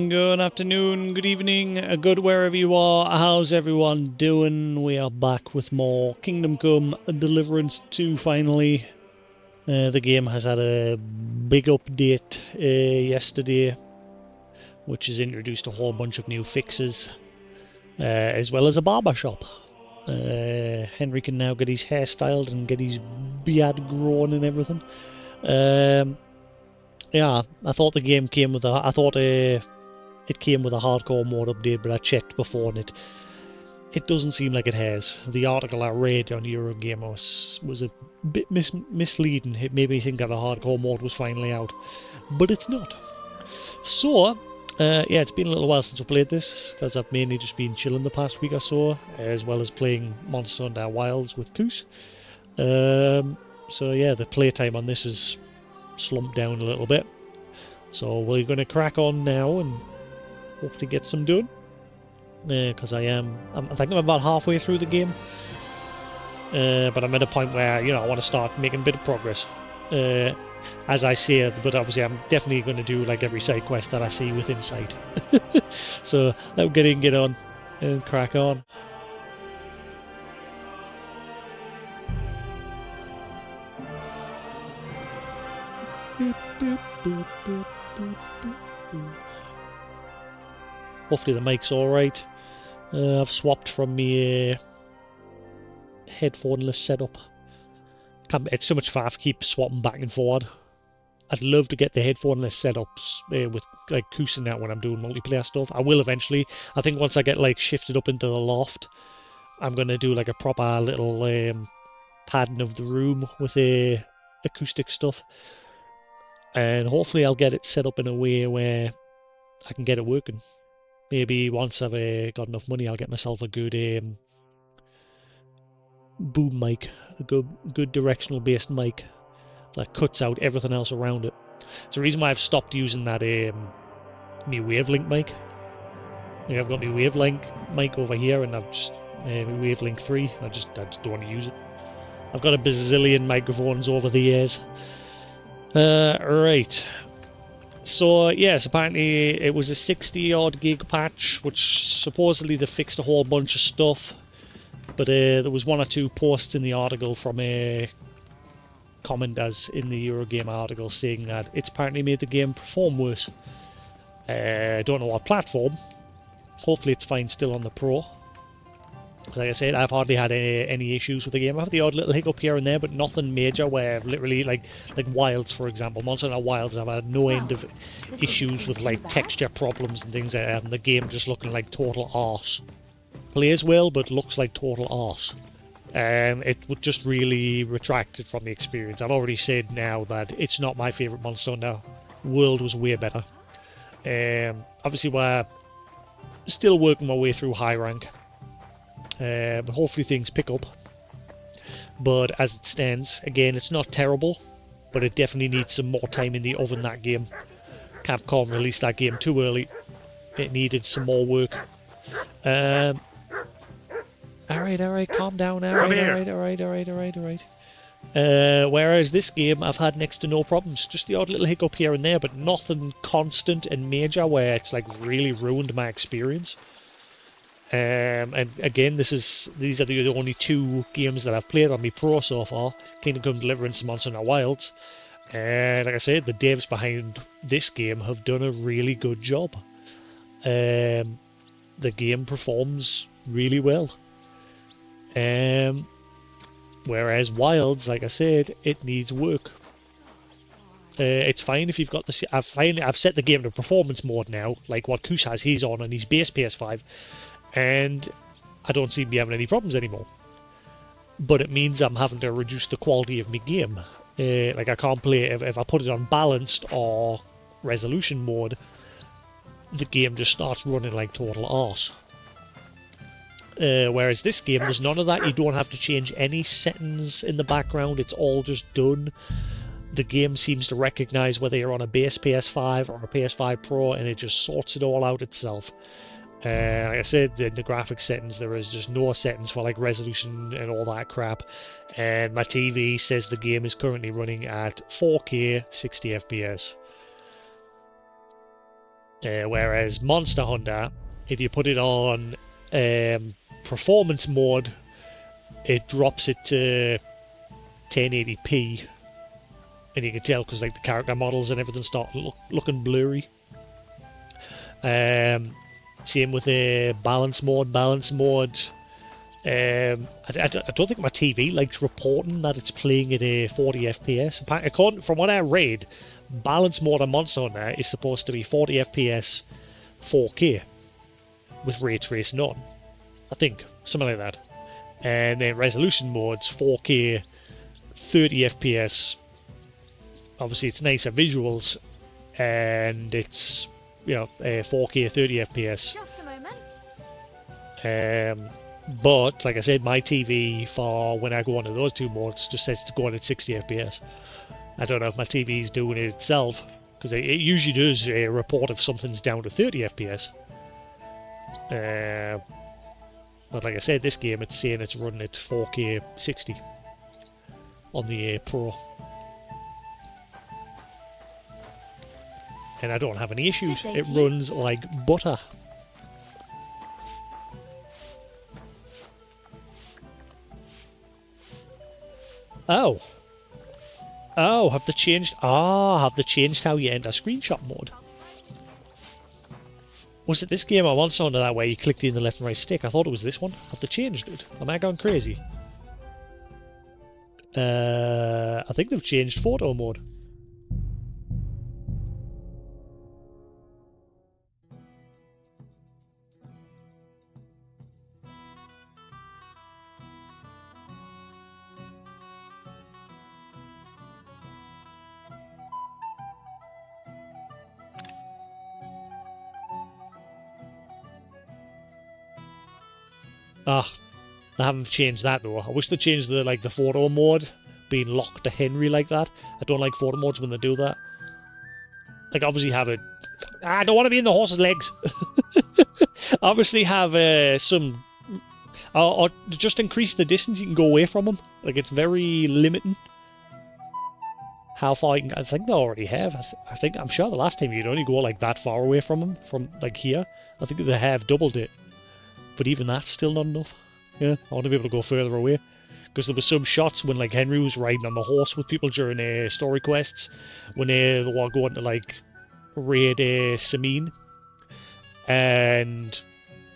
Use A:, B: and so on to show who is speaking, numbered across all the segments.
A: Good afternoon, good evening, good wherever you are. How's everyone doing? We are back with more Kingdom Come Deliverance 2 finally. The game has had a big update yesterday, which has introduced a whole bunch of new fixes, as well as a barber shop. Henry can now get his hair styled and get his beard grown and everything. Yeah, I thought the game came with it came with a hardcore mode update, but I checked before and it doesn't seem like it has. The article I read on Eurogamer was a bit misleading. It made me think that a hardcore mode was finally out, but it's not. So, yeah, it's been a little while since I played this, because I've mainly just been chilling the past week or so, as well as playing Monster Hunter Wilds with Koos. So yeah, the playtime on this has slumped down a little bit. So we're going to crack on now and hopefully get some done. Because I think I'm about halfway through the game. But I'm at a point where, I want to start making a bit of progress. As I say, but obviously I'm definitely going to do like every side quest that I see within sight. So let's get on and crack on. Hopefully the mic's alright. I've swapped from my headphoneless setup. It's so much fun. I have to keep swapping back and forward. I'd love to get the headphoneless setups with like Koos and that when I'm doing multiplayer stuff. I will eventually. I think once I get like shifted up into the loft, I'm gonna do like a proper little padding of the room with acoustic stuff, and hopefully I'll get it set up in a way where I can get it working. Maybe once I've got enough money, I'll get myself a good boom mic, a good directional based mic that cuts out everything else around it. It's the reason why I've stopped using that my Wavelength mic. Like I've got my Wavelength mic over here, and I've just my Wavelength 3. I just don't want to use it. I've got a bazillion microphones over the years. Right. So yes, apparently it was a 60 odd gig patch, which supposedly they fixed a whole bunch of stuff. But there was one or two posts in the article from a commenters in the Eurogamer article saying that it's apparently made the game perform worse. I don't know what platform. Hopefully it's fine still on the Pro. Like I said, I've hardly had any issues with the game. I've had the odd little hiccup here and there, but nothing major where I've literally, like Wilds, for example. Monster Hunter Wilds, I've had no end of issues with like texture problems and things like that, and the game just looking like total arse. Plays well, but looks like total arse. It would just really retracted from the experience. I've already said now that it's not my favourite Monster Hunter. World was way better. Obviously, we're still working my way through high rank. But hopefully things pick up. But as it stands, again, it's not terrible, but it definitely needs some more time in the oven, that game. Capcom released that game too early. It needed some more work. Alright, calm down. Alright. Whereas this game, I've had next to no problems. Just the odd little hiccup here and there, but nothing constant and major where it's like really ruined my experience. And again, these are the only two games that I've played on my Pro so far: Kingdom Come Deliverance and Monster Hunter Wilds. And like I said, the devs behind this game have done a really good job. The game performs really well. Whereas Wilds, like I said, it needs work. It's fine if you've got the. I've set the game to performance mode now, like what Koos has. He's on his base PS5. And I don't seem to be having any problems anymore. But it means I'm having to reduce the quality of my game. Like I can't play if I put it on balanced or resolution mode, the game just starts running like total arse. Whereas this game, there's none of that. You don't have to change any settings in the background. It's all just done. The game seems to recognize whether you're on a base PS5 or a PS5 Pro, and it just sorts it all out itself. Like I said, in the graphics settings, there is just no settings for like resolution and all that crap. And my TV says the game is currently running at 4K 60 FPS. Whereas Monster Hunter, if you put it on performance mode, it drops it to 1080p, and you can tell because like the character models and everything start looking blurry. Same with the balance mode. I don't think my TV likes reporting that it's playing at a 40 FPS. According from what I read, balance mode on Monster Hunter is supposed to be 40 FPS 4K with ray tracing on. I think something like that. And then resolution mode's 4K 30 FPS. Obviously, it's nicer visuals, and it's 4K 30 FPS.
B: Just a moment.
A: But like I said, my TV for when I go onto those two modes just says to go on at 60 FPS. I don't know if my TV is doing it itself, because it usually does a report if something's down to 30 FPS. But like I said, this game it's saying it's running at 4K 60 on the Pro. And I don't have any issues. It runs like butter. Oh. Oh, have they changed? Have they changed how you enter screenshot mode? Was it this game I once saw that way you clicked in the left and right stick? I thought it was this one. Have they changed it? Am I gone crazy? I think they've changed photo mode. They haven't changed that though. I wish they changed the photo mode being locked to Henry like that. I don't like photo modes when they do that. Like obviously have it. I don't want to be in the horse's legs. Obviously have some, or just increase the distance you can go away from them. Like it's very limiting how far you can. I think they already have. I'm sure the last time you'd only go like that far away from them, from like here. I think they have doubled it. But even that's still not enough. Yeah, I want to be able to go further away. Because there were some shots when like Henry was riding on the horse with people during story quests. When they were going to like raid Samine. And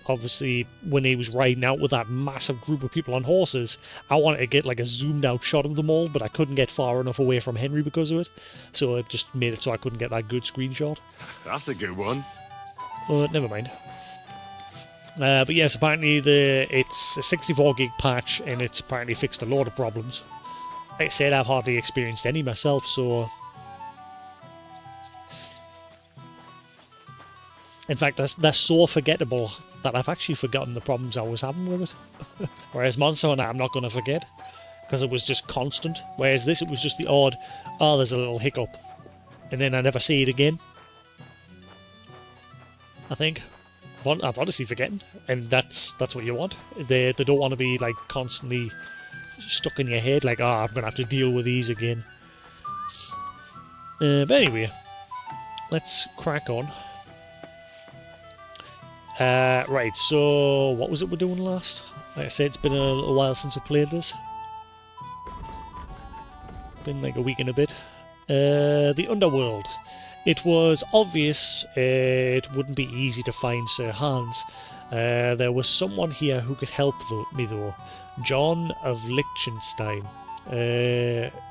A: obviously when he was riding out with that massive group of people on horses, I wanted to get like a zoomed out shot of them all. But I couldn't get far enough away from Henry because of it. So it just made it so I couldn't get that good screenshot.
C: That's a good one.
A: But never mind. But yes, apparently it's a 64 gig patch and it's apparently fixed a lot of problems. Like I said, I've hardly experienced any myself, so... In fact, that's so forgettable that I've actually forgotten the problems I was having with it. Whereas Monster Hunter, I'm not going to forget, because it was just constant. Whereas this, it was just the odd, oh, there's a little hiccup, and then I never see it again. I think. I've honestly forgotten, and that's what you want. They don't want to be like constantly stuck in your head, like, oh, I'm gonna have to deal with these again. But anyway, let's crack on. Right, so what was it we're doing last? Like I said, it's been a little while since I played this. Been like a week and a bit. The Underworld. It was obvious it wouldn't be easy to find Sir Hans. There was someone here who could help me though. John of Liechtenstein,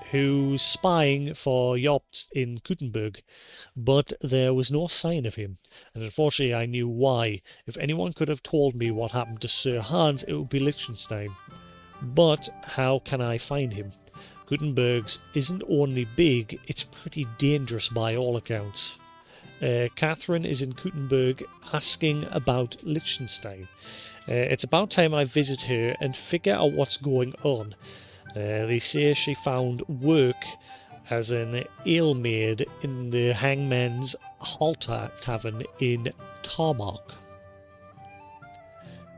A: who's spying for Jobt in Gutenberg, but there was no sign of him, and unfortunately I knew why. If anyone could have told me what happened to Sir Hans, it would be Liechtenstein. But how can I find him? Gutenberg's isn't only big, it's pretty dangerous by all accounts. Catherine is in Gutenberg asking about Liechtenstein. It's about time I visit her and figure out what's going on. They say she found work as an alemaid in the Hangman's Halter Tavern in Tarmac.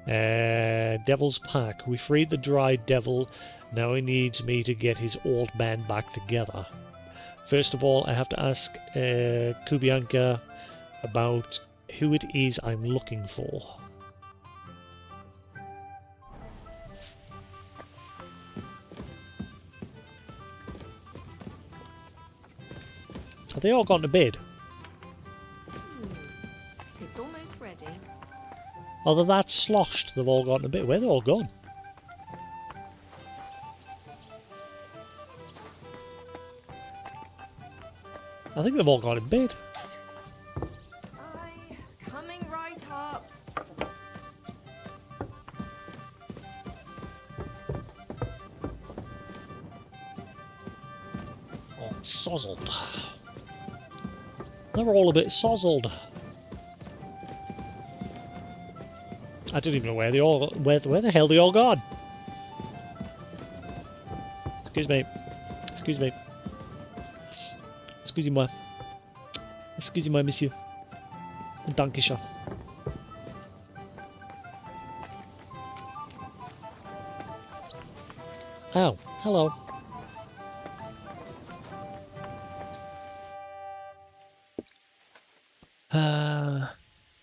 A: Devil's Pack. We freed the dry devil. Now he needs me to get his old band back together. First of all, I have to ask Kubianka about who it is I'm looking for. Have they all gone to bed?
B: It's almost ready.
A: Oh, they're that sloshed, they've all gone to bed. Where are they all gone? I think they've all gone to bed.
B: Coming right up.
A: Oh, sozzled. They're all a bit sozzled. I don't even know where they all where the hell they all gone. Excuse me. Excuse me. Excusez-moi. Excusez-moi, monsieur. Dankeschön. Oh, hello.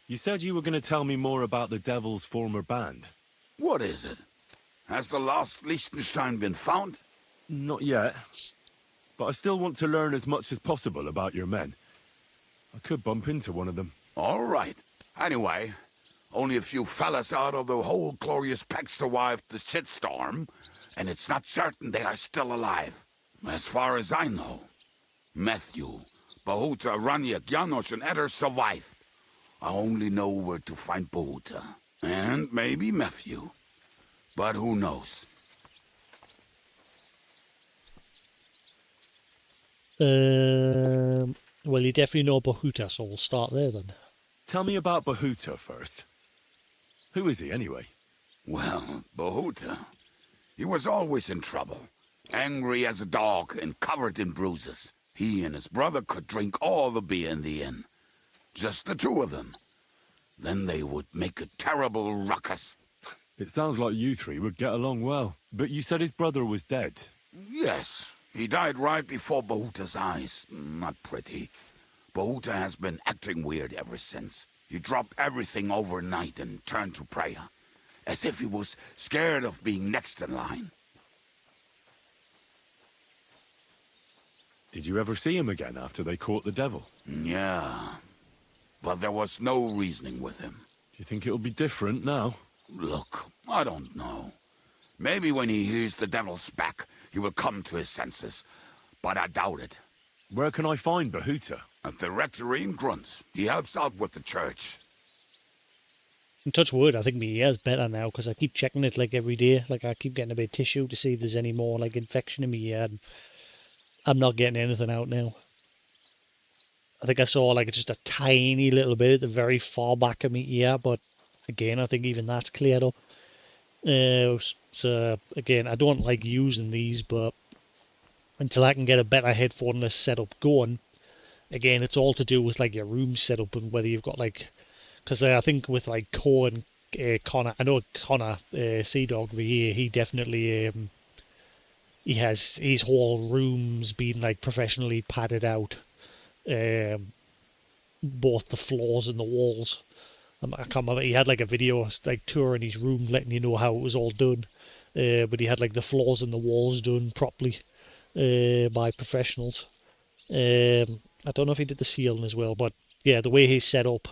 C: You said you were going to tell me more about the Devil's former band.
D: What is it? Has the lost Liechtenstein been found?
C: Not yet, but I still want to learn as much as possible about your men. I could bump into one of them.
D: All right. Anyway, only a few fellas out of the whole glorious pack survived the shitstorm, and it's not certain they are still alive. As far as I know, Matthew, Bahuta, Raniak, Janosch, and Eder survived. I only know where to find Bahuta, and maybe Matthew. But who knows?
A: Well, you definitely know Bahuta, so we'll start there then.
C: Tell me about Bahuta first. Who is he, anyway?
D: Well, Bahuta, he was always in trouble. Angry as a dog and covered in bruises. He and his brother could drink all the beer in the inn. Just the two of them. Then they would make a terrible ruckus.
C: It sounds like you three would get along well. But you said his brother was dead.
D: Yes, he died right before Bahuta's eyes. Not pretty. Bahuta has been acting weird ever since. He dropped everything overnight and turned to prayer. As if he was scared of being next in line.
C: Did you ever see him again after they caught the devil?
D: Yeah, but there was no reasoning with him.
C: Do you think it'll be different now?
D: Look, I don't know. Maybe when he hears the devil's back, he will come to his senses. But I doubt it.
C: Where can I find Bahuta?
D: At the rectory in Grunt. He helps out with the church.
A: And touch wood, I think my ear's better now because I keep checking it like every day. Like I keep getting a bit of tissue to see if there's any more like infection in my ear. And I'm not getting anything out now. I think I saw like just a tiny little bit at the very far back of my ear, but again, I think even that's cleared up. So again, I don't like using these, but until I can get a better headphone setup going, again, it's all to do with like your room setup and whether you've got like, because I think with like Connor, I know Connor Sea Dog over here, he definitely he has his whole rooms being like professionally padded out, both the floors and the walls. I can't remember, he had like a video like touring his room letting you know how it was all done, but he had like the floors and the walls done properly by professionals. I don't know if he did the ceiling as well, but yeah, the way he's set up,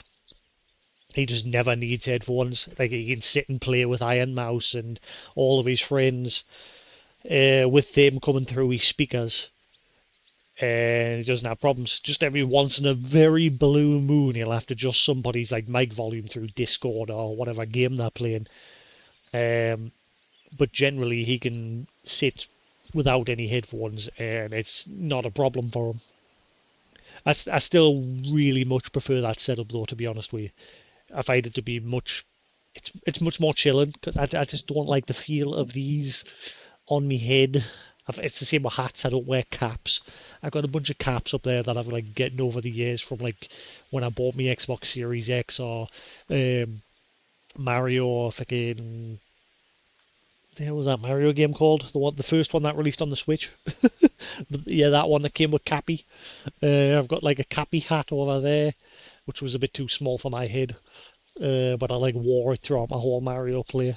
A: he just never needs headphones. Like he can sit and play with Iron Mouse and all of his friends with them coming through his speakers, and he doesn't have problems. Just every once in a very blue moon, he'll have to adjust somebody's like mic volume through Discord or whatever game they're playing. But generally, he can sit without any headphones, and it's not a problem for him. I still really much prefer that setup, though. To be honest with you, I find it to be much. It's much more chilling because I just don't like the feel of these on me head. It's the same with hats. I don't wear caps. I've got a bunch of caps up there that I've like getting over the years from like when I bought my Xbox Series X or Mario or fucking. What the hell was that Mario game called? The first one that released on the Switch. Yeah, that one that came with Cappy. I've got like a Cappy hat over there. which was a bit too small for my head. But I like wore it throughout my whole Mario play.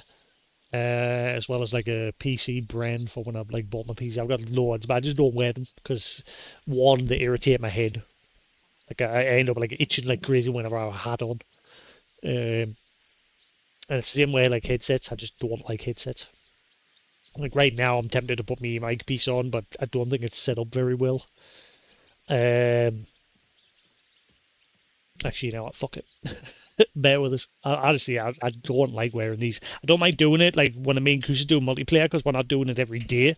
A: As well as like a PC brand for when I've like bought my PC. I've got loads, but I just don't wear them because one, they irritate my head. Like I end up like itching like crazy whenever I have a hat on. And it's the same way like headsets. I just don't like headsets. Like right now, I'm tempted to put my mic piece on, but I don't think it's set up very well. Actually, you know what? Fuck it. Bear with us. Honestly, I don't like wearing these. I don't mind doing it, like when me and Kusa do multiplayer, because we're not doing it every day.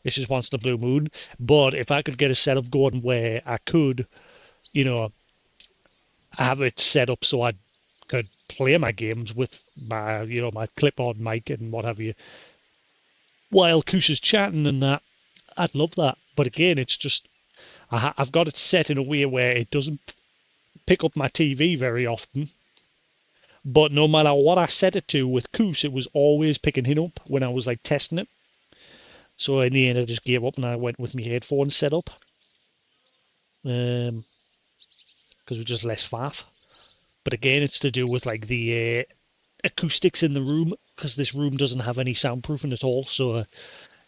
A: It's just once in a blue moon. But if I could get a setup going where I could, you know, have it set up so I could play my games with my, you know, my clipboard mic and what have you, while Kusa's chatting and that, I'd love that. But again, it's just I've got it set in a way where it doesn't pick up my TV very often. But no matter what I set it to with Koos, it was always picking him up when I was like testing it. So in the end, I just gave up and I went with my headphones set up. Because we're just less faff. But again, it's to do with like the acoustics in the room, because this room doesn't have any soundproofing at all, so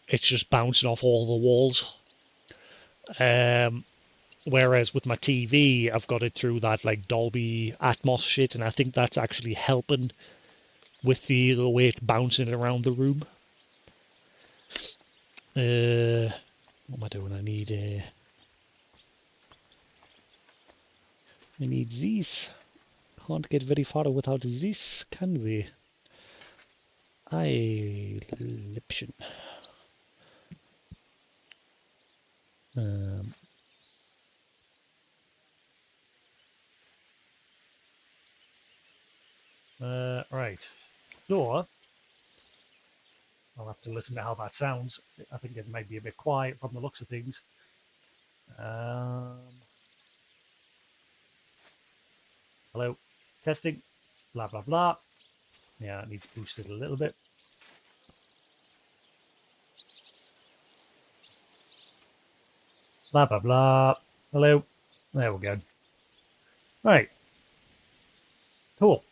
A: it's just bouncing off all the walls. Whereas with my TV, I've got it through that like Dolby Atmos shit, and I think that's actually helping with the way it's bouncing around the room. What am I doing? I need these. Can't get very far without this, can we? Liption. Right. So I'll have to listen to how that sounds. I think it might be a bit quiet from the looks of things. Hello. Testing. Blah, blah, blah. Yeah, it needs boosted a little bit. Blah, blah, blah. Hello. There we go. Right. Cool.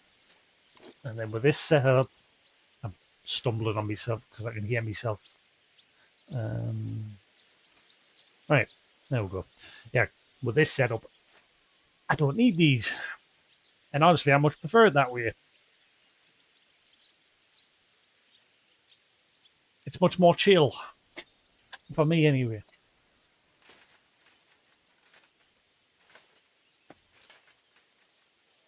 A: And then with this setup, I'm stumbling on myself because I can hear myself. Right. There we go. Yeah. With this setup, I don't need these. And honestly, I much prefer it that way. It's much more chill. For me, anyway.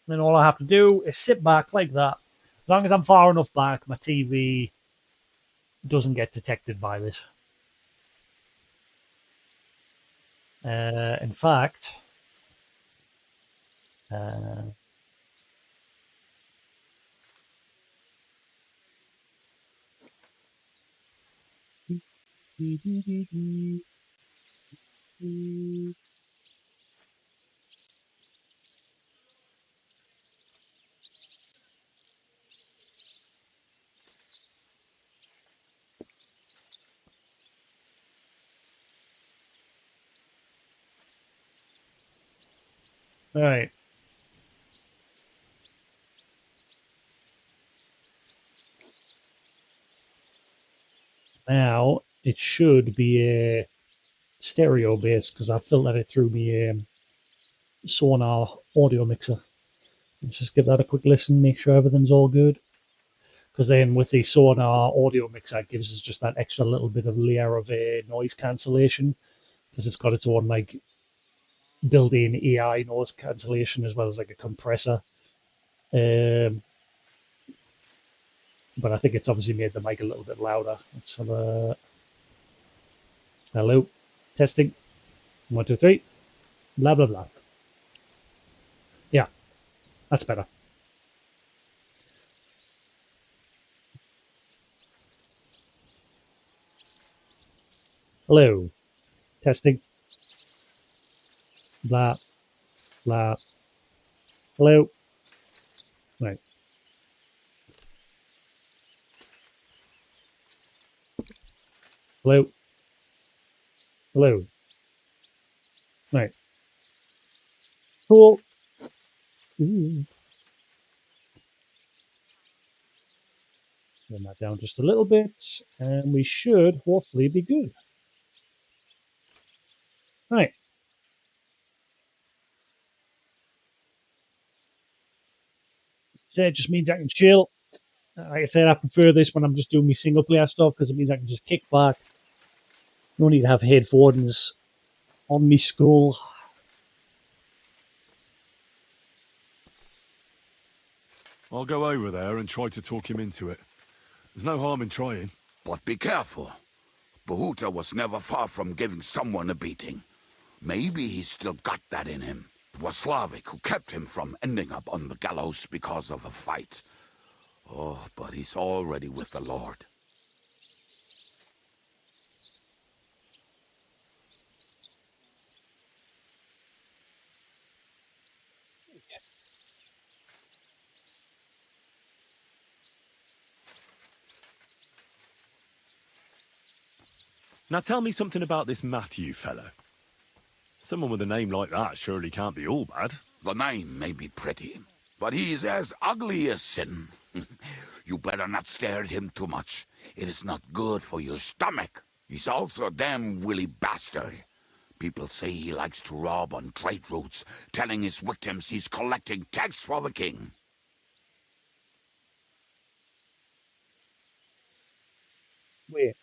A: Then all I have to do is sit back like that. As long as I'm far enough back, my TV doesn't get detected by this. In fact, all right. Now it should be a stereo base because I filtered it through my Sonar audio mixer. Let's just give that a quick listen, make sure everything's all good. Because then with the Sonar audio mixer, it gives us just that extra little bit of layer of noise cancellation because it's got its own like built-in AI noise cancellation as well as like a compressor. But I think it's obviously made the mic a little bit louder. Let's have a hello, testing, 1, 2, 3, blah blah blah. Yeah, that's better. Hello, testing, blah blah. Hello, right. Hello, hello, right. Cool. Ooh. Turn that down just a little bit, and we should hopefully be good. Right. So it just means I can chill. Like I said, I prefer this when I'm just doing my single player stuff because it means I can just kick back. No need to have headphones on me skull.
C: I'll go over there and try to talk him into it. There's no harm in trying.
D: But be careful. Bahuta was never far from giving someone a beating. Maybe he's still got that in him. It was Slavic who kept him from ending up on the gallows because of a fight. Oh, but he's already with the Lord.
C: Now tell me something about this Matthew fellow. Someone with a name like that surely can't be all bad.
D: The name may be pretty, but he's as ugly as sin. You better not stare at him too much. It is not good for your stomach. He's also a damn willy bastard. People say he likes to rob on trade routes, telling his victims he's collecting tax for the king.
A: Wait.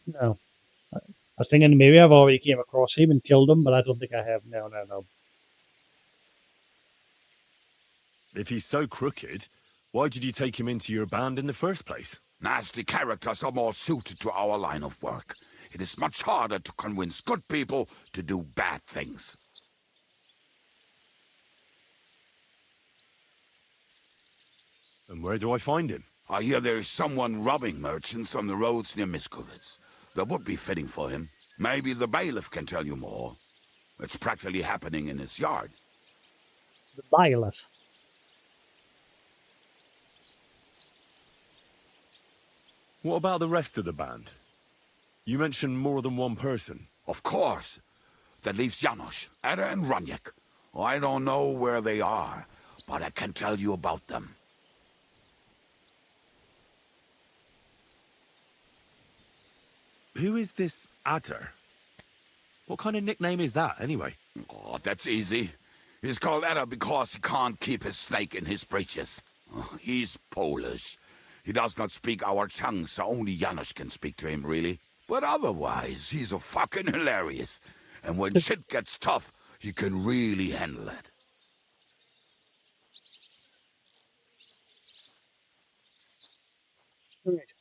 A: No. I was thinking maybe I've already came across him and killed him, but I don't think I have. No.
C: If he's so crooked, why did you take him into your band in the first place?
D: Nasty characters are more suited to our line of work. It is much harder to convince good people to do bad things.
C: And where do I find him?
D: I hear there is someone robbing merchants on the roads near Miskovitz. That would be fitting for him. Maybe the bailiff can tell you more. It's practically happening in his yard.
A: The bailiff.
C: What about the rest of the band? You mentioned more than one person.
D: Of course. That leaves Janos, Ada and Raniek. I don't know where they are, but I can tell you about them.
C: Who is this Adder? What kind of nickname is that, anyway?
D: Oh, that's easy. He's called Ada because he can't keep his snake in his breeches. He's Polish. He does not speak our tongue, so only Janos can speak to him, really. But otherwise, he's a fucking hilarious. And when shit gets tough, he can really handle it.
A: Right.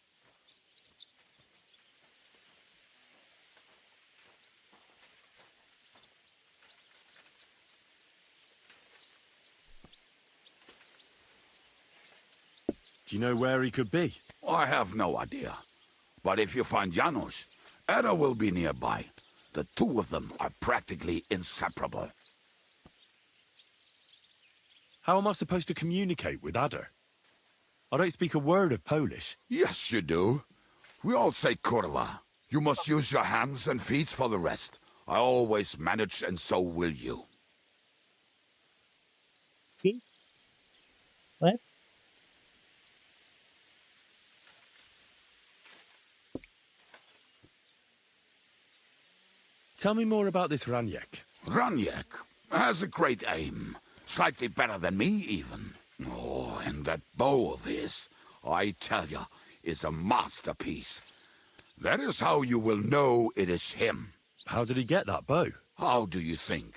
C: Do you know where he could be?
D: I have no idea. But if you find Janos, Ada will be nearby. The two of them are practically inseparable.
C: How am I supposed to communicate with Adder? I don't speak a word of Polish.
D: Yes, you do. We all say kurwa. You must use your hands and feet for the rest. I always manage, and so will you.
A: What?
C: Tell me more about this Raniek.
D: Raniek has a great aim. Slightly better than me, even. Oh, and that bow of his, I tell you, is a masterpiece. That is how you will know it is him.
C: How did he get that bow?
D: How do you think?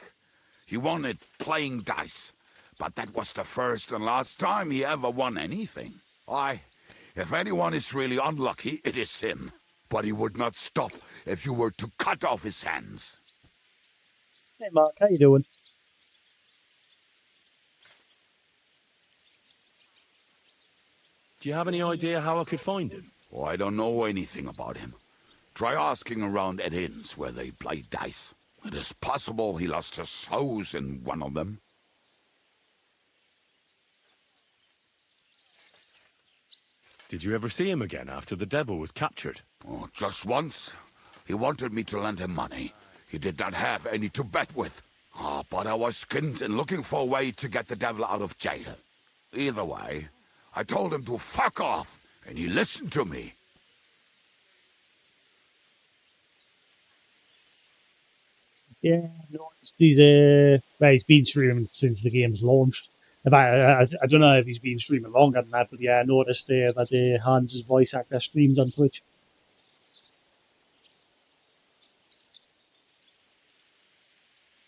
D: He won it playing dice. But that was the first and last time he ever won anything. If anyone is really unlucky, it is him. But he would not stop if you were to cut off his hands.
A: Hey Mark, how you doing?
C: Do you have any idea how I could find him?
D: Oh, I don't know anything about him. Try asking around at inns where they play dice. It is possible he lost his hose in one of them.
C: Did you ever see him again after the devil was captured?
D: Oh, just once. He wanted me to lend him money. He did not have any to bet with. But I was skinned and looking for a way to get the devil out of jail. Either way, I told him to fuck off, and he listened to me.
A: Yeah, no, he's well, he's been streaming since the game's launched. In fact, I don't know if he's been streaming longer than that, but yeah, I noticed that Hans' voice actor streams on Twitch.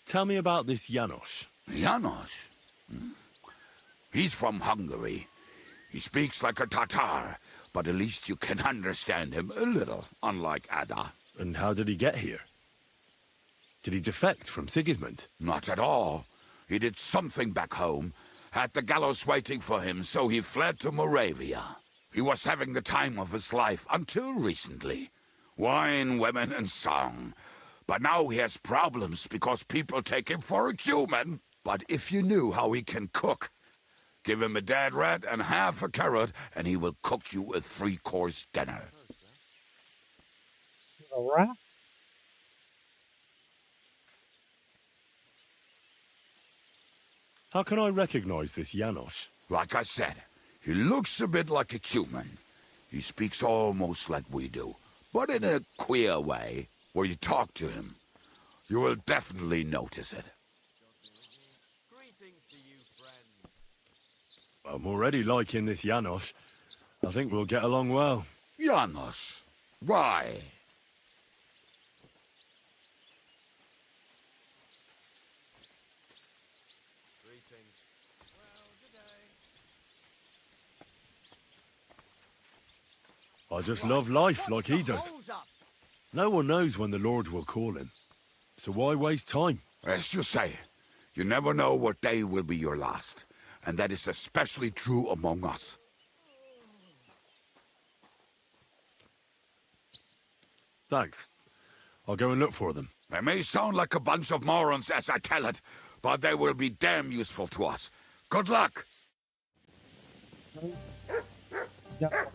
C: Tell me about this Janos.
D: Janos? He's from Hungary. He speaks like a Tatar, but at least you can understand him a little, unlike Ada.
C: And how did he get here? Did he defect from Sigismund?
D: Not at all. He did something back home, had the gallows waiting for him, so he fled to Moravia. He was having the time of his life until recently. Wine, women, and song. But now he has problems because people take him for a human. But if you knew how he can cook, give him a dead rat and half a carrot, and he will cook you a 3-course dinner.
A: A rat?
C: How can I recognize this Janos?
D: Like I said, he looks a bit like a human. He speaks almost like we do, but in a queer way. Where you talk to him, you will definitely notice it.
C: Greetings to you, friend. I'm already liking this Janos. I think we'll get along well.
D: Janos, why?
C: Greetings. Well, today. I just love life like he does. No one knows when the Lord will call him. So why waste time?
D: As you say, you never know what day will be your last. And that is especially true among us.
C: Thanks. I'll go and look for them.
D: They may sound like a bunch of morons as I tell it, but they will be damn useful to us. Good luck!
A: Yeah.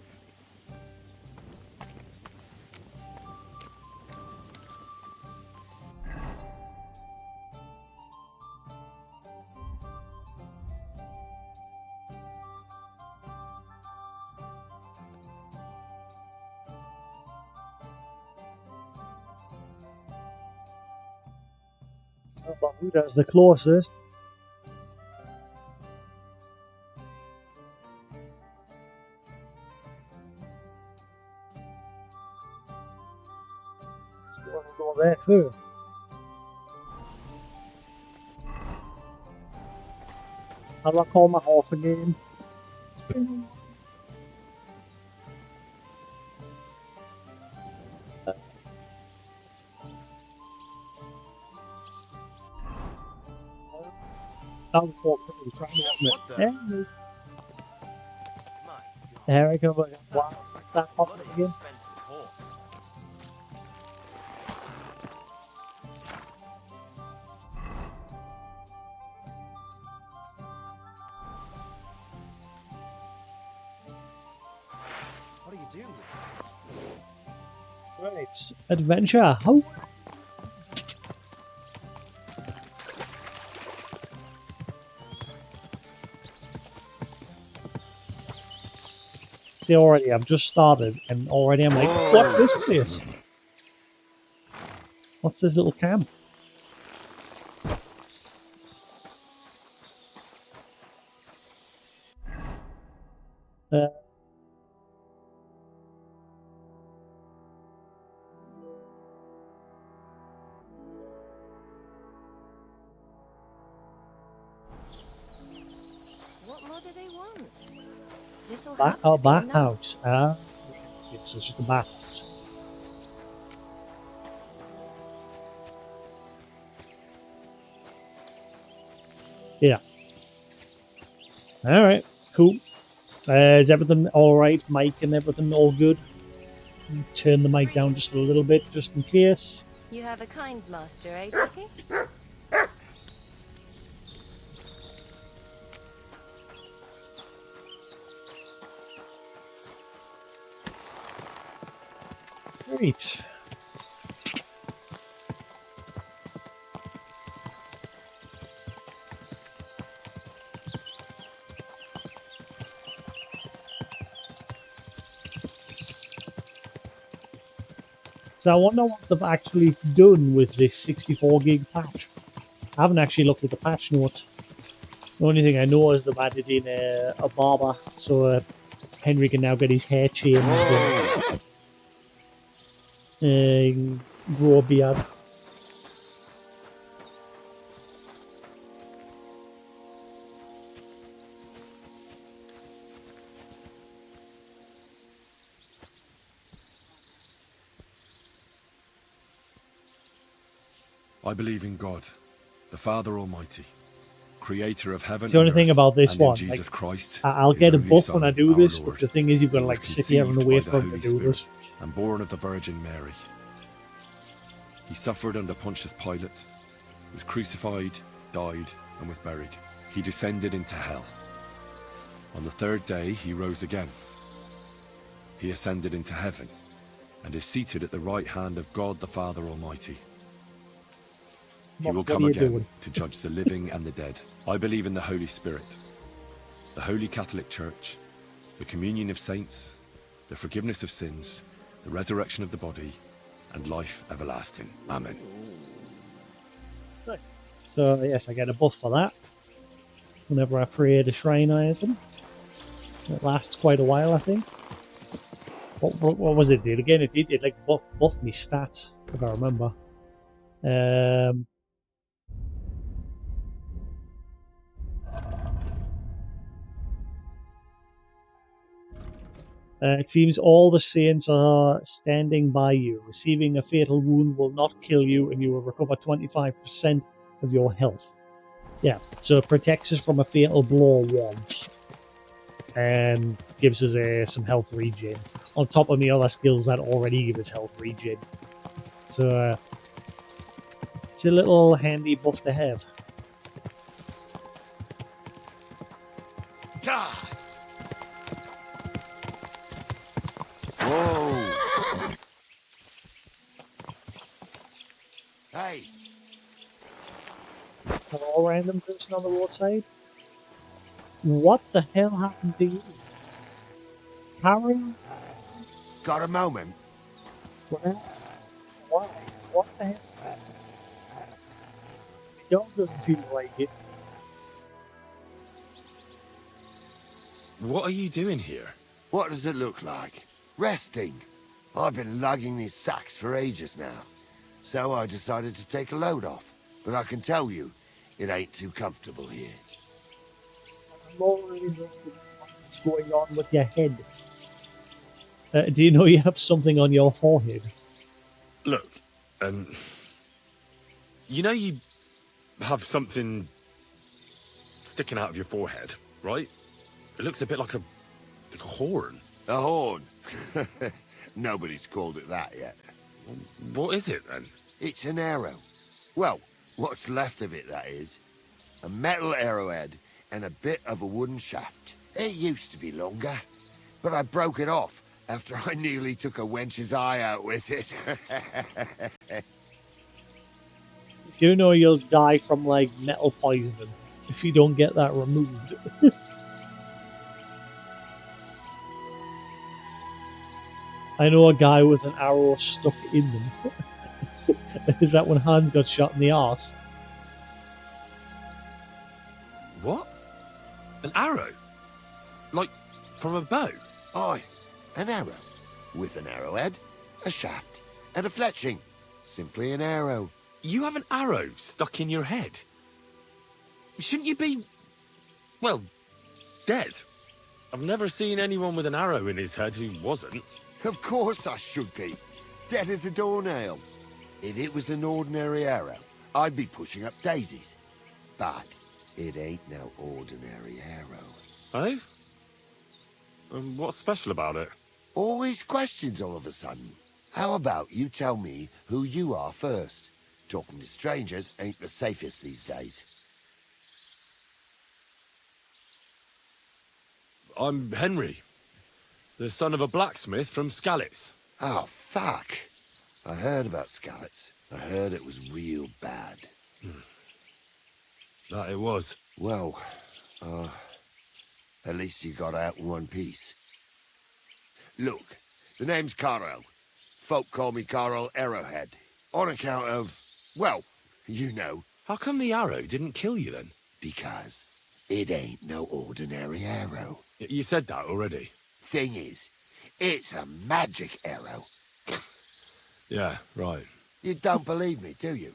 A: But who does the closest? Let's go there first. How do I call my horse again? That was what it was trying to, wasn't it? There it is. There we go. Wow, it's that popping again.
E: What do you do?
A: Right, adventure. How? See, already I've just started, and already I'm like, what's this place? What's this little camp?
B: What more do they want? This'll
A: Bath,
B: have to
A: oh,
B: be enough.
A: bathhouse. It's just a bathhouse. Yeah. All right. Cool. Is everything all right? Mic and everything all good? Turn the mic down just a little bit, just in case.
B: You have a kind master, eh, Dicky?
A: Right. So I wonder what they've actually done with this 64 gig patch. I haven't actually looked at the patch notes. The only thing I know is they've added in a barber, so Henry can now get his hair changed and grow a beard.
C: I believe in God, the Father Almighty, creator of heaven
A: It's the only
C: and
A: thing
C: earth,
A: about this
C: and in
A: one.
C: Jesus
A: Like,
C: Christ,
A: I'll
C: his
A: get a
C: only
A: buff
C: Son,
A: when I do
C: our
A: this,
C: Lord.
A: but the thing is, you've got to
C: He was
A: like sit here and
C: conceived
A: wait
C: by
A: for
C: the
A: him to
C: Holy
A: do
C: Spirit
A: this.
C: and born of the Virgin Mary. He suffered under Pontius Pilate, was crucified, died, and was buried. He descended into hell. On the third day, he rose again. He ascended into heaven and is seated at the right hand of God the Father Almighty. He will
A: What
C: come
A: are you
C: again
A: doing?
C: to judge the living and the dead. I believe in the Holy Spirit, the Holy Catholic Church, the communion of saints, the forgiveness of sins, the resurrection of the body, and life everlasting. Amen.
A: So yes, I get a buff for that. Whenever I pray the shrine item, it lasts quite a while, I think. What was it? Did again? It like buffed me stats, if I remember. It seems all the saints are standing by you. Receiving a fatal wound will not kill you, and you will recover 25% of your health. Yeah, so it protects us from a fatal blow once, and gives us some health regen on top of the other skills that already give us health regen. So it's a little handy buff to have.
D: God! Whoa! Hey!
A: An all random person on the roadside. What the hell happened to you? Karen?
D: Got a moment?
A: Why? What the hell? The dog doesn't seem to like it.
C: What are you doing here?
D: What does it look like? Resting. I've been lugging these sacks for ages now. So I decided to take a load off. But I can tell you, it ain't too comfortable here.
A: I'm more interested in what's going on with your head. Do you know you have something on your forehead?
C: Look, you know you have something sticking out of your forehead, right? It looks a bit like a horn.
D: A horn? Nobody's called it that yet.
C: What is it then?
D: It's an arrow. Well, what's left of it, that is. A metal arrowhead and a bit of a wooden shaft. It used to be longer, but I broke it off after I nearly took a wench's eye out with it.
A: Do you know you'll die from like metal poisoning if you don't get that removed? I know a guy with an arrow stuck in them. Is that when Hans got shot in the arse?
C: What? An arrow? Like, from a bow?
D: Aye, an arrow. With an arrowhead, a shaft, and a fletching. Simply an arrow.
C: You have an arrow stuck in your head? Shouldn't you be, well, dead? I've never seen anyone with an arrow in his head who wasn't.
D: Of course I should be. Dead as a doornail. If it was an ordinary arrow, I'd be pushing up daisies. But it ain't no ordinary arrow.
C: Oh? And what's special about it?
D: Always questions all of a sudden. How about you tell me who you are first? Talking to strangers ain't the safest these days.
C: I'm Henry, the son of a blacksmith from Skalitz.
D: Oh, fuck.
F: I heard about Skalitz. I heard it was real bad.
C: That it was.
F: Well, at least you got out in one piece. Look, the name's Carl. Folk call me Carl Arrowhead. On account of, well, you know.
C: How come the arrow didn't kill you then?
F: Because it ain't no ordinary arrow.
C: You said that already.
F: Thing is, it's a magic arrow.
C: Yeah, right.
F: You don't believe me, do you?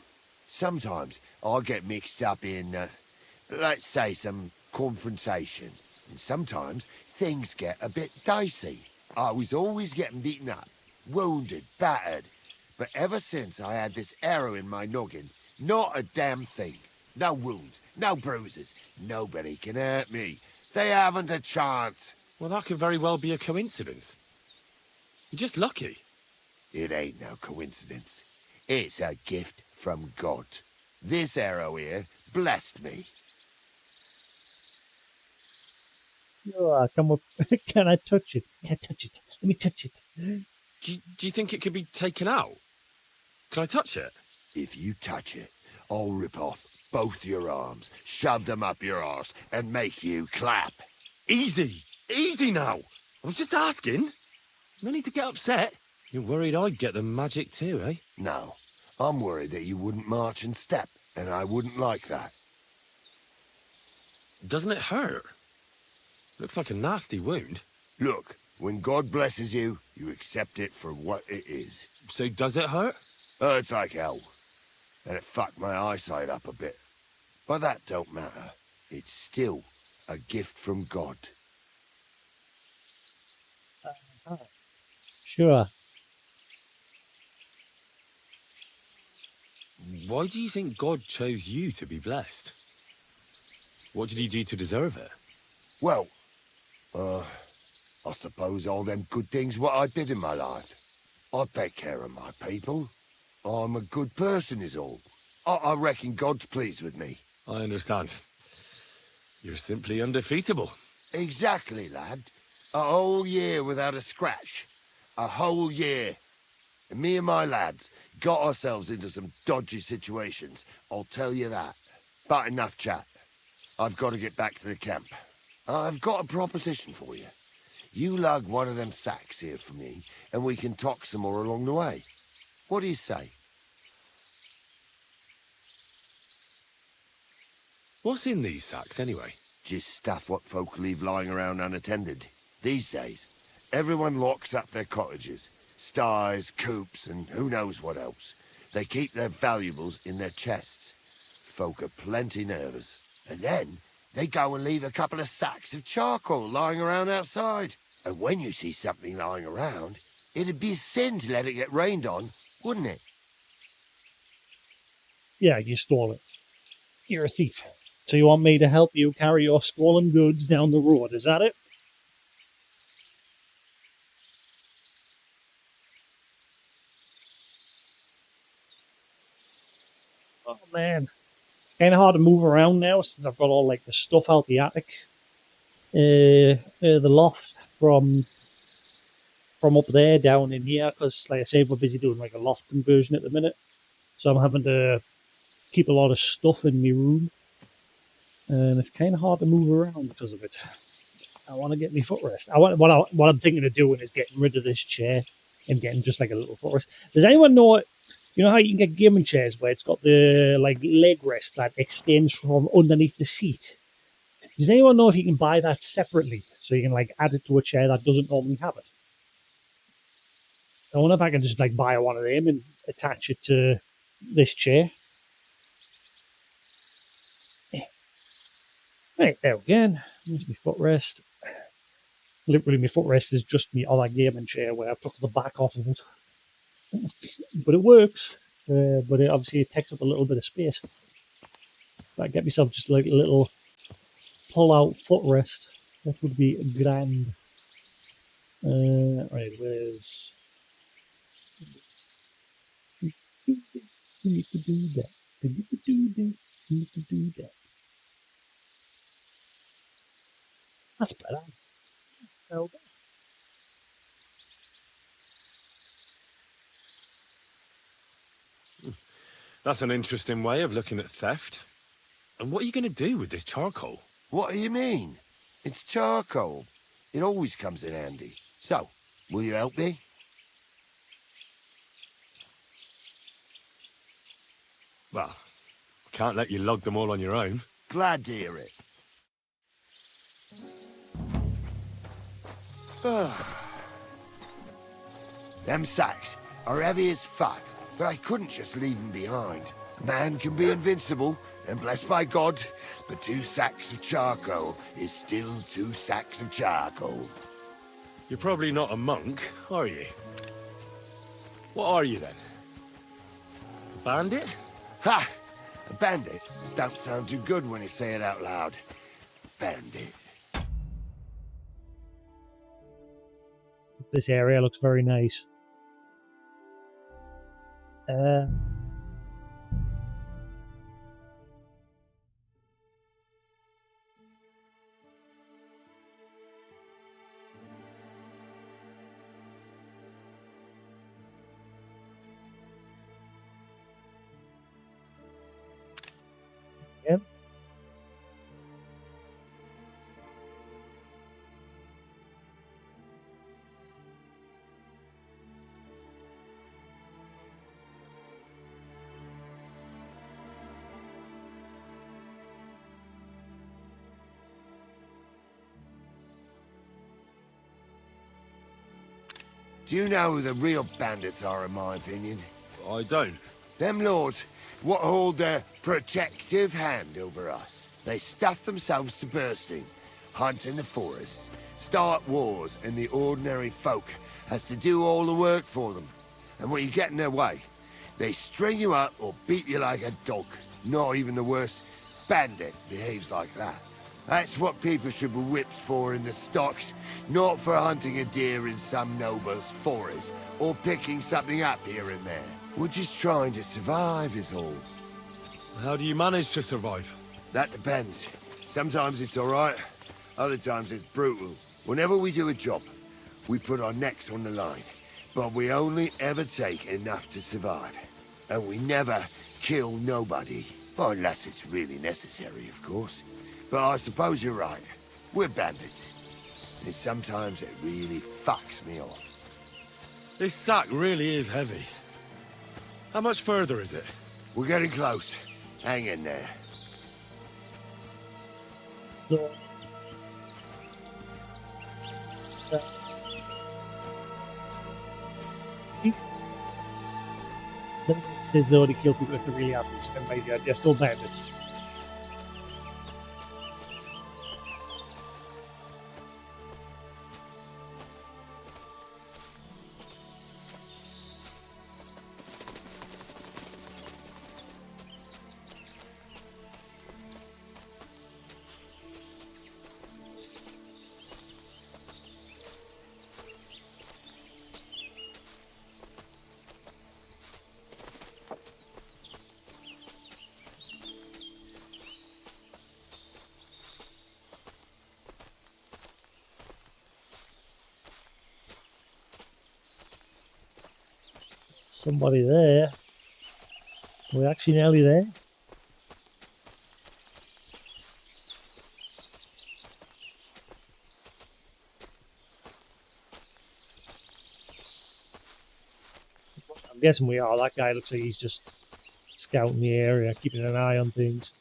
F: Sometimes I get mixed up in, let's say, some confrontation. And sometimes things get a bit dicey. I was always getting beaten up, wounded, battered. But ever since I had this arrow in my noggin, not a damn thing. No wounds, no bruises. Nobody can hurt me. They haven't a chance.
C: Well, that could very well be a coincidence. You're just lucky.
F: It ain't no coincidence. It's a gift from God. This arrow here blessed me.
A: Come up. Can I touch it? Yeah, touch it. Let me touch it.
C: Do you think it could be taken out? Can I touch it?
F: If you touch it, I'll rip off both your arms, shove them up your arse, and make you clap.
C: Easy! Easy now! I was just asking. No need to get upset. You're worried I'd get the magic too, eh?
F: No, I'm worried that you wouldn't march and step, and I wouldn't like that.
C: Doesn't it hurt? Looks like a nasty wound.
F: Look, when God blesses you, you accept it for what it is.
C: So does it hurt?
F: Hurts like hell. And it fucked my eyesight up a bit. But that don't matter. It's still a gift from God.
A: Sure.
C: Why do you think God chose you to be blessed? What did he do to deserve it?
F: Well, I suppose all them good things what I did in my life. I take care of my people. I'm a good person is all. I reckon God's pleased with me.
C: I understand. You're simply undefeatable.
F: Exactly, lad. A whole year without a scratch. A whole year. And me and my lads got ourselves into some dodgy situations, I'll tell you that. But enough chat. I've got to get back to the camp. I've got a proposition for you. You lug one of them sacks here for me, and we can talk some more along the way. What do you say?
C: What's in these sacks, anyway?
F: Just stuff what folk leave lying around unattended. These days, everyone locks up their cottages, sties, coops, and who knows what else. They keep their valuables in their chests. Folk are plenty nervous. And then they go and leave a couple of sacks of charcoal lying around outside. And when you see something lying around, it'd be a sin to let it get rained on, wouldn't it?
A: Yeah, you stole it. You're a thief. So you want me to help you carry your stolen goods down the road, is that it? Oh man, it's kind of hard to move around now since I've got all like the stuff out the attic, the loft from up there down in here. Because like I say, we're busy doing like a loft conversion at the minute, so I'm having to keep a lot of stuff in my room, and it's kind of hard to move around because of it. I want to get my footrest. What I'm thinking of doing is getting rid of this chair and getting just like a little footrest. Does anyone know? You know how you can get gaming chairs where it's got the like leg rest that extends from underneath the seat? Does anyone know if you can buy that separately so you can like add it to a chair that doesn't normally have it? I wonder if I can just like buy one of them and attach it to this chair. Yeah. Right, there again. There's my footrest. Literally, my footrest is just my other gaming chair where I've took the back off of it. But it works. But it obviously takes up a little bit of space. If I get myself just like a little pull-out footrest, that would be grand. Right, where's... Do this, you need to do that. You need to do this, you need to do that. That's better. Well done.
C: That's an interesting way of looking at theft. And what are you going to do with this charcoal?
F: What do you mean? It's charcoal. It always comes in handy. So, will you help me?
C: Well, can't let you log them all on your own.
F: Glad to hear it. Them sacks are heavy as fuck, but I couldn't just leave them behind. A man can be invincible, and blessed by God, but 2 sacks of charcoal is still 2 sacks of charcoal.
C: You're probably not a monk, are you? What are you then? A bandit?
F: Ha! A bandit? Don't sound too good when you say it out loud. Bandit.
A: This area looks very nice. Yep.
F: Do you know who the real bandits are, in my opinion?
C: I don't.
F: Them lords what hold their protective hand over us. They stuff themselves to bursting, hunt in the forests, start wars, and the ordinary folk has to do all the work for them. And when you get in their way, they string you up or beat you like a dog. Not even the worst bandit behaves like that. That's what people should be whipped for in the stocks, not for hunting a deer in some noble's forest, or picking something up here and there. We're just trying to survive is all.
C: How do you manage to survive?
F: That depends. Sometimes it's alright, other times it's brutal. Whenever we do a job, we put our necks on the line, but we only ever take enough to survive. And we never kill nobody. Well, unless it's really necessary, of course. But I suppose you're right. We're bandits. And sometimes it really fucks me off.
C: This sack really is heavy. How much further is it?
F: We're getting close. Hang in there.
A: So, it says they only kill people if they're really average, then maybe they're still bandits. Somebody there. We're actually nearly there. I'm guessing we are. That guy looks like he's just scouting the area, keeping an eye on things.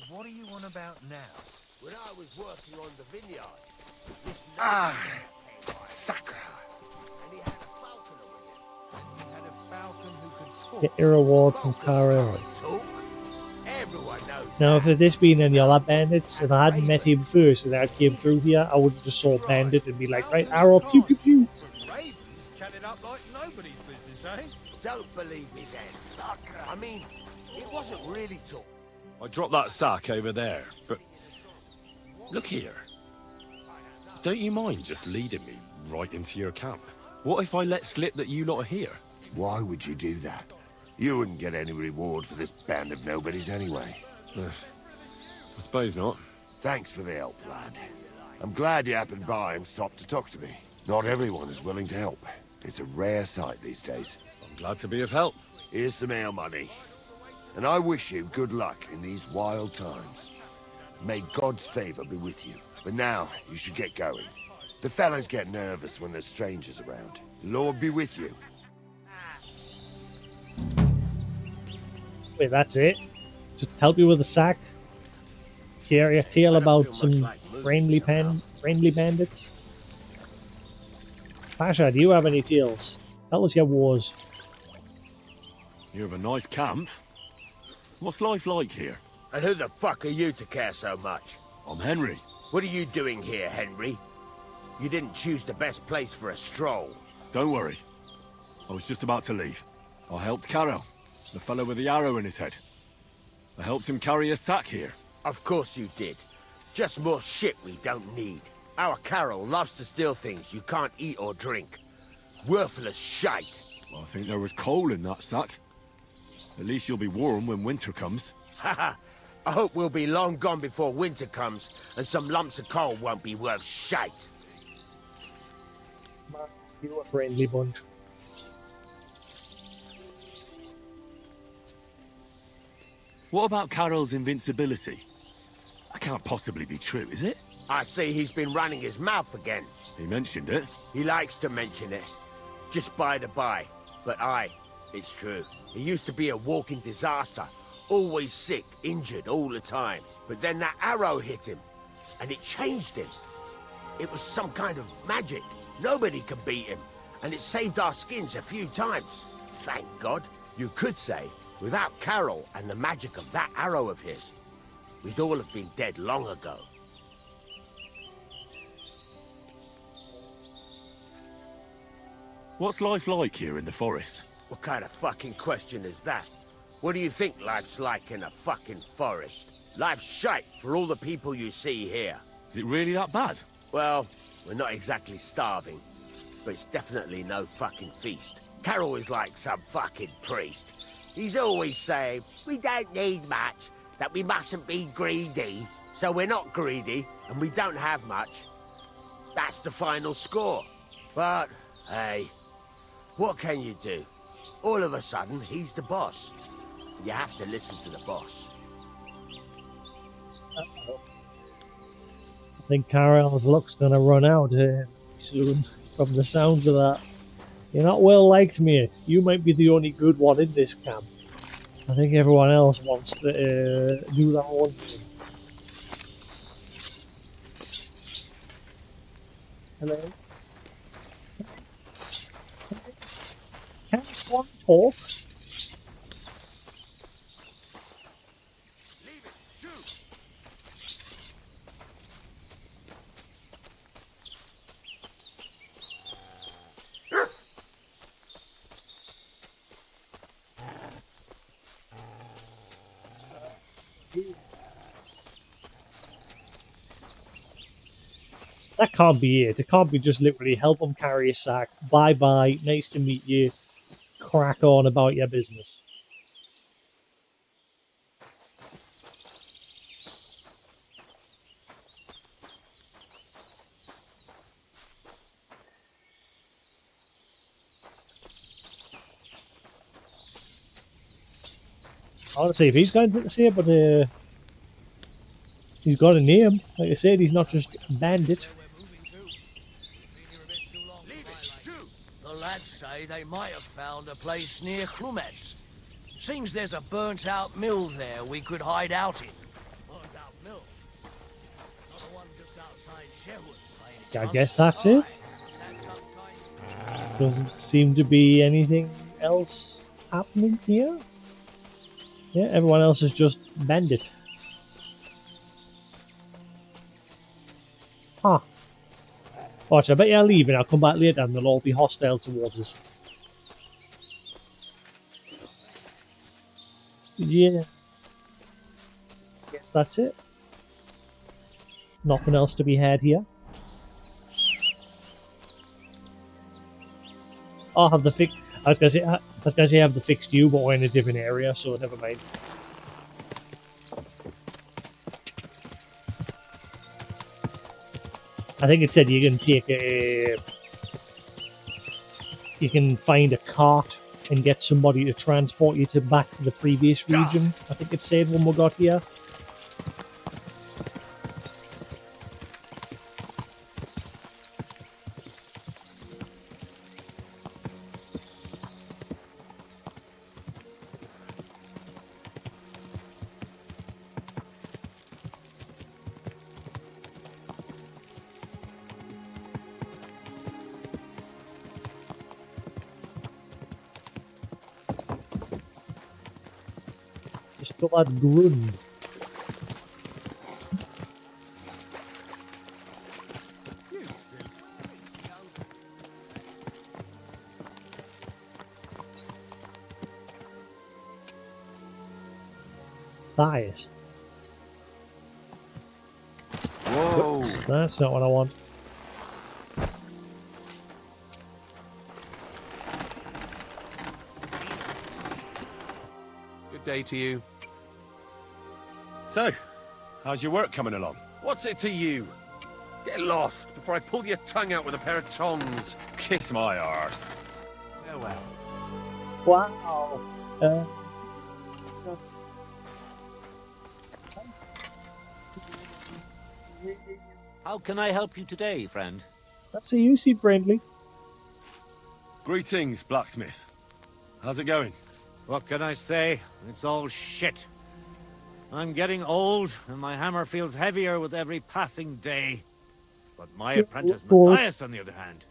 E: What are you on about now?
F: When I was working on the vineyard, this sucker. And he had a falconer with him.
E: He had a falcon who could talk.
A: Get your reward from Carrera.
F: Talk? Everyone knows.
A: Now, if it had this been any other bandits, if I hadn't met him first and I came through here, I would have just saw bandit and be like, right, arrow, pew pew pew.
F: don't believe me then. I mean, it wasn't really talk.
C: I dropped that sack over there, but look here. Don't you mind just leading me right into your camp? What if I let slip that you lot are here?
F: Why would you do that? You wouldn't get any reward for this band of nobodies anyway.
C: I suppose not.
F: Thanks for the help, lad. I'm glad you happened by and stopped to talk to me. Not everyone is willing to help. It's a rare sight these days.
C: I'm glad to be of help.
F: Here's some ale money. And I wish you good luck in these wild times. May God's favor be with you. But now, you should get going. The fellas get nervous when there's strangers around. Lord be with you.
A: Wait, that's it? Just help you with a sack? Hear a tale about some friendly bandits? Pasha, do you have any tales? Tell us your wars.
C: You have a nice camp. What's life like here?
G: And who the fuck are you to care so much?
C: I'm Henry.
G: What are you doing here, Henry? You didn't choose the best place for a stroll.
C: Don't worry. I was just about to leave. I helped Carol, the fellow with the arrow in his head. I helped him carry a sack here.
G: Of course you did. Just more shit we don't need. Our Carol loves to steal things you can't eat or drink. Worthless shite.
C: Well, I think there was coal in that sack. At least you'll be warm when winter comes.
G: Haha. I hope we'll be long gone before winter comes, and some lumps of coal won't be worth shite.
A: You a friendly bunch.
C: What about Carol's invincibility? That can't possibly be true, is it?
G: I see he's been running his mouth again.
C: He mentioned it.
G: He likes to mention it. Just by the by. But it's true. He used to be a walking disaster. Always sick, injured all the time. But then that arrow hit him, and it changed him. It was some kind of magic. Nobody can beat him, and it saved our skins a few times. Thank God. You could say, without Carol and the magic of that arrow of his, we'd all have been dead long ago.
C: What's life like here in the forest?
G: What kind of fucking question is that? What do you think life's like in a fucking forest? Life's shite for all the people you see here.
C: Is it really that bad?
G: Well, we're not exactly starving, but it's definitely no fucking feast. Carol is like some fucking priest. He's always saying, we don't need much, that we mustn't be greedy. So we're not greedy, and we don't have much. That's the final score. But, hey, what can you do? All of a sudden, he's the boss. You have to listen to the boss.
A: I think Carol's luck's gonna run out soon, from the sounds of that. You're not well liked, mate. You might be the only good one in this camp. I think everyone else wants to do their own thing. Hello? Can one talk? That can't be it. It can't be just literally help them carry a sack. Bye bye. Nice to meet you. Crack on about your business. Honestly, if he's got anything to say, but he's got a name. Like I said, he's not just bandit.
H: The lads say they might have found a place near Clumetz. Seems there's a burnt-out mill there we could hide out in. Burnt-out mill? Not the one just outside Sherwood.
A: I guess that's it. Doesn't seem to be anything else happening here. Yeah, everyone else is just bandit. Huh. Watch, I bet you're leaving. I'll come back later and they'll all be hostile towards us. Yeah. Guess that's it. Nothing else to be had here. I'll have the fix. I was gonna say have the fixed you, but we're in a different area, so never mind. I think it said you can take you can find a cart and get somebody to transport you to back to the previous region. I think it said when we got here. Discovered Grund. Biased.
C: Whoa!
A: Oops, that's not what I want.
C: Good day to you. So, how's your work coming along?
I: What's it to you? Get lost before I pull your tongue out with a pair of tongs.
C: Kiss my arse.
I: Farewell.
A: Wow.
J: How can I help you today, friend?
A: That's a you seem friendly.
C: Greetings, blacksmith. How's it going?
J: What can I say? It's all shit. I'm getting old, and my hammer feels heavier with every passing day. But my apprentice Matthias, on the other hand,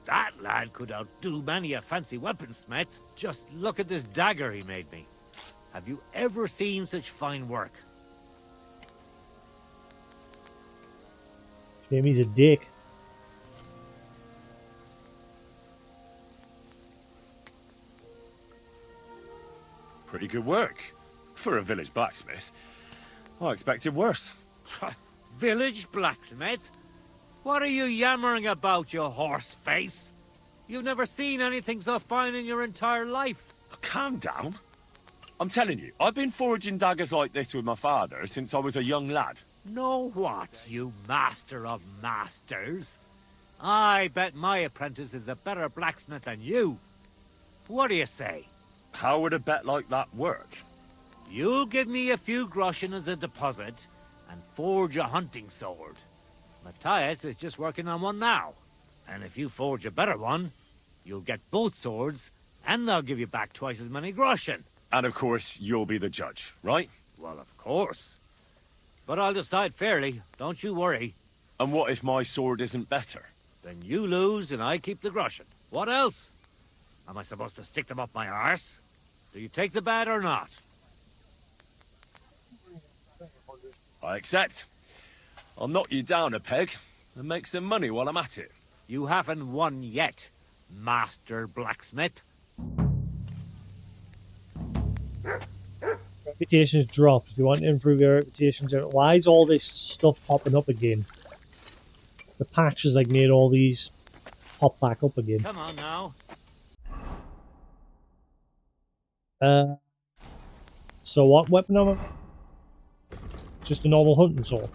J: that lad could outdo many a fancy weaponsmith. Just look at this dagger he made me. Have you ever seen such fine work?
A: Jamie's a dick.
C: Pretty good work. For a village blacksmith. I expected worse.
J: Village blacksmith? What are you yammering about, you horse face? You've never seen anything so fine in your entire life.
C: Calm down. I'm telling you, I've been forging daggers like this with my father since I was a young lad.
J: Know what, you master of masters? I bet my apprentice is a better blacksmith than you. What do you say?
C: How would a bet like that work?
J: You'll give me a few groschen as a deposit and forge a hunting sword. Matthias is just working on one now. And if you forge a better one, you'll get both swords and they'll give you back twice as many groschen.
C: And of course, you'll be the judge, right?
J: Well, of course. But I'll decide fairly, don't you worry.
C: And what if my sword isn't better?
J: Then you lose and I keep the groschen. What else? Am I supposed to stick them up my arse? Do you take the bet or not?
C: I accept. I'll knock you down a peg and make some money while I'm at it.
J: You haven't won yet, Master Blacksmith.
A: Reputation's dropped. Do you want to improve your reputations? Why is all this stuff popping up again? The patch has like made all these pop back up again.
J: Come on now.
A: So what weapon am I? Just a normal hunting sword.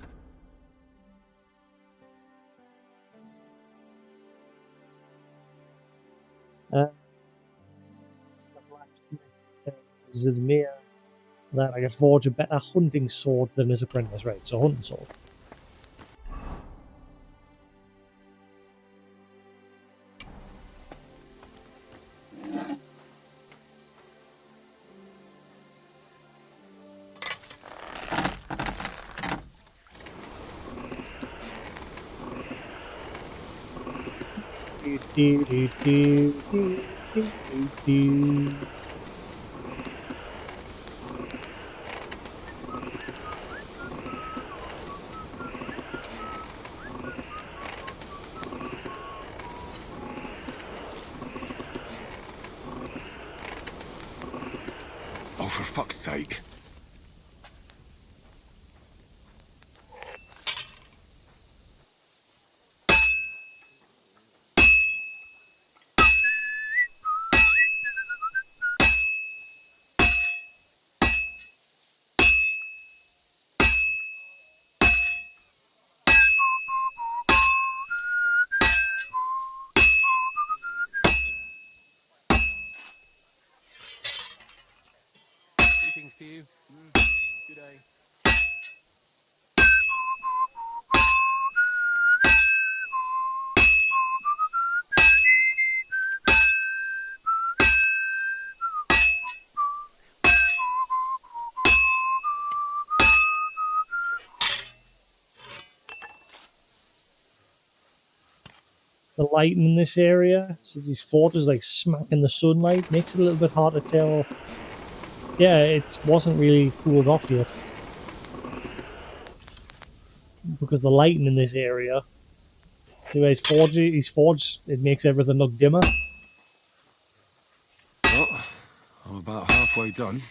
A: Zidmir, that I can forge a better hunting sword than his apprentice, right? So hunting sword. Do, do, do, do, do, do, do.
C: Oh, for fuck's sake.
I: Greetings to you. Good day.
A: The lighting in this area, so these forges like smacking the sunlight, makes it a little bit hard to tell. Yeah, it wasn't really cooled off yet. Because the lighting in this area. See where he's forged, it makes everything look dimmer.
C: Well, I'm about halfway done.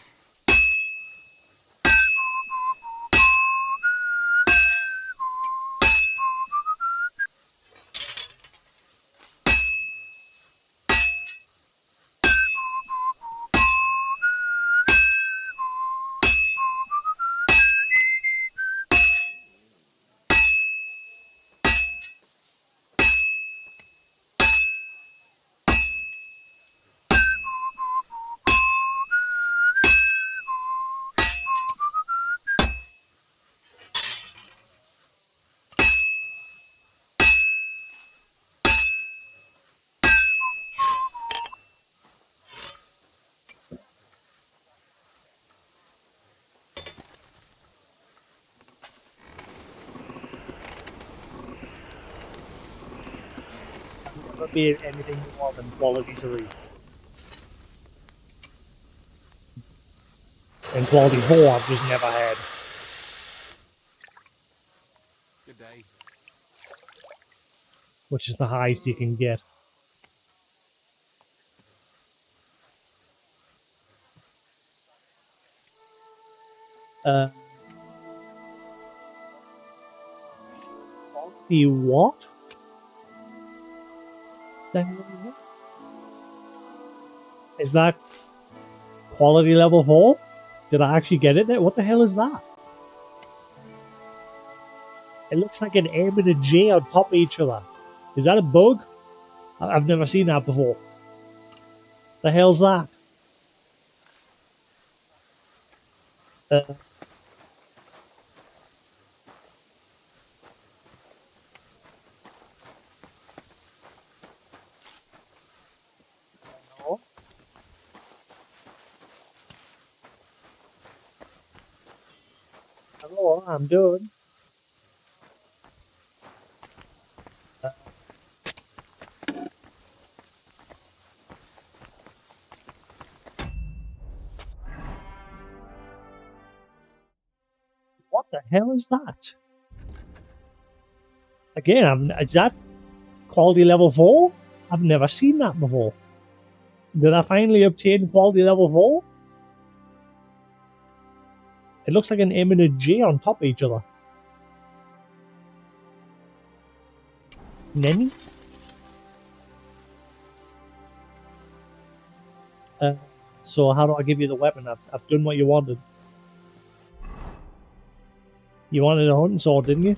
A: Never made anything more than quality 3. And quality 4 I've just never had.
I: Good day.
A: Which is the highest you can get. The what? The hell is that? Is that quality level 4? Did I actually get it there? What the hell is that? It looks like an M and a J on top of each other. Is that a bug? I've never seen that before. What the hell's that? No. Hello, I'm doing. What the hell is that? Again, is that quality level 4? I've never seen that before. Did I finally obtain quality level 4? It looks like an M and a J on top of each other. Nenny? So how do I give you the weapon? I've done what you wanted. You wanted a hunting sword, didn't you?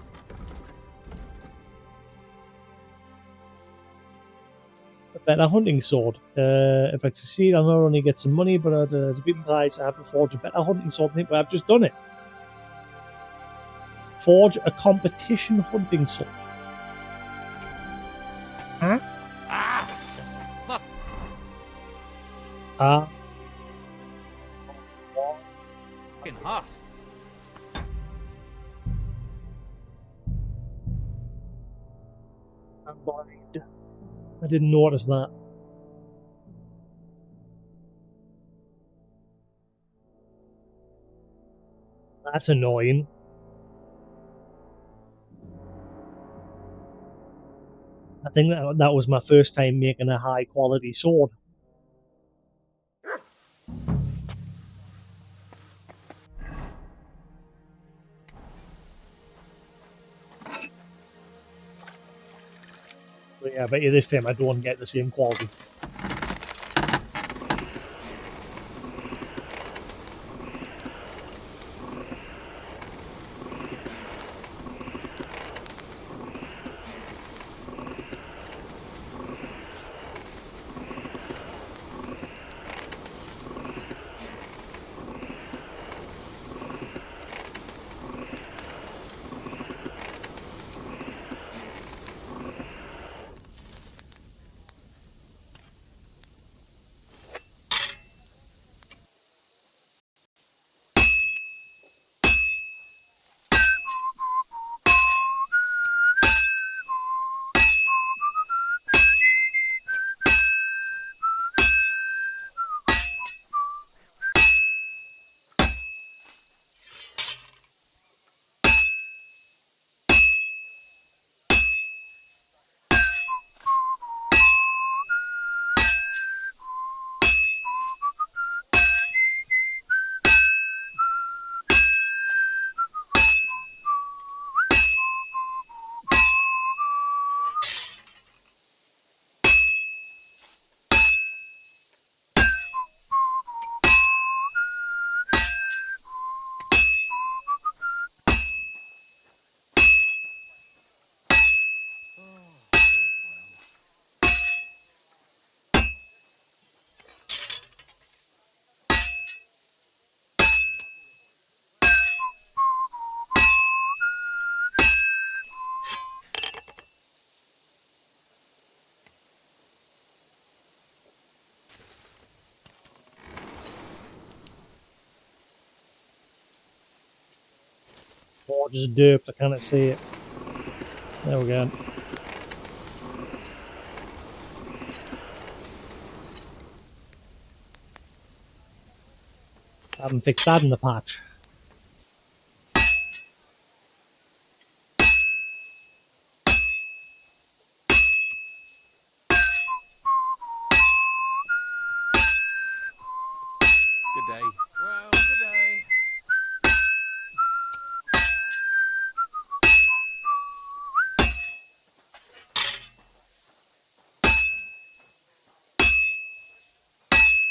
A: A better hunting sword. If I succeed, I'll not only get some money, but to beat the price, I have to forge a better hunting sword. But I've just done it. Forge a competition hunting sword. Huh?
I: Fuck.
J: Fucking hot.
A: I'm blind. I didn't notice that. That's annoying. I think that was my first time making a high quality sword. But yeah, I bet you this time I don't get the same quality. Oh, just derped. I cannot see it. There we go. I haven't fixed that in the patch.
I: Good day. Well, good day.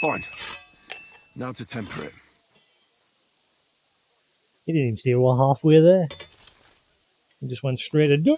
C: Fine. Now to temper it.
A: He didn't even see we were halfway there. He just went straight to done.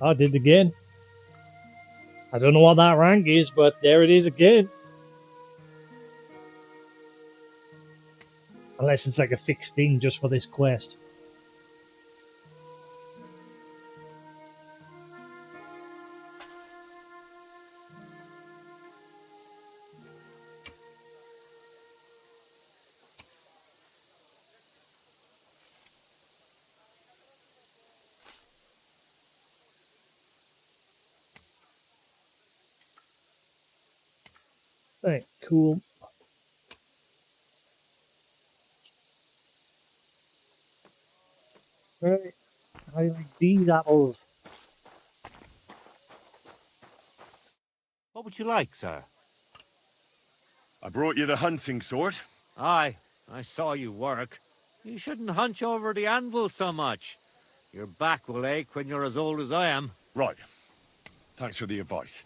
A: I did it again. I don't know what that rank is, but there it is again. Unless it's like a fixed thing just for this quest. Right, cool. Right, I like these apples.
J: What would you like, sir?
C: I brought you the hunting sword.
J: Aye, I saw you work. You shouldn't hunch over the anvil so much. Your back will ache when you're as old as I am.
C: Right. Thanks for the advice.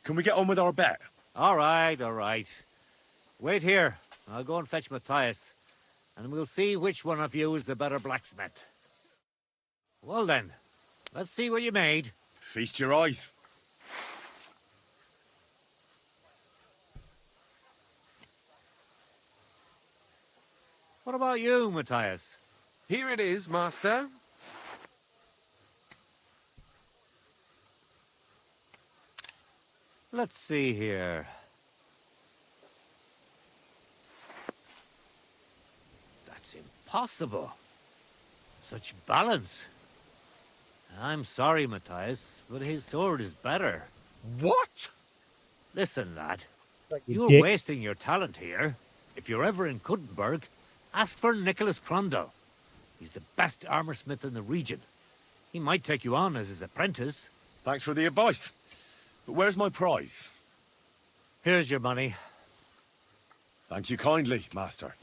C: Can we get on with our bet?
J: All right, all right. Wait here. I'll go and fetch Matthias, and we'll see which one of you is the better blacksmith. Well then, let's see what you made.
C: Feast your eyes.
J: What about you, Matthias?
I: Here it is, master.
J: Let's see here. That's impossible. Such balance. I'm sorry, Matthias, but his sword is better.
I: What?
J: Listen, lad.
A: Like you
J: You're
A: dick.
J: wasting your talent here. If you're ever in Kuttenberg, ask for Nicholas Crondell. He's the best armorsmith in the region. He might take you on as his apprentice.
C: Thanks for the advice. But where's my prize?
J: Here's your money.
C: Thank you kindly, master.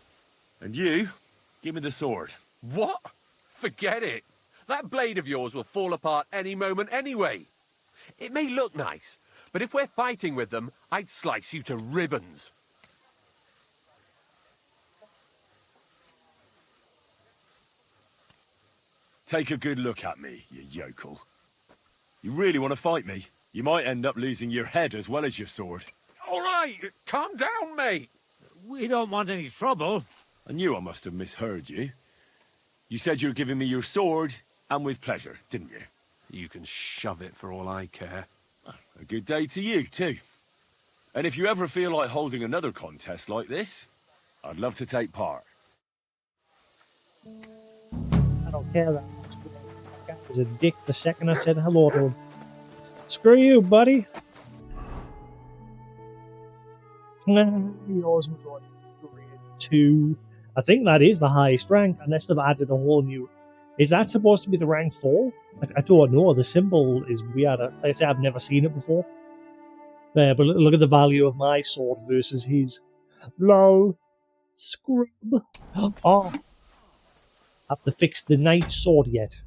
C: And you, give me the sword.
I: What? Forget it. That blade of yours will fall apart any moment anyway. It may look nice, but if we're fighting with them, I'd slice you to ribbons.
C: Take a good look at me, you yokel. You really want to fight me? You might end up losing your head as well as your sword.
I: All right, calm down, mate.
J: We don't want any trouble.
C: I knew I must have misheard you. You said you were giving me your sword, and with pleasure, didn't you?
I: You can shove it for all I care.
C: A good day to you, too. And if you ever feel like holding another contest like this, I'd love to take part.
A: I don't care that much. That guy was a dick the second I said hello to him. Screw you, buddy. Yours was on grade 2. I think that is the highest rank, unless they've added a whole new... Is that supposed to be the rank 4? I don't know. The symbol is weird. Like I say, I've never seen it before. There, but look at the value of my sword versus his. Lol. Scrub. Oh. Have to fix the knight sword yet.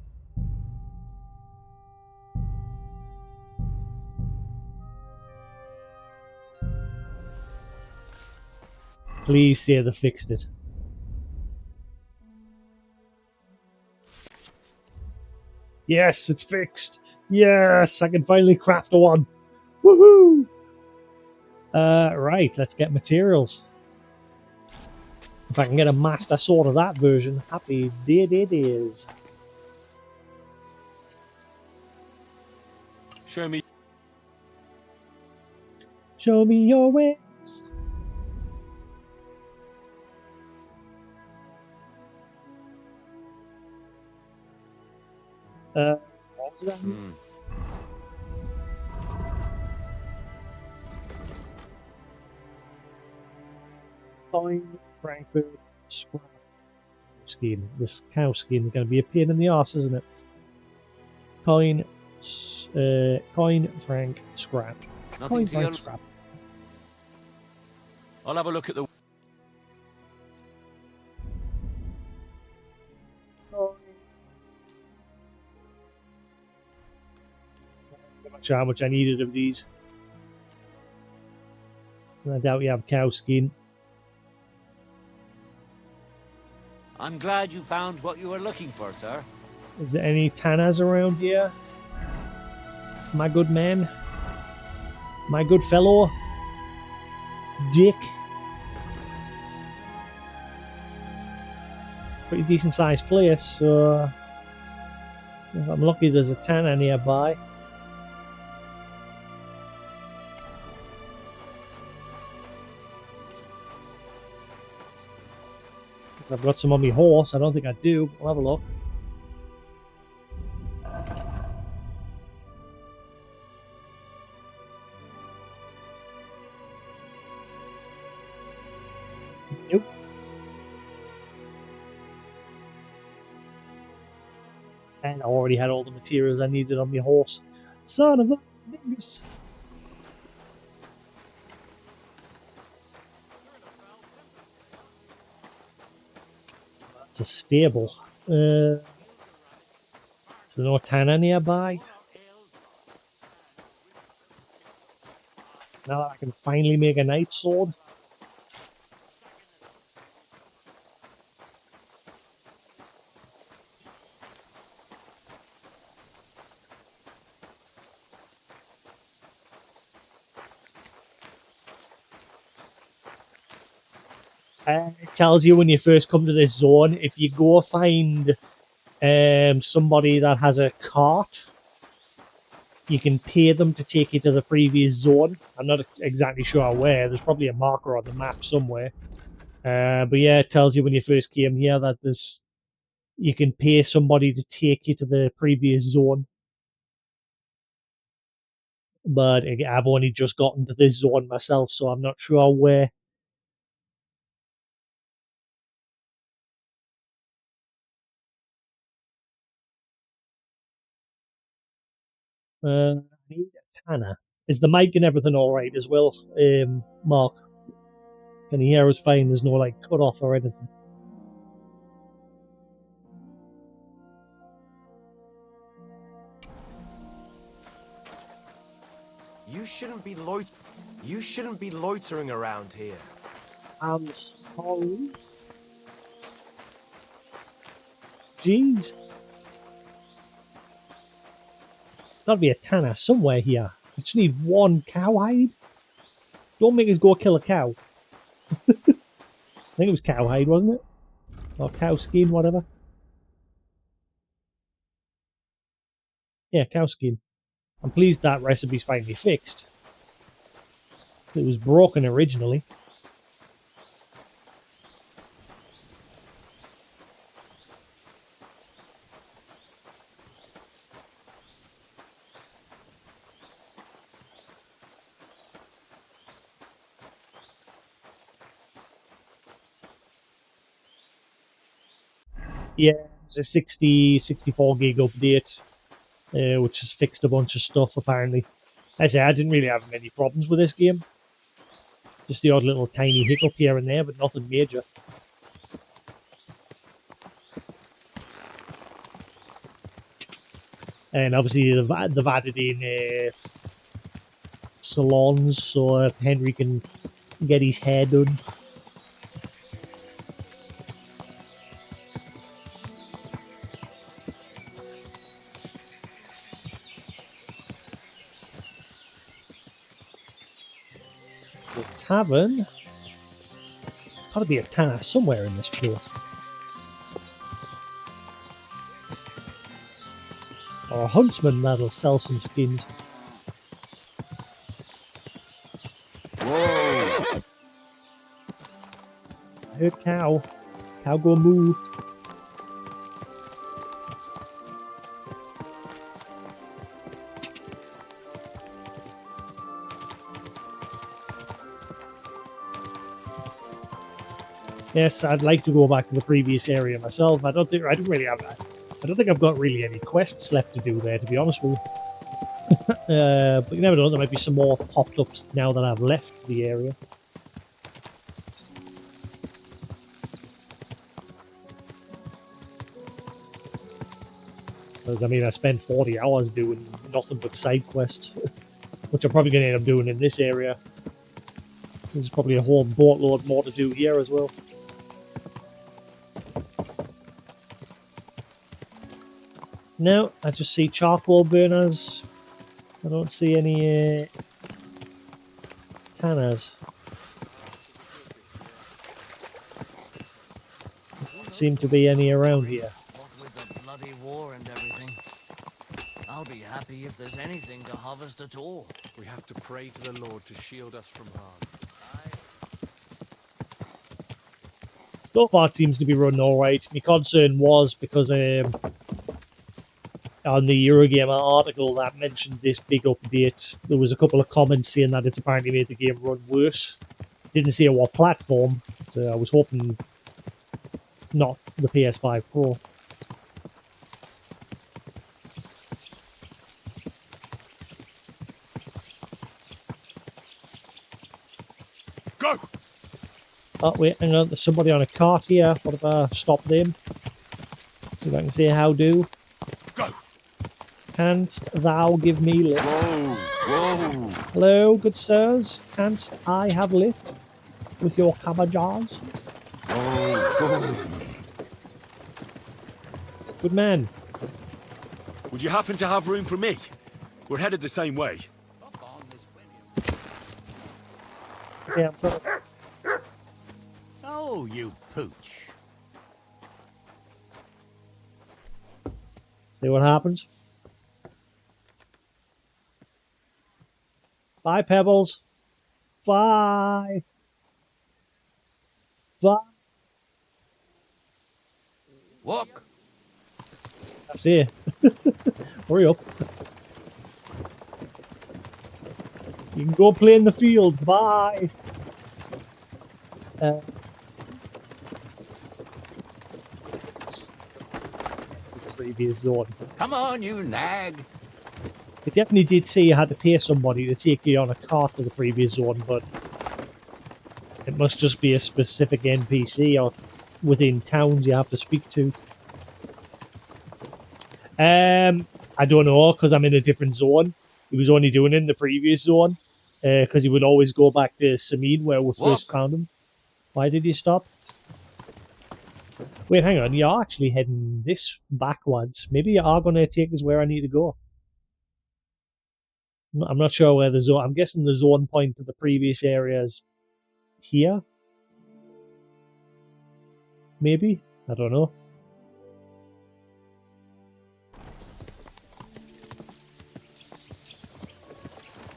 A: Please say they fixed it. Yes, it's fixed. Yes, I can finally craft a one. Woohoo! Right, let's get materials. If I can get a master sword of that version, happy day it is.
C: Show me.
A: Show me your ways. What was that? Fine, Frankfurt, scrap. Skin. This cow skin is going to be a pain in the arse, isn't it? Coin, franc, scrap.
J: Nothing
A: Coin,
J: to
A: franc,
J: your...
A: scrap.
C: I'll have a look at the...
A: Not sure how much I needed of these. I doubt you have cow skin.
J: I'm glad you found what you were looking for, sir.
A: Is there any Tanas around here? My good man? My good fellow? Dick? Pretty decent sized place, so if I'm lucky there's a Tana nearby. I've got some on my horse. I don't think I do. We'll have a look. Nope. And I already had all the materials I needed on my horse. Son of a bitch. It's a stable. Is there no Tana nearby? Now that I can finally make a knight sword. It tells you when you first come to this zone, if you go find somebody that has a cart, you can pay them to take you to the previous zone. I'm not exactly sure where. There's probably a marker on the map somewhere. But yeah, it tells you when you first came here that you can pay somebody to take you to the previous zone. but I've only just gotten to this zone myself, so I'm not sure where. I need a Tanner. Is the mic and everything alright as well, Mark? Can you hear us fine? There's no like cut off or anything.
G: You shouldn't be loitering around here.
A: I'm sorry. Jeez. There's got to be a Tanner somewhere here. I just need one cowhide. Don't make us go kill a cow. I think it was cowhide, wasn't it? Or cow skin, whatever. Yeah, cow skin. I'm pleased that recipe's finally fixed. It was broken originally. Yeah, it's a 64 gig update, which has fixed a bunch of stuff apparently. I say I didn't really have many problems with this game. Just the odd little tiny hiccup here and there, but nothing major. And obviously they've added in salons so Henry can get his hair done. The tavern. Gotta be a tanner somewhere in this place. Or a huntsman that'll sell some skins.
F: Whoa!
A: I heard cow. Cow go move. Yes, I'd like to go back to the previous area myself. I don't think I've got really any quests left to do there, to be honest with you. But you never know, there might be some more popped up now that I've left the area. Because, I mean, I spent 40 hours doing nothing but side quests, which I'm probably going to end up doing in this area. There's probably a whole boatload more to do here as well. No, I just see charcoal burners. I don't see any tanners. Don't seem to be any around here.
H: What with the bloody war and everything. I'll be happy if there's anything to harvest at all.
I: We have to pray to the Lord to shield us from harm.
A: So far it seems to be running alright. My concern was because on the Eurogamer article that mentioned this big update, there was a couple of comments saying that it's apparently made the game run worse. Didn't say what platform, so I was hoping not the PS5 Pro.
C: Go!
A: Oh wait, hang on, there's somebody on a cart here. What if I stop them? See if I can say how do.
C: Go!
A: Canst thou give me lift?
C: Whoa! Whoa!
A: Hello, good sirs. Canst I have lift with your cabbages? Good man.
C: Would you happen to have room for me? We're headed the same way.
A: Yeah, I'm sorry.
G: Oh, you pooch.
A: See what happens. Bye, Pebbles. Bye. Bye.
D: Look,
A: I see you. Hurry up. You can go play in the field. Bye. The previous zone.
D: Come on, you nag.
A: It definitely did say you had to pay somebody to take you on a cart to the previous zone, but it must just be a specific NPC or within towns you have to speak to. I don't know, because I'm in a different zone. He was only doing it in the previous zone, because he would always go back to Samine where we first found him. Why did he stop? Wait, hang on, you are actually heading this backwards. Maybe you are going to take us where I need to go. I'm not sure where the zone... I'm guessing the zone point to the previous area is here? Maybe? I don't know.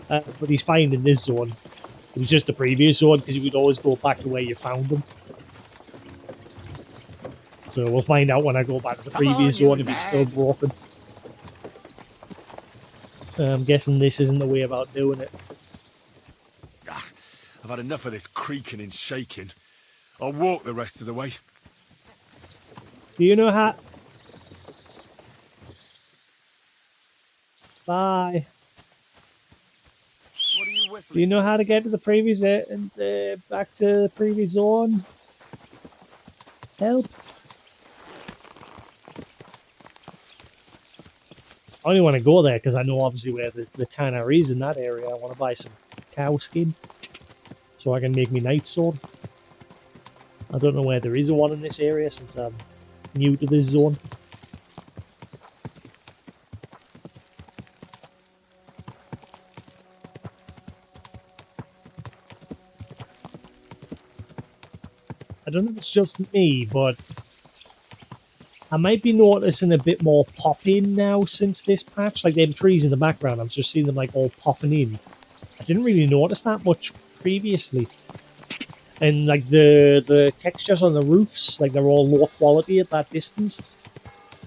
A: But he's fine in this zone. It was just the previous zone because you would always go back to where you found them. So we'll find out when I go back to the previous zone if he's still broken. I'm guessing this isn't the way about doing it.
C: I've had enough of this creaking and shaking. I'll walk the rest of the way.
A: Do you know how... Bye.
G: What are you whistling?
A: Do you know how to get to the previous... back to the previous zone? Help. I only want to go there because I know obviously where the tanner is in that area. I want to buy some cow skin so I can make me night sword. I don't know where there is one in this area since I'm new to this zone. I don't know if it's just me, but I might be noticing a bit more pop-in now since this patch. Like them trees in the background, I've just seen them like all popping in. I didn't really notice that much previously. And like the textures on the roofs, like they're all low quality at that distance.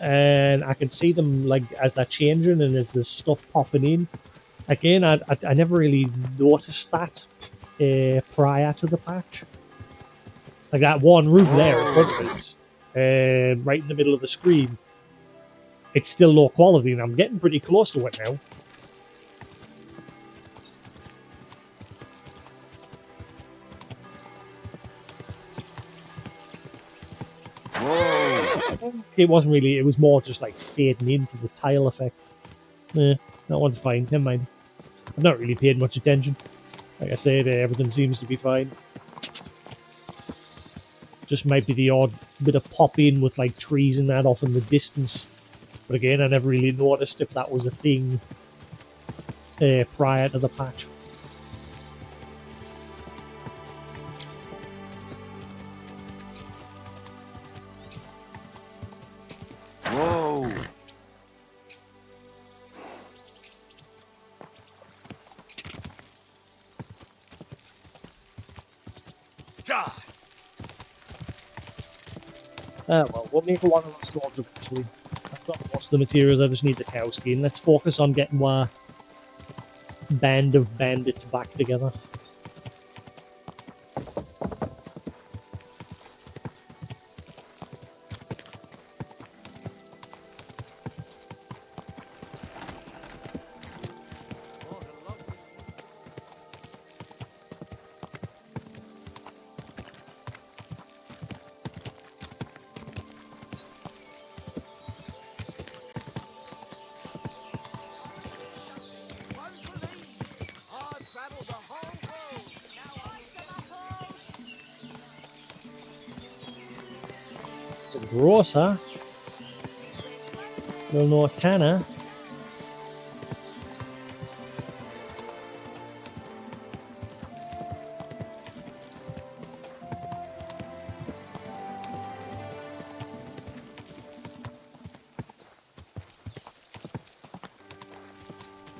A: And I can see them like as they're changing and as there's stuff popping in. Again, I never really noticed that prior to the patch. Like that one roof there in front of us. Right in the middle of the screen, it's still low quality, and I'm getting pretty close to it now. Whoa! It wasn't really, it was more just like fading into the tile effect. That one's fine, never mind. I've not really paid much attention. Like I said, everything seems to be fine. Just might be the odd bit of pop in with like trees and that off in the distance. But again, I never really noticed if that was a thing prior to the patch.
F: Whoa!
A: Well, we'll make one of those swords eventually. I've got most of the materials, I just need the cow skin. Let's focus on getting our band of bandits back together. Grossa. Still no tanner.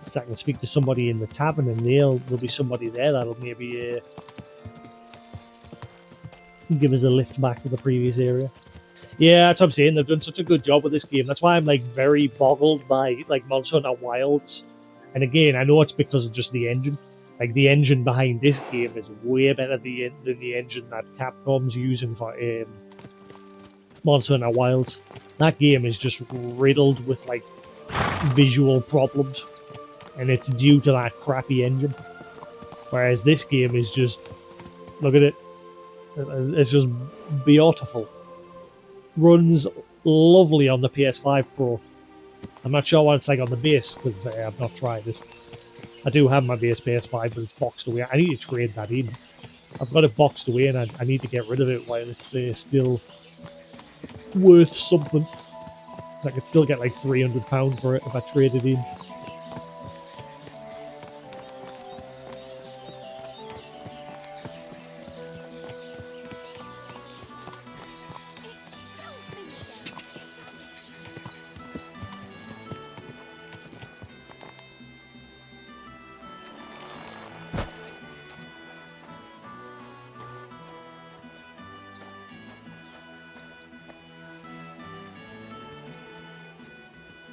A: So I can speak to somebody in the tavern and there'll be somebody there that'll maybe give us a lift back to the previous area. Yeah, that's what I'm saying. They've done such a good job with this game. That's why I'm like very boggled by like Monster Hunter Wilds. And again, I know it's because of just the engine. Like, the engine behind this game is way better than the engine that Capcom's using for Monster Hunter Wilds. That game is just riddled with, like, visual problems, and it's due to that crappy engine. Whereas this game is just, look at it, it's just beautiful. Runs lovely on the PS5 Pro. I'm not sure what it's like on the base, because I've not tried it. I do have my base PS5, but it's boxed away. I need to trade that in. I've got it boxed away, and I need to get rid of it while it's still worth something. Because I could still get like £300 for it if I trade it in.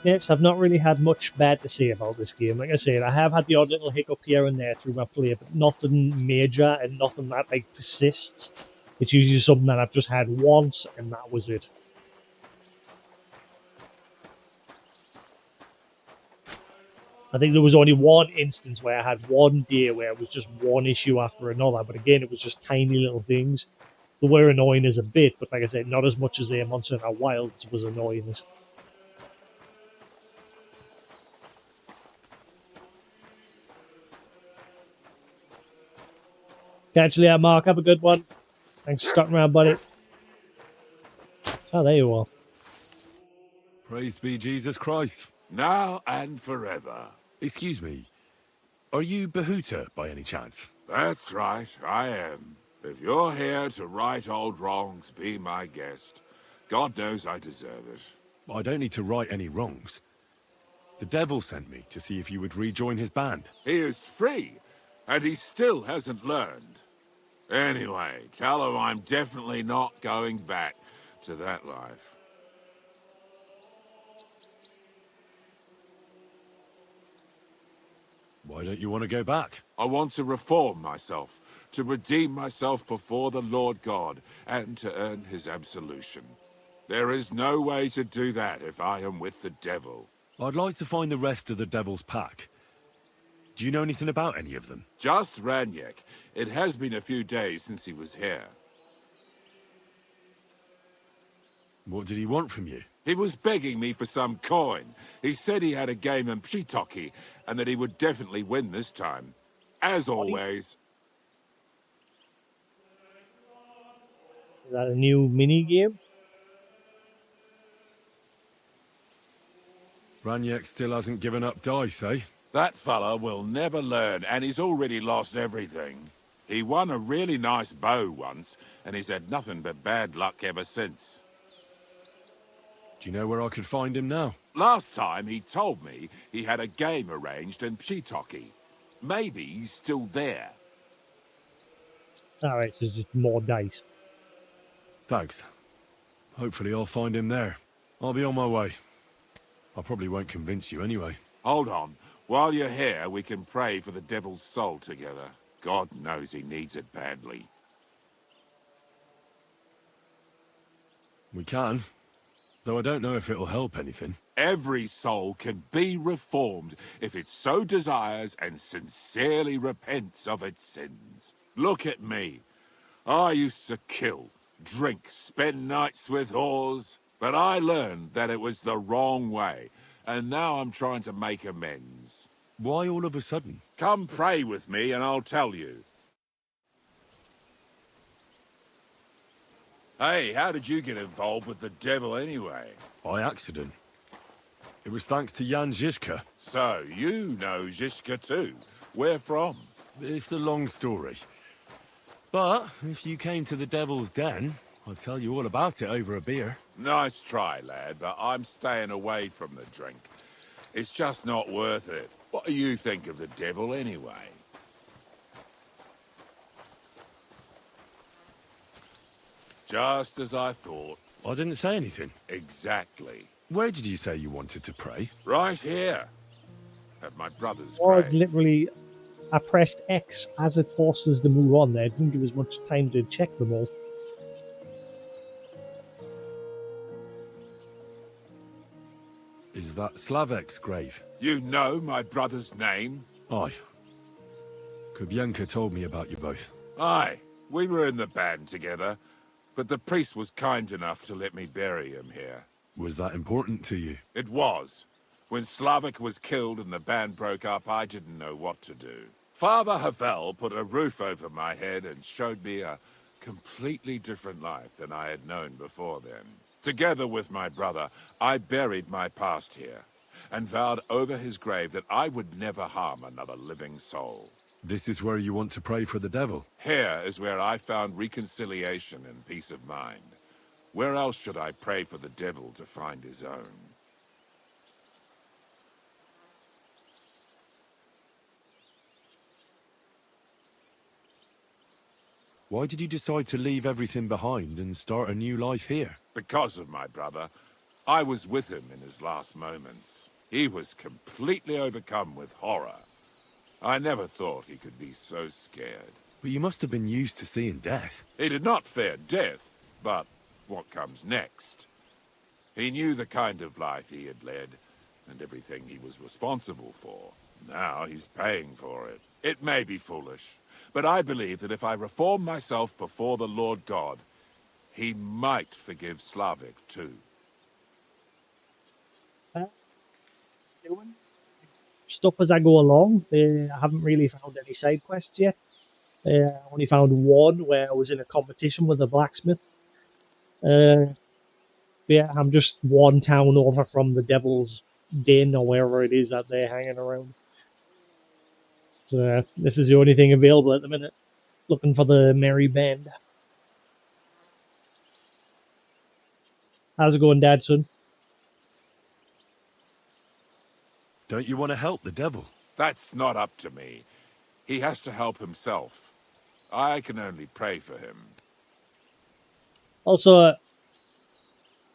A: Yes, I've not really had much bad to say about this game. Like I said, I have had the odd little hiccup here and there through my play, but nothing major and nothing that like persists. It's usually something that I've just had once, and that was it. I think there was only one instance where I had one day where it was just one issue after another, but again, it was just tiny little things. They were annoying as a bit, but like I said, not as much as a Monster Hunter Wilds was annoying as. Catch you later, Mark. Have a good one. Thanks for stopping around, buddy. Oh, there you are.
C: Praise be Jesus Christ.
D: Now and forever.
C: Excuse me, are you Bahuta by any chance?
D: That's right, I am. If you're here to right old wrongs, be my guest. God knows I deserve it.
C: I don't need to right any wrongs. The devil sent me to see if you would rejoin his band.
D: He is free, and he still hasn't learned. Anyway, tell him I'm definitely not going back to that life.
C: Why don't you want to go back?
D: I want to reform myself, to redeem myself before the Lord God, and to earn his absolution. There is no way to do that if I am with the devil.
C: I'd like to find the rest of the devil's pack. Do you know anything about any of them?
D: Just Ranyek. It has been a few days since he was here.
C: What did he want from you?
D: He was begging me for some coin. He said he had a game in Pshitoki, and that he would definitely win this time. As always.
A: Is that a new mini game?
C: Ranyek still hasn't given up dice, eh?
D: That fella will never learn, and he's already lost everything. He won a really nice bow once, and he's had nothing but bad luck ever since.
C: Do you know where I could find him now?
D: Last time he told me he had a game arranged in Pshitoki. Maybe he's still there.
A: Alright, so it's just more dice.
C: Thanks. Hopefully I'll find him there. I'll be on my way. I probably won't convince you anyway.
D: Hold on. While you're here, we can pray for the devil's soul together. God knows he needs it badly.
C: We can, though I don't know if it'll help anything.
D: Every soul can be reformed if it so desires and sincerely repents of its sins. Look at me. I used to kill, drink, spend nights with whores, but I learned that it was the wrong way, and now I'm trying to make amends.
C: Why all of a sudden?
D: Come pray with me and I'll tell you. Hey, how did you get involved with the devil anyway?
C: By accident. It was thanks to Jan Žižka.
D: So, you know Žižka too. Where from?
C: It's a long story. But if you came to the Devil's Den, I'll tell you all about it over a beer.
D: Nice try, lad, but I'm staying away from the drink. It's just not worth it. What do you think of the devil anyway? Just as I thought.
C: I didn't say anything.
D: Exactly.
C: Where did you say you wanted to pray?
D: Right here. At my brother's
A: Was
D: grave.
A: literally I pressed X as it forced us to move on there. It didn't give us much time to check them all.
C: Is that Slavek's grave?
D: You know my brother's name?
C: Aye. Kubyanka told me about you both.
D: Aye, we were in the band together, but the priest was kind enough to let me bury him here.
C: Was that important to you?
D: It was. When Slavik was killed and the band broke up, I didn't know what to do. Father Havel put a roof over my head and showed me a completely different life than I had known before then. Together with my brother, I buried my past here and vowed over his grave that I would never harm another living soul.
C: This is where you want to pray for the devil?
D: Here is where I found reconciliation and peace of mind. Where else should I pray for the devil to find his own?
C: Why did you decide to leave everything behind and start a new life here?
D: Because of my brother. I was with him in his last moments. He was completely overcome with horror. I never thought he could be so scared.
C: But you must have been used to seeing death.
D: He did not fear death, but what comes next? He knew the kind of life he had led, and everything he was responsible for. Now he's paying for it. It may be foolish, but I believe that if I reform myself before the Lord God, he might forgive Slavik too.
A: Stuff as I go along. I haven't really found any side quests yet. I only found one where I was in a competition with a blacksmith. Yeah, I'm just one town over from the Devil's Den or wherever it is that they're hanging around. So this is the only thing available at the minute. Looking for the Merry Band. How's it going, Dad, son?
C: Don't you want to help the devil?
D: That's not up to me. He has to help himself. I can only pray for him.
A: Also,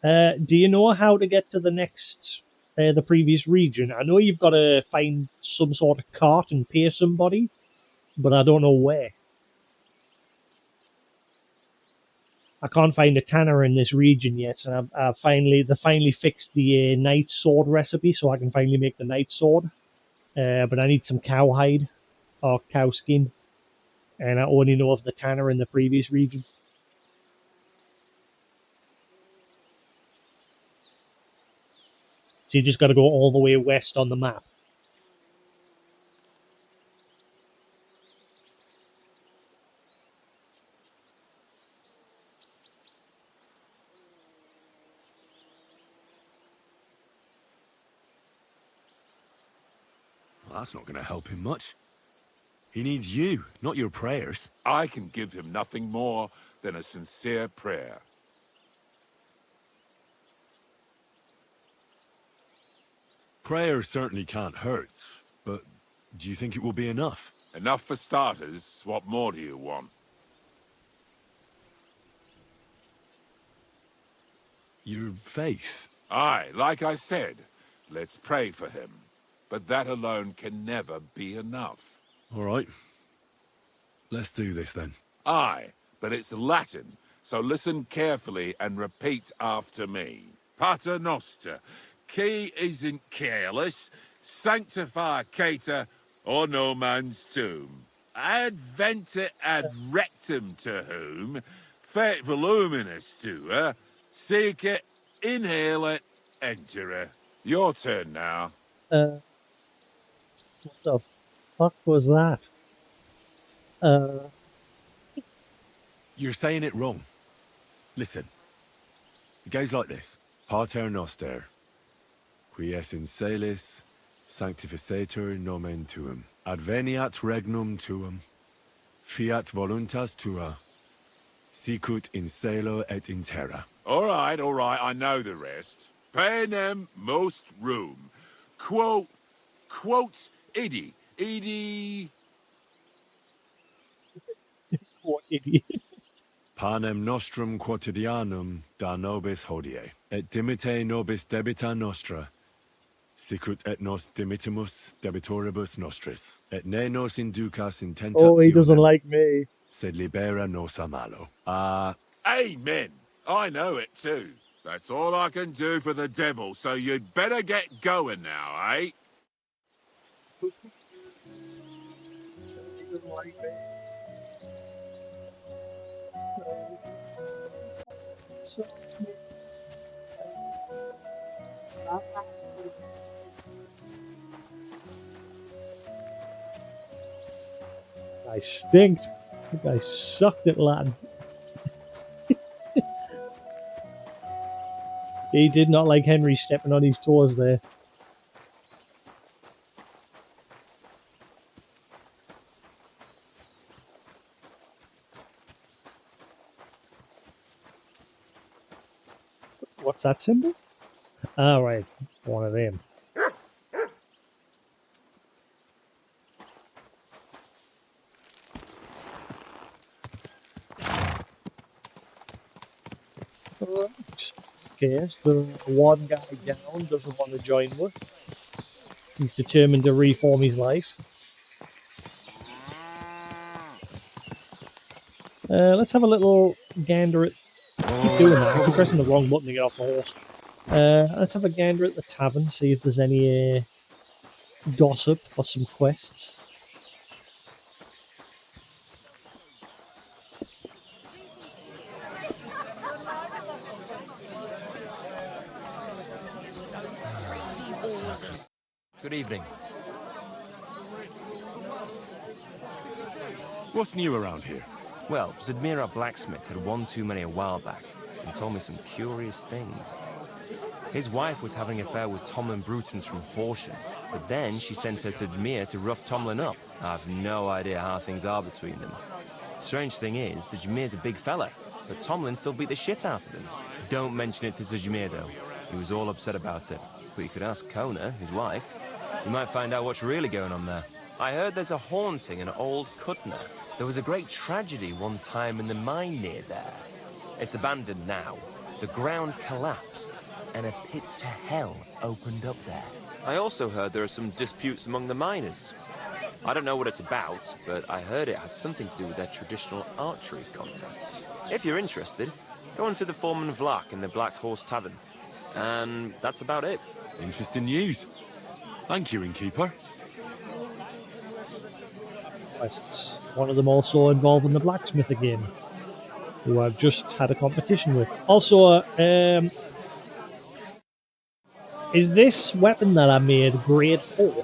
A: do you know how to get to the next, the previous region? I know you've got to find some sort of cart and pay somebody, but I don't know where. I can't find a tanner in this region yet, and they finally fixed the night sword recipe, so I can finally make the night sword. But I need some cowhide or cow skin, and I only know of the tanner in the previous region. So you just got to go all the way west on the map.
C: Well, that's not going to help him much. He needs you, not your prayers.
D: I can give him nothing more than a sincere prayer.
C: Prayer certainly can't hurt, but do you think it will be enough?
D: Enough for starters. What more do you want?
C: Your faith.
D: Aye, like I said, let's pray for him. But that alone can never be enough.
C: All right. Let's do this then.
D: Aye, but it's Latin, so listen carefully and repeat after me. Pater Noster, qui is in careless, sanctify cater, or no man's tomb. Adventure ad rectum to whom, fet voluminous to her, seek it, inhale it, enter her. Your turn now.
A: What the fuck was that?
C: You're saying it wrong. Listen. It goes like this. Pater Noster, qui es in celis, sanctificetur nomen tuum. Adveniat regnum tuum. Fiat voluntas tua. Sicut in celo et in terra.
D: All right, I know the rest. Panem most room. Quote idi.
A: What idiot.
C: Panem nostrum quotidianum da nobis hodie, et dimite nobis debita nostra, Sicut et nos dimitimus debitoribus nostris, et ne nos inducas in
A: Oh, he doesn't
C: tentationem,
A: like me.
C: sed libera nos a malo.
D: Amen. I know it too. That's all I can do for the devil, so you'd better get going now, eh?
A: I stinked. I sucked at Latin. He did not like Henry stepping on his toes there. What's that symbol? Ah, right. One of them. Right. Okay, so the one guy down doesn't want to join us. He's determined to reform his life. Let's have a little gander at... I keep doing that. I keep pressing the wrong button to get off the horse. Let's have a gander at the tavern, see if there's any gossip for some quests.
K: Good evening.
C: What's new around here?
K: Well, Zedmira Blacksmith had one too many a while back and told me some curious things. His wife was having an affair with Tomlin Brutons from Horsham, but then she sent her Zedmir to rough Tomlin up. I have no idea how things are between them. Strange thing is, Zedmir's a big fella, but Tomlin still beat the shit out of him. Don't mention it to Zedmir though. He was all upset about it. But you could ask Kona, his wife. You might find out what's really going on there. I heard there's a haunting in Old Kutner. There was a great tragedy one time in the mine near there. It's abandoned now. The ground collapsed, and a pit to hell opened up there. I also heard there are some disputes among the miners. I don't know what it's about, but I heard it has something to do with their traditional archery contest. If you're interested, go and see the foreman Vlak in the Black Horse Tavern. And that's about it.
C: Interesting news. Thank you, innkeeper.
A: Quests. One of them also involved in the blacksmith again, who I've just had a competition with. Also, is this weapon that I made grade 4?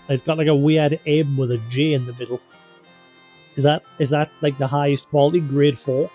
A: It's got like a weird M with a J in the middle. Is that like the highest quality, grade 4?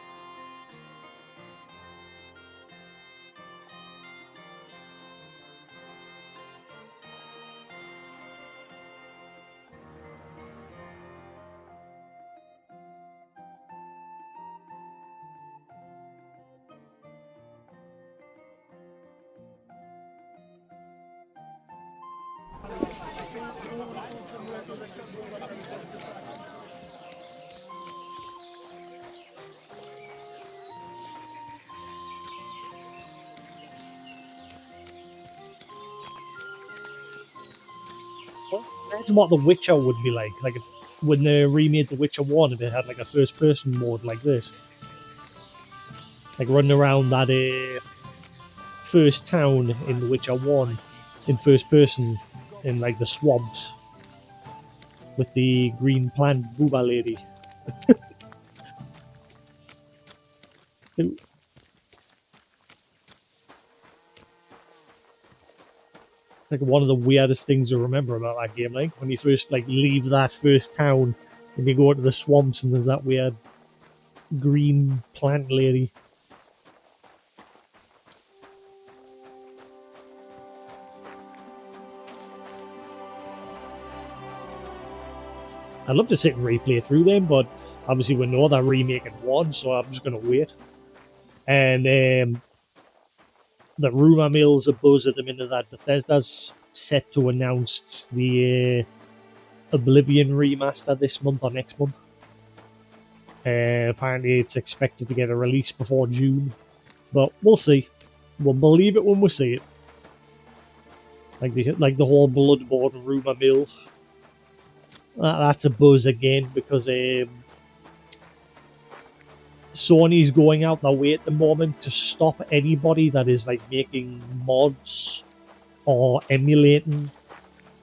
A: Imagine what The Witcher would be like if, when they remade The Witcher 1, if it had like a first-person mode like this. Like running around that first town in The Witcher 1 in first person in like the swamps with the green plant booba lady. So, like one of the weirdest things I remember about that game, like when you first like leave that first town and you go into the swamps and there's that weird green plant lady. I'd love to sit and replay through them, but obviously we know they're remaking 1, so I'm just going to wait. And the rumour mill's a buzz at the minute that Bethesda's set to announce the Oblivion remaster this month or next month. Apparently it's expected to get a release before June, but we'll see. We'll believe it when we see it. like the whole Bloodborne rumour mill. That's a buzz again because Sony's going out their way at the moment to stop anybody that is like making mods or emulating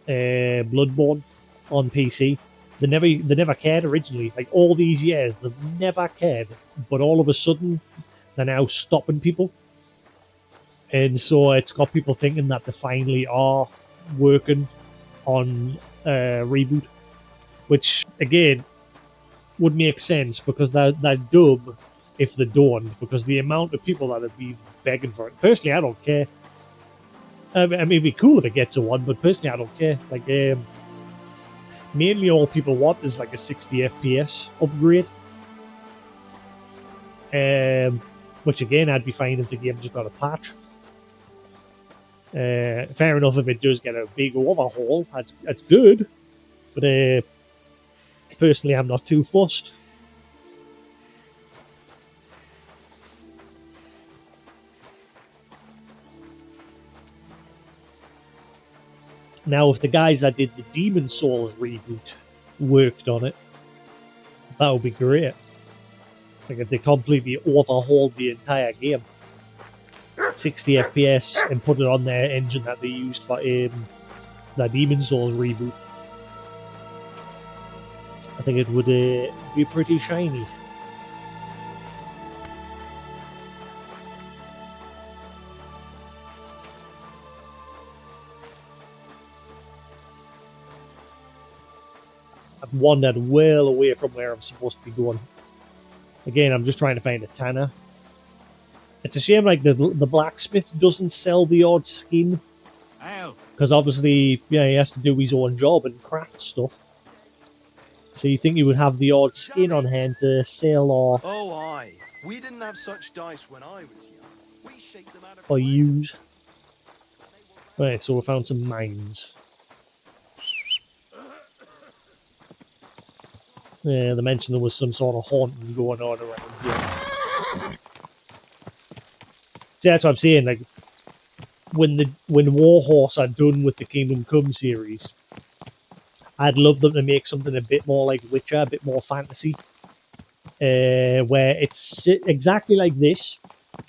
A: Bloodborne on PC. They never cared originally. Like all these years, they've never cared. But all of a sudden, they're now stopping people, and so it's got people thinking that they finally are working on a reboot, which again would make sense because they're dumb if they don't. Because the amount of people that have been begging for it. Personally, I don't care. I mean, it'd be cool if it gets a one, but personally, I don't care. Like, mainly all people want is like a 60 FPS upgrade. Which again, I'd be fine if the game just got a patch. Fair enough if it does get a big overhaul. That's good. But personally, I'm not too fussed. Now, if the guys that did the Demon Souls reboot worked on it, that would be great. Like if they completely overhauled the entire game, 60 FPS, and put it on their engine that they used for the Demon Souls reboot, I think it would be pretty shiny. I've wandered well away from where I'm supposed to be going. Again, I'm just trying to find a tanner. It's a shame like the blacksmith doesn't sell the odd skin. Because obviously, yeah, he has to do his own job and craft stuff. So you think he would have the odd skin on hand to sell
L: Oh, aye. We didn't have such dice when I was young. We shaped them out of
A: or use. Right, so we found some mines. Yeah, they mentioned there was some sort of haunting going on around here. See, that's what I'm saying. Like, when Warhorse are done with the Kingdom Come series, I'd love them to make something a bit more like Witcher, a bit more fantasy, where it's exactly like this,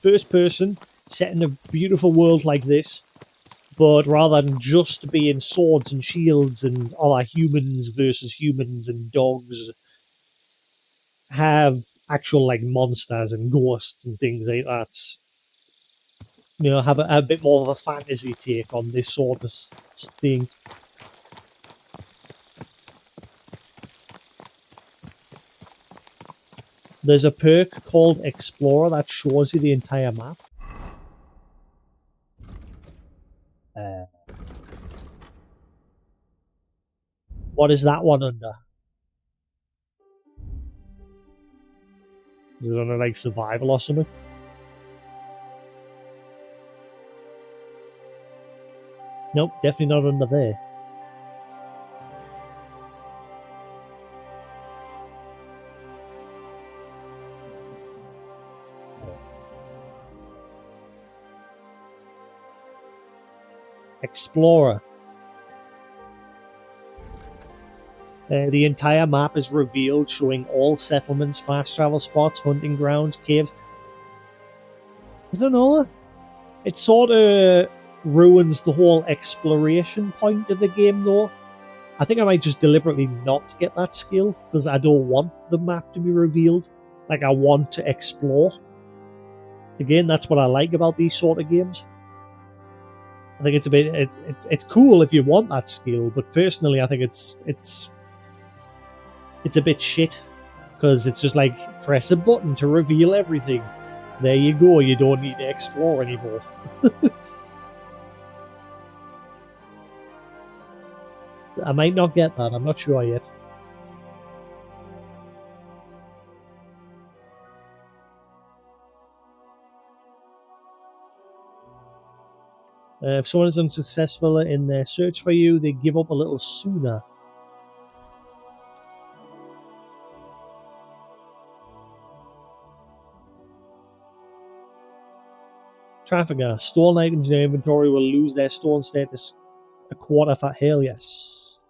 A: first person, set in a beautiful world like this, but rather than just being swords and shields and other humans versus humans and dogs, have actual like monsters and ghosts and things like that. You know, have a bit more of a fantasy take on this sort of thing. There's a perk called Explorer that shows you the entire map. What is that one under? Is it under like survival or something? Nope, definitely not under there. Explorer. The entire map is revealed, showing all settlements, fast travel spots, hunting grounds, caves. I don't know. It sort of ruins the whole exploration point of the game, though. I think I might just deliberately not get that skill, because I don't want the map to be revealed. Like, I want to explore. Again, that's what I like about these sort of games. I think it's a bit... It's cool if you want that skill, but personally I think it's a bit shit, because it's just like, press a button to reveal everything. There you go, you don't need to explore anymore. I might not get that, I'm not sure yet. If someone is unsuccessful in their search for you, they give up a little sooner. Trafficker. Stolen items in your inventory will lose their stolen status quarter fat hail, yes.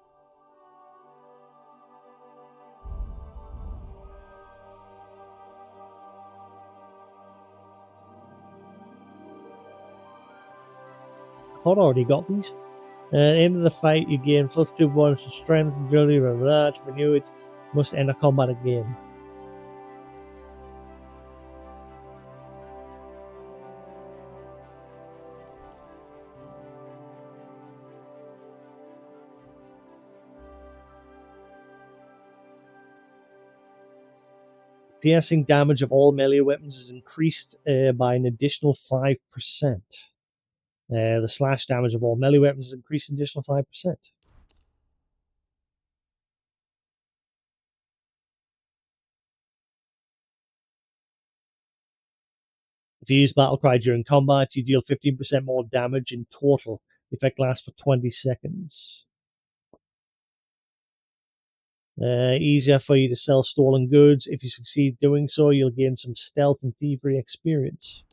A: I thought I already got these. At the end of the fight, you gain +2 bonus to strength, agility, blah, blah, blah. To renew it, must enter combat again. Piercing damage of all melee weapons is increased by an additional 5%. The slash damage of all melee weapons is increased an additional 5%. If you use Battle Cry during combat, you deal 15% more damage in total. The effect lasts for 20 seconds. Easier for you to sell stolen goods. If you succeed doing so, you'll gain some stealth and thievery experience.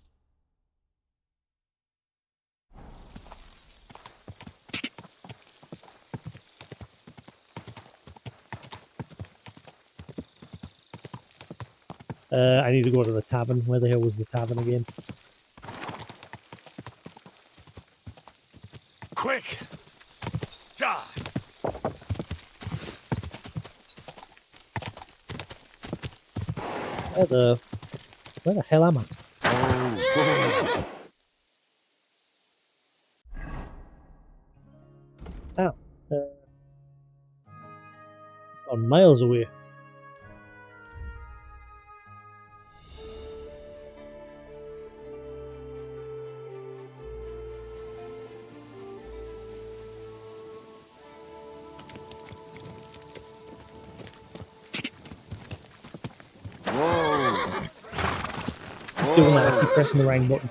A: I need to go to the tavern. Where the hell was the tavern again?
G: Quick! Die!
A: Where the hell am I? Oh. On miles away. Doing that, I keep pressing the wrong button.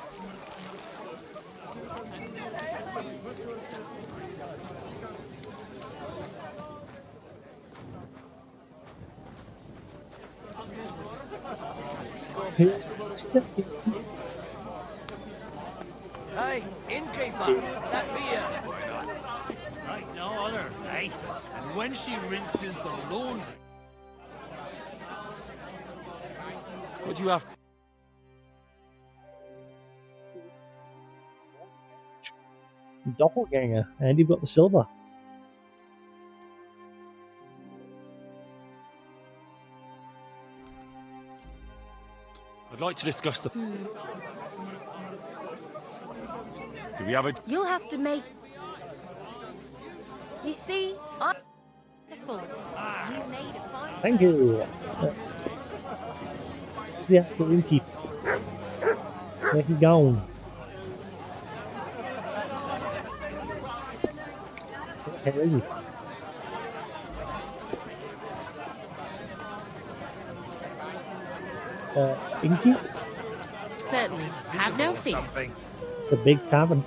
H: Hey, innkeeper, that beer.
J: Like no other, eh? And when she rinses the laundry.
K: What do you have?
A: Doppelganger, and you've got the silver.
K: I'd like to discuss the... Do we have a...
B: You'll have to make... You see, I'm wonderful. You made a fine...
A: Thank you. It's the actual innkeeper. Where he gone? Where is he? Inky?
M: Certainly. Have no fear.
A: It's a big tavern.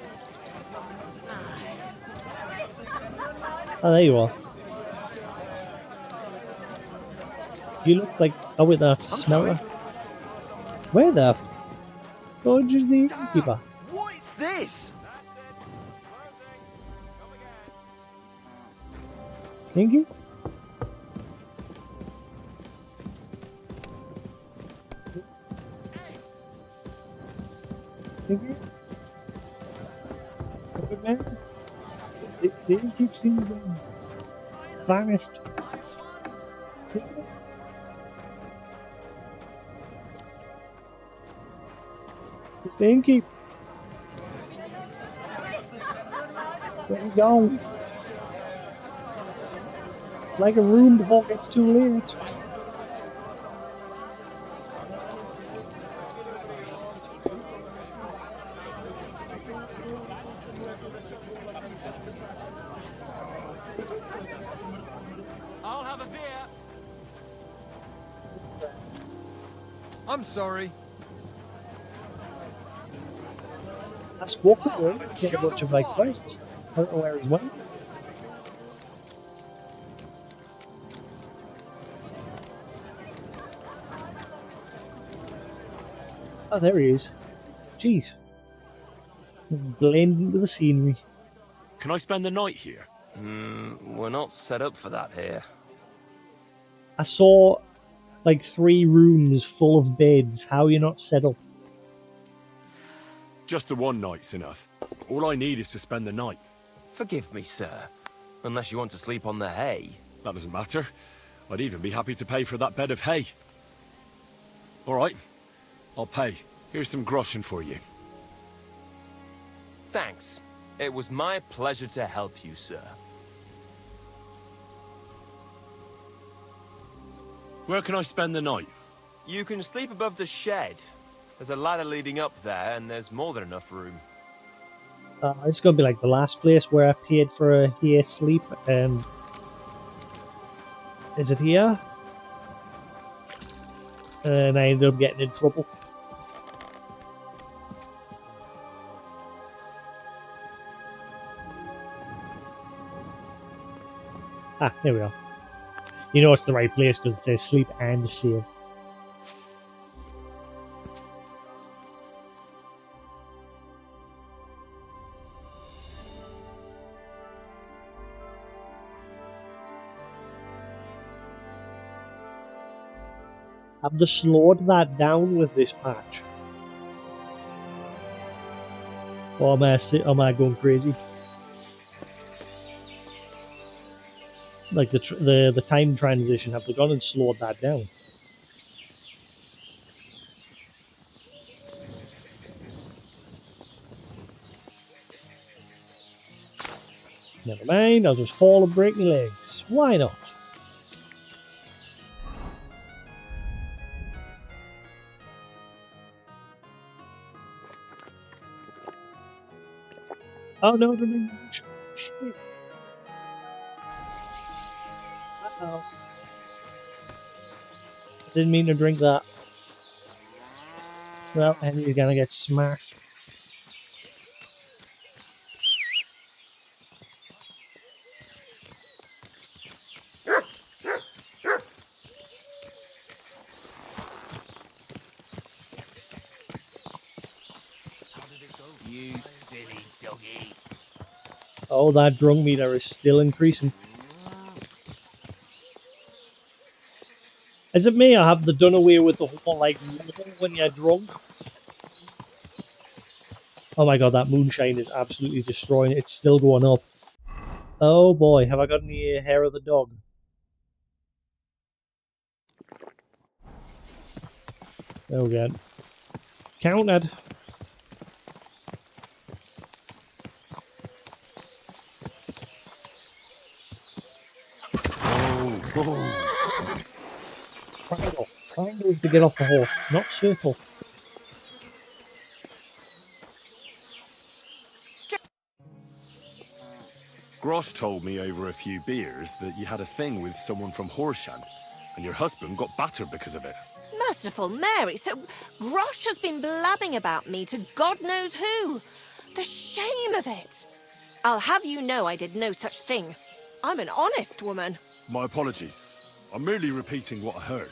A: Oh, there you are. You look like... Oh, wait, that's smelter. Where the fudge is the innkeeper?
G: What is this?
A: Inky? Inky? Good man? The innkeeper seems vanished. It's the innkeeper. Where you going? Like a room before it gets too late.
L: I'll have a beer. I'm sorry.
A: That's walking away. Get a bunch of like quests. I don't know where he's went. Oh, there he is. Jeez. Blend into the scenery.
C: Can I spend the night here?
K: We're not set up for that here.
A: I saw like 3 rooms full of beds. How are you not set up?
C: Just the one night's enough. All I need is to spend the night.
K: Forgive me, sir. Unless you want to sleep on the hay.
C: That doesn't matter. I'd even be happy to pay for that bed of hay. All right, I'll pay. Here's some groschen for you.
K: Thanks. It was my pleasure to help you, sir.
C: Where can I spend the night?
K: You can sleep above the shed. There's a ladder leading up there, and there's more than enough room.
A: It's gonna be like the last place where I paid for a here sleep. Is it here? And I ended up getting in trouble. Ah, here we are. You know it's the right place because it says sleep and save. Have they slowed that down with this patch? Or am I going crazy? Like the time transition, have they gone and slowed that down? Never mind, I'll just fall and break my legs. Why not? Oh no, shit. Uh-oh. I didn't mean to drink that. Well, Henry's gonna get smashed.
H: You silly doggy.
A: Oh, that drunk meter is still increasing. Is it me, or have they done away with the whole, like, when you're drunk? Oh my god, that moonshine is absolutely destroying it. It's still going up. Oh boy, have I got any hair of the dog? Oh god. Counted.
C: Oh.
A: Triangle. Triangle is to get off the horse, not circle.
C: Grosh told me over a few beers that you had a thing with someone from Horshan, and your husband got battered because of it.
B: Merciful Mary, so Grosh has been blabbing about me to God knows who. The shame of it. I'll have you know I did no such thing. I'm an honest woman.
C: My apologies. I'm merely repeating what I heard.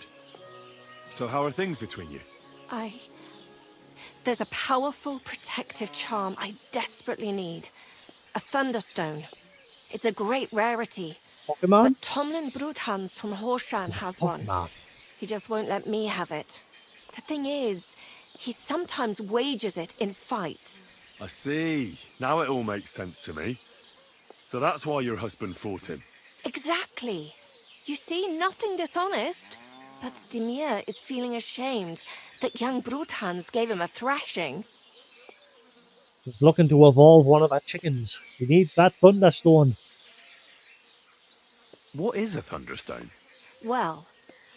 C: So how are things between you?
B: There's a powerful protective charm I desperately need. A Thunderstone. It's a great rarity.
A: Pokemon?
B: But Tomlin Bruthans from Horshan has one. He just won't let me have it. The thing is, he sometimes wages it in fights.
C: I see. Now it all makes sense to me. So that's why your husband fought him.
B: Exactly. You see, nothing dishonest. But Stimir is feeling ashamed that young Bruthans gave him a thrashing.
A: He's looking to evolve one of our chickens. He needs that Thunderstone.
C: What is a Thunderstone?
B: Well,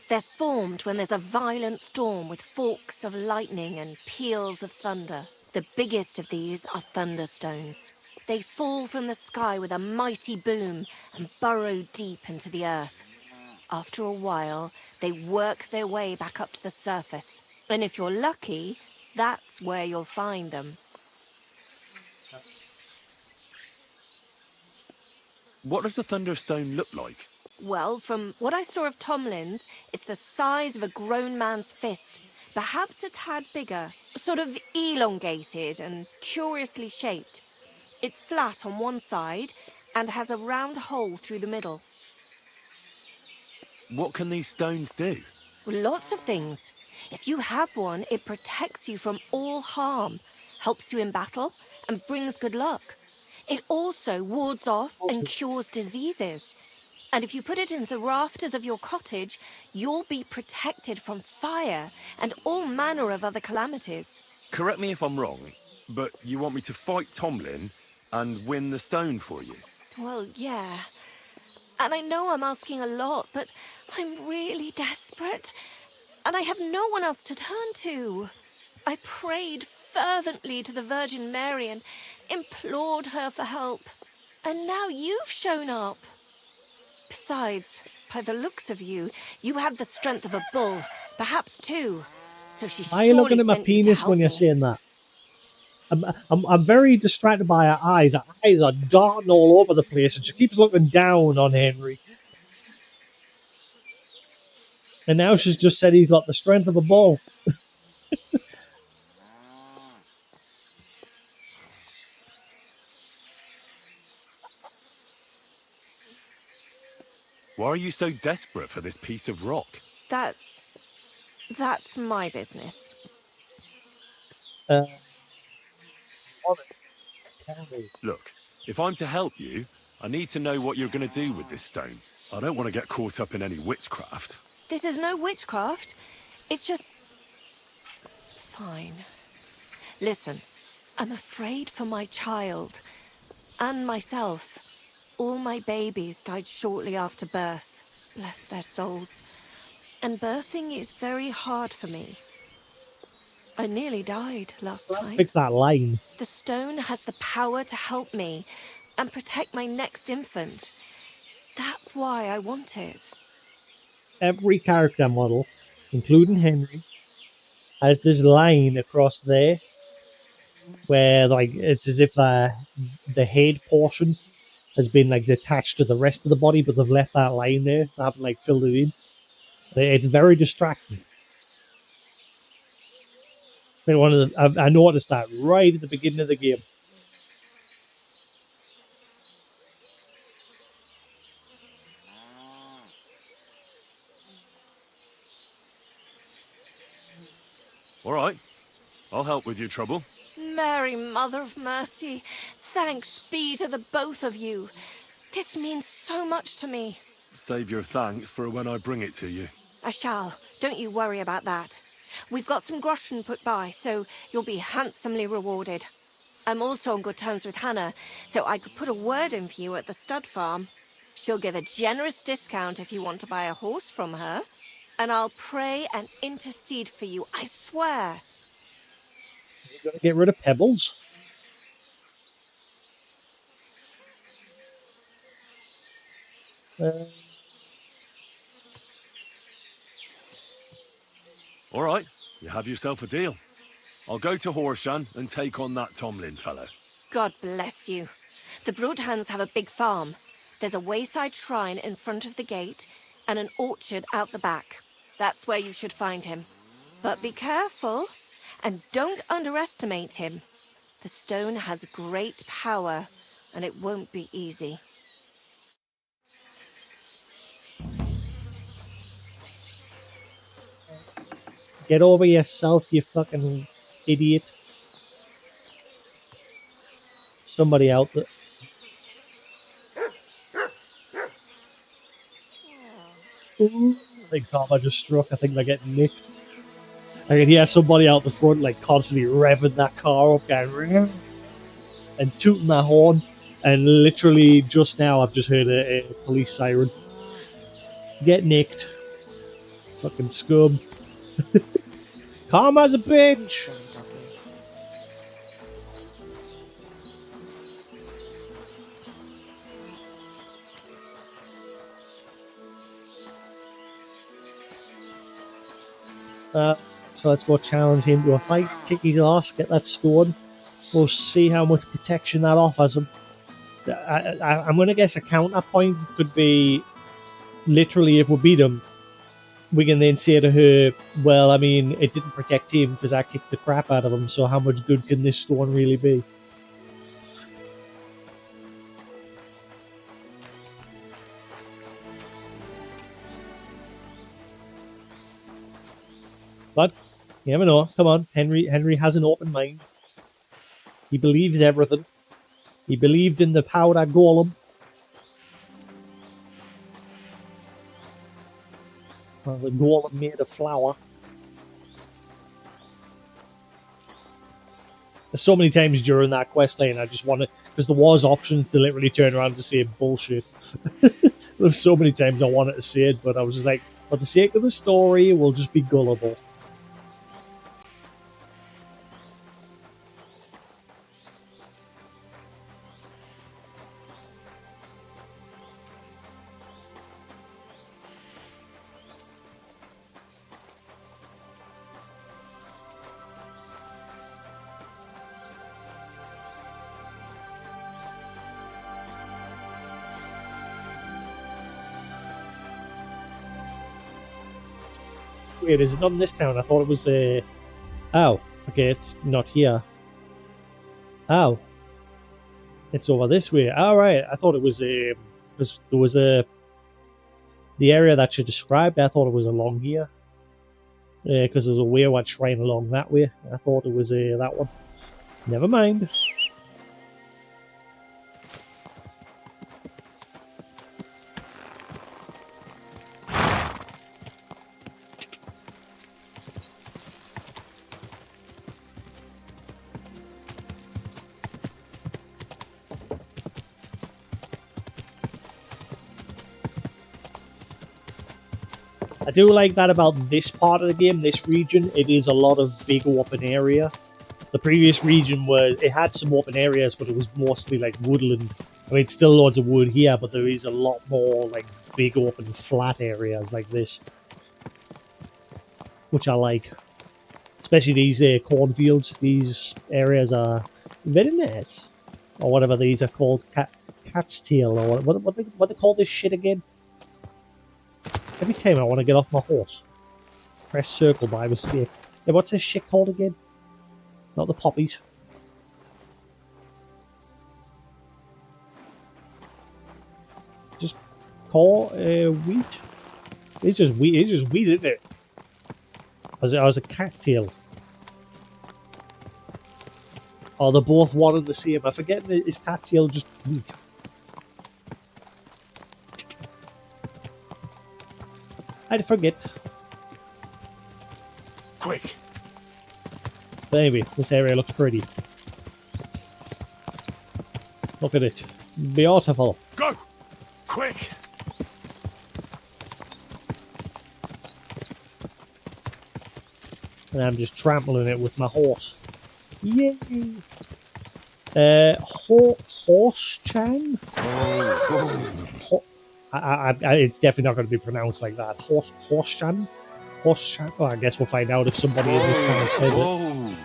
B: they're formed when there's a violent storm with forks of lightning and peals of thunder. The biggest of these are Thunderstones. They fall from the sky with a mighty boom and burrow deep into the earth. After a while, they work their way back up to the surface. And if you're lucky, that's where you'll find them.
C: What does a Thunderstone look like?
B: Well, from what I saw of Tomlin's, it's the size of a grown man's fist. Perhaps a tad bigger. Sort of elongated and curiously shaped. It's flat on one side and has a round hole through the middle.
C: What can these stones do?
B: Lots of things. If you have one, it protects you from all harm, helps you in battle, and brings good luck. It also wards off and cures diseases. And if you put it into the rafters of your cottage, you'll be protected from fire and all manner of other calamities.
C: Correct me if I'm wrong, but you want me to fight Tomlin and win the stone for you?
B: Well, yeah. And I know I'm asking a lot, but I'm really desperate. And I have no one else to turn to. I prayed fervently to the Virgin Mary and implored her for help. And now you've shown up. Besides, by the looks of you, you have the strength of a bull, perhaps two. So she
A: Why are you looking
B: surely
A: at my
B: sent you to
A: penis
B: help
A: when you're
B: me.
A: saying that? I'm very distracted by her eyes. Her eyes are darting all over the place, and she keeps looking down on Henry. And now she's just said he's got the strength of a bull.
C: Why are you so desperate for this piece of rock?
B: That's my business.
C: Look, if I'm to help you, I need to know what you're going to do with this stone. I don't want to get caught up in any witchcraft.
B: This is no witchcraft. It's just... Fine. Listen, I'm afraid for my child. And myself. All my babies died shortly after birth. Bless their souls. And birthing is very hard for me. I nearly died last time.
A: Fix that line.
B: The stone has the power to help me and protect my next infant. That's why I want it.
A: Every character model, including Henry, has this line across there where, like, it's as if the head portion has been, like, attached to the rest of the body, but they've left that line there. They haven't, like, filled it in. It's very distracting. So I noticed that right at the beginning of the game.
C: All right, I'll help with your trouble.
B: Mary, Mother of Mercy, thanks be to the both of you. This means so much to me.
C: Save your thanks for when I bring it to you.
B: I shall. Don't you worry about that. We've got some groschen put by, so you'll be handsomely rewarded. I'm also on good terms with Hannah, so I could put a word in for you at the stud farm. She'll give a generous discount if you want to buy a horse from her. And I'll pray and intercede for you, I swear.
A: You're going to get rid of Pebbles?
C: All right, you have yourself a deal. I'll go to Horshan and take on that Tomlin fellow.
B: God bless you. The Broadhands have a big farm. There's a wayside shrine in front of the gate and an orchard out the back. That's where you should find him. But be careful and don't underestimate him. The stone has great power and it won't be easy.
A: Get over yourself, you fucking idiot. Somebody out there. Ooh, I think Karma just struck. I think they're getting nicked. I can hear somebody out the front, like, constantly revving that car up, going, and tooting that horn. And literally just now, I've just heard a police siren. Get nicked. Fucking scum. Karma's a bitch! So let's go challenge him to a fight, kick his ass, get that stone. We'll see how much protection that offers him. I'm going to guess a counterpoint could be literally if we beat him, we can then say to her, well, I mean, it didn't protect him because I kicked the crap out of him, so how much good can this stone really be? But you never know. Come on, Henry has an open mind. He believes everything. He believed in the powder golem. Or the golem made of flour. There's so many times during that quest line I just wanted, because there was options to literally turn around and say bullshit. There's so many times I wanted to say it, but I was just like, for the sake of the story, we'll just be gullible. Weird, is it not in this town? I thought it was oh, okay, it's not here. Oh. It's over this way. Alright, I thought it was because there was the area that you described, I thought it was along here. Because there's a weird shrine along that way. I thought it was that one. Never mind. I do like that about this part of the game, this region. It is a lot of big open area. The previous region it had some open areas, but it was mostly like woodland. I mean, it's still loads of wood here, but there is a lot more like big open flat areas like this, which I like. Especially these cornfields. These areas are very nice, or whatever these are called, cat's tail, or what they call this shit again. Every time I want to get off my horse, press circle by mistake. Yeah, what's this shit called again? Not the poppies. Just call wheat. It's just wheat. It's just wheat, isn't it? I was a cattail. Oh, they're both one and the same. I forget that is cattail just wheat. I'd forget.
D: Quick.
A: But anyway, this area looks pretty. Look at it. Beautiful.
D: Go! Quick!
A: And I'm just trampling it with my horse. Yay! Horse Chan? It's definitely not going to be pronounced like that. Horse Chan? Horse Chan? Oh, I guess we'll find out if somebody in this town says it.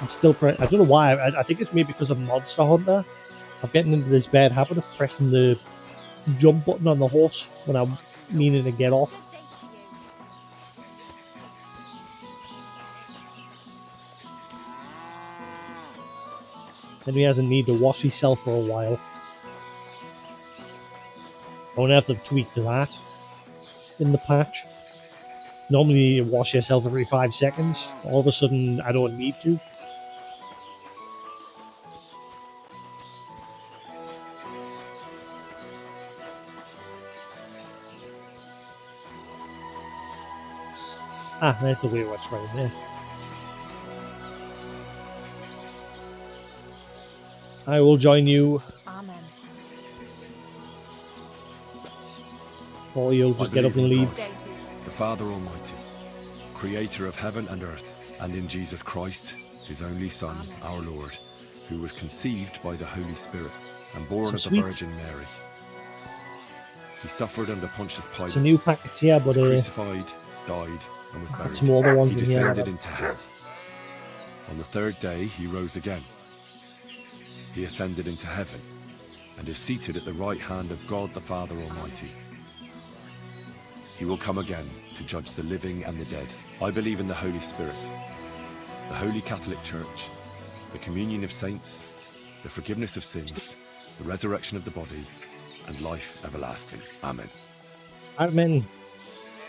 A: I'm still I don't know why. I think it's maybe because I'm Monster Hunter. I'm getting into this bad habit of pressing the jump button on the horse when I'm meaning to get off. Then he hasn't need to wash himself for a while. I wonder if they've tweaked that in the patch. Normally you wash yourself every 5 seconds. All of a sudden I don't need to. Ah, there's the weird shrine there. I will join you.
B: Amen.
A: Or you'll just get up and leave.
C: God, the Father Almighty, creator of heaven and earth, and in Jesus Christ, his only Son, our Lord, who was conceived by the Holy Spirit and born of the Virgin Mary. He suffered under Pontius Pilate.
A: Some new packets here, but
C: was crucified, died, and was buried.
A: some other ones
C: he
A: in here.
C: descended into hell. On the third day, he rose again. He ascended into heaven and is seated at the right hand of God the Father Almighty. He will come again to judge the living and the dead. I believe in the Holy Spirit, the Holy Catholic Church, the communion of saints, the forgiveness of sins, the resurrection of the body, and life everlasting. Amen.
A: Amen.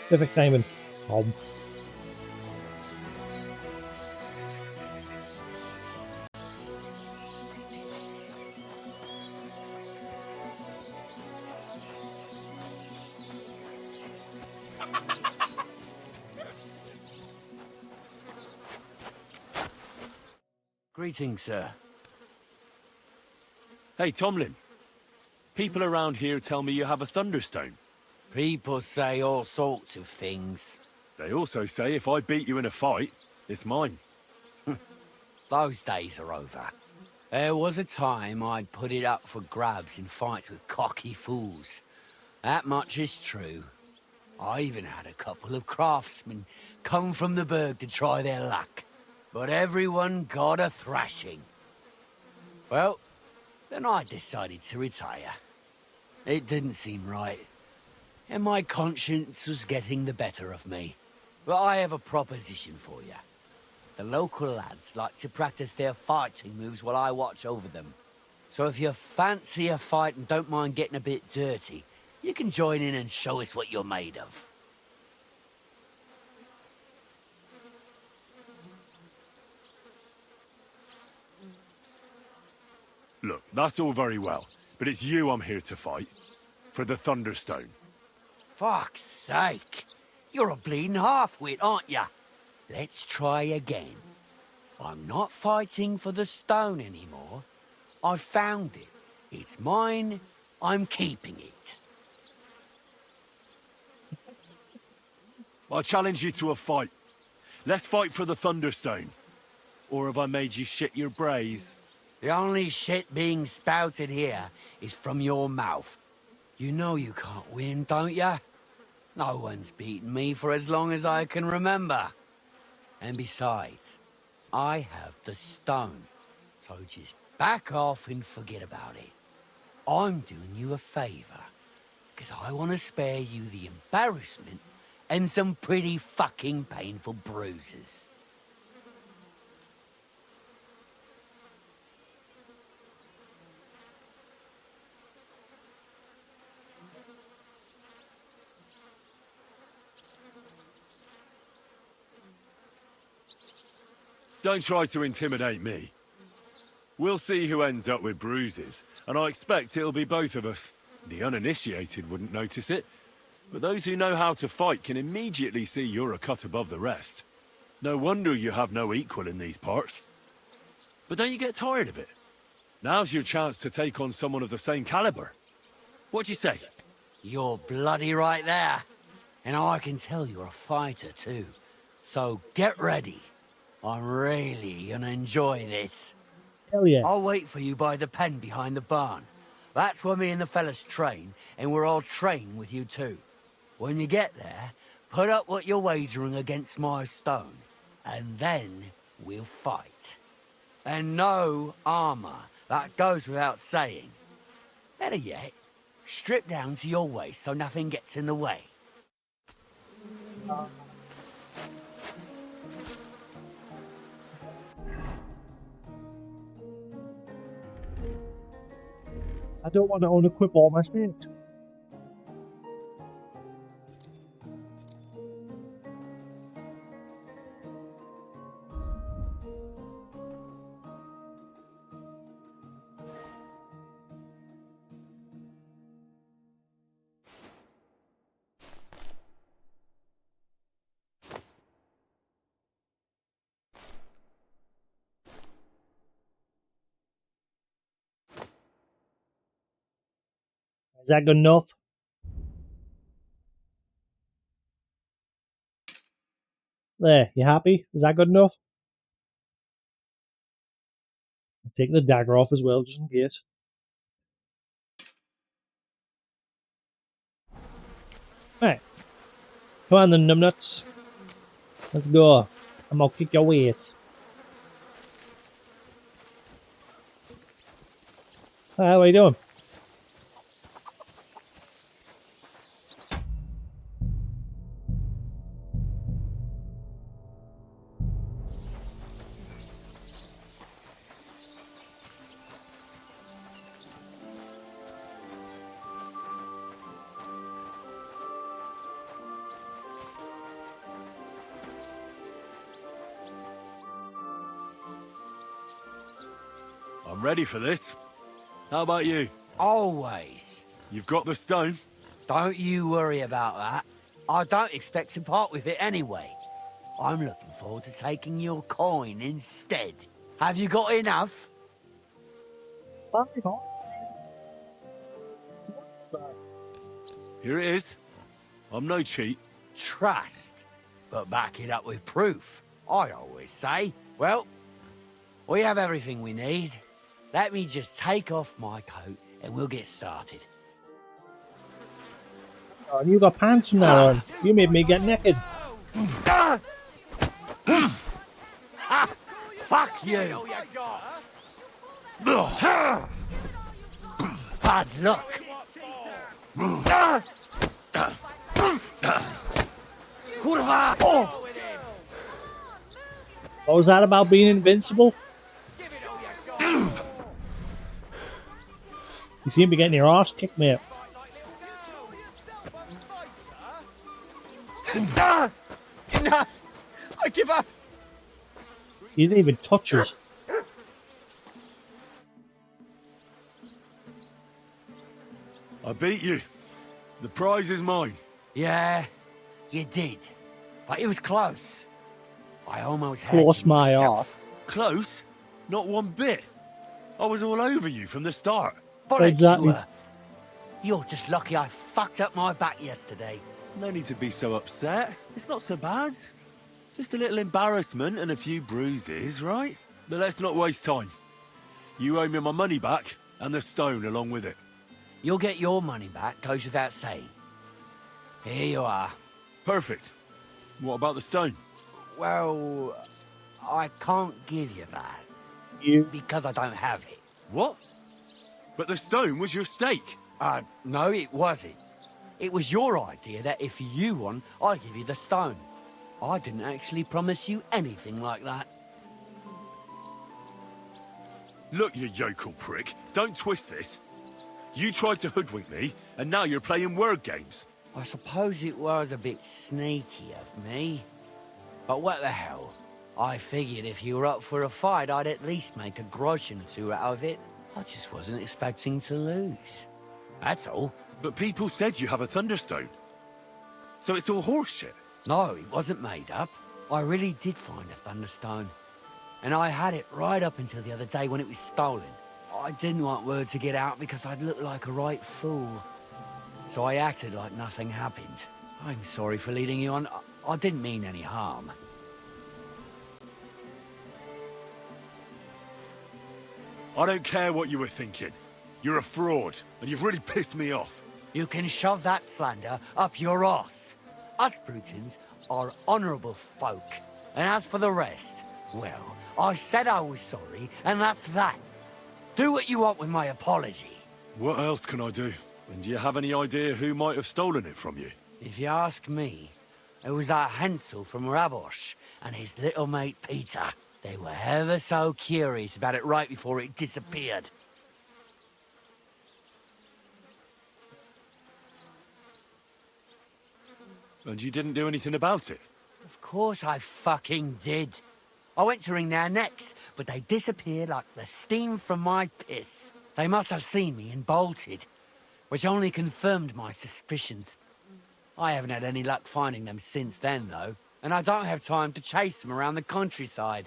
A: Perfect timing.
G: Greetings, sir.
C: Hey, Tomlin. People around here tell me you have a Thunderstone.
G: People say all sorts of things.
C: They also say if I beat you in a fight, it's mine.
G: Those days are over. There was a time I'd put it up for grabs in fights with cocky fools. That much is true. I even had a couple of craftsmen come from the burg to try their luck. But everyone got a thrashing. Well, then I decided to retire. It didn't seem right, and my conscience was getting the better of me. But I have a proposition for you. The local lads like to practice their fighting moves while I watch over them. So if you fancy a fight and don't mind getting a bit dirty, you can join in and show us what you're made of.
C: Look, that's all very well, but it's you I'm here to fight. For the Thunderstone.
G: Fuck's sake! You're a bleeding half-wit, aren't ya? Let's try again. I'm not fighting for the stone anymore. I found it. It's mine. I'm keeping it.
C: I challenge you to a fight. Let's fight for the Thunderstone. Or have I made you shit your brays?
G: The only shit being spouted here is from your mouth. You know you can't win, don't ya? No one's beaten me for as long as I can remember. And besides, I have the stone. So just back off and forget about it. I'm doing you a favor. Because I want to spare you the embarrassment and some pretty fucking painful bruises.
C: Don't try to intimidate me. We'll see who ends up with bruises, and I expect it'll be both of us. The uninitiated wouldn't notice it, but those who know how to fight can immediately see you're a cut above the rest. No wonder you have no equal in these parts. But don't you get tired of it? Now's your chance to take on someone of the same caliber. What'd you say?
G: You're bloody right there. And I can tell you're a fighter too. So get ready. I'm really gonna enjoy this.
A: Hell yeah.
G: I'll wait for you by the pen behind the barn. That's where me and the fellas train, and we're all training with you too. When you get there, put up what you're wagering against my stone, and then we'll fight. And no armor, that goes without saying. Better yet, strip down to your waist so nothing gets in the way.
A: I don't want to unequip all my snakes. Is that good enough? There, you happy? Is that good enough? I'll take the dagger off as well, just in case. Alright. Come on then, numbnuts. Let's go. I'm gonna kick your ass. Hi, what are you doing?
C: I'm ready for this. How about you?
G: Always.
C: You've got the stone?
G: Don't you worry about that. I don't expect to part with it anyway. I'm looking forward to taking your coin instead.
H: Have you got enough?
C: Here it is. I'm no cheat.
H: Trust, but back it up with proof, I always say. Well, we have everything we need. Let me just take off my coat and we'll get started.
N: Oh, you got pants from now on. You made me get naked.
H: Fuck you! Bad luck! Kurwa!
N: What was that about being invincible? You seem to be getting your ass kicked, mate.
G: Enough! I give up!
N: You didn't even touch us.
C: I beat you. The prize is mine.
H: Yeah, you did. But it was close. I almost had
N: Close
H: you
N: my
H: myself.
C: Close? Not one bit. I was all over you from the start.
H: Bollocks,
N: Exactly.
H: you were. You're just lucky I fucked up my back yesterday.
C: No need to be so upset. It's not so bad. Just a little embarrassment and a few bruises, right? But let's not waste time. You owe me my money back and the stone along with it.
H: You'll get your money back, goes without saying. Here you are.
C: Perfect. What about the stone?
H: Well, I can't give you that. Because I don't have it.
C: What? But the stone was your stake.
H: No, it wasn't. It was your idea that if you won, I'd give you the stone. I didn't actually promise you anything like that.
C: Look, you yokel prick. Don't twist this. You tried to hoodwink me, and now you're playing word games.
H: I suppose it was a bit sneaky of me. But what the hell? I figured if you were up for a fight, I'd at least make a groschen or two out of it. I just wasn't expecting to lose. That's all.
C: But people said you have a thunderstone. So it's all horseshit.
H: No, it wasn't made up. I really did find a thunderstone. And I had it right up until the other day when it was stolen. I didn't want word to get out because I'd look like a right fool. So I acted like nothing happened. I'm sorry for leading you on. I didn't mean any harm.
C: I don't care what you were thinking. You're a fraud, and you've really pissed me off.
H: You can shove that slander up your arse. Us Brutons are honourable folk. And as for the rest, well, I said I was sorry, and that's that. Do what you want with my apology.
C: What else can I do? And do you have any idea who might have stolen it from you?
H: If you ask me, it was that Hansel from Rabosh and his little mate Peter. They were ever so curious about it right before it disappeared.
C: And you didn't do anything about it?
H: Of course I fucking did. I went to wring their necks, but they disappeared like the steam from my piss. They must have seen me and bolted, which only confirmed my suspicions. I haven't had any luck finding them since then, though, and I don't have time to chase them around the countryside.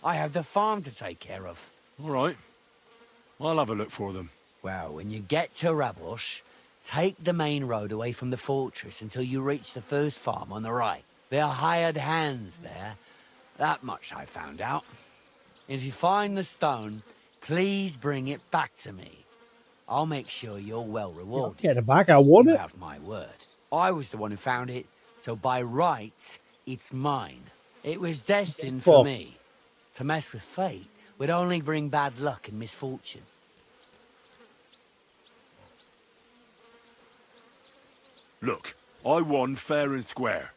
H: I have the farm to take care of.
C: All right. I'll have a look for them.
H: Well, when you get to Rabosh, take the main road away from the fortress until you reach the first farm on the right. There are hired hands there. That much I found out. If you find the stone, please bring it back to me. I'll make sure you're well rewarded.
N: Get it back, I want
H: You
N: it.
H: have my word. I was the one who found it, so by rights, it's mine. It was destined for me. To mess with fate would only bring bad luck and misfortune.
C: Look, I won fair and square.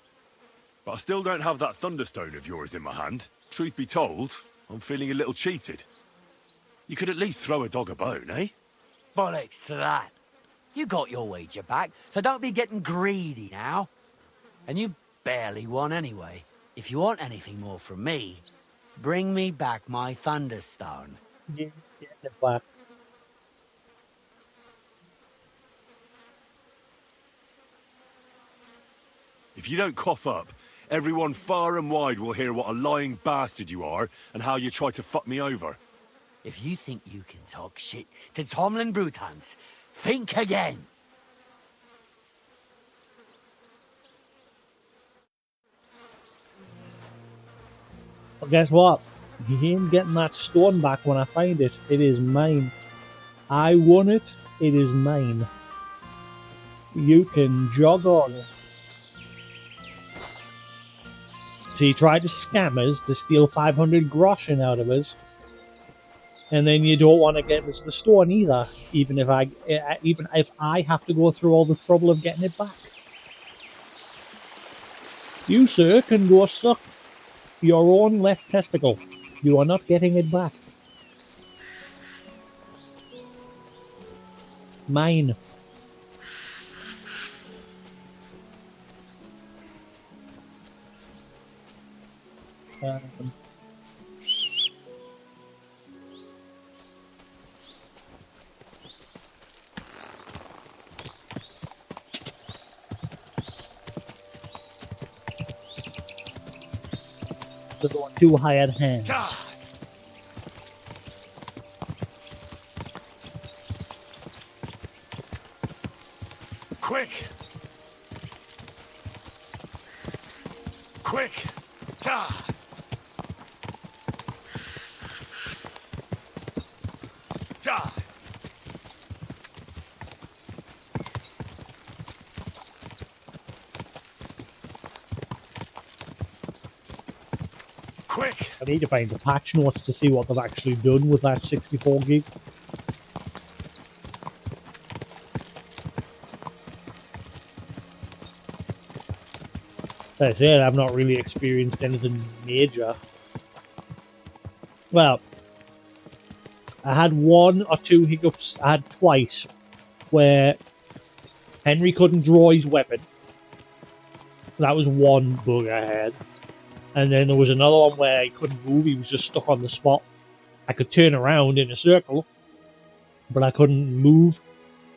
C: But I still don't have that thunderstone of yours in my hand. Truth be told, I'm feeling a little cheated. You could at least throw a dog a bone, eh?
H: Bollocks to that. You got your wager back, so don't be getting greedy now. And you barely won anyway. If you want anything more from me, bring me back my thunderstone.
N: Get it back.
C: If you don't cough up, Everyone far and wide will hear what a lying bastard you are and how you tried to fuck me over.
O: If you think you can talk shit to Tomlin Brutans, think again.
N: But guess what? You ain't getting that stone back when I find it. It is mine. I won it. It is mine. You can jog on. So you tried to scam us to steal 500 groschen out of us, and then you don't want to get us the stone either, even if I have to go through all the trouble of getting it back. You, sir, can go suck your own left testicle. You are not getting it back. Mine. The two hired hands.
C: God. Quick! Quick! God! God! Quick!
N: I need to find the patch notes to see what they've actually done with that 64 gig. As I said, I've not really experienced anything major. Well, I had one or two hiccups. I had twice where Henry couldn't draw his weapon. That was one bug I had. And then there was another one where he couldn't move. He was just stuck on the spot. I could turn around in a circle, but I couldn't move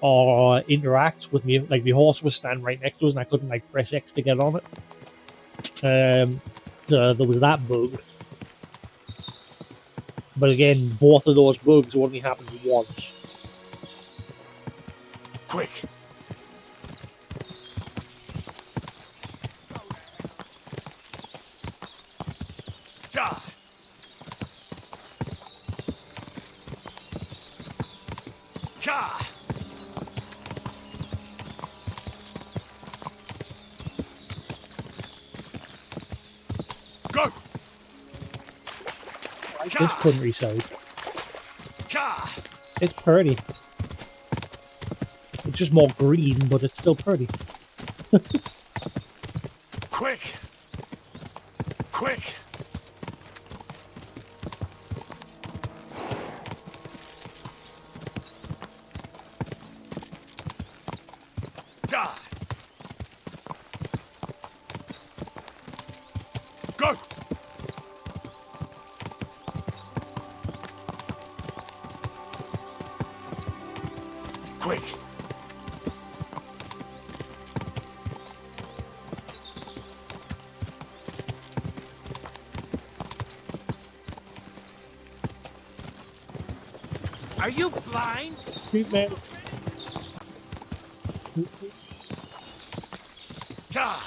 N: or interact with me. Like, the horse was standing right next to us, and I couldn't, like, press X to get on it. So there was that bug. But again, both of those bugs only happened once.
C: Quick! God! God! Go!
N: This countryside.
C: God!
N: It's pretty. It's just more green, but it's still pretty.
C: Quick! Quick! God! Go! Quick!
O: Are you blind?
N: Treatment.
C: God!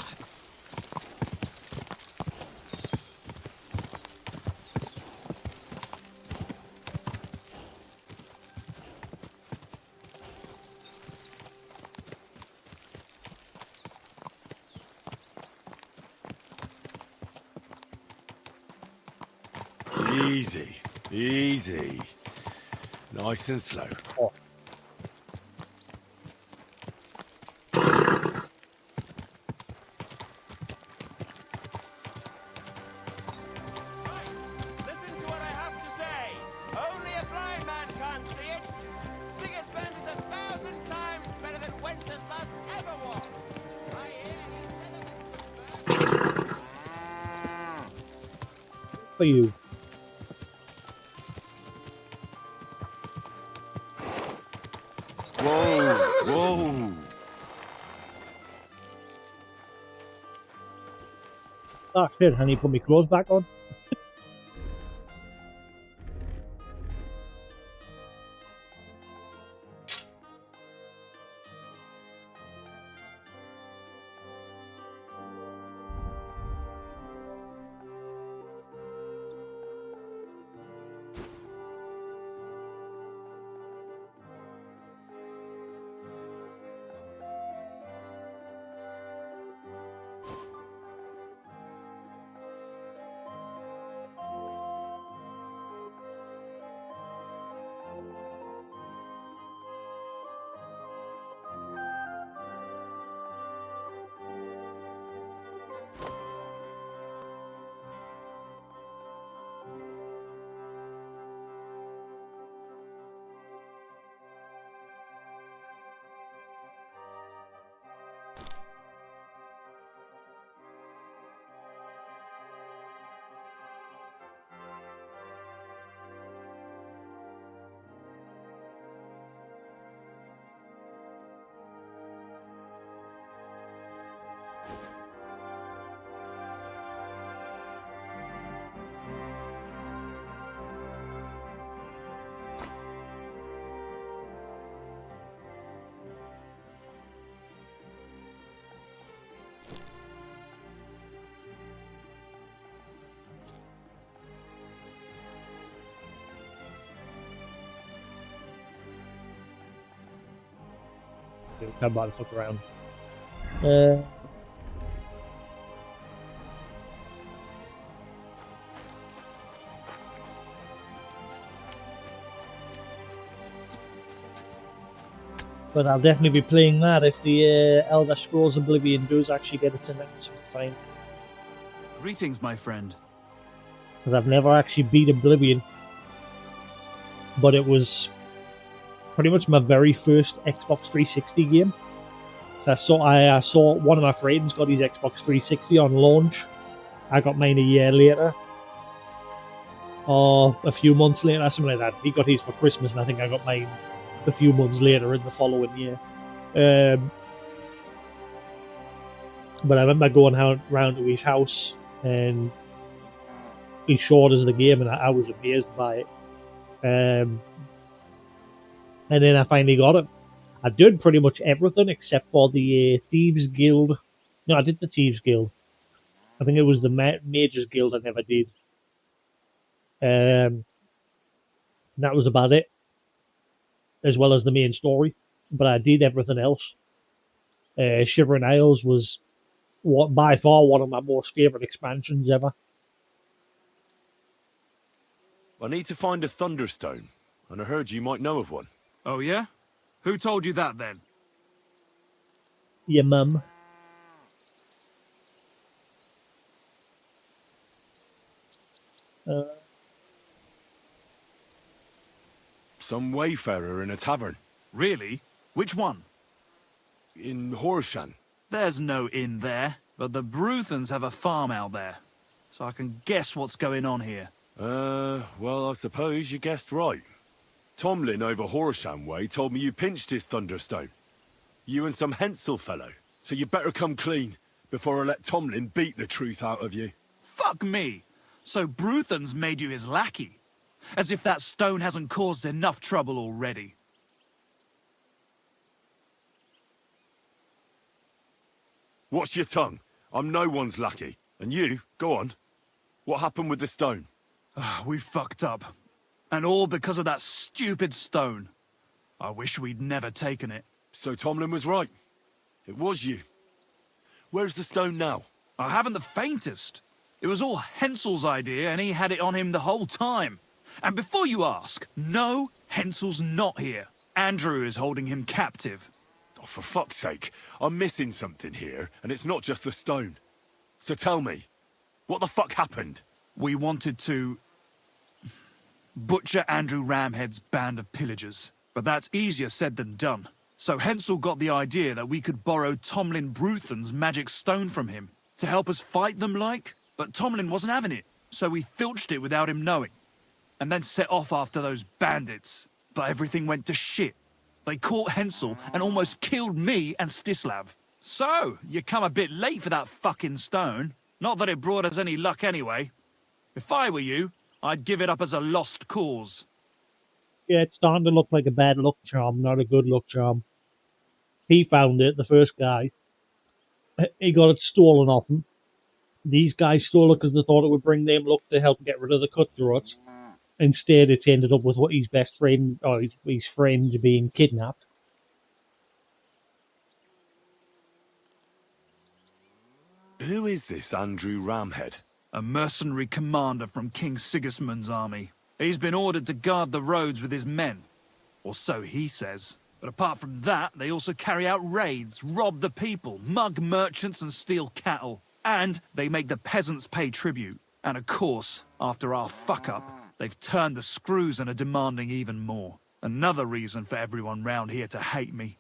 C: Easy, easy. Nice and slow.
N: Oh.
G: Listen to what I have to say. Only a blind man can't see it. Sigismund is 1,000 times better than Wenceslas ever was. I hear
N: For you.
C: Whoa, whoa.
N: Oh shit, I need to put my clothes back on. Come by the fuck around. But I'll definitely be playing that if the Elder Scrolls Oblivion does actually get its announcement. Fine.
P: Greetings, my friend.
N: Because I've never actually beat Oblivion. But it was pretty much my very first Xbox 360 game. So I saw one of my friends got his Xbox 360 on launch. I got mine a year later. Or a few months later, something like that. He got his for Christmas, and I think I got mine a few months later in the following year. But I remember going round to his house, and he showed us the game, and I was amazed by it. And then I finally got it. I did pretty much everything except for the Thieves Guild. No, I did the Thieves Guild. I think it was the Mages Guild I never did. That was about it, as well as the main story. But I did everything else. Shivering Isles was by far one of my most favourite expansions ever.
C: I need to find a Thunderstone, and I heard you might know of one.
P: Oh, yeah? Who told you that, then?
N: Your mum.
C: Some wayfarer in a tavern.
P: Really? Which one?
C: In Horshan.
P: There's no inn there, but the Bruthans have a farm out there. So I can guess what's going on here.
C: Well, I suppose you guessed right. Tomlin over Horsham way told me you pinched his Thunderstone. You and some Hensel fellow. So you better come clean, before I let Tomlin beat the truth out of you.
P: Fuck me! So Bruthans made you his lackey? As if that stone hasn't caused enough trouble already.
C: Watch your tongue. I'm no one's lackey. And you, go on. What happened with the stone?
P: We fucked up. And all because of that stupid stone. I wish we'd never taken it.
C: So Tomlin was right. It was you. Where's the stone now?
P: I haven't the faintest. It was all Hensel's idea, and he had it on him the whole time. And before you ask, no, Hensel's not here. Andrew is holding him captive.
C: Oh, for fuck's sake. I'm missing something here, and it's not just the stone. So tell me, what the fuck happened?
P: We wanted to butcher Andrew Ramhead's band of pillagers, but that's easier said than done. So Hensel got the idea that we could borrow Tomlin Bruthan's magic stone from him to help us fight them like, but Tomlin wasn't having it, so we filched it without him knowing, and then set off after those bandits. But everything went to shit. They caught Hensel and almost killed me and Stislav. So, you come a bit late for that fucking stone. Not that it brought us any luck anyway. If I were you, I'd give it up as a lost cause.
N: Yeah, it's starting to look like a bad luck charm, not a good luck charm. He found it, the first guy. He got it stolen off him. These guys stole it because they thought it would bring them luck to help get rid of the cutthroats. Instead, it's ended up with what his best friend, or his friend, being kidnapped.
C: Who is this Andrew Ramhead?
P: A mercenary commander from King Sigismund's army. He's been ordered to guard the roads with his men. Or so he says. But apart from that, they also carry out raids, rob the people, mug merchants and steal cattle. And they make the peasants pay tribute. And of course, after our fuck-up, they've turned the screws and are demanding even more. Another reason for everyone round here to hate me.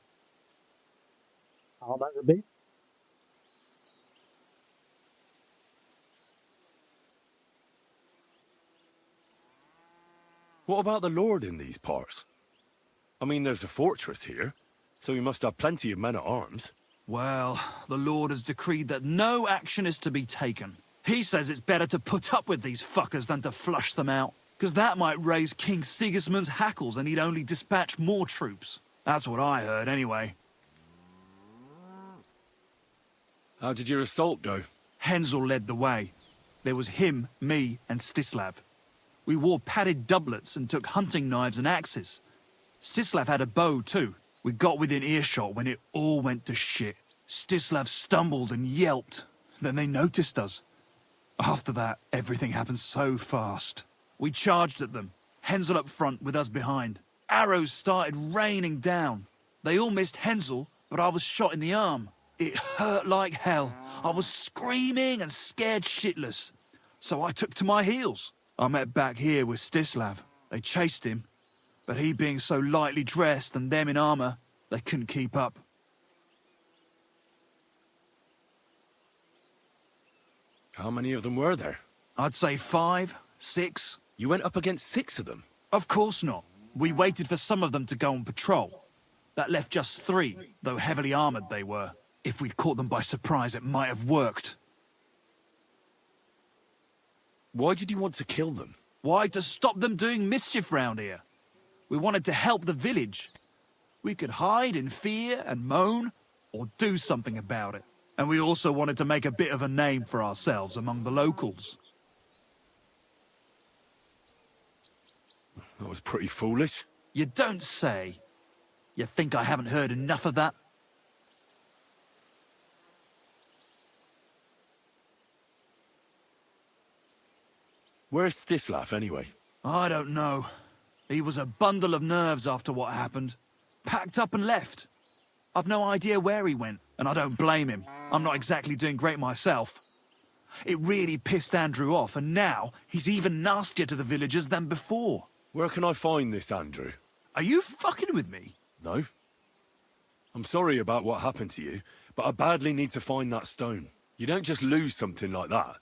N: How that would be?
C: What about the Lord in these parts? I mean, there's a fortress here, so he must have plenty of men at arms.
P: Well, the Lord has decreed that no action is to be taken. He says it's better to put up with these fuckers than to flush them out, because that might raise King Sigismund's hackles and he'd only dispatch more troops. That's what I heard, anyway.
C: How did your assault go?
P: Hensel led the way. There was him, me, and Stislav. We wore padded doublets and took hunting knives and axes. Stislav had a bow too. We got within earshot when it all went to shit. Stislav stumbled and yelped. Then they noticed us. After that, everything happened so fast. We charged at them, Hensel up front with us behind. Arrows started raining down. They all missed Hensel, but I was shot in the arm. It hurt like hell. I was screaming and scared shitless. So I took to my heels. I met back here with Stislav. They chased him, but he being so lightly dressed and them in armor, they couldn't keep up.
C: How many of them were there?
P: I'd say 5, 6.
C: You went up against 6 of them?
P: Of course not. We waited for some of them to go on patrol. That left just 3, though heavily armored they were. If we'd caught them by surprise, it might have worked.
C: Why did you want to kill them?
P: Why? To stop them doing mischief round here. We wanted to help the village. We could hide in fear and moan, or do something about it. And we also wanted to make a bit of a name for ourselves among the locals.
C: That was pretty foolish.
P: You don't say. You think I haven't heard enough of that?
C: Where's Stislav, anyway?
P: I don't know. He was a bundle of nerves after what happened. Packed up and left. I've no idea where he went, and I don't blame him. I'm not exactly doing great myself. It really pissed Andrew off, and now he's even nastier to the villagers than before.
C: Where can I find this Andrew?
P: Are you fucking with me?
C: No. I'm sorry about what happened to you, but I badly need to find that stone. You don't just lose something like that.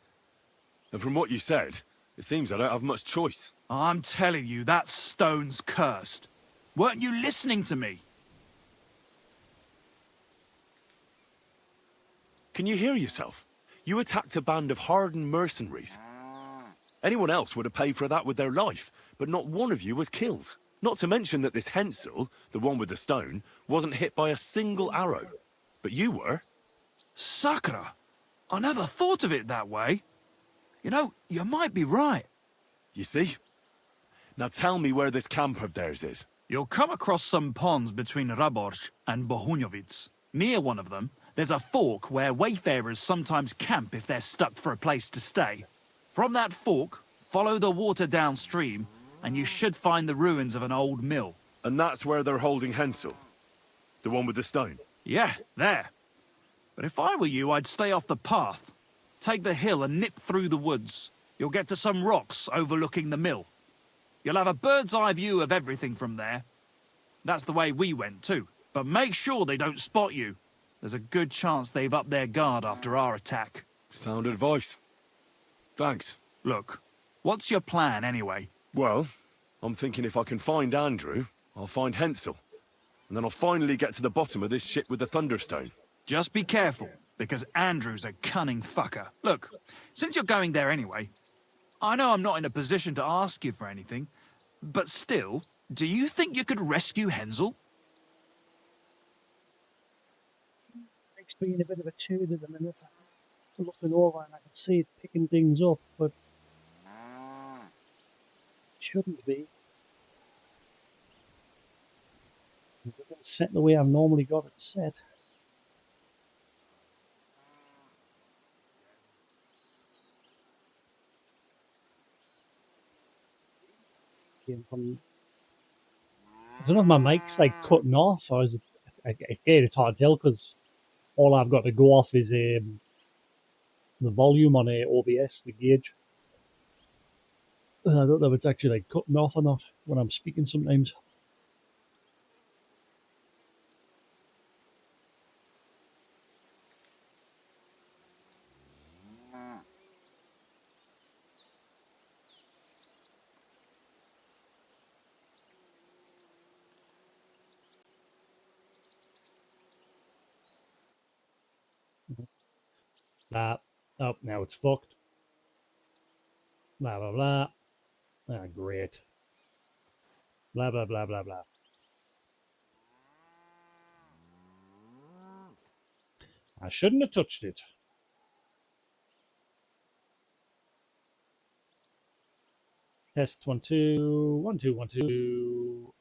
C: And from what you said, it seems I don't have much choice.
P: I'm telling you, that stone's cursed. Weren't you listening to me?
C: Can you hear yourself? You attacked a band of hardened mercenaries. Anyone else would have paid for that with their life, but not one of you was killed. Not to mention that this Hensel, the one with the stone, wasn't hit by a single arrow. But you were.
P: Sakura, I never thought of it that way. You know, you might be right.
C: You see? Now tell me where this camp of theirs is.
P: You'll come across some ponds between Raborj and Bohunjovic. Near one of them, there's a fork where wayfarers sometimes camp if they're stuck for a place to stay. From that fork, follow the water downstream, and you should find the ruins of an old mill.
C: And that's where they're holding Hensel? The one with the stone?
P: Yeah, there. But if I were you, I'd stay off the path. Take the hill and nip through the woods. You'll get to some rocks overlooking the mill. You'll have a bird's eye view of everything from there. That's the way we went too. But make sure they don't spot you. There's a good chance they've upped their guard after our attack.
C: Sound advice. Thanks.
P: Look, what's your plan anyway?
C: Well, I'm thinking if I can find Andrew, I'll find Hensel. And then I'll finally get to the bottom of this shit with the Thunderstone.
P: Just be careful. because Andrew's a cunning fucker. Look, since you're going there anyway, I know I'm not in a position to ask you for anything, but still, do you think you could rescue Hensel?
N: It's being a bit of a turd at the minute. I'm looking over and I can see it picking things up, but it shouldn't be. It's set the way I've normally got it set. Came from. I don't know if my mic's like cutting off, or is it? Again, it's hard to tell because all I've got to go off is the volume on OBS, the gauge. And I don't know if it's actually like cutting off or not when I'm speaking sometimes. Blah. Oh, now it's fucked. Blah, blah, blah. Ah, great. Blah, blah, blah, blah, blah. I shouldn't have touched it. Test 1 2 1 2 1 2.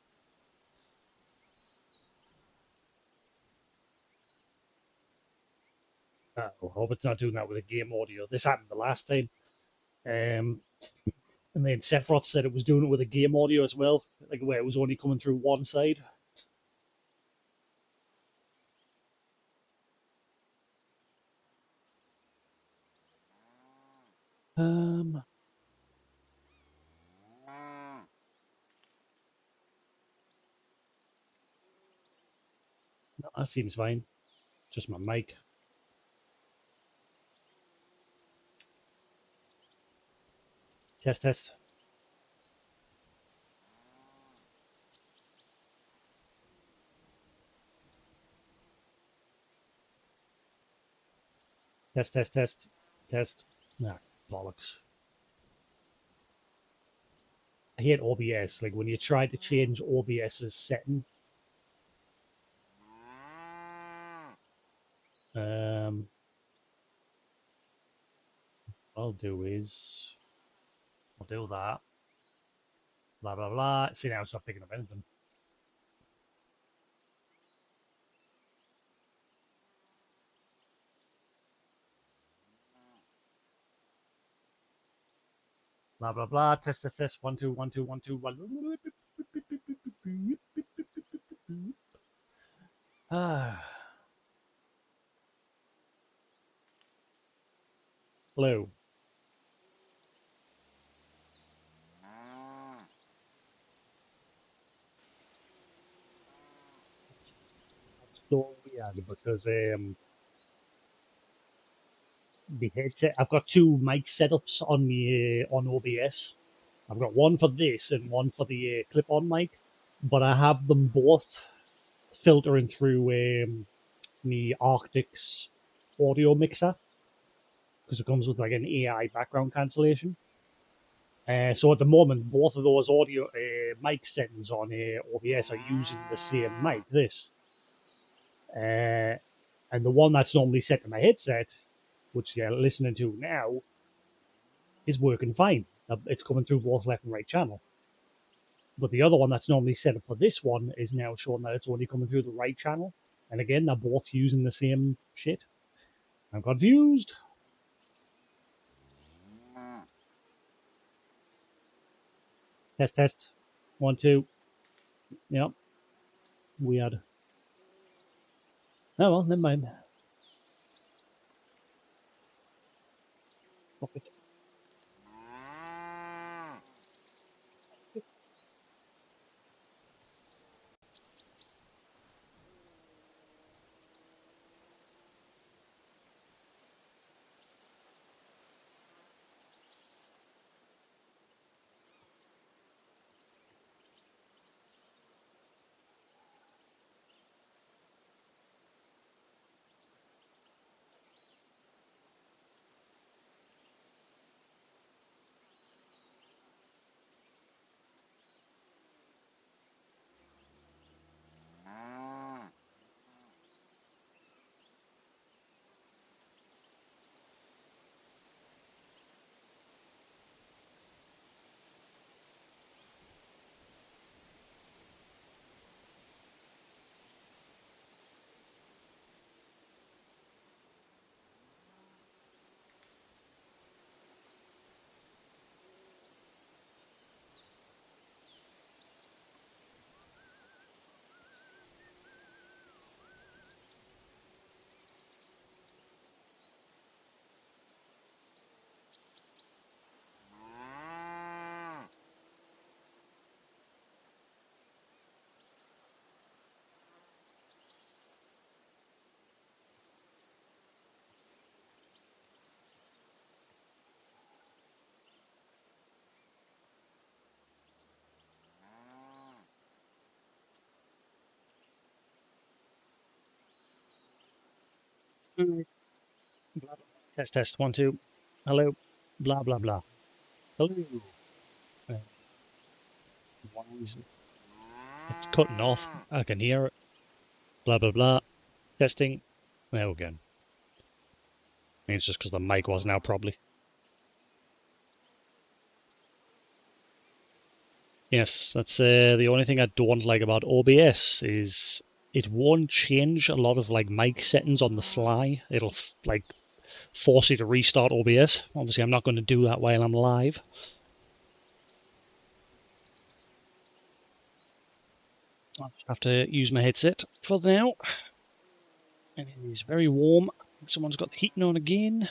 N: Oh, hope it's not doing that with a game audio. This happened the last time. And then Sephiroth said it was doing it with a game audio as well, like where it was only coming through one side. No, that seems fine. Just my mic. Test, test. Test, test, test, test. Nah, bollocks. I hate OBS. Like when you try to change OBS's setting. What I'll do is I'll do that. Blah blah blah. See, now it's not picking up anything. Blah blah blah. Test test test. 1 2 1 2 1 2 1. Hello. That's so weird because the headset. I've got two mic setups on the on OBS. I've got one for this and one for the clip-on mic, but I have them both filtering through the Arctic's audio mixer because it comes with like an AI background cancellation. So at the moment, both of those audio mic settings on OBS are using the same mic. This, and the one that's normally set to my headset, which you're listening to now, is working fine. It's coming through both left and right channel. But the other one that's normally set up for this one is now showing that it's only coming through the right channel. And again, they're both using the same shit. I'm confused. Test, test. 1 2. Yep. Weird. Oh well, never mind. Fuck it.
A: Blah, blah. Test, test. 1, 2. Hello. Blah, blah, blah. Hello. Why is it? It's cutting off. I can hear it. Blah, blah, blah. Testing. There we go. I think it's just because the mic wasn't out properly. Yes, that's the only thing I don't like about OBS is it won't change a lot of like mic settings on the fly. It'll like force you to restart OBS. Obviously, I'm not going to do that while I'm live. I'll just have to use my headset for now. And it is very warm. Someone's got the heating on again.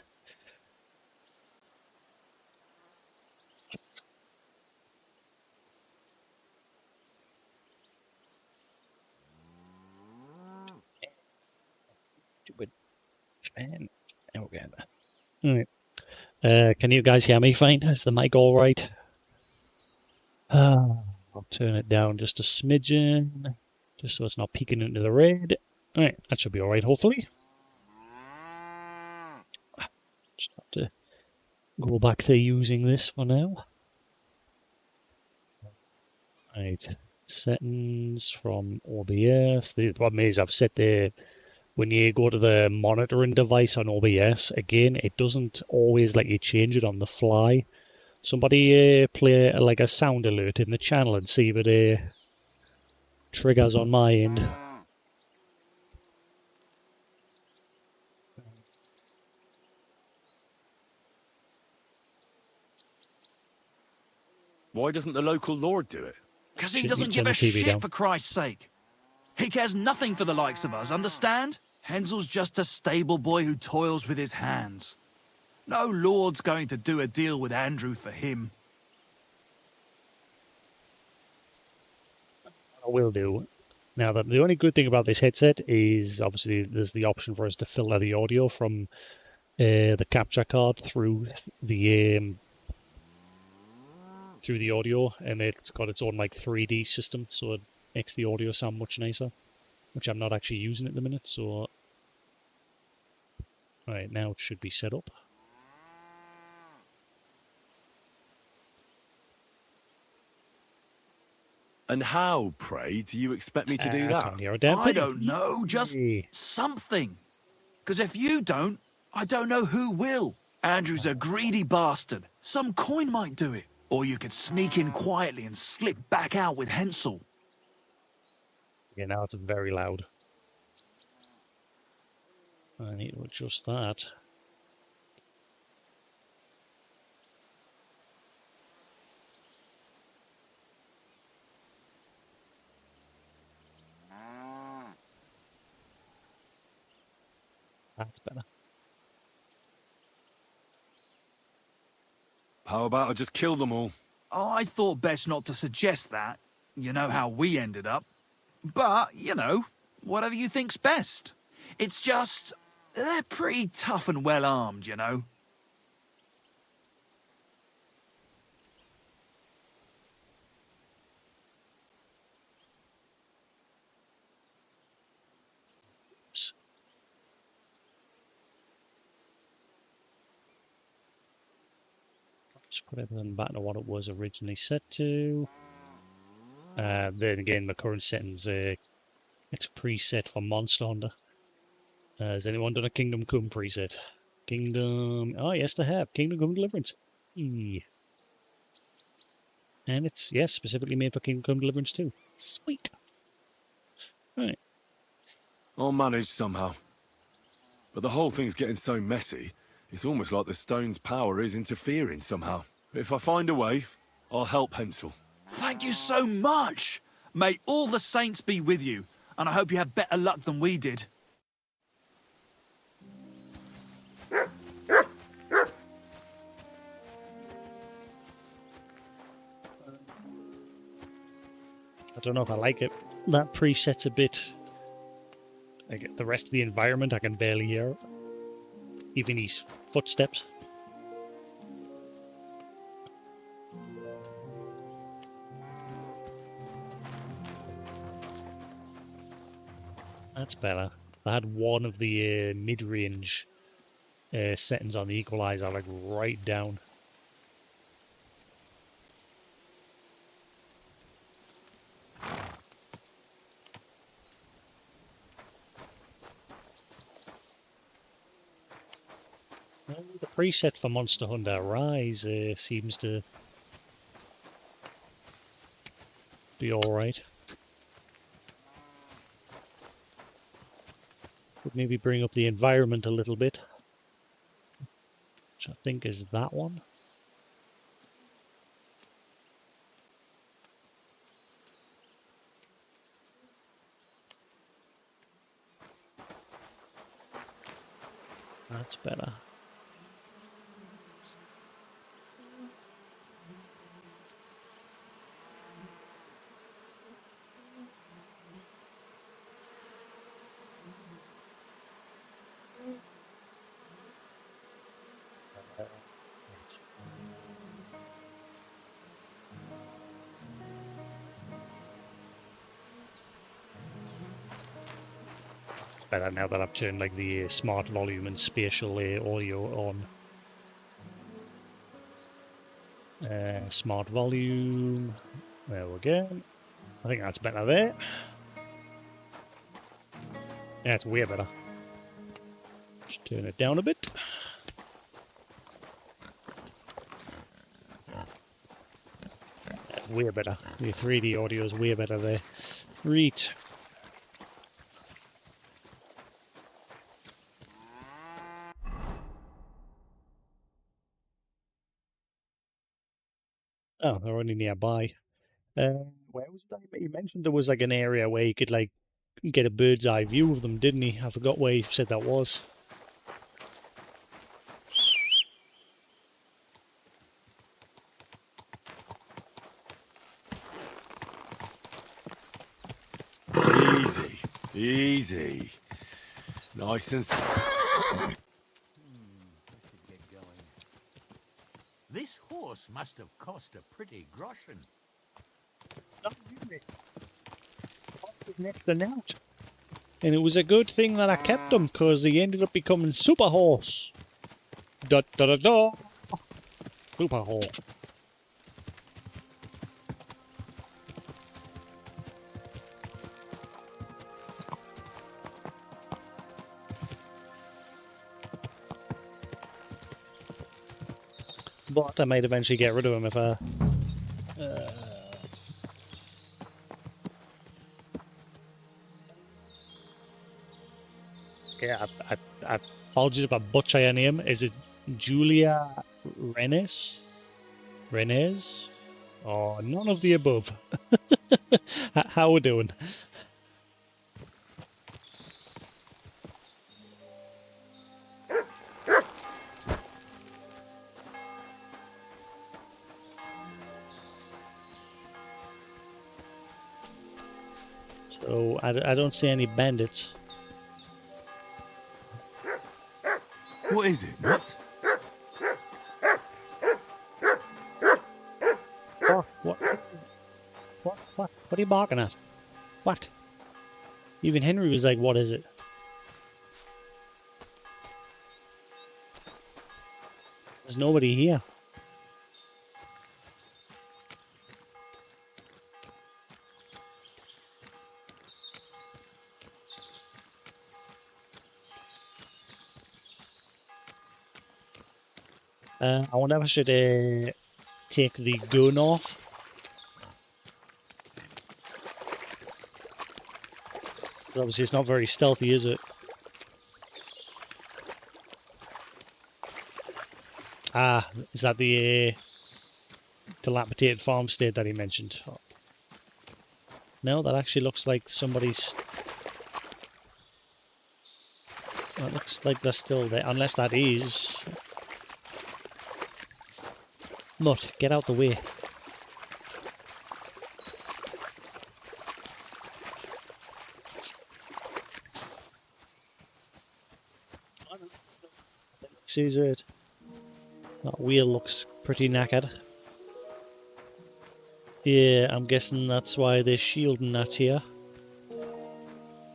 A: Stupid fan. There we go. Alright. Can you guys hear me fine? Is the mic all right? I'll turn it down just a smidgen, just so it's not peeking into the red. Alright, that should be alright, hopefully. Just have to go back to using this for now. Right, settings from OBS. The problem is I've set the, when you go to the monitoring device on OBS, again, it doesn't always let you change it on the fly. Somebody play like a sound alert in the channel and see if it triggers on my end.
C: Why doesn't the local lord do it?
P: Because he doesn't give a shit, for Christ's sake. He cares nothing for the likes of us, understand? Hensel's just a stable boy who toils with his hands. No lord's going to do a deal with Andrew for him.
A: I will do. Now, the only good thing about this headset is obviously there's the option for us to filter the audio from the capture card through the audio, and it's got its own like 3D system, so it makes the audio sound much nicer, which I'm not actually using at the minute. So, right now it should be set up.
C: And how, pray, do you expect me to do that?
A: I can't hear a damn
P: I
A: thing.
P: don't know, just something. Because if you don't, I don't know who will. Andrew's a greedy bastard. Some coin might do it. Or you could sneak in quietly and slip back out with Hensel.
A: Yeah, now it's very loud. I need to adjust that. That's better.
C: How about I just kill them all?
P: I thought best not to suggest that. You know how we ended up. But, you know, whatever you think's best. It's just, they're pretty tough and well armed, you know.
A: Just put everything back to what it was originally set to. Then again, the current settings, it's preset for Monster Hunter. Has anyone done a Kingdom Come preset? Kingdom... Oh, yes, they have. Kingdom Come Deliverance. Yeah. And it's, yes, specifically made for Kingdom Come Deliverance 2. Sweet. Right.
C: I'll manage somehow. But the whole thing's getting so messy, it's almost like the stone's power is interfering somehow. If I find a way, I'll help Hensel.
P: Thank you so much! May all the saints be with you, and I hope you have better luck than we did.
A: I don't know if I like it. That preset's a bit... Like, the rest of the environment, I can barely hear it. Even his footsteps. That's better. I had one of the mid-range settings on the equalizer like right down. Well, the preset for Monster Hunter Rise seems to be alright. Could maybe bring up the environment a little bit, which I think is that one. That's better. It's better now that I've turned like the smart volume and spatial audio on. Smart volume. There we go. I think that's better there. Yeah, it's way better. Just turn it down a bit. That's way better. The 3D audio is way better there. Right. Oh, they're only nearby. Where was that? You mentioned there was like an area where you could like get a bird's eye view of them, didn't he? I forgot where he said that was.
C: Easy, easy. Nice and slow.
Q: This horse must have cost a pretty groschen.
A: He's next to out. And it was a good thing that I kept him, because he ended up becoming Super Horse. Da da da da. Super Horse. But I might eventually get rid of him if I... Yeah, I apologies if I butcher your name. Is it Julia Renes? Renes? Or none of the above? How we doing? So I don't see any bandits.
C: What is it? What?
A: What are you barking at? What? Even Henry was like, what is it? There's nobody here. I wonder if I should take the gun off. Obviously it's not very stealthy, is it? Ah, is that the dilapidated farmstead that he mentioned? No, that actually looks like somebody's... That looks like they're still there, unless that is... Mutt, get out the way. Sees it. That wheel looks pretty knackered. Yeah, I'm guessing that's why they're shielding that here.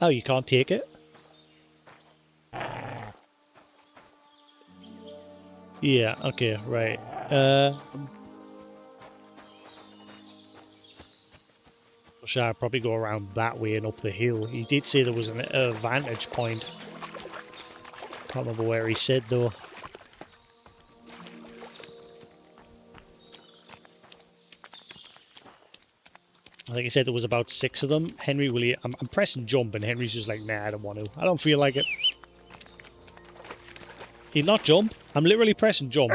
A: Oh, you can't take it? Yeah, okay, right. Should I probably go around that way and up the hill? He did say there was a vantage point. Can't remember where he said though. I think he said there was about 6 of them. Henry, will you? I'm pressing jump, and Henry's just like, nah, I don't want to. I don't feel like it. He'll not jump. I'm literally pressing jump.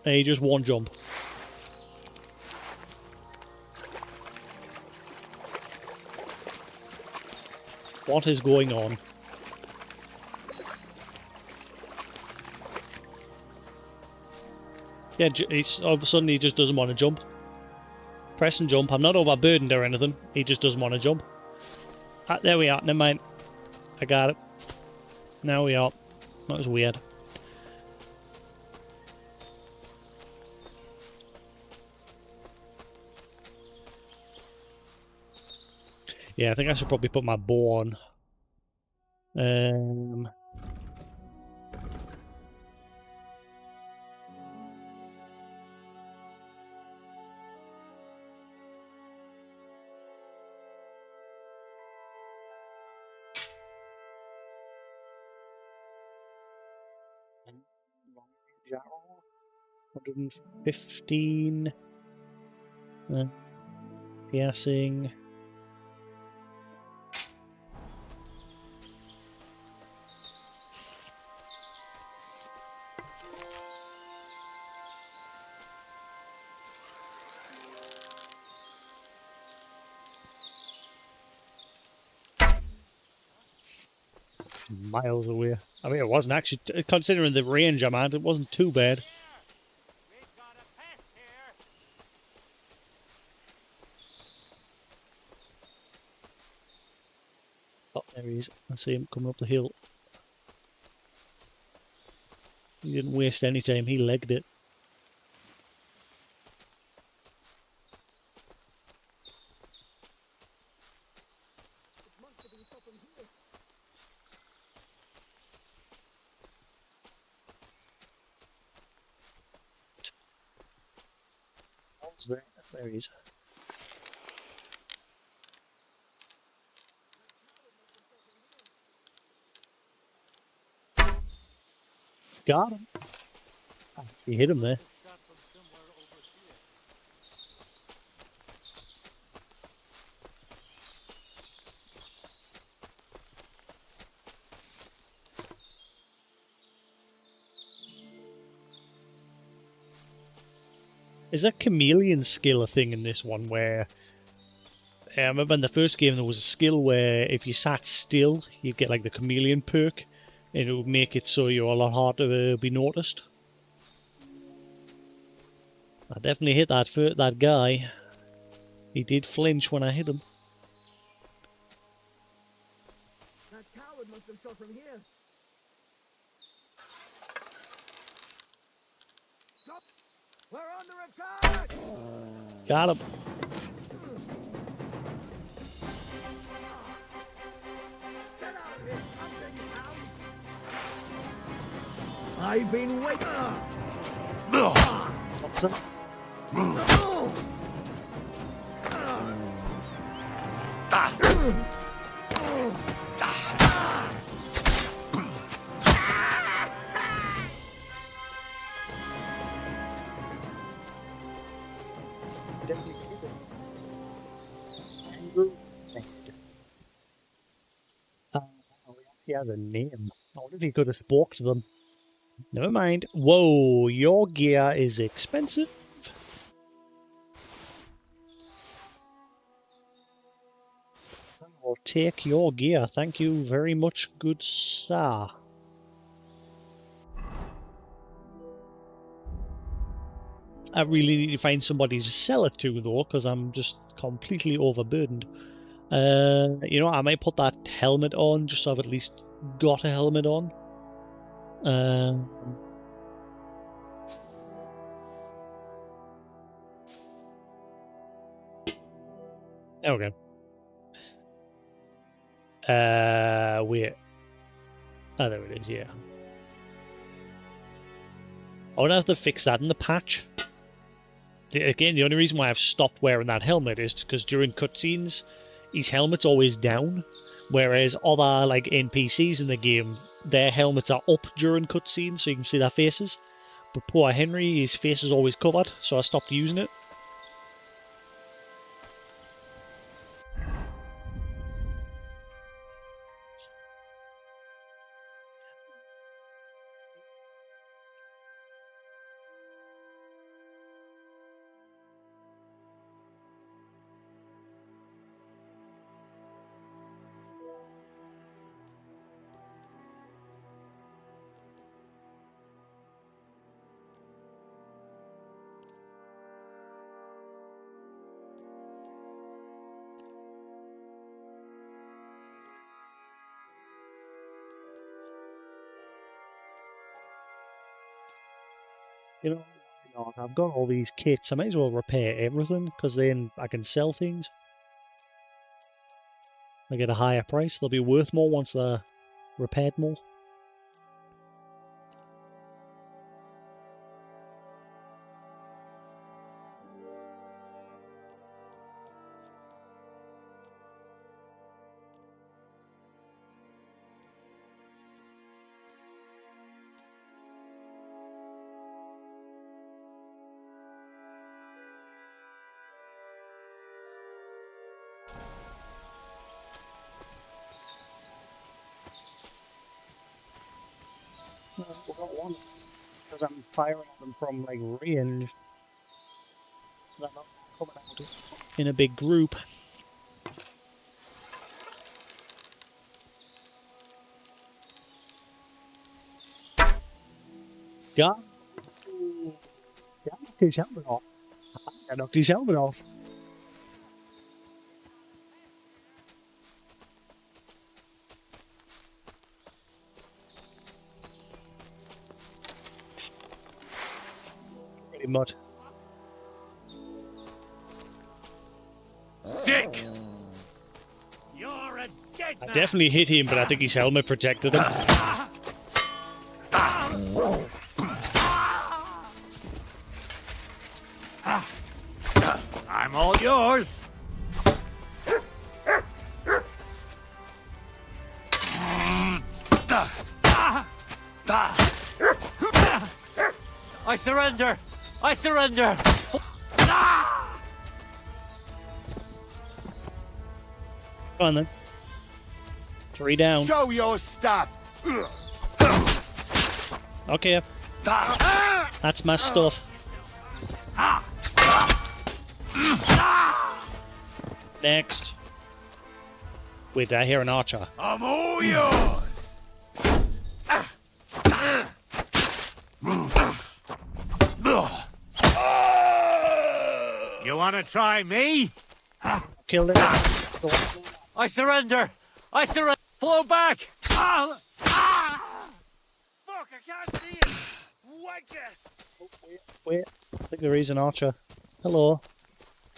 A: And he just won't jump. What is going on? Yeah, all of a sudden he just doesn't want to jump. Press and jump. I'm not overburdened or anything. He just doesn't want to jump. Ah, there we are. Never mind. I got it. Now we are. That was weird. Yeah, I think I should probably put my bow on. Jarrow? 115. Piercing. Miles away. I mean, it wasn't actually, considering the range I'm at, it wasn't too bad. Oh, there he is. I see him coming up the hill. He didn't waste any time, he legged it. What's there? There he is. Got him. He hit him there. Is that chameleon skill a thing in this one where... I remember in the first game there was a skill where if you sat still, you'd get like the chameleon perk, and it would make it so you're a lot harder to be noticed. I definitely hit that guy. He did flinch when I hit him.
G: That coward must have shot from here. Stop! We're under attack!
A: Got him.
G: I've been waiting.
A: What's that? He has a name. I wonder if he could have spoke to them. Never mind. Whoa, your gear is expensive. I'll take your gear. Thank you very much, good sir. I really need to find somebody to sell it to, though, because I'm just completely overburdened. You know, I might put that helmet on, just so I've at least got a helmet on. There we go. Wait. Oh, there it is, yeah. I would have to fix that in the patch. Again, the only reason why I've stopped wearing that helmet is because during cutscenes, his helmet's always down, whereas other like NPCs in the game, their helmets are up during cutscenes, so you can see their faces. But poor Henry, his face is always covered, so I stopped using it. You know, why not? I've got all these kits. I might as well repair everything, because then I can sell things. I get a higher price. They'll be worth more once they're repaired more. No, we got one. Because I'm firing at them from like range. They're not coming out in a big group. Yeah. Yeah, I knocked his helmet off. I knocked his helmet off. Pretty much.
G: Sick!
J: You're a dead
A: I
J: man.
A: definitely hit him, but I think his helmet protected him.
J: I'm all yours. I surrender. I surrender.
A: Come on then. 3 down.
F: Show your stuff.
A: Okay. That's my stuff. Next. Wait, did I hear an archer?
G: I'm all yours!
J: You want to try me?
A: Kill it.
J: I surrender. I surrender. Flow back.
G: Fuck, I can't see it! Wanker!
A: Wait. I think there is an archer. Hello.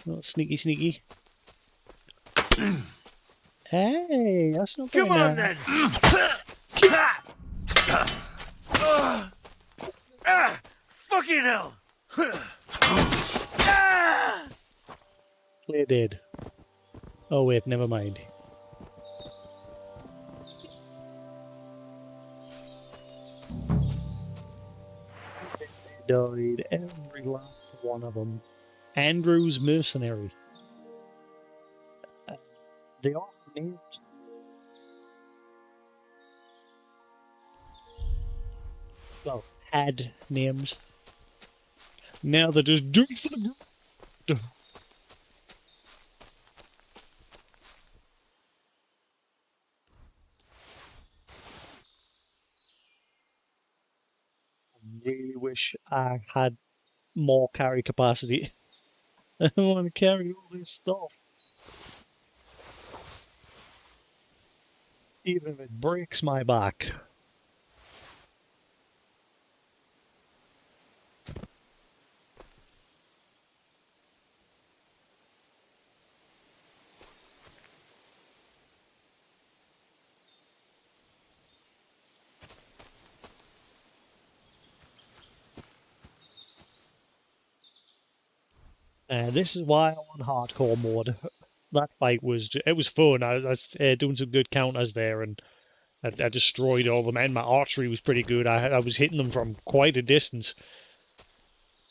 A: Oh, sneaky, sneaky. Hey, that's not very
G: Come on
A: nice.
G: then! Fucking hell!
A: Clear dead. Oh wait, never mind. They died, every last one of them. Andrew's mercenary. They are names. Well, had names. Now they're just doing it for the group. Really wish I had more carry capacity. I don't want to carry all this stuff. Even if it breaks my back. This is why I want hardcore mode. That fight was it was fun. I was doing some good counters there, and I destroyed all of them. And my archery was pretty good. I was hitting them from quite a distance,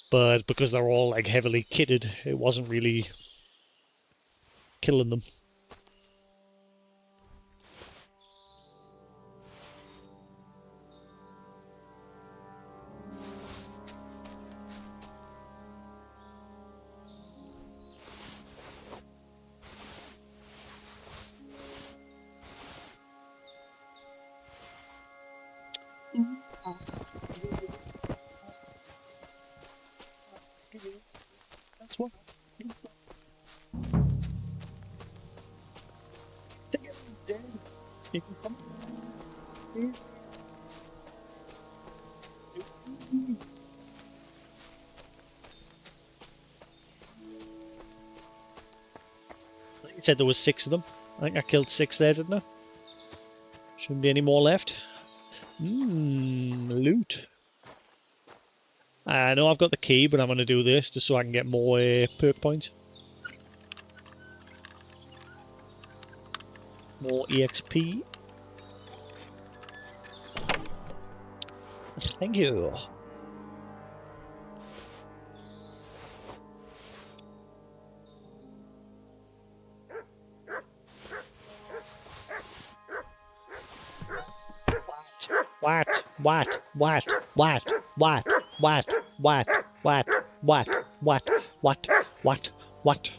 A: but because they're all like heavily kitted, it wasn't really killing them. That's what. You said there was 6 of them. I think I killed 6 there, didn't I? Shouldn't be any more left. Loot. I know I've got the key, but I'm going to do this just so I can get more perk points. More EXP. Thank you. What?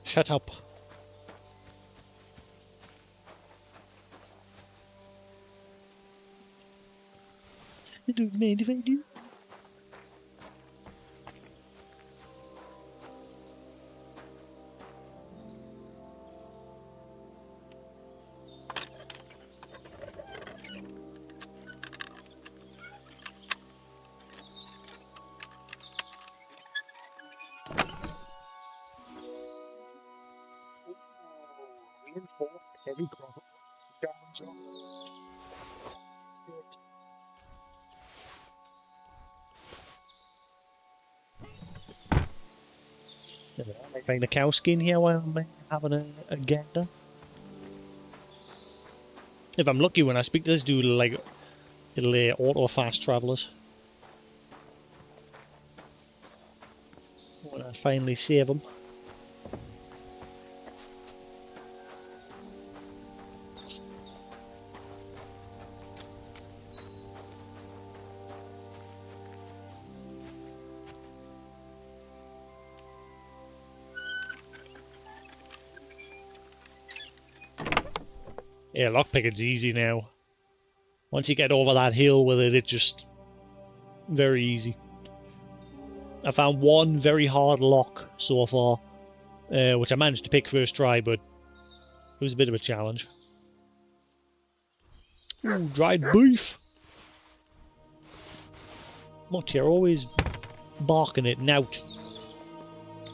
A: Shut up. I don't mind if I do. Reinforced heavy crop. I might find a cow skin here while I'm having a gander. If I'm lucky when I speak to this dude, like, it'll auto fast travelers. When I finally save him. Yeah, lockpicking's easy now. Once you get over that hill with it, it's just very easy. I found one very hard lock so far, which I managed to pick first try, but it was a bit of a challenge. Ooh, dried beef! Mutt, you're always barking it out.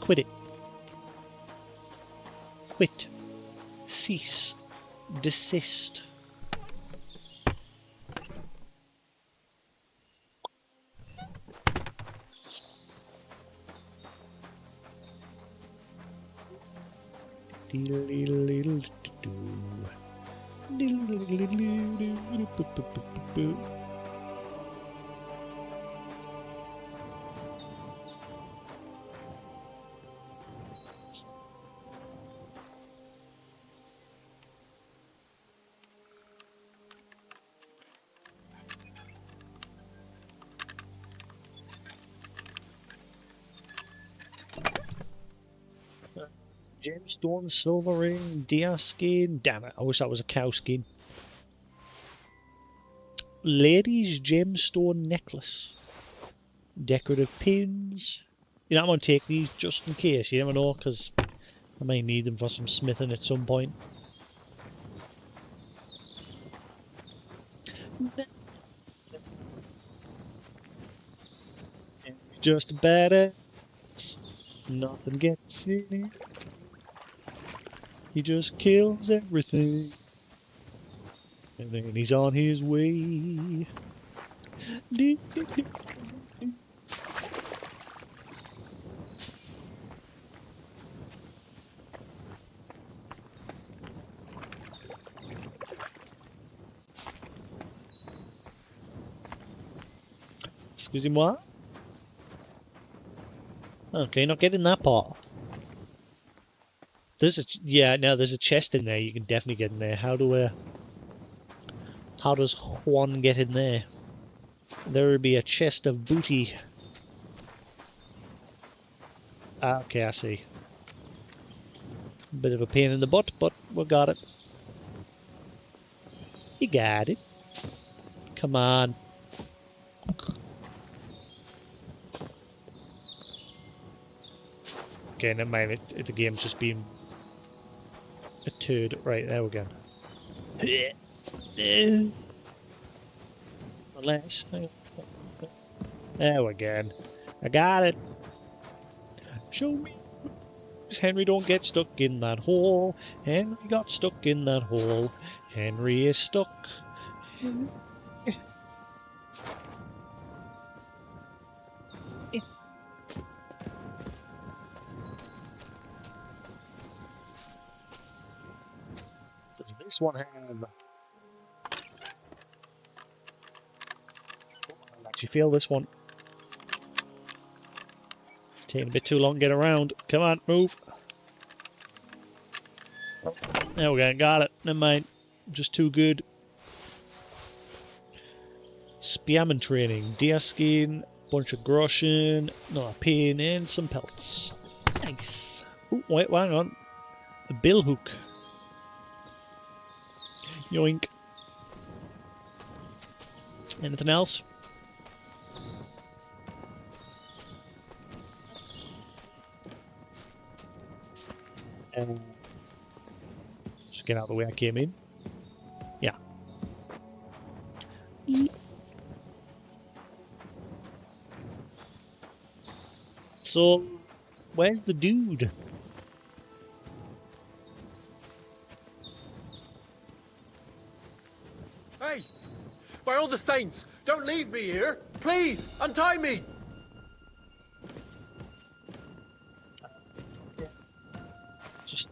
A: Quit it. Quit. Cease. Desist. Gemstone, silver ring, deer skin. Damn it, I wish that was a cow skin. Lady's gemstone necklace. Decorative pins. You know, I'm going to take these just in case. You never know, because I may need them for some smithing at some point. Just a badass. Nothing gets in it. He just kills everything. And then he's on his way. Excusez-moi. Okay, not getting that part. There's a there's a chest in there. You can definitely get in there. How does Juan get in there? There would be a chest of booty. Ah, okay, I see. Bit of a pain in the butt, but we got it. You got it. Come on. Okay, never mind. The game's just being a turd. Right, there we go. Unless... There we go. I got it. Show me. Henry, don't get stuck in that hole. Henry got stuck in that hole. Henry is stuck. Does this one have... I'll actually feel this one. It's taking a bit too long to get around. Come on, move. There we go, got it. Never mind. Just too good. Spamming training. Deerskin, bunch of groschen, not a pin, and some pelts. Nice. Oh, wait, hang on. A bill hook. Yoink. Anything else? Just get out of the way I came in. Yeah. So, where's the dude?
I: Hey! By all the saints, don't leave me here! Please, untie me!
A: Just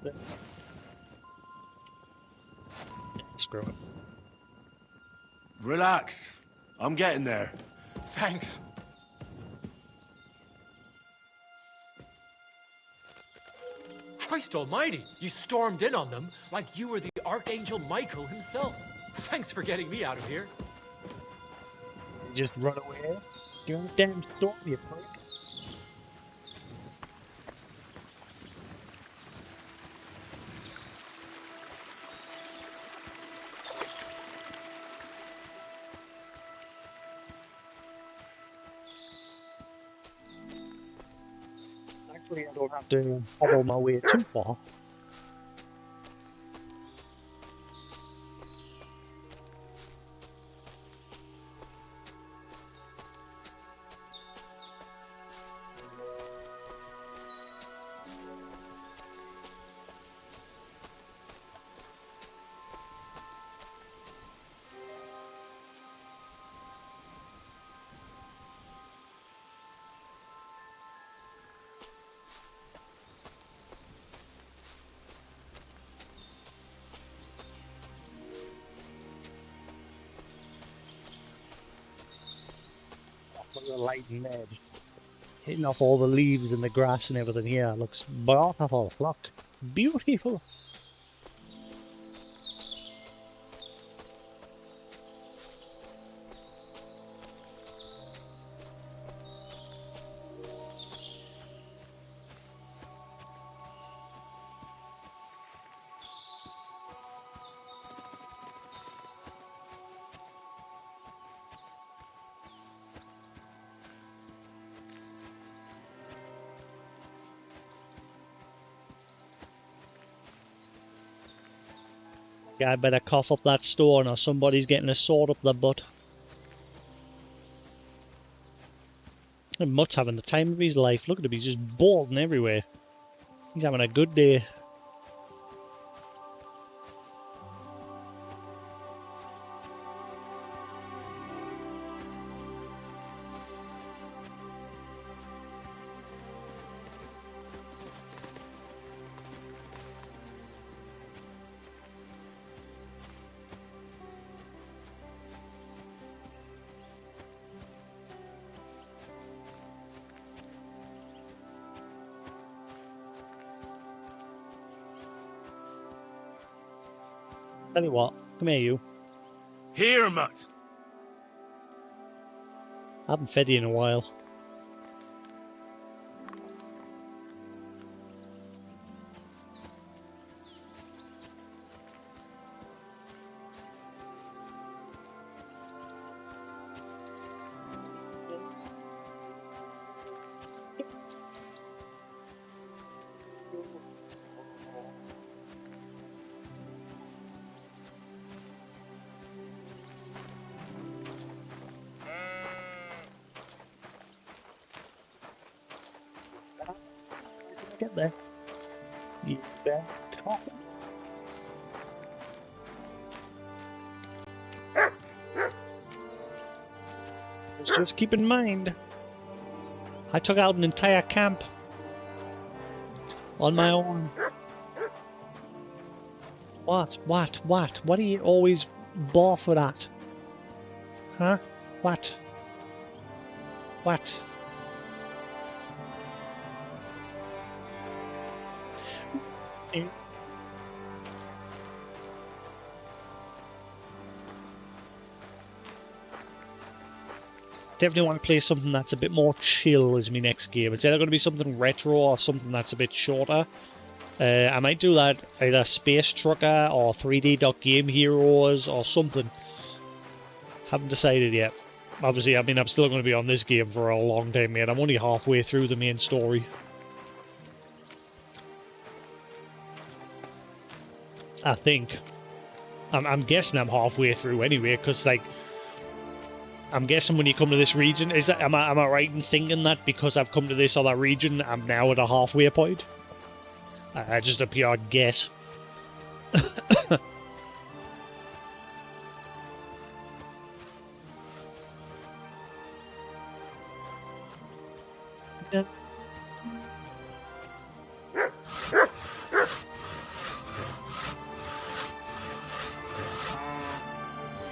A: screw it.
F: Relax. I'm getting there.
I: Thanks. Christ almighty, you stormed in on them like you were the Archangel Michael himself. Thanks for getting me out of here.
A: Just run away. You're in a damn storm, you prick. Thankfully, I don't have to hobble my way too far. The lighting edge hitting off all the leaves and the grass and everything here looks beautiful. Look, beautiful. Yeah, I better cough up that stone or somebody's getting a sword up their butt. And Mutt's having the time of his life. Look at him, he's just balding everywhere. He's having a good day. Tell you what, come here, you.
F: Here, mutt.
A: I haven't fed you in a while. Get there. You better talk. Just keep in mind, I took out an entire camp on my own. What? What do you always bawl for that? Huh? What? Definitely want to play something that's a bit more chill as my next game. It's either going to be something retro or something that's a bit shorter. I might do that either Space Trucker or 3D Dot Game Heroes or something. Haven't decided yet. Obviously, I mean, I'm still going to be on this game for a long time, man. I'm only halfway through the main story. I think. I'm guessing I'm halfway through anyway, because, like, I'm guessing when you come to this region, am I right in thinking that because I've come to this other region, I'm now at a halfway point? Just a pure guess. Yeah.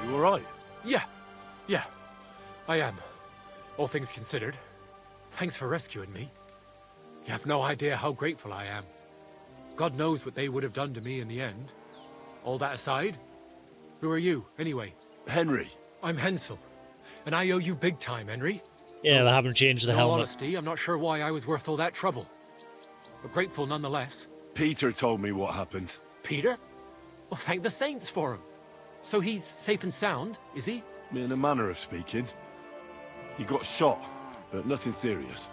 C: You alright?
I: Yeah, I am. All things considered. Thanks for rescuing me. You have no idea how grateful I am. God knows what they would have done to me in the end. All that aside, who are you, anyway?
C: Henry.
I: I'm Hensel, and I owe you big time, Henry.
A: Yeah, they haven't changed the
I: In all
A: helmet.
I: honesty, I'm not sure why I was worth all that trouble. But grateful nonetheless.
C: Peter told me what happened.
I: Peter? Well, thank the saints for him. So he's safe and sound, is he?
C: In a manner of speaking. He got shot, but nothing serious.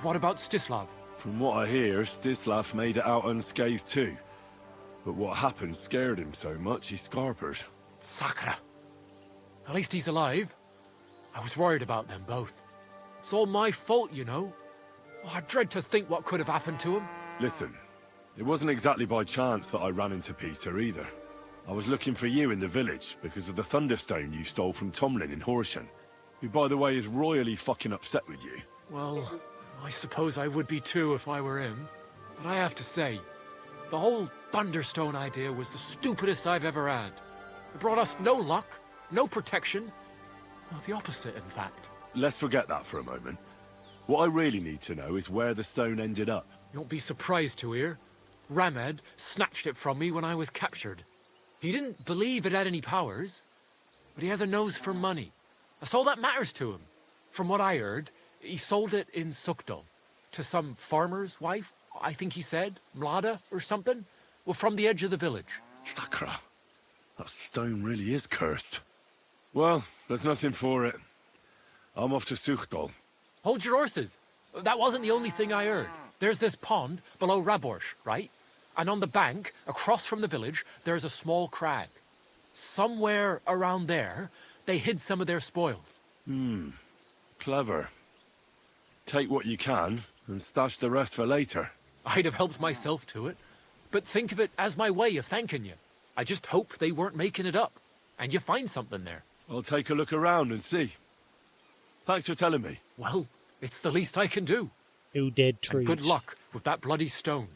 I: What about Stislav?
C: From what I hear, Stislav made it out unscathed too. But what happened scared him so much he scarpered.
I: Sakra. At least he's alive. I was worried about them both. It's all my fault, you know. Oh, I dread to think what could have happened to him.
C: Listen, it wasn't exactly by chance that I ran into Peter either. I was looking for you in the village because of the Thunderstone you stole from Tomlin in Horsham, who, by the way, is royally fucking upset with you.
I: Well, I suppose I would be too if I were him. But I have to say, the whole Thunderstone idea was the stupidest I've ever had. It brought us no luck, no protection. Well, the opposite, in fact.
C: Let's forget that for a moment. What I really need to know is where the stone ended up.
I: You won't be surprised to hear. Ramed snatched it from me when I was captured. He didn't believe it had any powers, but he has a nose for money. That's all that matters to him. From what I heard, he sold it in Sukdol to some farmer's wife, I think he said, Mlada or something. Well, from the edge of the village.
C: Sakra. That stone really is cursed. Well, there's nothing for it. I'm off to Sukdol.
I: Hold your horses. That wasn't the only thing I heard. There's this pond below Raborsh, right? And on the bank, across from the village, there's a small crag. Somewhere around there, they hid some of their spoils.
C: Clever. Take what you can, and stash the rest for later.
I: I'd have helped myself to it. But think of it as my way of thanking you. I just hope they weren't making it up, and you find something there.
C: I'll take a look around and see. Thanks for telling me.
I: Well, it's the least I can do.
A: 2 dead trees.
I: And good luck with that bloody stone.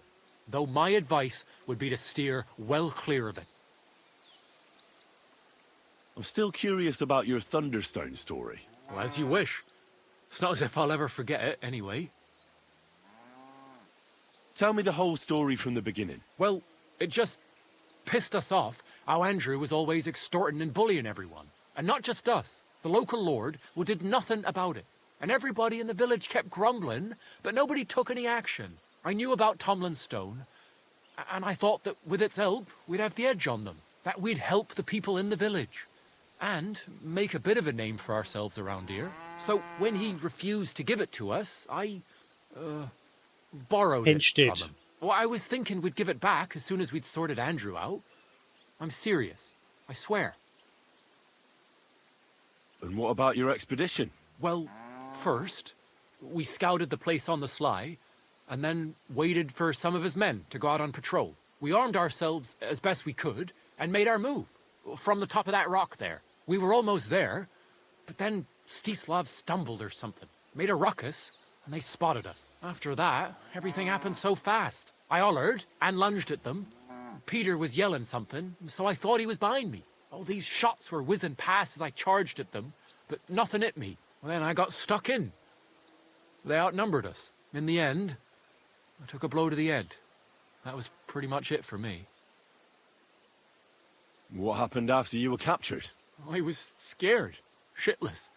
I: Though my advice would be to steer well clear of it.
C: I'm still curious about your Thunderstone story.
I: Well, as you wish. It's not as if I'll ever forget it, anyway.
C: Tell me the whole story from the beginning.
I: Well, it just pissed us off How Andrew was always extorting and bullying everyone. And not just us. The local lord who did nothing about it. And everybody in the village kept grumbling, but nobody took any action. I knew about Tomlin's stone, and I thought that with its help, we'd have the edge on them. That we'd help the people in the village. And make a bit of a name for ourselves around here. So when he refused to give it to us, I borrowed it from him. Well, I was thinking we'd give it back as soon as we'd sorted Andrew out. I'm serious. I swear.
C: And what about your expedition?
I: Well, first, we scouted the place on the sly, and then waited for some of his men to go out on patrol. We armed ourselves as best we could, and made our move. From the top of that rock there. We were almost there, but then Stislav stumbled or something. Made a ruckus, and they spotted us. After that, everything happened so fast. I hollered and lunged at them. Peter was yelling something, so I thought he was behind me. All these shots were whizzing past as I charged at them, but nothing hit me. Well, then I got stuck in. They outnumbered us. In the end, I took a blow to the head. That was pretty much it for me.
C: What happened after you were captured?
I: I was scared, shitless.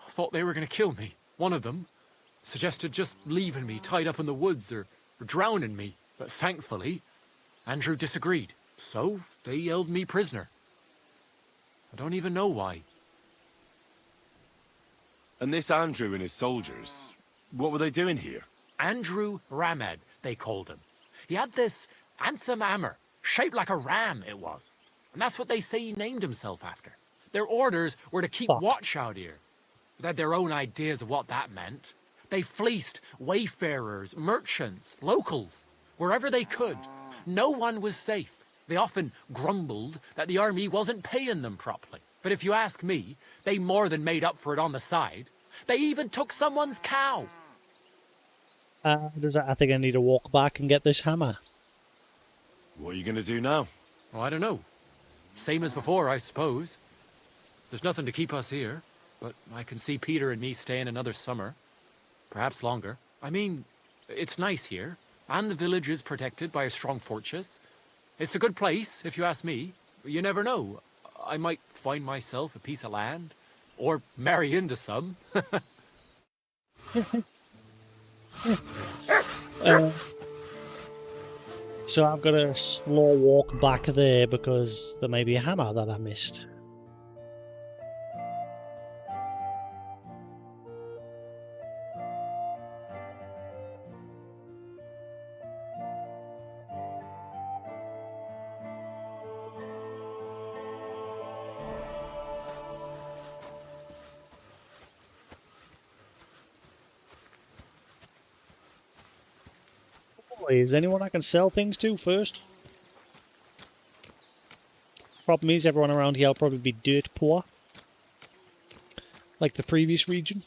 I: I thought they were going to kill me. One of them suggested just leaving me tied up in the woods or drowning me. But thankfully, Andrew disagreed. So they held me prisoner. I don't even know why.
C: And this Andrew and his soldiers, what were they doing here?
I: Andrew Ramhead, they called him. He had this handsome hammer, shaped like a ram it was. And that's what they say he named himself after. Their orders were to keep watch out here. They had their own ideas of what that meant. They fleeced wayfarers, merchants, locals, wherever they could. No one was safe. They often grumbled that the army wasn't paying them properly. But if you ask me, they more than made up for it on the side. They even took someone's cow.
A: I think I need to walk back and get this hammer.
C: What are you going to do now?
I: Oh, I don't know. Same as before, I suppose. There's nothing to keep us here, but I can see Peter and me staying another summer. Perhaps longer. I mean, it's nice here, and the village is protected by a strong fortress. It's a good place, if you ask me. You never know. I might find myself a piece of land, or marry into some.
A: So I've got a slow walk back there because there may be a hammer that I missed. Is anyone I can sell things to first? Problem is, everyone around here will probably be dirt poor. Like the previous region.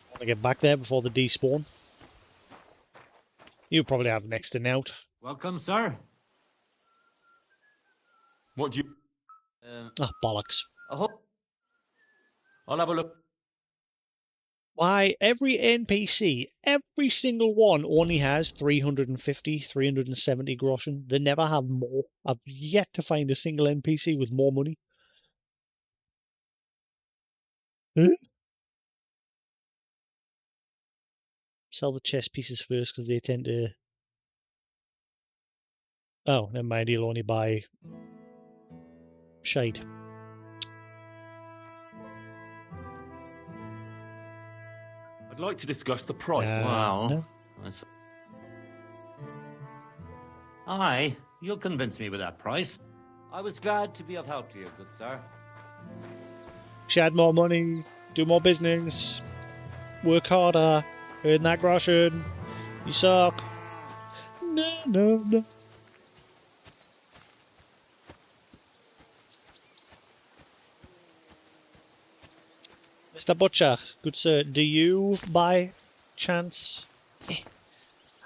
A: I want to get back there before the despawn. You probably have next to out.
J: Welcome, sir.
C: What do you...
A: Bollocks.
J: I'll have a look.
A: Why, every NPC, every single one only has 350, 370 groschen. They never have more. I've yet to find a single NPC with more money. Huh? Sell the chess pieces first because they tend to... Oh, never mind, he'll only buy... shite.
C: I'd like to discuss the price.
J: Wow.
A: No.
J: Aye, you'll convince me with that price. I was glad to be of help to you, good sir.
A: Shed more money, do more business, work harder, earn that groschen. You suck. No. Mr. Butcher, good sir, do you, by chance,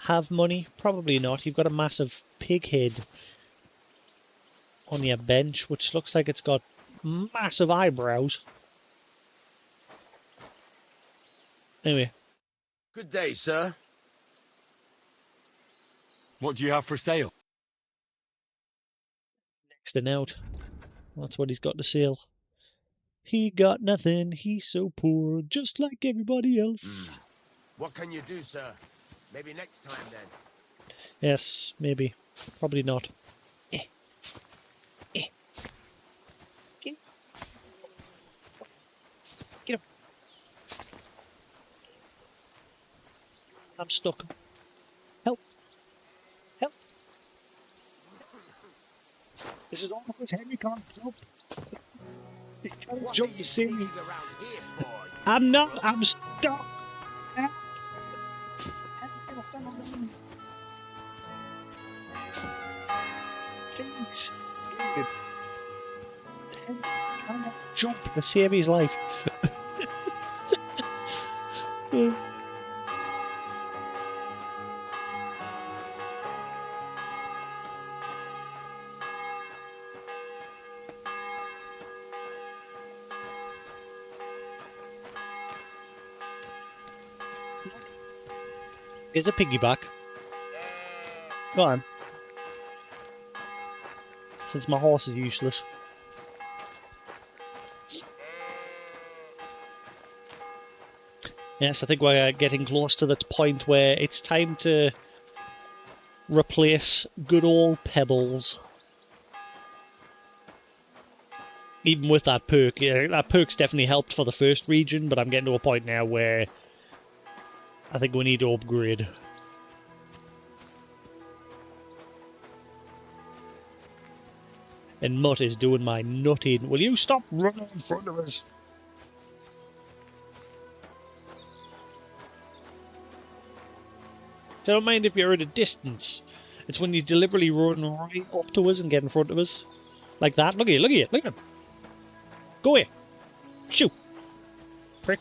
A: have money? Probably not. You've got a massive pig head on your bench, which looks like it's got massive eyebrows. Anyway.
G: Good day, sir.
J: What do you have for sale?
A: Next and out. That's what he's got to sell. He got nothing. He's so poor, just like everybody else.
G: What can you do, sir? Maybe next time, then.
A: Yes, maybe. Probably not. Get him. I'm stuck. Help. Help. This is all because Henry can't jump. He can't jump to see me. I'm not. I'm stuck. Help. Please. David. Henry cannot jump to save his life. Here's a piggyback. Go on. Since my horse is useless. Yes, I think we're getting close to that point where it's time to replace good old Pebbles. Even with that perk, yeah, that perk's definitely helped for the first region, but I'm getting to a point now where I think we need to upgrade. And Mutt is doing my nutting. Will you stop running in front of us? Don't mind if you're at a distance. It's when you deliberately run right up to us and get in front of us. Like that. Look at you, look at you, look at him. Go away. Shoot. Prick.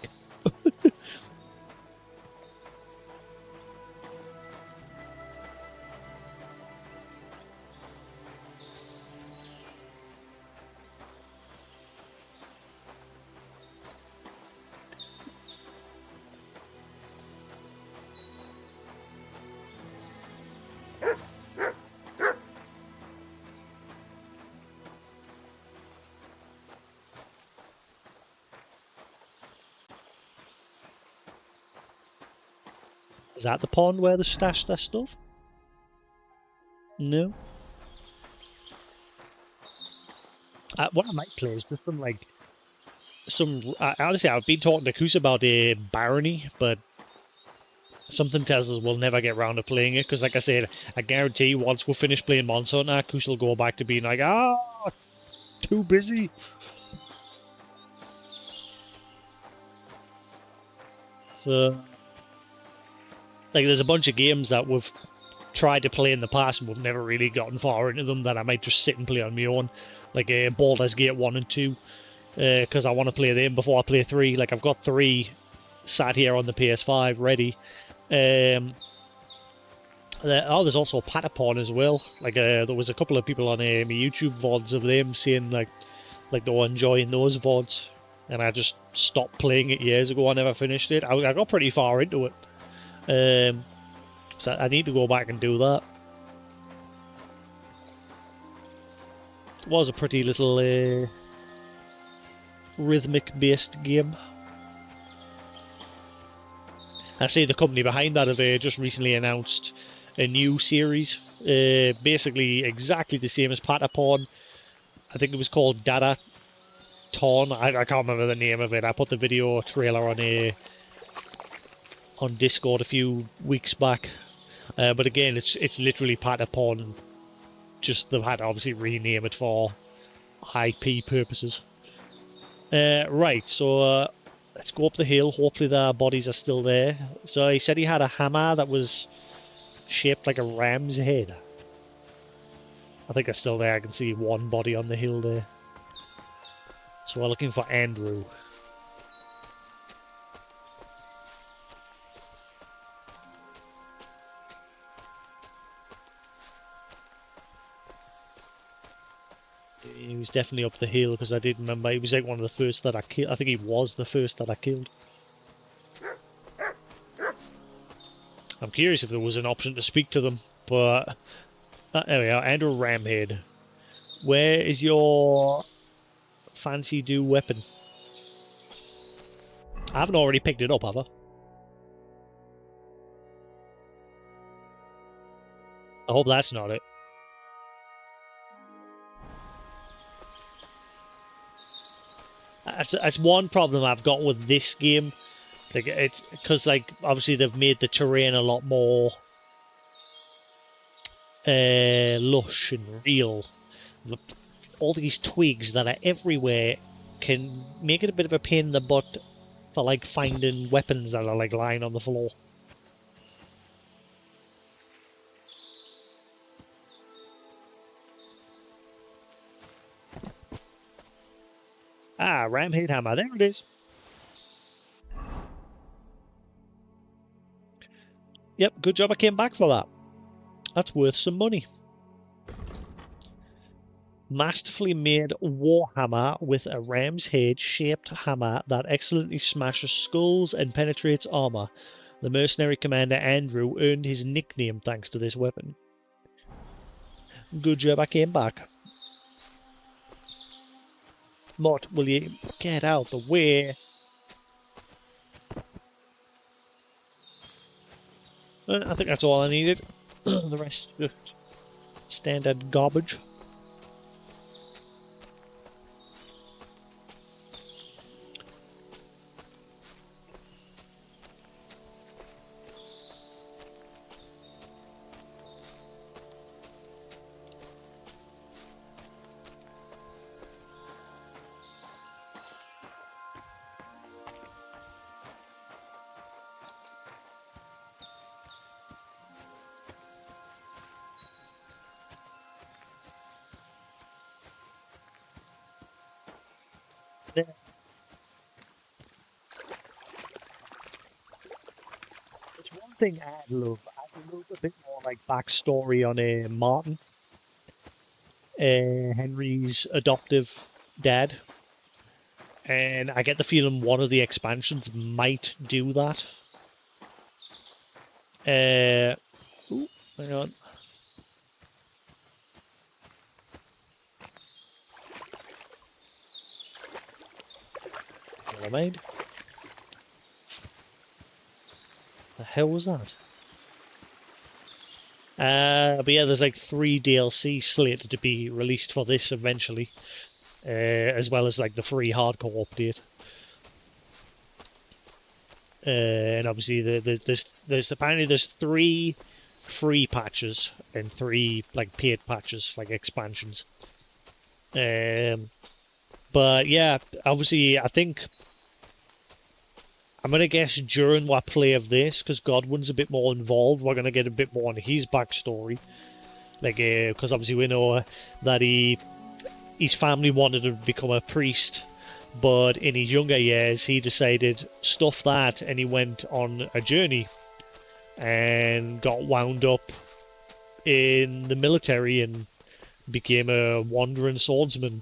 A: Is that the pond where they stashed their stuff? No. What I might play is just some honestly, I've been talking to Kus about a barony, but something tells us we'll never get round to playing it, because like I said, I guarantee once we're finished playing Monster Hunter, Kus will go back to being like, too busy. So, like, there's a bunch of games that we've tried to play in the past and we've never really gotten far into them that I might just sit and play on my own, like Baldur's Gate 1 and 2, because I want to play them before I play 3. Like, I've got 3 sat here on the PS5 ready. There's also Patapon as well. Like, there was a couple of people on my YouTube VODs of them saying like they were enjoying those VODs, and I just stopped playing it years ago. I never finished it. I got pretty far into it, so I need to go back and do that. It was a pretty little rhythmic-based game. I see the company behind that have just recently announced a new series, basically exactly the same as Patapon. I think it was called Dada Ton. I can't remember the name of it. I put the video trailer on Discord a few weeks back. But again, it's literally Patapon. Just they've had to obviously rename it for IP purposes. Right, so let's go up the hill. Hopefully their bodies are still there. So he said he had a hammer that was shaped like a ram's head. I think they're still there. I can see one body on the hill there. So we're looking for Andrew. He was definitely up the hill, because I did remember he was like one of the first that I killed. I think he was the first that I killed. I'm curious if there was an option to speak to them, but there we are. Andrew Ramhead. Where is your fancy do weapon? I haven't already picked it up, have I? I hope that's not it. That's one problem I've got with this game. It's because, like, obviously they've made the terrain a lot more lush and real. All these twigs that are everywhere can make it a bit of a pain in the butt for, like, finding weapons that are, like, lying on the floor. Ah, Ramhead Hammer. There it is. Yep, good job I came back for that. That's worth some money. Masterfully made warhammer with a ram's head shaped hammer that excellently smashes skulls and penetrates armor. The mercenary commander Andrew earned his nickname thanks to this weapon. Good job I came back. Mort, will you get out the way? I think that's all I needed. The rest just standard garbage. There. There's one thing I'd love. I'd love a bit more like backstory on Martin, Henry's adoptive dad. And I get the feeling one of the expansions might do that. Ooh, hang on. Never mind. The hell was that? But yeah, there's like 3 DLC slated to be released for this eventually, as well as like the free hardcore update. And obviously, there's apparently there's 3 free patches and 3 like paid patches, like expansions. But yeah, obviously, I think I'm going to guess during our play of this, because Godwin's a bit more involved, we're going to get a bit more on his backstory. Like, because obviously we know that his family wanted to become a priest, but in his younger years he decided stuff that, and he went on a journey and got wound up in the military and became a wandering swordsman.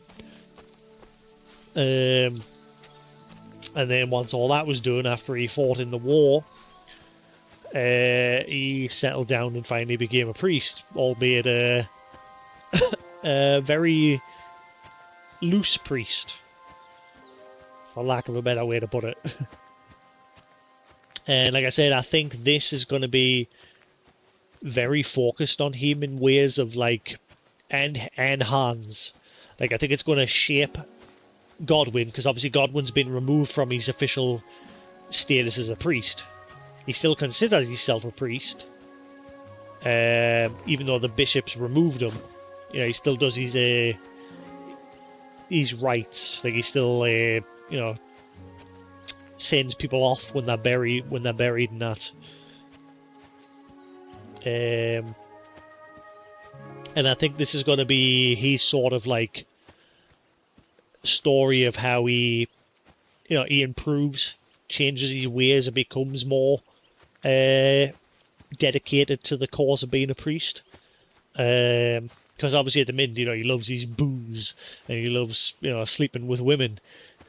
A: And then once all that was done, after he fought in the war, he settled down and finally became a priest, albeit a very loose priest, for lack of a better way to put it. And like I said, I think this is going to be very focused on him in ways of like, and Hans. Like, I think it's going to shape Godwin, because obviously Godwin's been removed from his official status as a priest. He still considers himself a priest, even though the bishops removed him. You know, he still does his rites. Like, he still sends people off when they're buried and that. And I think this is going to be his sort of like story of how he improves, changes his ways, and becomes more dedicated to the cause of being a priest. because obviously at the minute, he loves his booze and he loves, sleeping with women.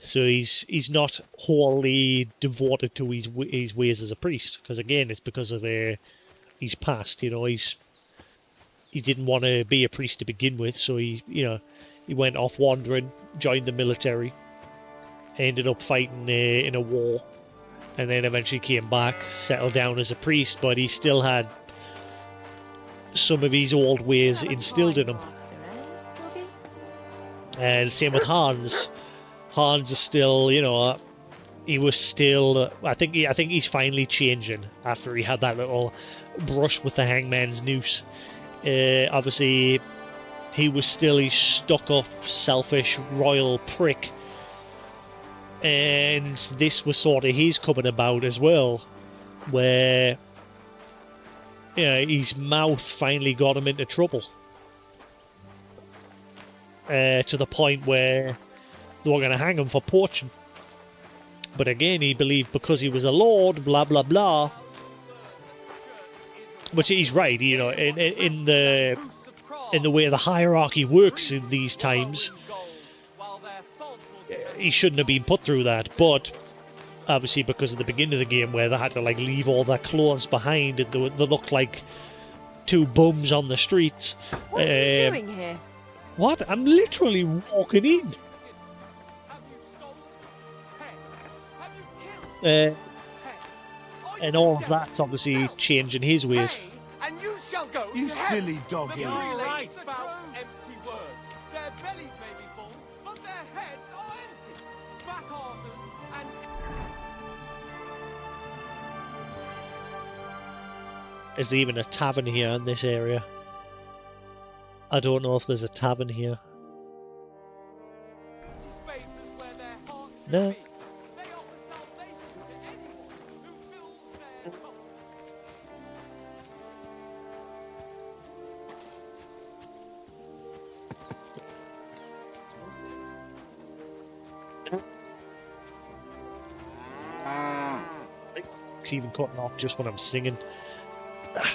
A: So he's not wholly devoted to his ways as a priest. Because again, it's because of his past. He didn't want to be a priest to begin with, so he went off wandering, joined the military, ended up fighting in a war, and then eventually came back, settled down as a priest. But he still had some of his old ways instilled in him. And same with Hans. Hans is still, he was still. I think he's finally changing after he had that little brush with the hangman's noose. Obviously, he was still a stuck-up, selfish, royal prick, and this was sort of his coming about as well, where his mouth finally got him into trouble, to the point where they were going to hang him for poaching. But again, he believed because he was a lord, blah blah blah. Which he's right, in the way the hierarchy works in these times, he shouldn't have been put through that. But obviously, because of the beginning of the game where they had to leave all their clothes behind and they looked like two bums on the streets.
M: What are you doing here?
A: What? I'm literally walking in. And all of that's obviously changing his ways.
G: And you shall go.
F: You silly dog.
G: You're right about empty words. Their bellies may be full, but their heads are empty. Fat arses and...
A: Is there even a tavern here in this area? I don't know if there's a tavern here. No. It's even cutting off just when I'm singing. I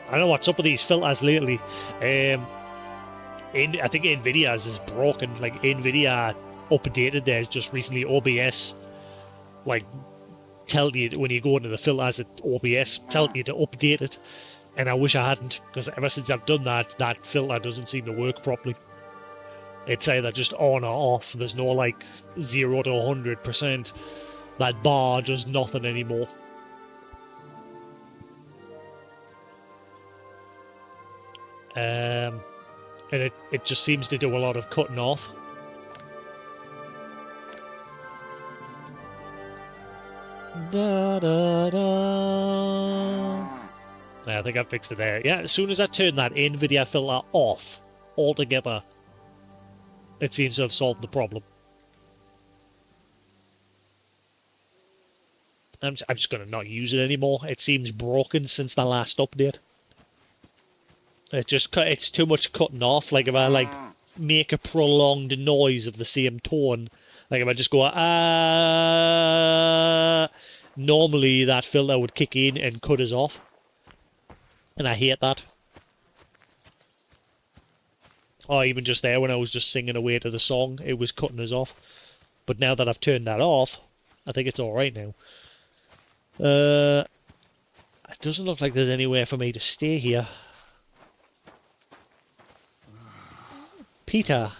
A: don't know what's up with these filters lately. I think Nvidia's is broken. Nvidia updated theirs just recently. OBS, tell you when you go into the filters at OBS, tell you to update it. And I wish I hadn't, because ever since I've done that, that filter doesn't seem to work properly. It's either just on or off. There's no 0 to 100%. That bar does nothing anymore. And it just seems to do a lot of cutting off. Da, da, da. I think I fixed it there. Yeah, as soon as I turn that NVIDIA filter off altogether, it seems to have solved the problem. I'm just going to not use it anymore. It seems broken since the last update. It's too much cutting off. If I make a prolonged noise of the same tone, if I just go normally that filter would kick in and cut us off, and I hate that. Or even just there when I was just singing away to the song, it was cutting us off. But now that I've turned that off, I think it's all right now. It doesn't look like there's anywhere for me to stay here. Peter.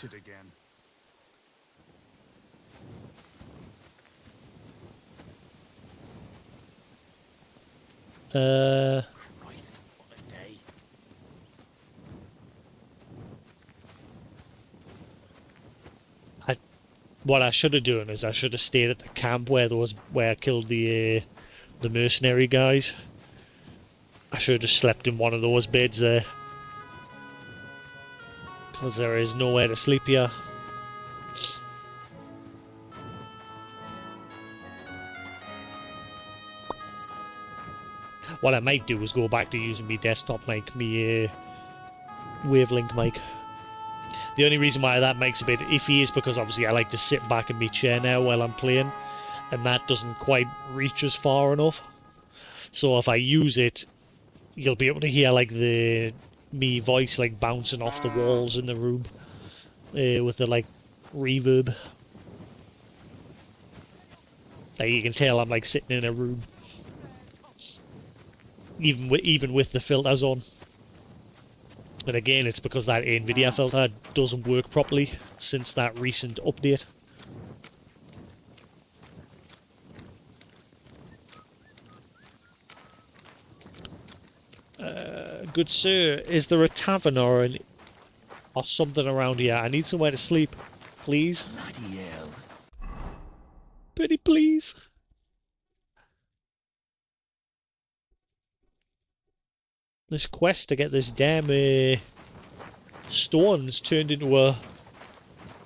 A: What I should have done is I should have stayed at the camp where I killed the mercenary guys. I should have slept in one of those beds there, because there is nowhere to sleep here. What I might do is go back to using my desktop mic, my wavelength mic. The only reason why that makes a bit iffy is because obviously I like to sit back in my chair now while I'm playing, and that doesn't quite reach as far enough. So if I use it, you'll be able to hear the me voice like bouncing off the walls in the room with the like reverb. Like you can tell I'm like sitting in a room, even with the filters on. And again, it's because that NVIDIA filter doesn't work properly since that recent update. Good sir, is there a tavern or something around here? I need somewhere to sleep, please.
Q: Bloody hell.
A: Pretty please. This quest to get this damn stones turned into a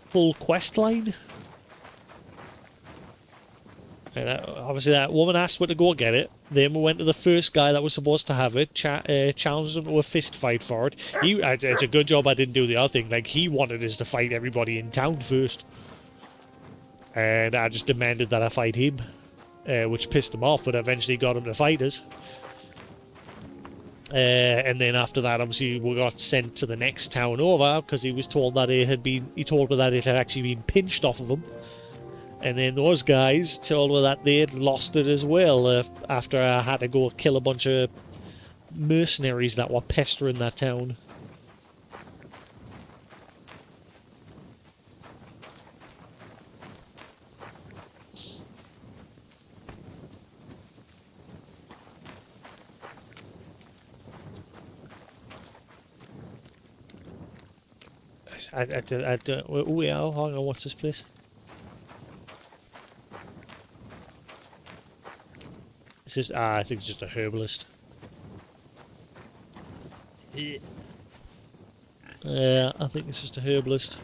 A: full quest line. And obviously that woman asked where to go get it. Then we went to the first guy that was supposed to have it, challenged him to a fist fight for it. It's a good job I didn't do the other thing. Like, he wanted us to fight everybody in town first. And I just demanded that I fight him, which pissed him off, but eventually got him to fight us. And then after that, obviously, we got sent to the next town over, because he was told that he told me that it had actually been pinched off of him. And then those guys told me that they had lost it as well after I had to go kill a bunch of mercenaries that were pestering that town. Oh yeah, hang on, what's this place? This is, I think it's just a herbalist. Yeah, I think it's just a herbalist.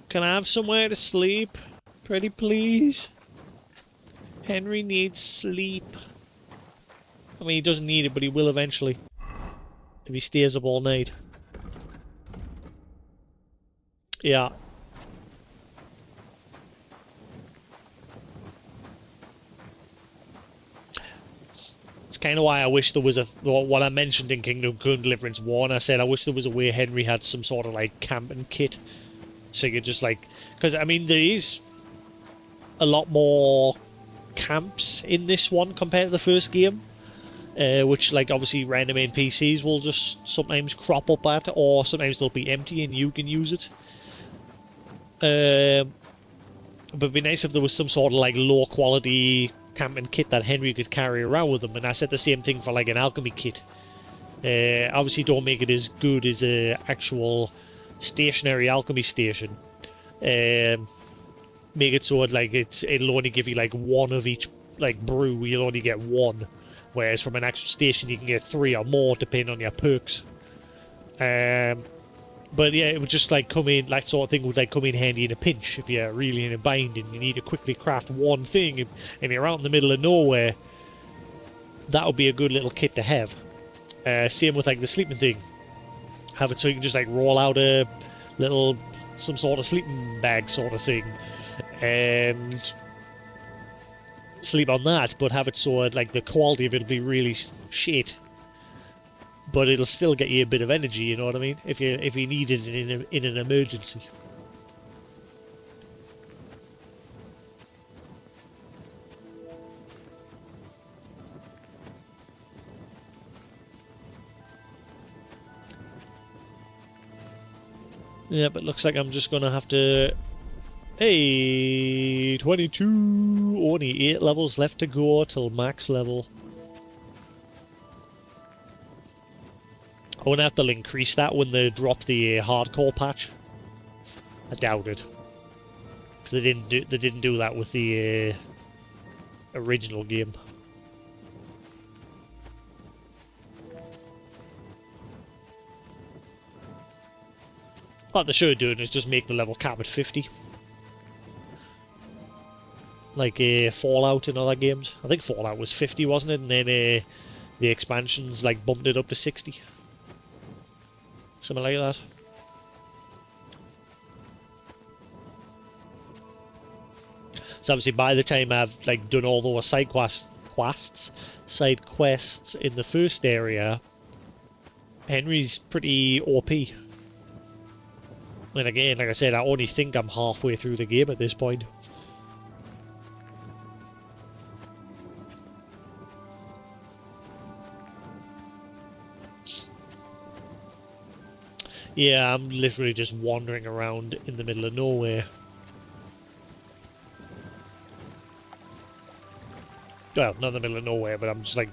A: Can I have somewhere to sleep? Pretty please? Henry needs sleep. I mean, he doesn't need it, but he will eventually. If he stays up all night. Yeah. It's kind of why I wish there was what I mentioned in Kingdom Come Deliverance 1, I said I wish there was a way Henry had some sort of like camping kit. So you could just like, because I mean there is a lot more camps in this one compared to the first game. Which like obviously random NPCs will just sometimes crop up at, or sometimes they'll be empty and you can use it. But it'd be nice if there was some sort of like low quality camping kit that Henry could carry around with him, and I said the same thing for like an alchemy kit. Obviously don't make it as good as a actual stationary alchemy station. Make it so it'll only give you like one of each like brew, you'll only get one. Whereas from an actual station you can get 3 or more depending on your perks. But yeah, it would just like come in, that sort of thing would like come in handy in a pinch if you're really in a bind and you need to quickly craft one thing and you're out in the middle of nowhere. That would be a good little kit to have. Same with like the sleeping thing. Have it so you can just like roll out a little, some sort of sleeping bag sort of thing. And sleep on that, but have it so like the quality of it will be really shit. But it'll still get you a bit of energy, you know what I mean? If you need it in an emergency. Yeah, but looks like I'm just gonna have to. Hey, 22. Only 8 levels left to go till max level. I wonder if they'll increase that when they drop the hardcore patch. I doubt it, because they didn't do that with the original game. What they should do is just make the level cap at 50, like Fallout and other games. I think Fallout was 50, wasn't it? And then the expansions like bumped it up to 60. Something like that. So obviously by the time I've like done all those side quests in the first area, Henry's pretty OP. And again, like I said, I only think I'm halfway through the game at this point. Yeah, I'm literally just wandering around in the middle of nowhere. Well, not in the middle of nowhere, but I'm just like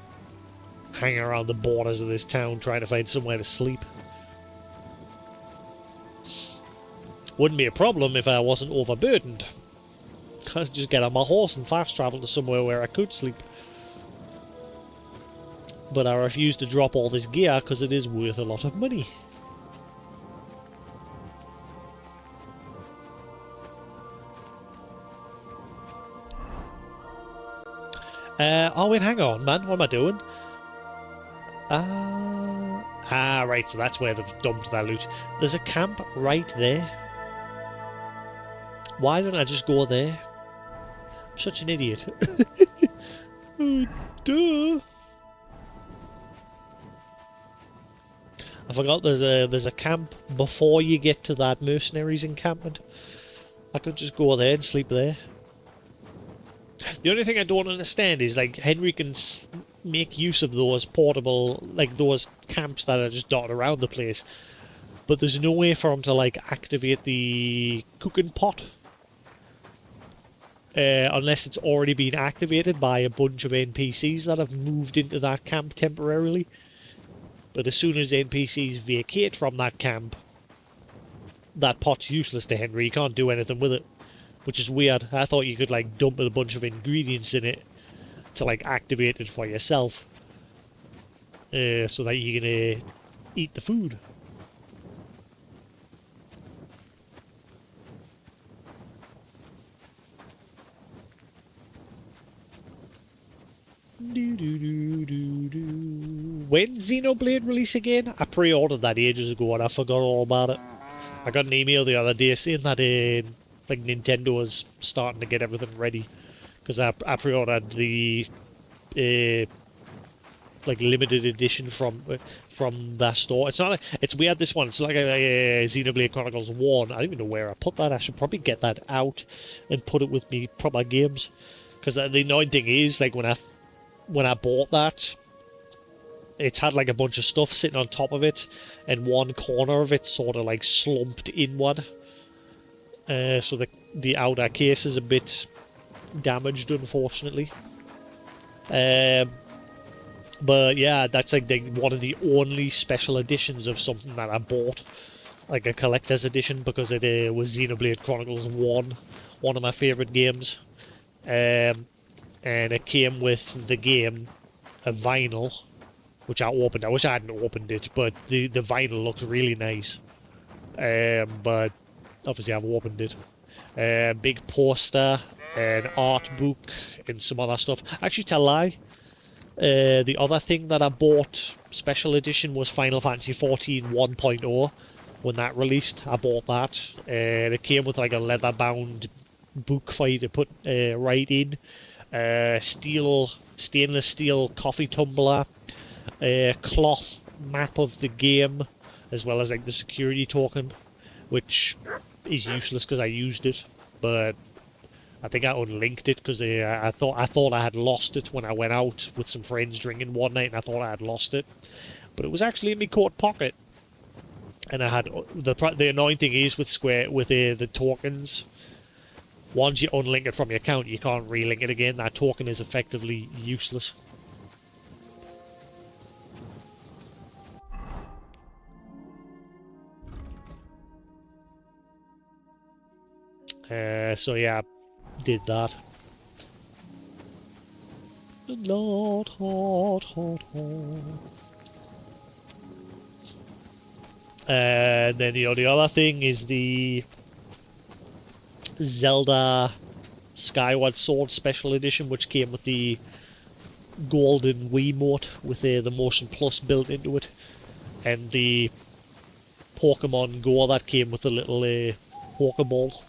A: hanging around the borders of this town trying to find somewhere to sleep. Wouldn't be a problem if I wasn't overburdened. I'd just get on my horse and fast travel to somewhere where I could sleep. But I refuse to drop all this gear because it is worth a lot of money. Oh wait, hang on, man. What am I doing? Right, so that's where they've dumped that loot. There's a camp right there. Why don't I just go there? I'm such an idiot. Oh, duh. I forgot there's a camp before you get to that mercenaries encampment. I could just go there and sleep there. The only thing I don't understand is, like, Henry can make use of those portable, like, those camps that are just dotted around the place, but there's no way for him to, like, activate the cooking pot. Unless it's already been activated by a bunch of NPCs that have moved into that camp temporarily. But as soon as NPCs vacate from that camp, that pot's useless to Henry. He can't do anything with it. Which is weird. I thought you could, like, dump a bunch of ingredients in it to, like, activate it for yourself. So that you can eat the food. When's Xenoblade release again? I pre-ordered that ages ago and I forgot all about it. I got an email the other day saying that like Nintendo is starting to get everything ready, because I pre-ordered the like limited edition from that store. It's not. It's weird. This one. It's like a Xenoblade Chronicles 1. I don't even know where I put that. I should probably get that out and put it with me proper games. Because the annoying thing is, like, when I bought that, it's had like a bunch of stuff sitting on top of it, and one corner of it sort of like slumped inward. So the outer case is a bit damaged, unfortunately. But yeah, that's like one of the only special editions of something that I bought, like a collector's edition, because it was Xenoblade Chronicles 1, one of my favourite games. And it came with the game, a vinyl, which I opened. I wish I hadn't opened it, but the vinyl looks really nice. But obviously I've opened it. Big poster, an art book, and some other stuff. Actually, to lie, the other thing that I bought, special edition, was Final Fantasy XIV 1.0. When that released, I bought that. And it came with like a leather-bound book for you to put right in. Stainless steel coffee tumbler. Cloth map of the game, as well as like the security token, which is useless because I used it, but I think I unlinked it because I thought I had lost it when I went out with some friends drinking one night, and I thought I had lost it, but it was actually in my coat pocket. And I had the annoying thing is with the tokens, once you unlink it from your account, you can't relink it again. That token is effectively useless. So yeah, did that. Lord, hot. And then the other thing is the Zelda Skyward Sword Special Edition, which came with the golden Wiimote with the Motion Plus built into it, and the Pokemon Go that came with the little Pokeball.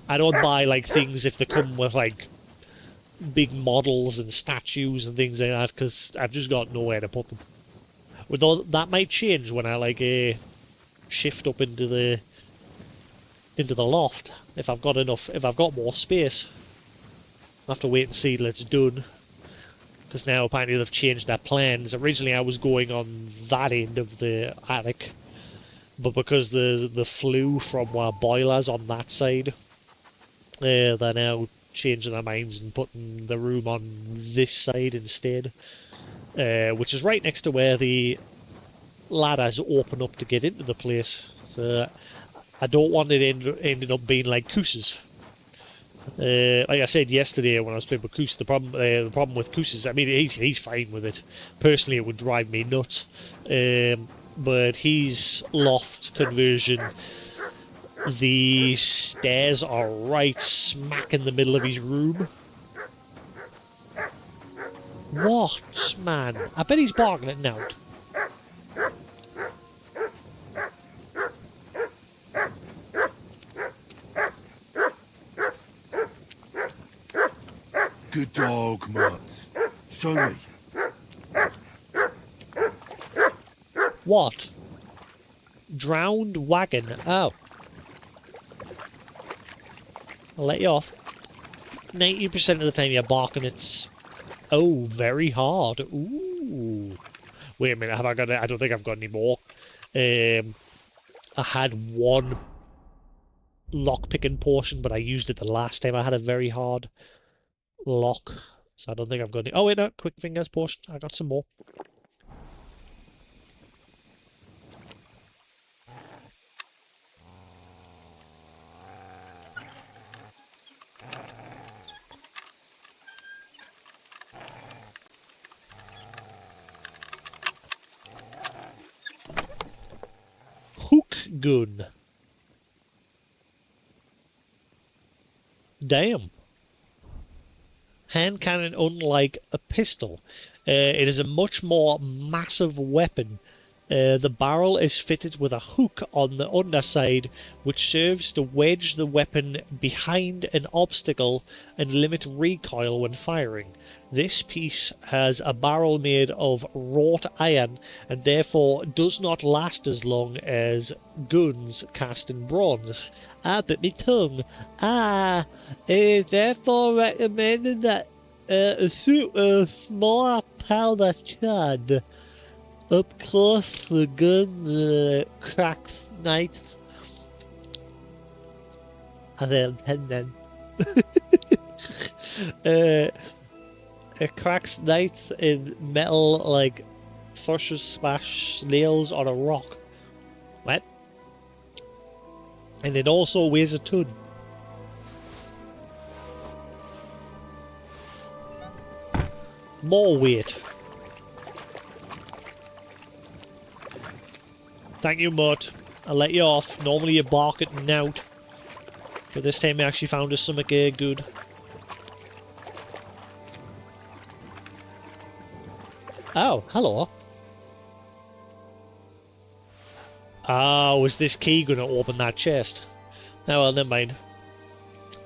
A: I don't buy like things if they come with like big models and statues and things like that, because I've just got nowhere to put them. With all that might change when I like shift up into the loft if I've got enough. If I've got more space, I'll have to wait and see till it's done. Because now apparently they've changed their plans. Originally I was going on that end of the attic, but because the flue from our boilers on that side, they're now changing their minds and putting the room on this side instead, which is right next to where the ladders open up to get into the place. So I don't want it ending up being like Koos's. Like I said yesterday when I was playing with Koos, the problem with Koos is, I mean, he's fine with it. Personally, it would drive me nuts. But his loft conversion, the stairs are right smack in the middle of his room. What, man? I bet he's barking at now.
F: Good dog, Mutt. Show me.
A: What? Drowned wagon. Oh. I'll let you off. 90% of the time you're barking, it's... Oh, very hard. Ooh. Wait a minute, have I got it? I don't think I've got any more. I had one lock-picking portion, but I used it the last time I had a very hard lock. So I don't think I've got any... Oh, wait, no. Quick fingers portion. I got some more. Hook gun. Damn. Hand cannon, unlike a pistol. It is a much more massive weapon. The barrel is fitted with a hook on the underside, which serves to wedge the weapon behind an obstacle and limit recoil when firing. This piece has a barrel made of wrought iron and therefore does not last as long as guns cast in bronze. Ah, bit me tongue. It is therefore recommended that shoot a smaller powder can. Up close, the gun cracks knights. And then it cracks knights in metal like thrushes smash nails on a rock. What? And it also weighs a ton. More weight. Thank you, Mutt. I'll let you off. Normally you bark at nout. But this time I actually found us something good. Oh, hello. Oh, was this key going to open that chest? Oh, well, never mind.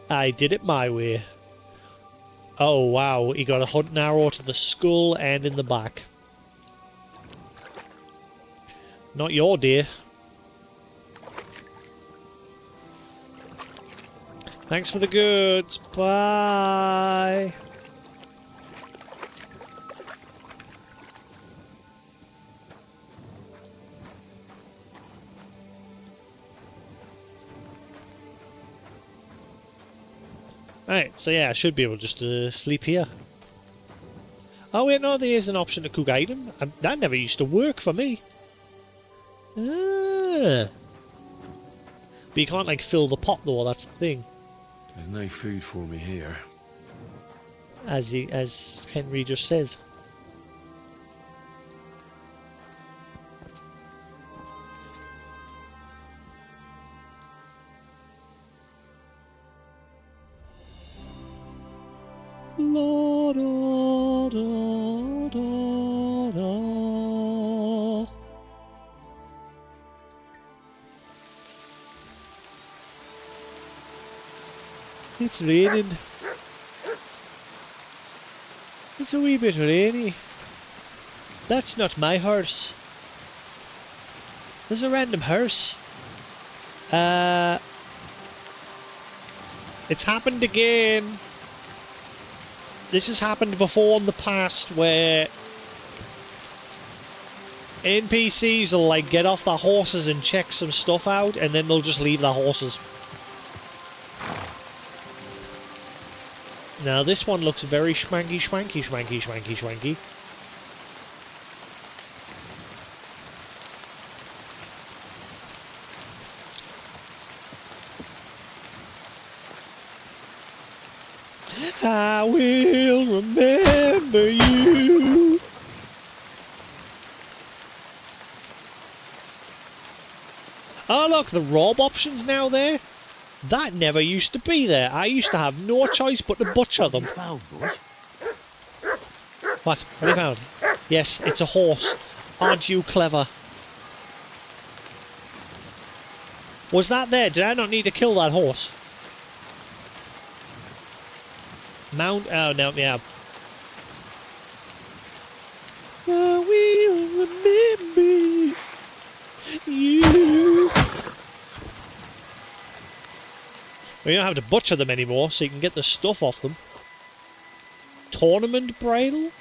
A: I did it my way. Oh, wow. He got a hunting arrow to the skull and in the back. Not your dear. Thanks for the goods. Bye. Alright, so yeah, I should be able just to sleep here. Oh wait, no, there is an option to cook item. That never used to work for me. Ah. But you can't like fill the pot though, that's the thing.
C: There's no food for me here.
A: As Henry just says. La, da, da, da, da. It's raining. It's a wee bit rainy. That's not my horse. There's a random hearse. It's happened again. This has happened before in the past where NPCs will like get off their horses and check some stuff out, and then they'll just leave their horses. Now this one looks very schmanky, schmanky, schmanky, schmanky, schmanky. I will remember you. Oh look, the rob option's now there. That never used to be there. I used to have no choice but to butcher them. What? What have you found? Yes, it's a horse. Aren't you clever? Was that there? Did I not need to kill that horse? Mount... Oh, no, yeah. I will remember you. We don't have to butcher them anymore, so you can get the stuff off them. Tournament bridle?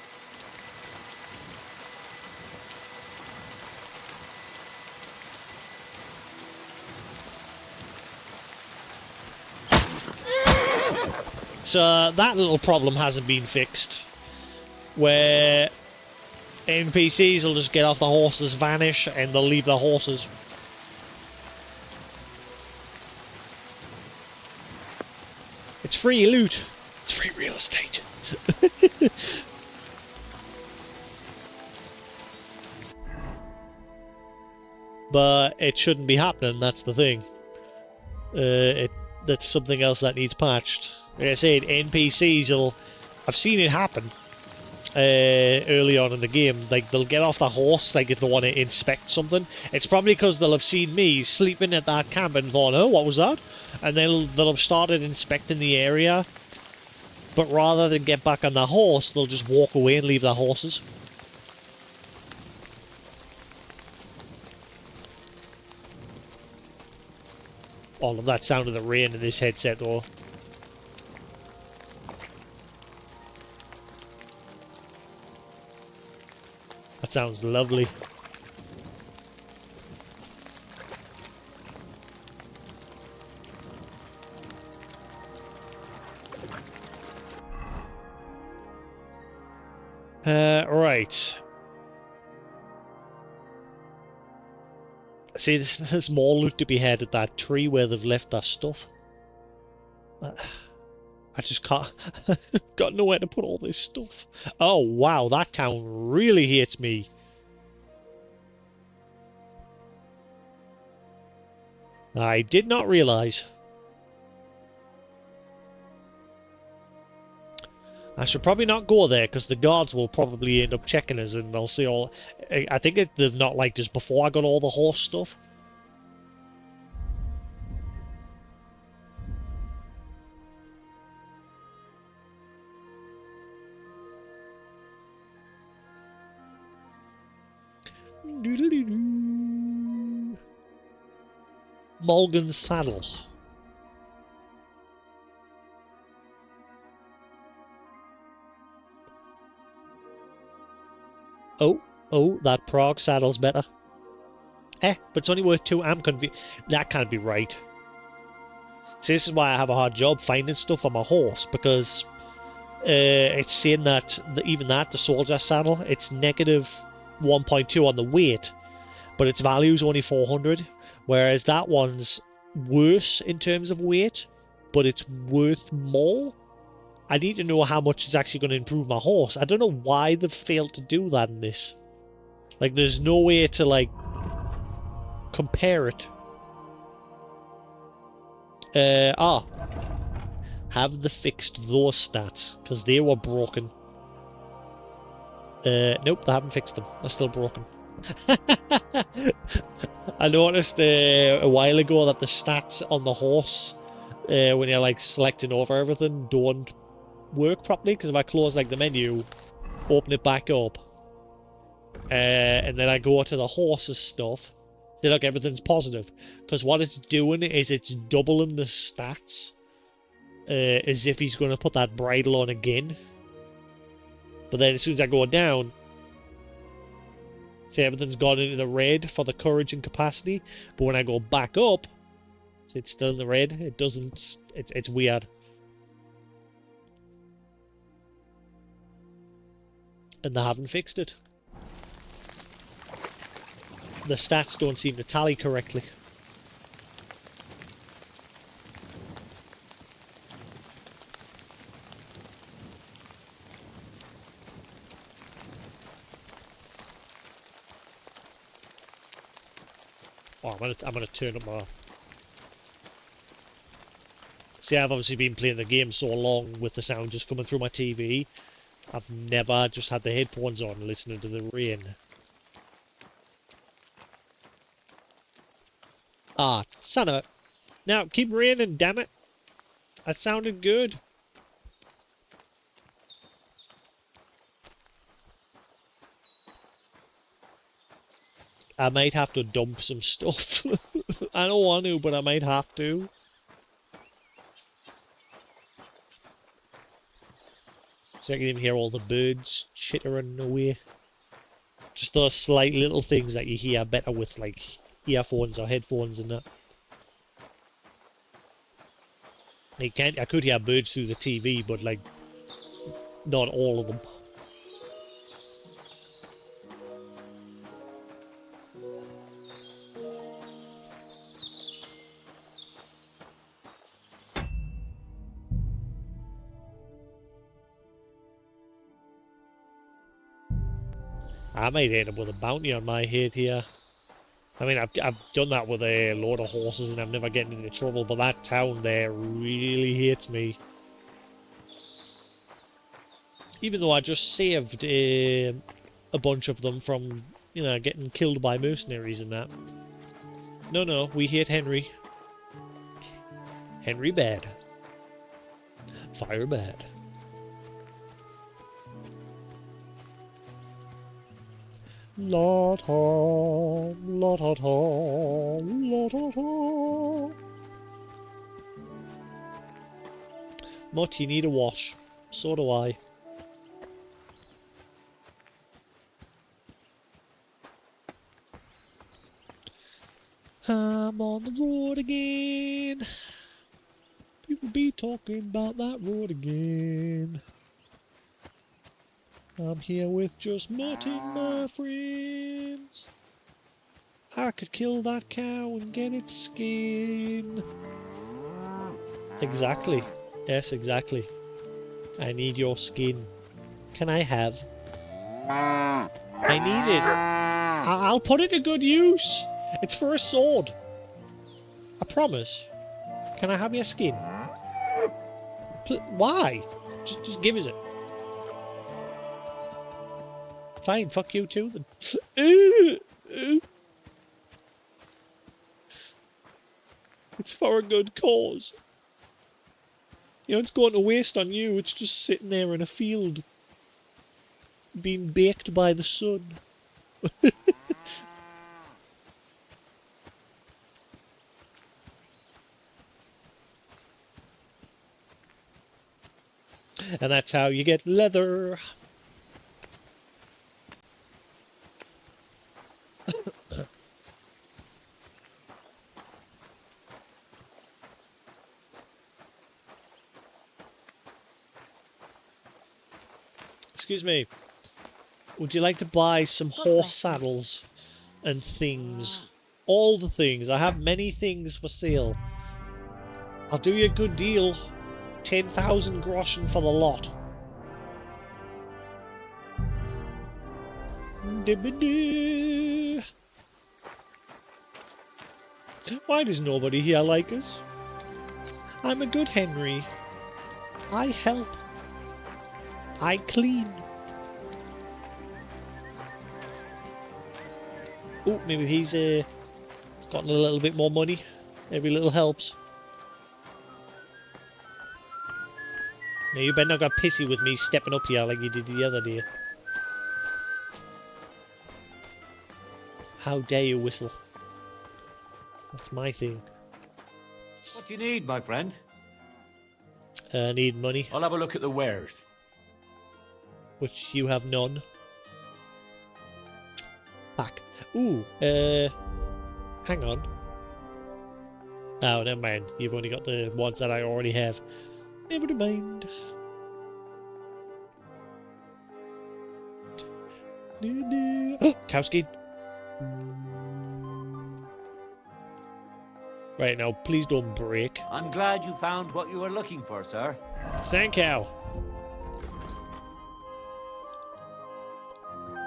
A: So that little problem hasn't been fixed, where NPCs will just get off the horses, vanish, and they'll leave the horses. It's free loot. It's free real estate. But it shouldn't be happening, that's the thing. That's something else that needs patched. Like I said, NPCs will... I've seen it happen early on in the game. Like, they'll get off the horse, like, if they want to inspect something. It's probably because they'll have seen me sleeping at that camp and thought, oh, what was that? And they'll have started inspecting the area. But rather than get back on the horse, they'll just walk away and leave their horses. All of that sound of the rain in this headset, though. That sounds lovely. Right. See, there's more loot to be had at that tree where they've left their stuff. I just can't... got nowhere to put all this stuff. Oh, wow, that town really hates me. I did not realise. I should probably not go there, because the guards will probably end up checking us and they'll see all... I think they've not liked us before I got all the horse stuff. Mulgan's Saddle. Oh, that Prague saddle's better. But it's only worth 2. That can't be right. See, this is why I have a hard job finding stuff on my horse, because it's saying that even the soldier saddle, it's negative 1.2 on the weight, but its value is only 400, whereas that one's worse in terms of weight, but it's worth more. I need to know how much it's actually going to improve my horse. I don't know why they've failed to do that in this. Like, there's no way to, like, compare it. Have they fixed those stats? Because they were broken. Nope, they haven't fixed them. They're still broken. I noticed a while ago that the stats on the horse, when you're, like, selecting over everything, don't work properly. Because if I close, like, the menu, open it back up, and then I go to the horse's stuff, See, look, everything's positive. Because what it's doing is it's doubling the stats. As if he's going to put that bridle on again. But then as soon as I go down, see, everything's gone into the red for the courage and capacity. But when I go back up, see, it's still in the red. It doesn't... It's weird. And they haven't fixed it. The stats don't seem to tally correctly. Oh, I'm gonna turn up my... See, I've obviously been playing the game so long with the sound just coming through my TV. I've never just had the headphones on listening to the rain. Ah, son of a... Now, keep raining, damn it. That sounded good. I might have to dump some stuff. I don't want to, but I might have to. So I can even hear all the birds chittering away. Just those slight little things that you hear better with, like, earphones or headphones and that. I could hear birds through the TV, but, like, not all of them. I might end up with a bounty on my head here. I mean, I've done that with a load of horses and I'm never getting into trouble, but that town there really hates me. Even though I just saved a bunch of them from, you know, getting killed by mercenaries and that. No, we hate Henry. Henry bad. Fire bad. La-ta, la-ta-ta, la-ta-ta. Mutt, you need a wash. So do I. I'm on the road again. People be talking about that road again. I'm here with just Mutt and my friends. I could kill that cow and get its skin. Exactly. Yes, exactly. I need your skin. Can I have? I need it. I'll put it to good use. It's for a sword. I promise. Can I have your skin? Why? Just give us it. Fine, fuck you too then. It's for a good cause. You know, it's going to waste on you. It's just sitting there in a field, being baked by the sun. And that's how you get leather. Excuse me. Would you like to buy some horse saddles and things? All the things. I have many things for sale. I'll do you a good deal. 10,000 groschen for the lot. Why does nobody here like us? I'm a good Henry. I help. I clean. Oh, maybe he's gotten a little bit more money. Every little helps. Now you better not get pissy with me stepping up here like you did the other day. How dare you whistle? That's my thing.
J: What do you need, my friend?
A: I need money.
J: I'll have a look at the wares.
A: Which you have none. Back. Ooh, hang on. Oh, never mind. You've only got the ones that I already have. Never mind. Oh, Kowski. Right, now, please don't break.
J: I'm glad you found what you were looking for, sir.
A: Thank you.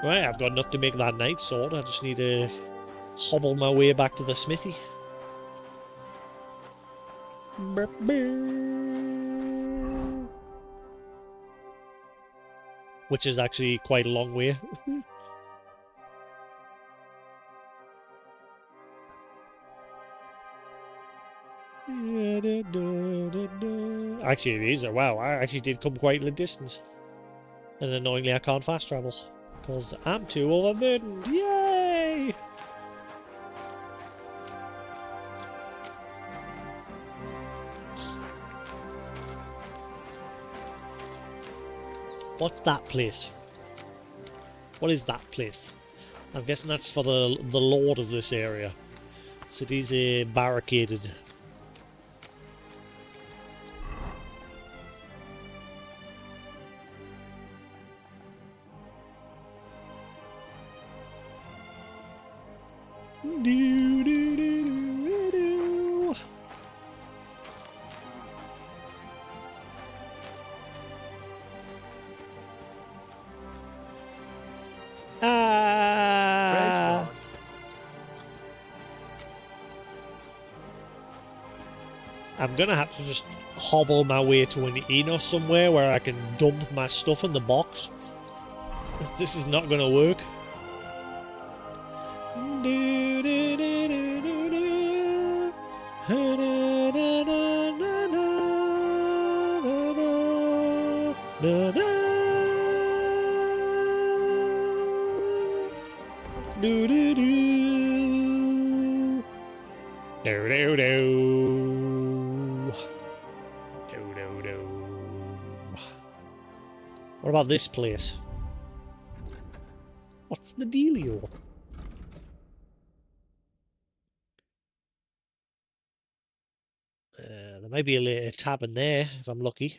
A: Right, I've got enough to make that night sword. I just need to hobble my way back to the smithy. Which is actually quite a long way. Actually, it is. Wow, I actually did come quite a distance. And annoyingly, I can't fast travel. Because I'm too overburdened. Yay! What's that place? What is that place? I'm guessing that's for the lord of this area. So it is barricaded. I'm gonna have to just hobble my way to an inn or somewhere where I can dump my stuff in the box. This is not gonna work. What about this place? What's the dealio? There might be a tavern there if I'm lucky.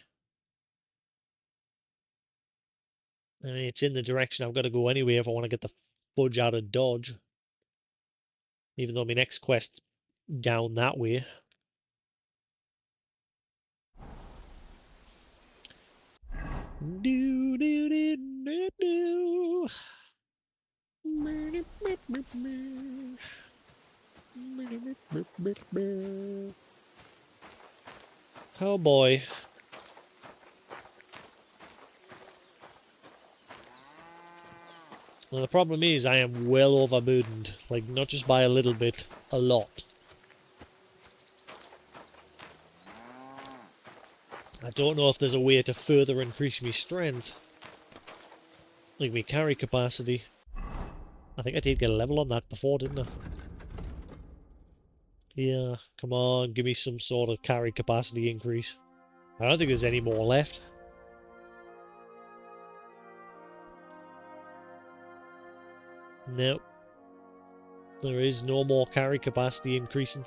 A: I mean, it's in the direction I've got to go anyway if I want to get the fudge out of Dodge. Even though my next quest's down that way. Do do do do do. Oh boy. Well, the problem is I am well overburdened. Like, not just by a little bit, a lot. I don't know if there's a way to further increase my strength. Like my carry capacity. I think I did get a level on that before, didn't I? Yeah, come on, give me some sort of carry capacity increase. I don't think there's any more left. Nope. There is no more carry capacity increasing.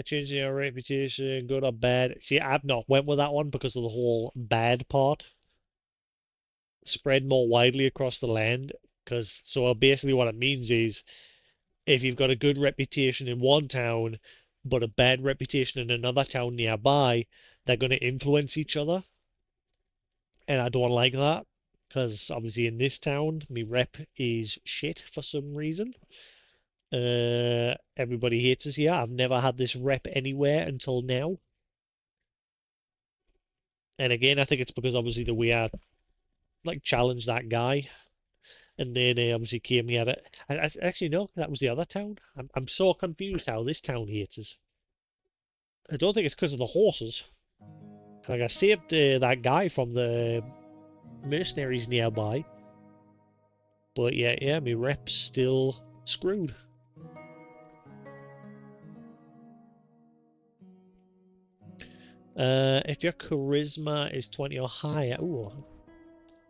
A: Changing our reputation, good or bad. See, I've not went with that one because of the whole bad part. Spread more widely across the land. Because, so basically what it means is, if you've got a good reputation in one town, but a bad reputation in another town nearby, they're going to influence each other. And I don't like that. Because obviously in this town, my rep is shit for some reason. Everybody hates us here. I've never had this rep anywhere until now. And again, I think it's because obviously the way I like challenged that guy, and then obviously came here. Actually no, that was the other town. I'm so confused how this town hates us. I don't think it's because of the horses. Like I saved that guy from the mercenaries nearby, but yeah, my rep's still screwed. If your charisma is 20 or higher, ooh,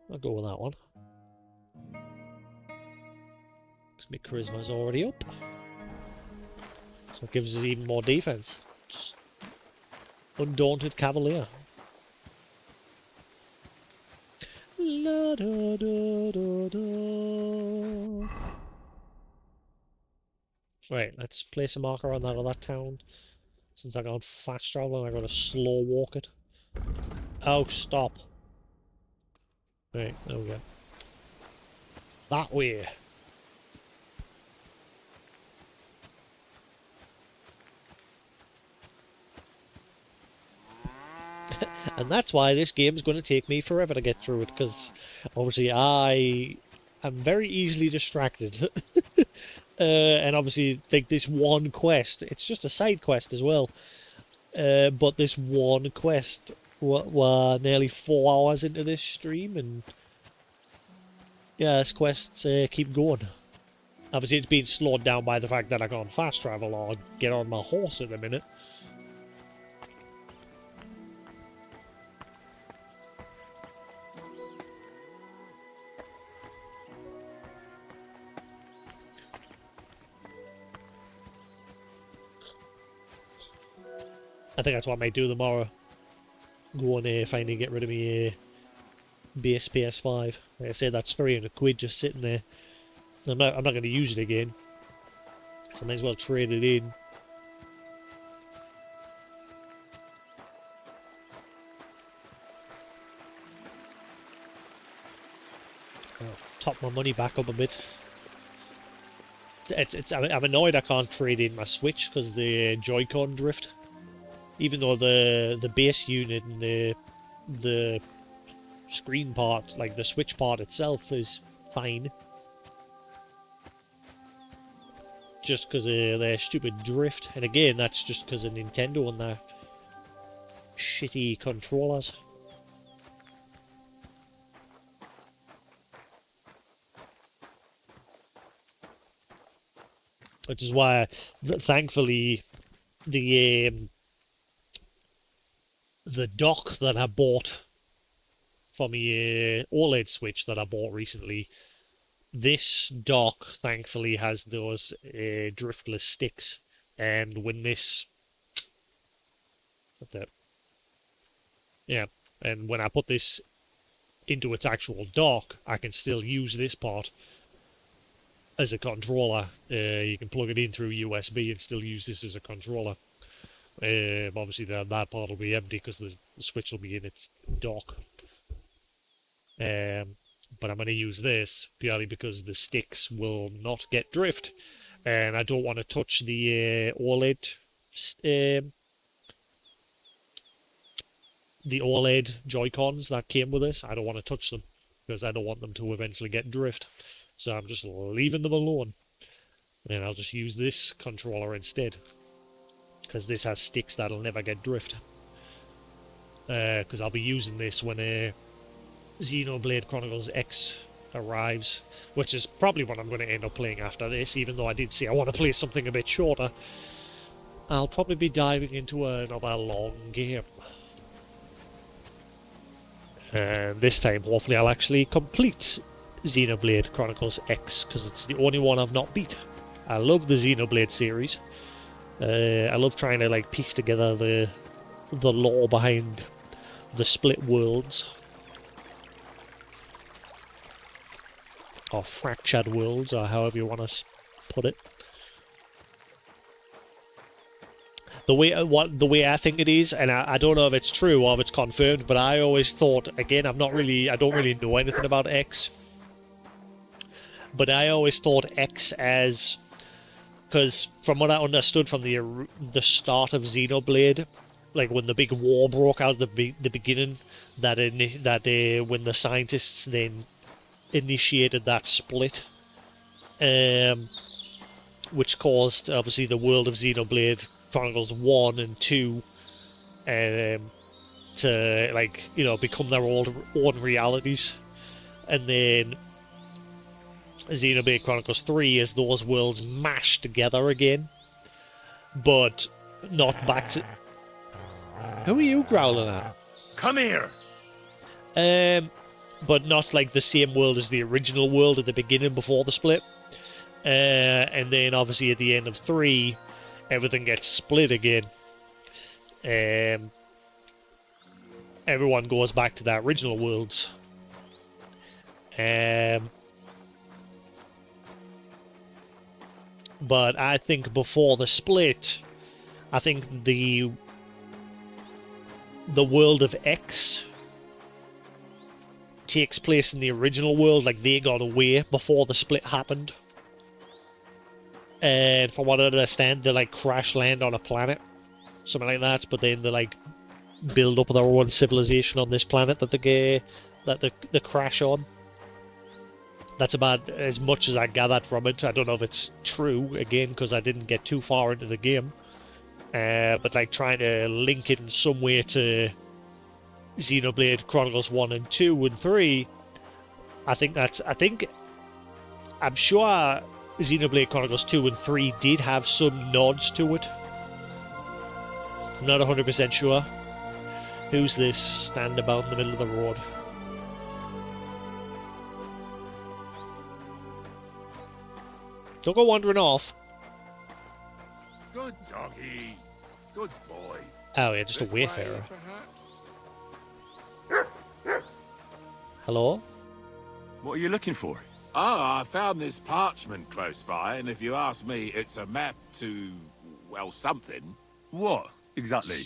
A: I'll go with that one. Because my charisma's already up. So it gives us even more defense. Just undaunted cavalier. La, da, da, da, da. Right, let's place a marker on that other town. Since I got fast travel, I gotta slow walk it. Oh, stop. Right, there we go. That way. And that's why this game's going to take me forever to get through it, because obviously I am very easily distracted. And obviously, like this one quest, it's just a side quest as well. But this one quest, we're nearly 4 hours into this stream, and yeah, this quests keep going. Obviously, it's been slowed down by the fact that I can't fast travel or get on my horse in a minute. I think that's what I might do tomorrow. Go and finally get rid of my base PS5. Like I said, that's 300 quid just sitting there. I'm not going to use it again, so I might as well trade it in. I'll top my money back up a bit. I'm annoyed I can't trade in my Switch because the Joy-Con drift. Even though the base unit and the screen part, like the Switch part itself, is fine. Just because of their stupid drift. And again, that's just because of Nintendo and their shitty controllers. Which is why, thankfully, the dock that I bought for my OLED Switch that I bought recently, this dock thankfully has those driftless sticks, and when this, yeah, and when I put this into its actual dock, I can still use this part as a controller. You can plug it in through USB and still use this as a controller. Obviously that part will be empty because the Switch will be in its dock. But I'm going to use this purely because the sticks will not get drift, and I don't want to touch the OLED Joy-Cons that came with this. I don't want to touch them because I don't want them to eventually get drift. So I'm just leaving them alone, and I'll just use this controller instead because this has sticks that'll never get drift. Because I'll be using this when Xenoblade Chronicles X arrives, which is probably what I'm going to end up playing after this, even though I did say I want to play something a bit shorter. I'll probably be diving into another long game. And this time, hopefully, I'll actually complete Xenoblade Chronicles X, because it's the only one I've not beat. I love the Xenoblade series. I love trying to like piece together the lore behind the split worlds. Or fractured worlds, or however you want to put it. The way I think it is, and I don't know if it's true or if it's confirmed, but I always thought, again, I don't really know anything about X, but I always thought X as because from what I understood from the start of Xenoblade, like when the big war broke out at the beginning, that when the scientists then initiated that split, which caused obviously the world of Xenoblade Chronicles 1 and 2 to, like, you know, become their own realities, and then Xenoblade Chronicles 3 is those worlds mashed together again, but not back to... Who are you growling at?
G: Come here!
A: But not like the same world as the original world at the beginning before the split. And then obviously at the end of 3, everything gets split again. Everyone goes back to their original worlds. But I think before the split, I think the world of X takes place in the original world, like they got away before the split happened. And from what I understand, they like crash land on a planet, something like that. But then they like build up their own civilization on this planet that they crash on. That's about as much as I gathered from it. I don't know if it's true, again, because I didn't get too far into the game. But like trying to link it in some way to Xenoblade Chronicles 1 and 2 and 3, I'm sure Xenoblade Chronicles 2 and 3 did have some nods to it. I'm not 100% sure. Who's this stand about in the middle of the road? Don't go wandering off.
D: Good doggy. Good boy.
A: Oh yeah, just a wayfarer. Hello?
C: What are you looking for?
D: Oh, I found this parchment close by, and if you ask me, it's a map to, well, something.
C: What, exactly?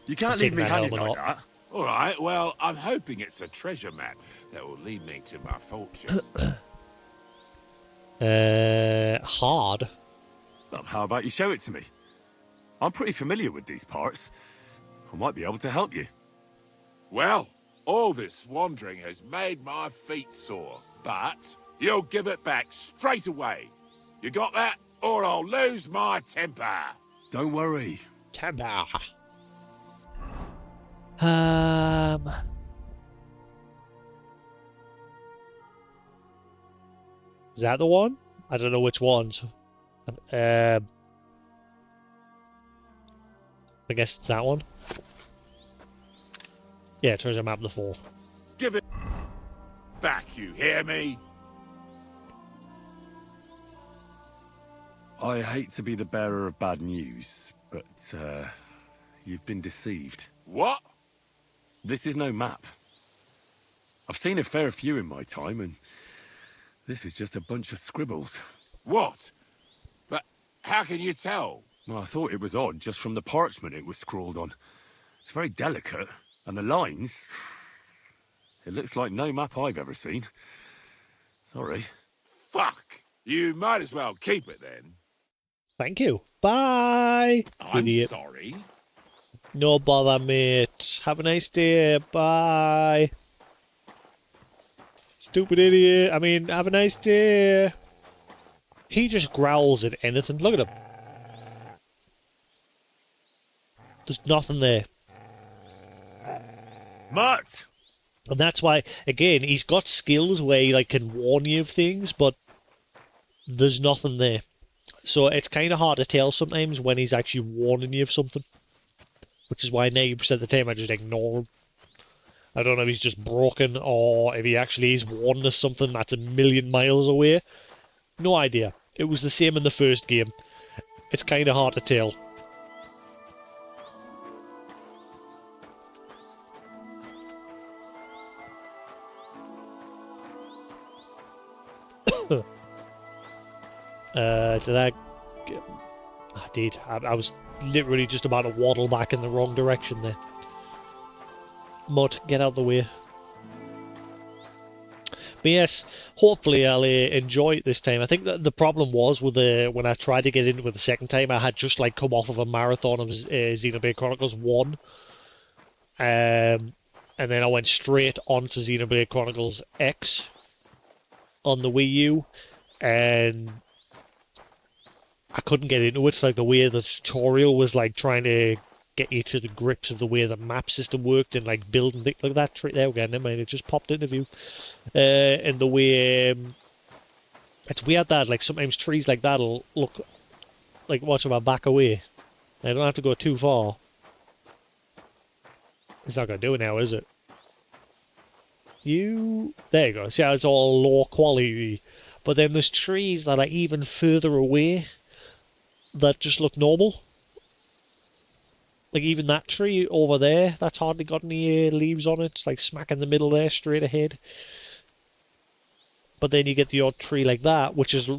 C: You can't leave me hanging like that.
D: All right, well, I'm hoping it's a treasure map that will lead me to my fortune.
A: Hard.
C: Well, how about you show it to me? I'm pretty familiar with these parts. I might be able to help you.
D: Well, all this wandering has made my feet sore, but you'll give it back straight away. You got that? Or I'll lose my temper.
C: Don't worry.
A: Temper. Is that the one? I don't know which ones. I guess it's that one. Yeah, treasure map the 4th.
D: Give it back, you hear me?
C: I hate to be the bearer of bad news, but you've been deceived.
D: What?
C: This is no map. I've seen a fair few in my time, and this is just a bunch of scribbles.
D: What? But how can you tell?
C: Well, I thought it was odd just from the parchment it was scrawled on. It's very delicate, and the lines... It looks like no map I've ever seen. Sorry.
D: Fuck! You might as well keep it then.
A: Thank you. Bye!
D: I'm
A: Idiot.
D: sorry.
A: No bother, mate. Have a nice day. Bye. Stupid idiot. I mean, have a nice day. He just growls at anything. Look at him. There's nothing there.
G: Mutt!
A: And that's why, again, he's got skills where he like can warn you of things, but there's nothing there. So it's kind of hard to tell sometimes when he's actually warning you of something. Which is why 90% of the time I just ignore him. I don't know if he's just broken or if he actually is warning us something that's a million miles away. No idea. It was the same in the first game. It's kind of hard to tell. Did I did. I was literally just about to waddle back in the wrong direction there. Mud, get out of the way. But yes, hopefully I'll enjoy it this time. I think that the problem was with when I tried to get into it the second time, I had just like come off of a marathon of Xenoblade Chronicles 1. And then I went straight on to Xenoblade Chronicles X on the Wii U, and I couldn't get into it. Like the way the tutorial was like trying to get you to the grips of the way the map system worked and like building things like that. There we go. Never mind. It just popped into view. And the way it's weird that like sometimes trees like that'll look like watch my back away. I don't have to go too far. It's not gonna do it now, is it? There you go. See how it's all low quality, but then there's trees that are even further away that just look normal. Like even that tree over there, that's hardly got any leaves on it. It's like smack in the middle there, straight ahead. But then you get the odd tree like that, which is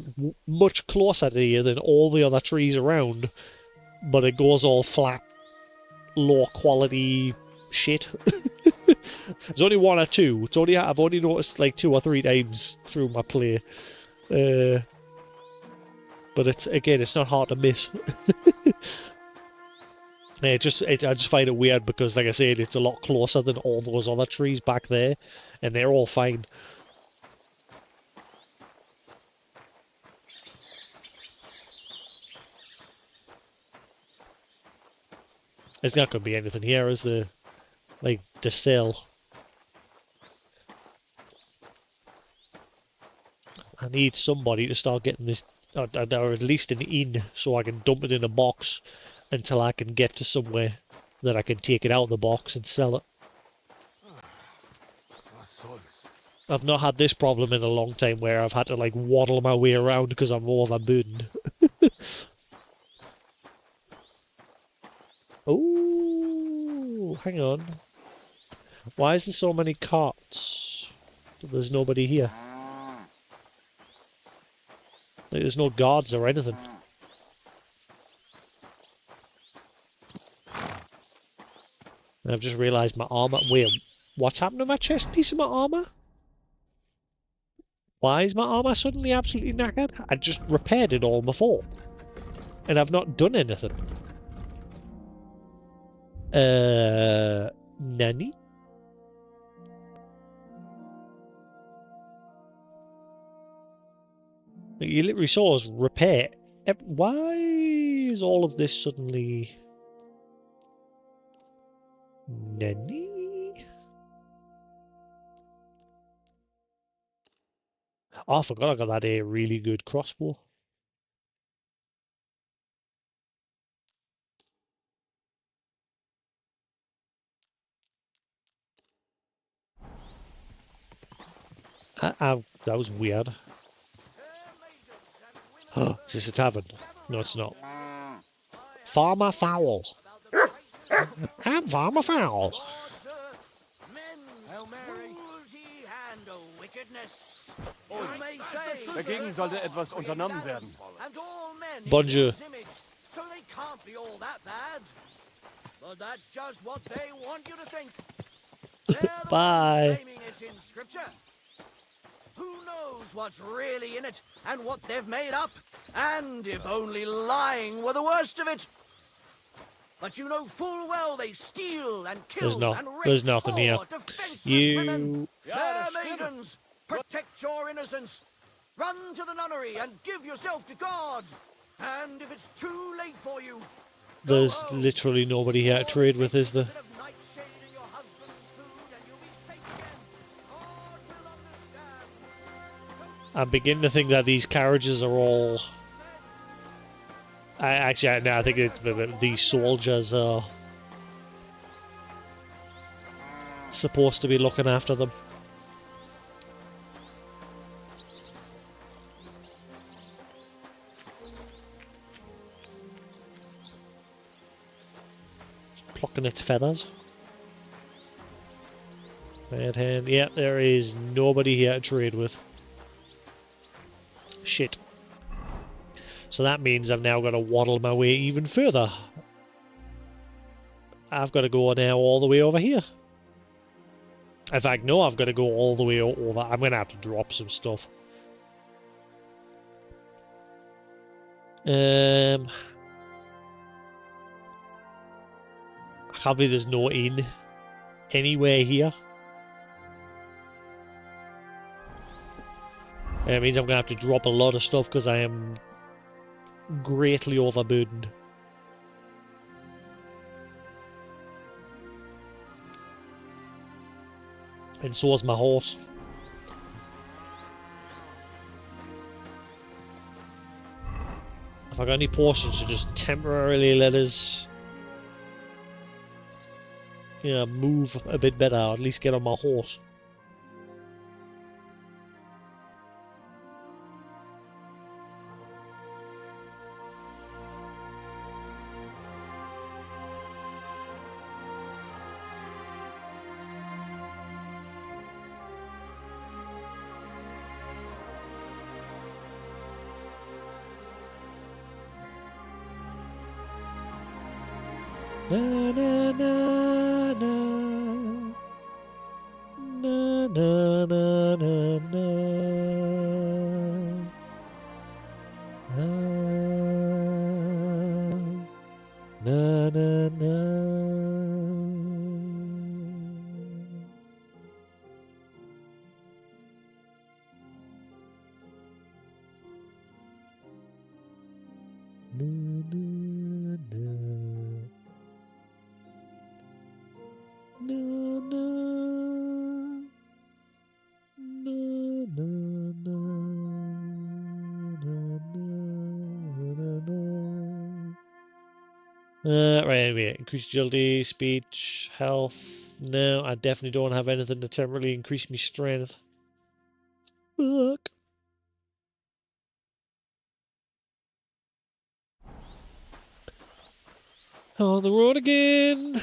A: much closer to you than all the other trees around, but it goes all flat, low quality shit. There's only one or two. I've only noticed like 2 or 3 times through my play. But it's not hard to miss. I just find it weird because, like I said, it's a lot closer than all those other trees back there, and they're all fine. There's not going to be anything here, is there? Like, to sell. I need somebody to start getting this, or at least an inn, so I can dump it in a box until I can get to somewhere that I can take it out of the box and sell it. I've not had this problem in a long time where I've had to like waddle my way around because I'm overburdened. Oh, hang on. Why is there so many carts? There's nobody here. Like, there's no guards or anything. And I've just realised my armour... Wait, what's happened to my chest piece of my armour? Why is my armour suddenly absolutely knackered? I just repaired it all before. And I've not done anything. Nani? You literally saw us repair. Why is all of this suddenly... Nani? Oh, I forgot I got that really good crossbow. That was weird. Oh, is this a tavern? No, it's not. Farmer Fowl. I'm Farmer Fowl.
R: Dagegen sollte etwas unternommen werden.
A: Bonjour.
H: So they can't be all that bad. But that's just what they want you to think.
A: Bye.
H: It in scripture. Who knows what's really in it and what they've made up? And if only lying were the worst of it. But you know full well they steal and kill and rape.
A: There's nothing here.
H: Women, fair maidens, protect your innocence. Run to the nunnery and give yourself to God. And if it's too late for you,
A: there's literally nobody here to trade with, is there? I'm beginning to think that these carriages are all... I think it's these soldiers are supposed to be looking after them. Plucking its feathers. Red hand. Yeah, there is nobody here to trade with. Shit. So that means I've now got to waddle my way even further. I've got to go now all the way over here. In fact, no, I've got to go all the way over. I'm going to have to drop some stuff. I can't believe there's no inn anywhere here. It means I'm going to have to drop a lot of stuff because I am greatly overburdened. And so is my horse. If I got any portions to just temporarily let us move a bit better, or at least get on my horse. Na na na na na na na na na na na na. Right, anyway, increase agility, speech, health. No, I definitely don't have anything to temporarily increase my strength. Fuck. On the road again.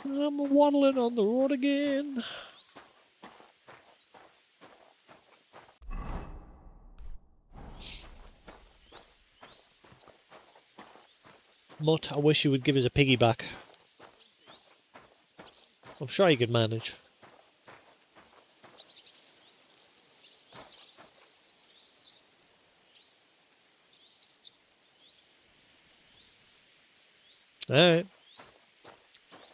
A: I'm waddling on the road again. Mutt, I wish you would give us a piggyback. I'm sure you could manage. Alright.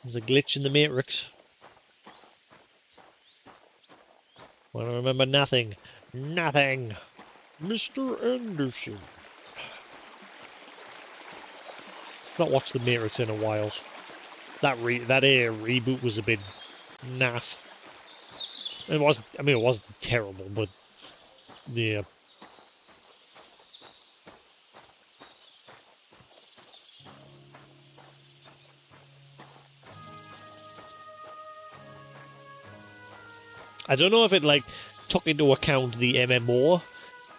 A: There's a glitch in the matrix. I don't remember nothing. Nothing. Mr. Anderson. Not watched the Matrix in a while. That reboot was a bit naff. It wasn't. I mean, it wasn't terrible, but yeah. I don't know if it like took into account the MMO,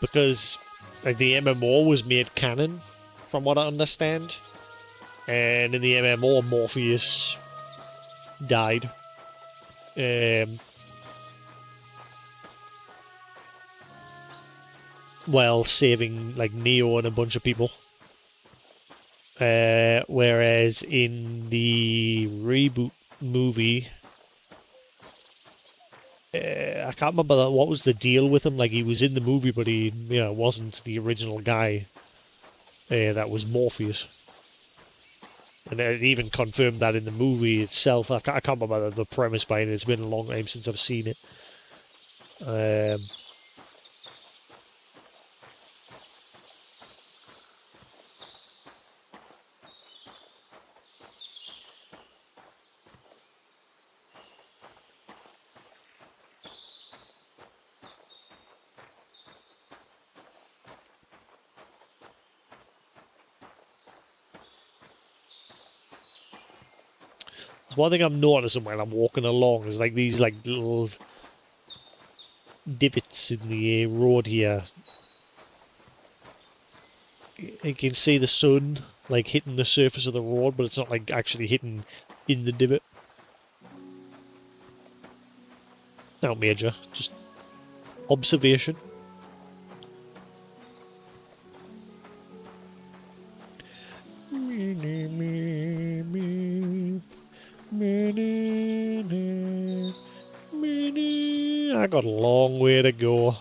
A: because like the MMO was made canon, from what I understand, and in the MMO Morpheus died. While saving like Neo and a bunch of people. Whereas in the reboot movie, I can't remember what was the deal with him. Like he was in the movie, but he wasn't the original guy. That was Morpheus, and it even confirmed that in the movie itself. I can't remember the premise behind it. It's been a long time since I've seen it. It's one thing I'm noticing when I'm walking along is like these like little divots in the road here. You can see the sun like hitting the surface of the road, but it's not like actually hitting in the divot. Not major, just observation. I got a long way to go.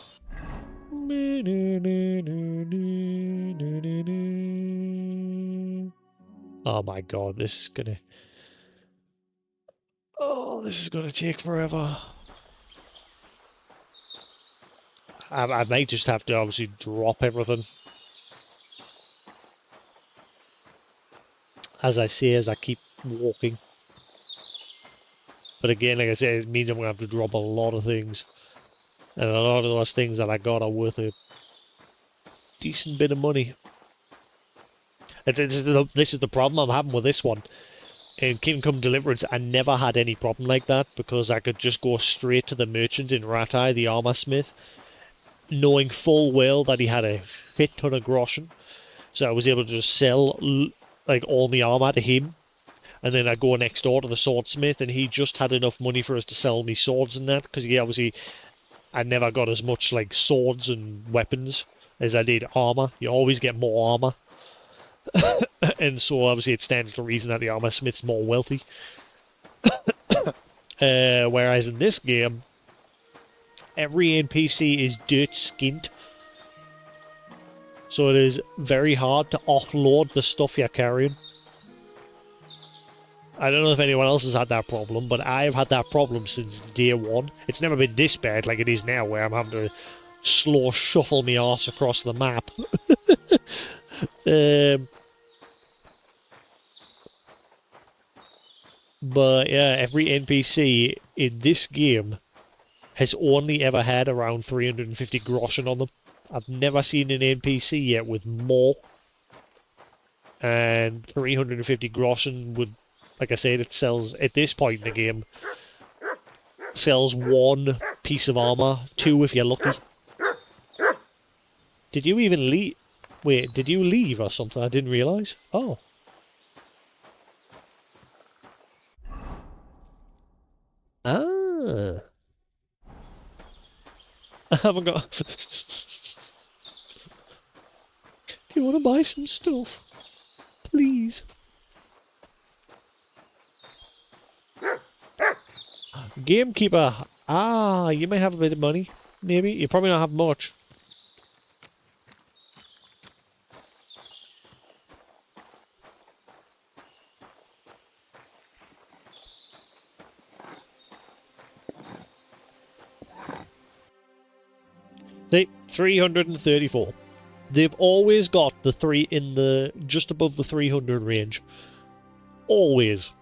A: Oh my god, this is gonna... Oh, this is gonna take forever. I might just have to obviously drop everything. As I say, as I keep walking. But again, like I said, it means I'm gonna have to drop a lot of things. And a lot of those things that I got are worth a decent bit of money. This is the problem I'm having with this one. In Kingdom Come Deliverance, I never had any problem like that because I could just go straight to the merchant in Ratai, the armor smith, knowing full well that he had a shit ton of groschen. So I was able to just sell like all my armor to him, and then I go next door to the swordsmith, and he just had enough money for us to sell me swords and that, because he obviously, I never got as much like swords and weapons as I did armor. You always get more armor. And so obviously it stands to reason that the armor smith's more wealthy. Whereas in this game, every NPC is dirt skint. So it is very hard to offload the stuff you're carrying. I don't know if anyone else has had that problem, but I've had that problem since day one. It's never been this bad like it is now, where I'm having to slow shuffle my arse across the map. But yeah, every NPC in this game has only ever had around 350 groschen on them. I've never seen an NPC yet with more. And 350 groschen would, like I said, it sells, at this point in the game, sells 1 piece of armor, 2 if you're lucky. Did you even leave? Wait, did you leave or something? I didn't realise. Oh. Ah. I haven't got... Do you want to buy some stuff? Please. Gamekeeper. Ah, you may have a bit of money. Maybe. You probably don't have much. See, 334. They've always got the 3 in the just above the 300 range. Always.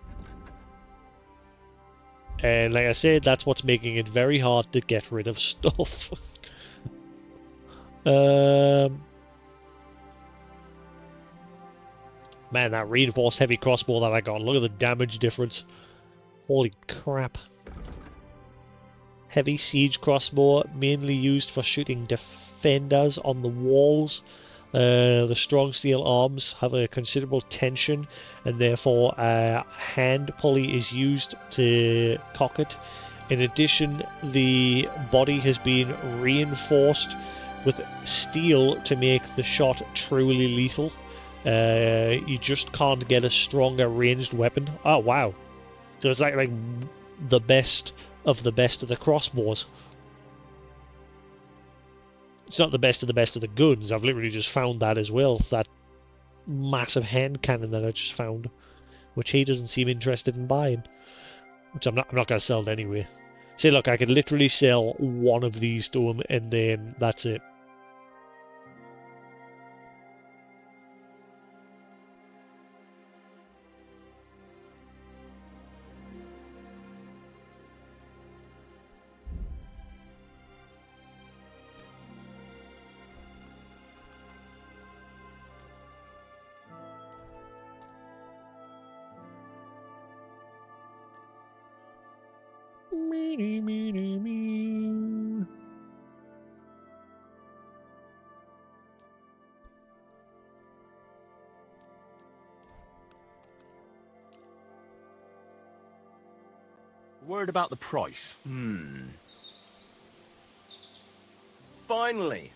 A: And like I said, that's what's making it very hard to get rid of stuff. Man, that reinforced heavy crossbow that I got, look at the damage difference. Holy crap. Heavy siege crossbow, mainly used for shooting defenders on the walls. The strong steel arms have a considerable tension, and therefore a hand pulley is used to cock it. In addition, the body has been reinforced with steel to make the shot truly lethal. You just can't get a stronger ranged weapon. Oh wow! So it's like the best of the crossbows. It's not the best of the guns. I've literally just found that as well. That massive hand cannon that I just found, which he doesn't seem interested in buying. Which I'm not going to sell it anyway. See, look, I could literally sell 1 of these to him, and then that's it.
R: Word about the price.
L: Finally.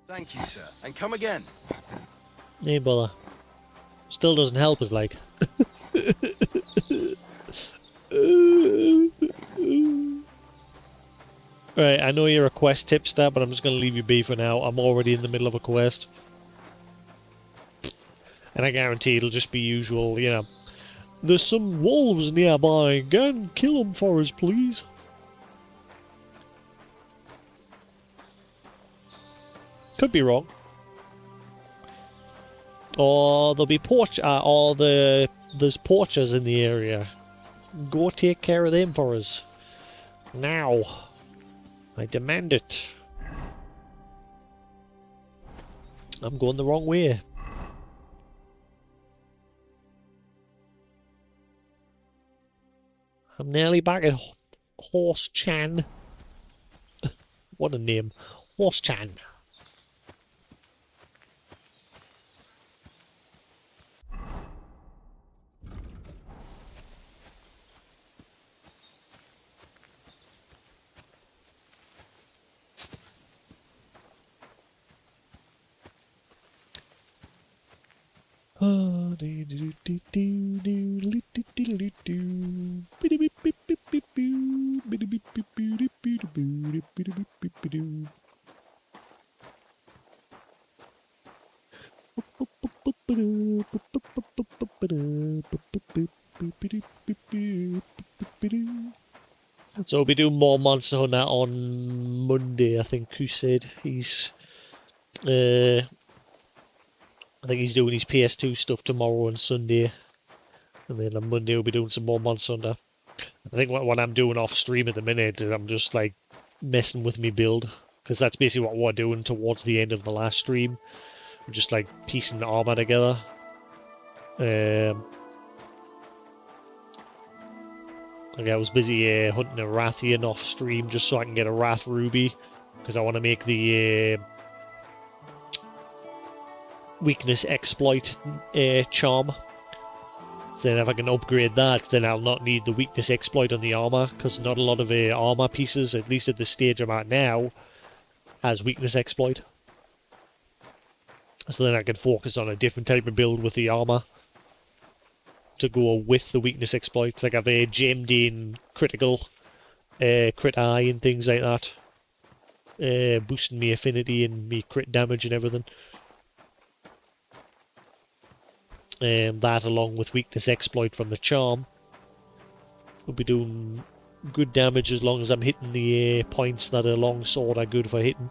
L: Thank you, sir. And come again.
A: Hey, brother. Still doesn't help us, like. Right, I know you're a quest tipster, but I'm just going to leave you be for now. I'm already in the middle of a quest. And I guarantee it'll just be usual, you know. There's some wolves nearby. Go and kill them for us, please. Could be wrong. Or there'll be there's poachers in the area. Go take care of them for us. Now. I demand it. I'm going the wrong way. I'm nearly back at Horse Chan. What a name. Horse Chan. So we'll be doing more Monster Hunter on Monday, I think. Who said he's I think he's doing his PS2 stuff tomorrow and Sunday, and then on Monday we'll be doing some more Monster Hunter. I think what I'm doing off stream at the minute is I'm just like messing with me build, because that's basically what we're doing towards the end of the last stream. We're just like piecing the armor together. Like I was busy hunting a Rathian off stream just so I can get a Wrath Ruby, because I want to make the weakness exploit charm. So then if I can upgrade that, then I'll not need the weakness exploit on the armor, because not a lot of armor pieces, at least at the stage I'm at now, has weakness exploit. So then I can focus on a different type of build with the armor to go with the weakness exploits. Like I've gemmed in critical, crit eye and things like that, boosting me affinity and me crit damage and everything. That along with weakness exploit from the charm will be doing good damage as long as I'm hitting the points that a long sword are good for hitting.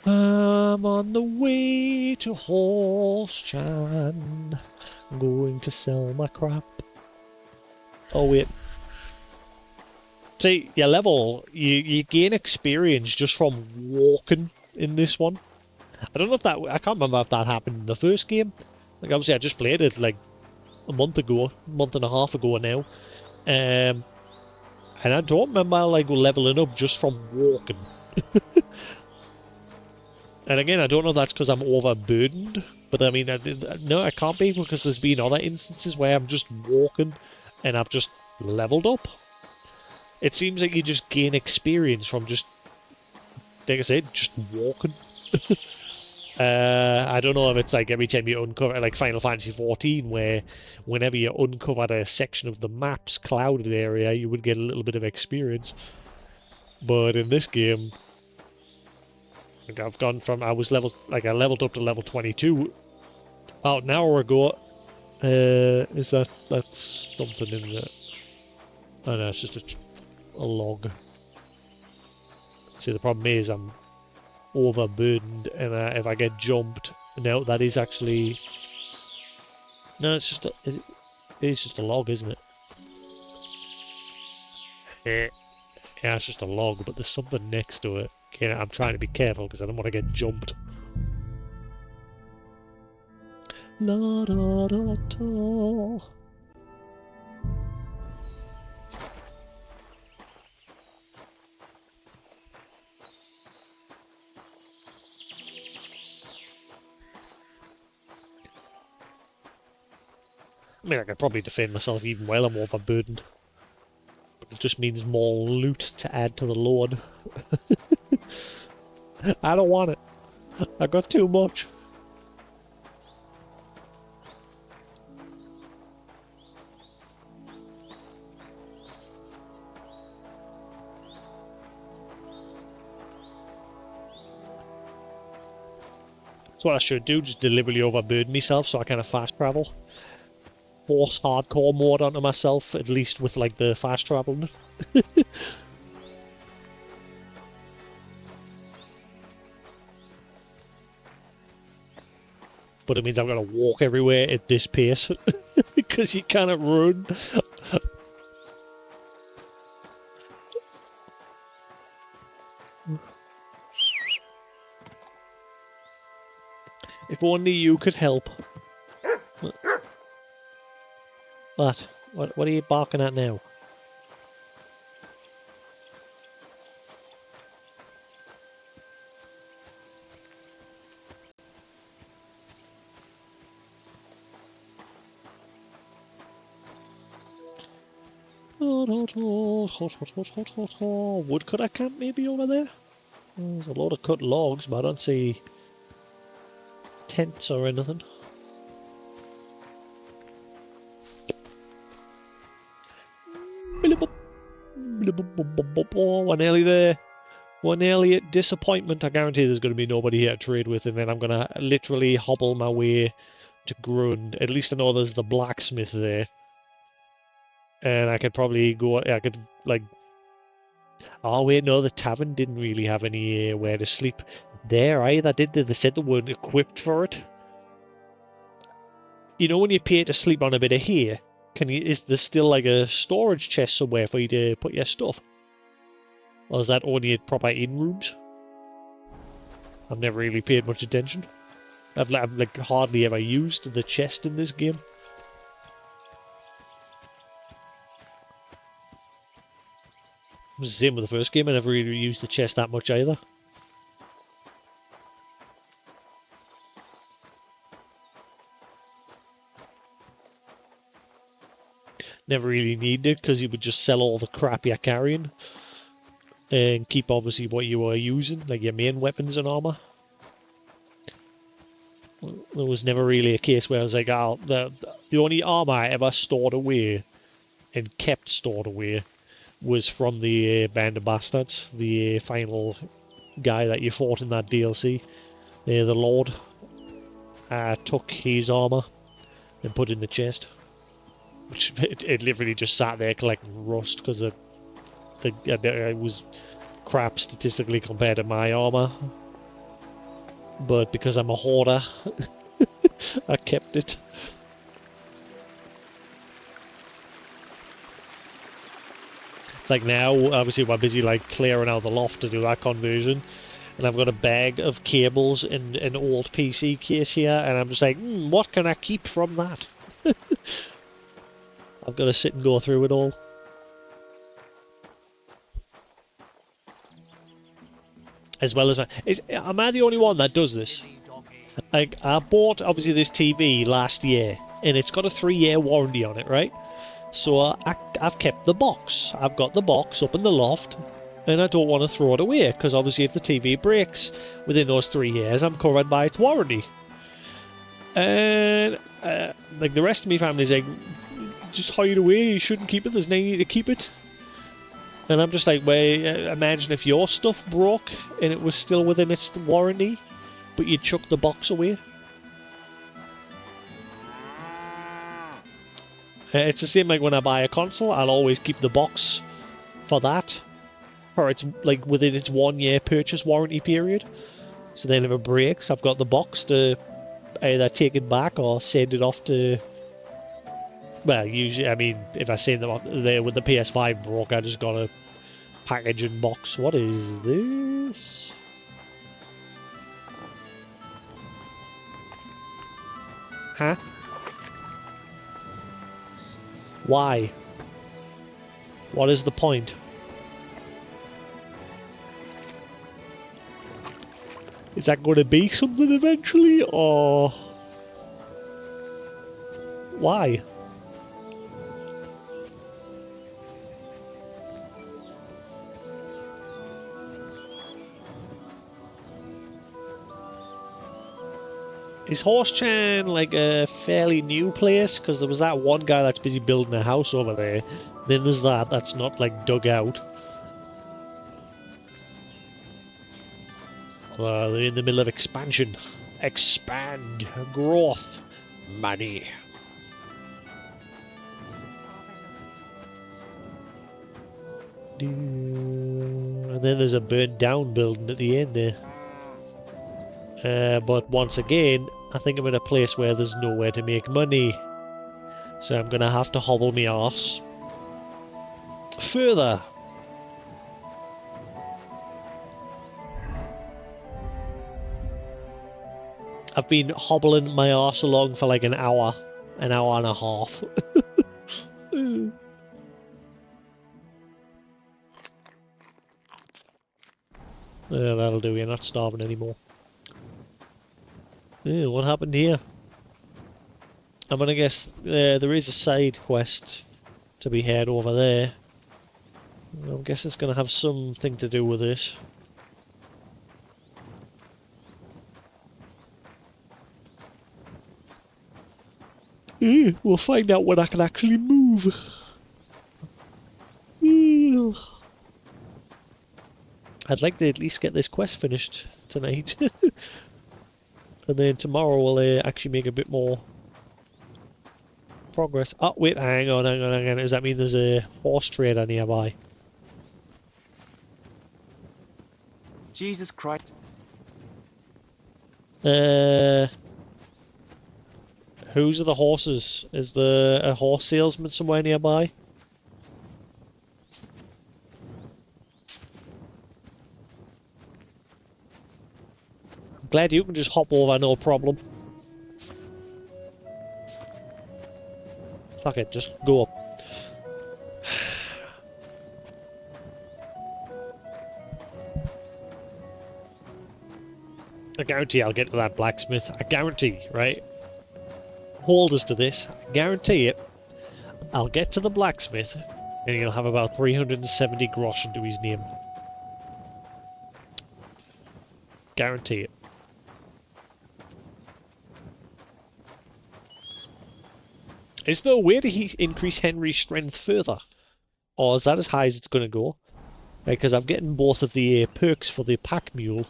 A: I'm on the way to Horse Chan. I'm going to sell my crap. Oh wait. See, you gain experience just from walking in this one. I don't know if I can't remember if that happened in the first game. Like obviously I just played it like a month and a half ago now. And I don't remember like leveling up just from walking. And again, I don't know if that's because I'm overburdened, but I mean, no, I can't be, because there's been other instances where I'm just walking and I've just leveled up. It seems like you just gain experience from just, like I said, just walking. I don't know if it's like every time you uncover, like Final Fantasy XIV, where whenever you uncovered a section of the map's clouded area, you would get a little bit of experience. But in this game, like I've gone from, I leveled up to level 22 about an hour ago. Is that's something in there? Oh no, it's just a log. See, the problem is I'm overburdened, and if I get jumped, no, that is actually, no, it's just it is just a log, isn't it? Yeah, it's just a log, but there's something next to it. Okay, I'm trying to be careful because I don't want to get jumped. La da da da. I mean, I could probably defend myself even while I'm overburdened. But it just means more loot to add to the load. I don't want it. I got too much. That's what I should do, just deliberately overburden myself so I kind of fast travel. Force hardcore mode onto myself, at least with like the fast traveling. But it means I'm gonna walk everywhere at this pace because you cannot run. If only you could help. What? What are you barking at now? Woodcutter camp maybe over there? There's a lot of cut logs, but I don't see tents or anything. We're nearly there. We're nearly at disappointment. I guarantee there's going to be nobody here to trade with, and then I'm going to literally hobble my way to Grund. At least I know there's the blacksmith there. And I could probably go, I could, like... Oh, wait, no, the tavern didn't really have anywhere to sleep there either, did they? They said they weren't equipped for it. You know when you pay to sleep on a bit of hay, is there still like a storage chest somewhere for you to put your stuff? Or is that only at proper inn rooms? I've never really paid much attention. I've like hardly ever used the chest in this game. It was the same with the first game, I never really used the chest that much either. Never really needed it because you would just sell all the crap you're carrying and keep obviously what you were using, like your main weapons and armor. There was never really a case where I was like, oh, the only armor I ever stored away and kept stored away was from the Band of Bastards, the final guy that you fought in that DLC, the Lord. I took his armor and put it in the chest. Which it literally just sat there collecting rust because it was crap statistically compared to my armor. But because I'm a hoarder, I kept it. It's like now, obviously we're busy like clearing out the loft to do that conversion. And I've got a bag of cables in an old PC case here, and I'm just like, what can I keep from that? I've got to sit and go through it all. As well as am I the only one that does this? Like, I bought obviously this TV last year, and it's got a 3-year warranty on it, right? So I've kept the box. I've got the box up in the loft, and I don't want to throw it away because obviously if the TV breaks within those 3 years, I'm covered by its warranty. And like the rest of my family's like, just hide it away, you shouldn't keep it, there's no need to keep it. And I'm just like, well, imagine if your stuff broke and it was still within its warranty, but you chuck the box away. It's the same like when I buy a console, I'll always keep the box for that. For it's like within its 1-year purchase warranty period. So then if it breaks, I've got the box to either take it back or send it off to... Well, usually, I mean, if I send them off there with the PS5 broke, I just got a packaging box. What is this? Huh? Why? What is the point? Is that going to be something eventually, or... Why? Is Horsechan like a fairly new place? Because there was that one guy that's busy building a house over there. Then there's that's not like dug out. They're in the middle of expansion. Expand. Growth. Money. And then there's a burnt down building at the end there. But once again, I think I'm in a place where there's nowhere to make money. So I'm going to have to hobble my arse further. I've been hobbling my arse along for like an hour and a half. That'll do, you're not starving anymore. What happened here? I'm gonna guess there is a side quest to be had over there. I guess it's gonna have something to do with this. We'll find out when I can actually move. I'd like to at least get this quest finished tonight. And then tomorrow we'll actually make a bit more progress. Oh, wait, hang on. Does that mean there's a horse trader nearby?
K: Jesus Christ.
A: Whose are the horses? Is there a horse salesman somewhere nearby? I'm glad you can just hop over, no problem. Fuck it, just go up. I guarantee I'll get to that blacksmith. I guarantee, right? Hold us to this. I guarantee it. I'll get to the blacksmith and he'll have about 370 groschen to his name. Guarantee it. Is there a way to increase Henry's strength further? Or is that as high as it's going to go? Because I'm getting both of the perks for the pack mule.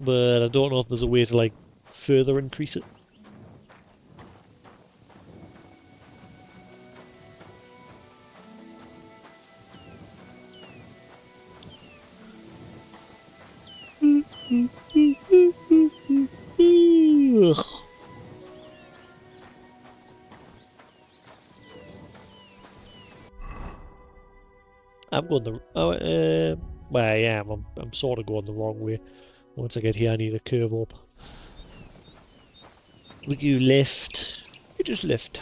A: But I don't know if there's a way to, like, further increase it. I'm going the... well, I am. I'm sort of going the wrong way. Once I get here, I need a curve up. Look, you lift. You just lift.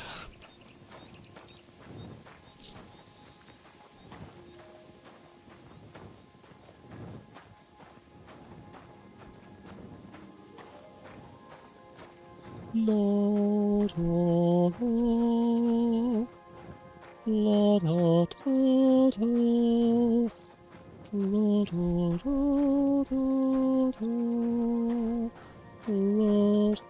A: La da da. La da da da. La da da da da. La da.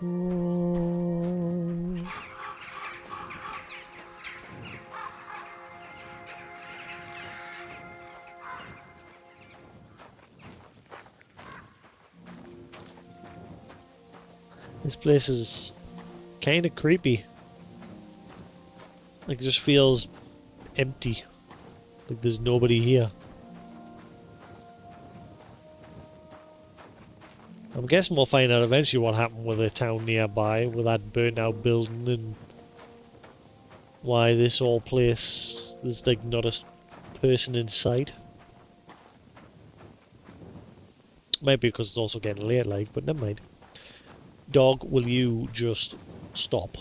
A: This place is kind of creepy. Like, it just feels empty. Like there's nobody here. I'm guessing we'll find out eventually what happened with the town nearby, with that burnt out building, and why this whole place, there's like not a person in sight. Might be because it's also getting late, like, but never mind. Dog, will you just stop?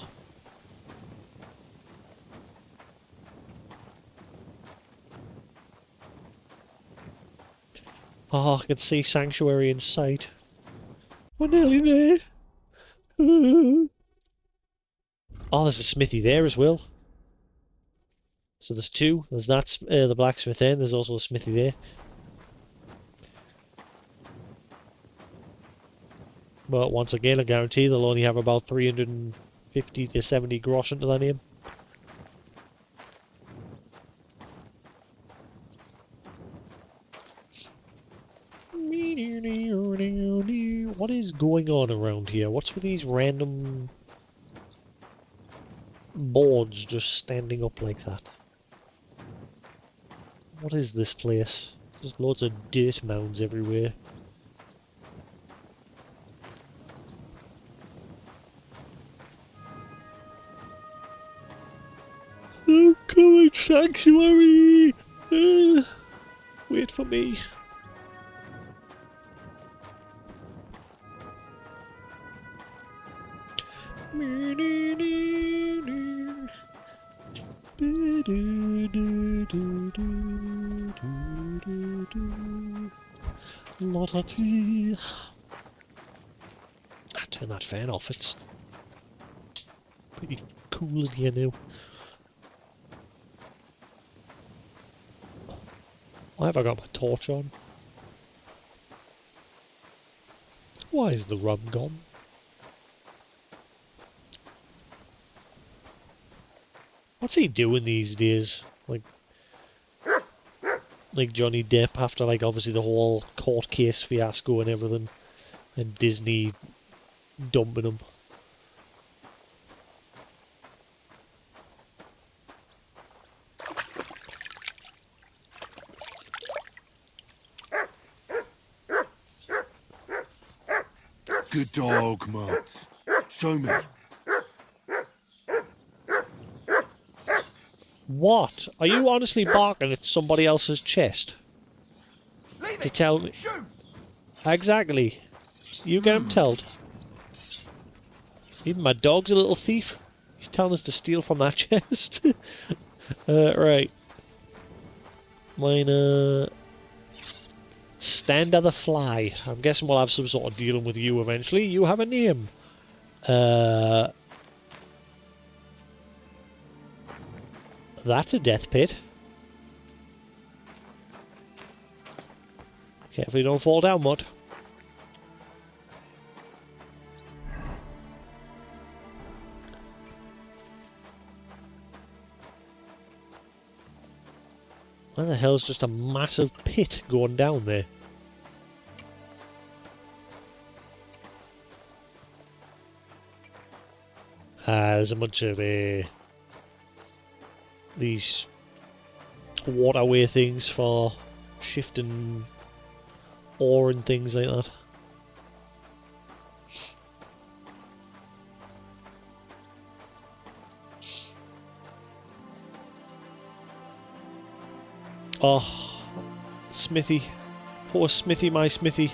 A: Oh, I can see Sanctuary in sight. We're nearly there. Oh, there's a smithy there as well. So there's two. There's that, the blacksmith there, and there's also a smithy there. But once again, I guarantee they'll only have about 350 to 70 grosh into their name. What is going on around here? What's with these random boards just standing up like that? What is this place? There's loads of dirt mounds everywhere. I'm coming, sanctuary! Wait for me. Lot of tea. I turn that fan off. It's pretty cool in here now. Why have I got my torch on? Why is the rum gone? What's he doing these days? Like Johnny Depp after like obviously the whole court case fiasco and everything, and Disney dumping him.
F: Good dog, Mats. Show me.
A: What? Are you honestly barking at somebody else's chest? To tell me? Exactly. You get him told. Even my dog's a little thief. He's telling us to steal from that chest. Right. Mine, Stand of the Fly. I'm guessing we'll have some sort of dealing with you eventually. You have a name. That's a death pit. Carefully don't fall down, Mutt. Where the hell's just a massive pit going down there? There's a bunch of these waterway things for shifting ore and things like that. Oh, Smithy. Poor Smithy, my Smithy.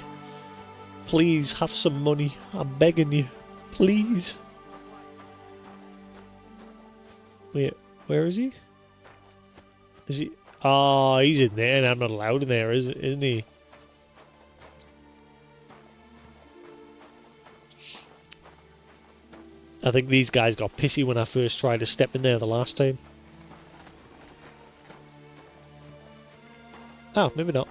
A: Please, have some money. I'm begging you. Please. Wait, where is he? Is he? Oh, he's in there and I'm not allowed in there, isn't he? I think these guys got pissy when I first tried to step in there the last time. Oh, maybe not.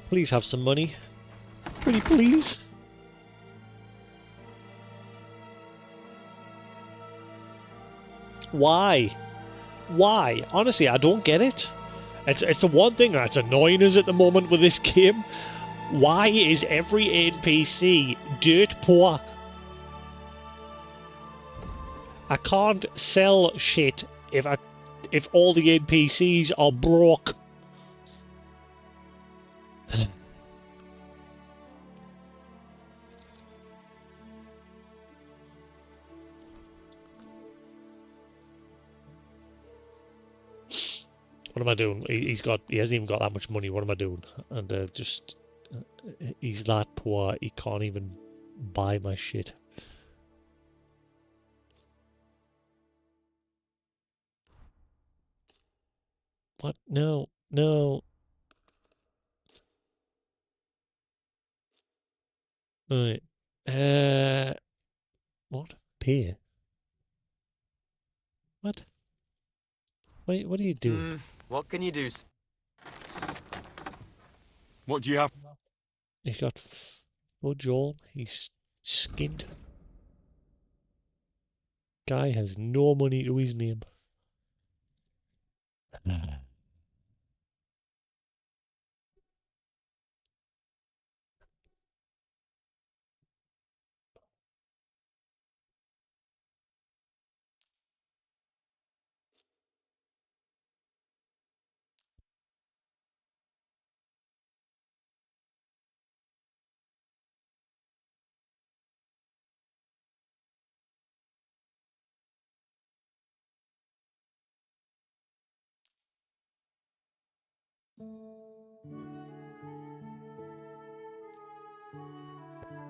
A: Please have some money. Pretty please. Why? Why? Honestly, I don't get it. It's the one thing that's annoying us at the moment with this game. Why is every NPC dirt poor? I can't sell shit if all the NPCs are broke. What am I doing? He hasn't even got that much money. What am I doing? And he's that poor. He can't even buy my shit. What? No, no. Right. What? Peer? What? Wait, what are you doing?
K: What can you do?
R: What do you have?
A: He's got fudge all. He's skinned. Guy has no money to his name.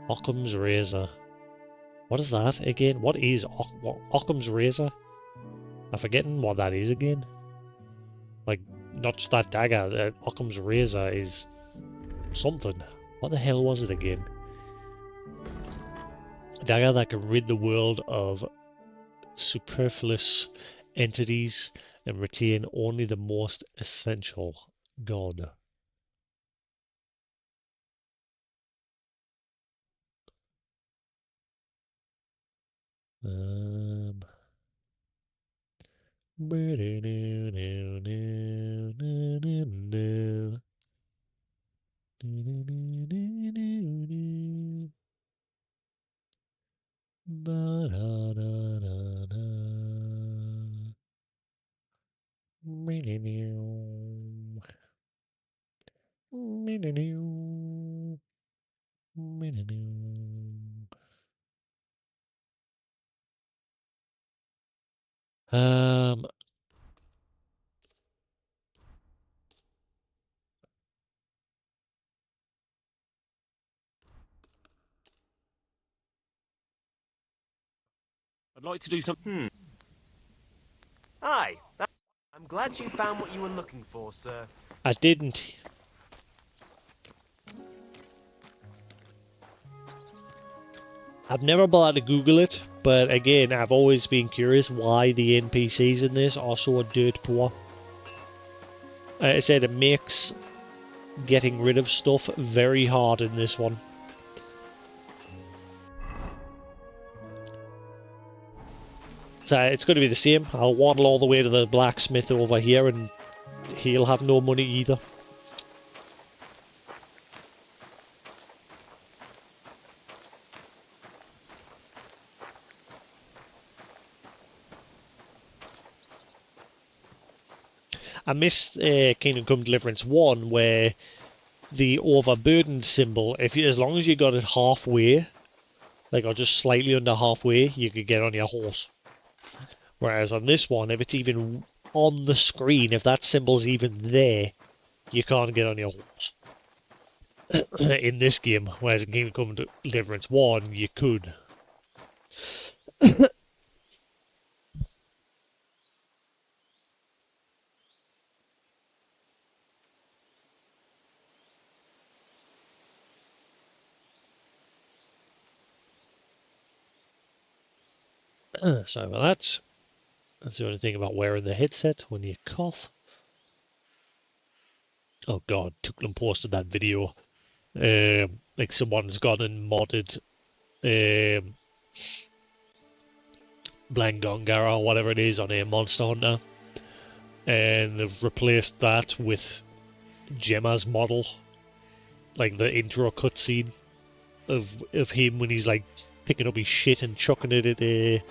A: Occam's razor. What is that again? What is Occam's razor? I'm forgetting what that is again. Like, not just that dagger. Occam's razor is something. What the hell was it again? A dagger that can rid the world of superfluous entities and retain only the most essential. God. Um. Um,
K: I'd like to do some.
S: Hi. I'm glad you found what you were looking for, sir.
A: I didn't. I've never bothered to Google it, but again, I've always been curious why the NPCs in this are so dirt poor. I said it makes getting rid of stuff very hard in this one. So it's going to be the same. I'll waddle all the way to the blacksmith over here and he'll have no money either. I missed Kingdom Come Deliverance 1 where the overburdened symbol, as long as you got it halfway, like or just slightly under halfway, you could get on your horse. Whereas on this one, if it's even on the screen, if that symbol's even there, you can't get on your horse. In this game, whereas in Kingdom Come Deliverance 1, you could. So that's the only thing about wearing the headset when you cough. Oh god, Tuklam posted that video. Like someone's gone and modded Blangongara or whatever it is on a Monster Hunter, and they've replaced that with Gemma's model, like the intro cutscene of him when he's like picking up his shit and chucking it at the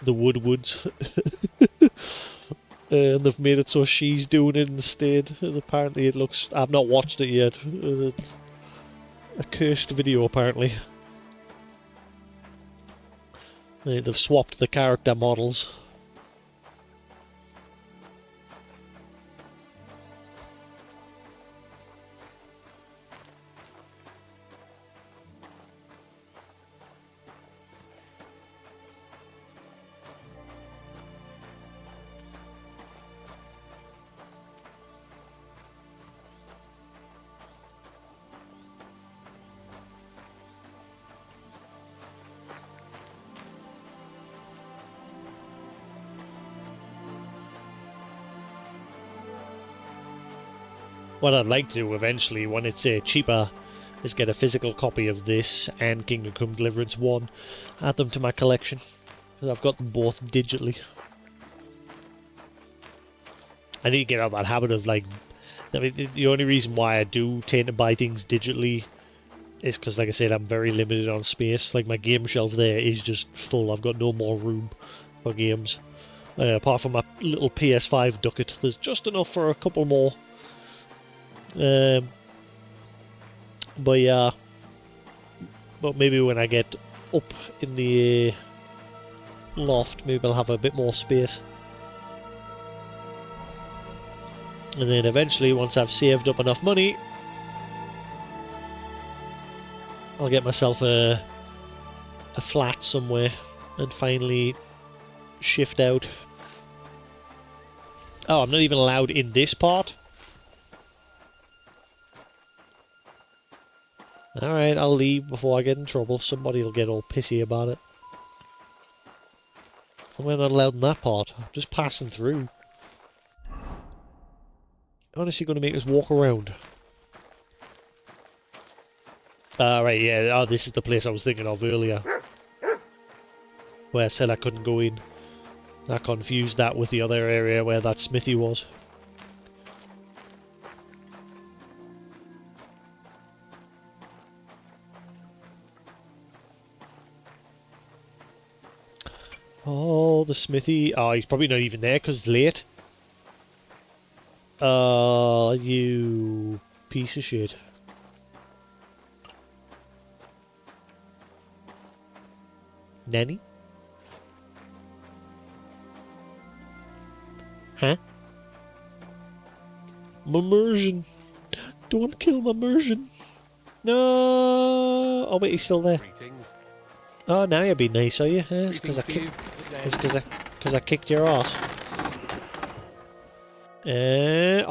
A: Woodwoods. And they've made it so she's doing it instead, and apparently it looks... I've not watched it yet. A cursed video, apparently. They've swapped the character models. What I'd like to do eventually, when it's cheaper is get a physical copy of this and Kingdom Come Deliverance 1, add them to my collection, because I've got them both digitally. I need to get out of that habit of, like, I mean, the only reason why I do tend to buy things digitally is because, like I said, I'm very limited on space. Like, my game shelf there is just full. I've got no more room for games. Apart from my little PS5 ducat, there's just enough for a couple more. But yeah, but maybe when I get up in the loft, maybe I'll have a bit more space. And then eventually, once I've saved up enough money, I'll get myself a flat somewhere and finally shift out. Oh, I'm not even allowed in this part? Alright, I'll leave before I get in trouble. Somebody will get all pissy about it. I'm not allowed in that part. I'm just passing through. Honestly, going to make us walk around. Right, yeah. Oh, this is the place I was thinking of earlier. Where I said I couldn't go in. I confused that with the other area where that smithy was. Oh, the smithy. Oh, he's probably not even there because it's late. You piece of shit. Nanny? Huh? My immersion. Don't kill my immersion. No. Oh wait, he's still there. Oh, now you're being nice, are you? It's because I kicked your ass.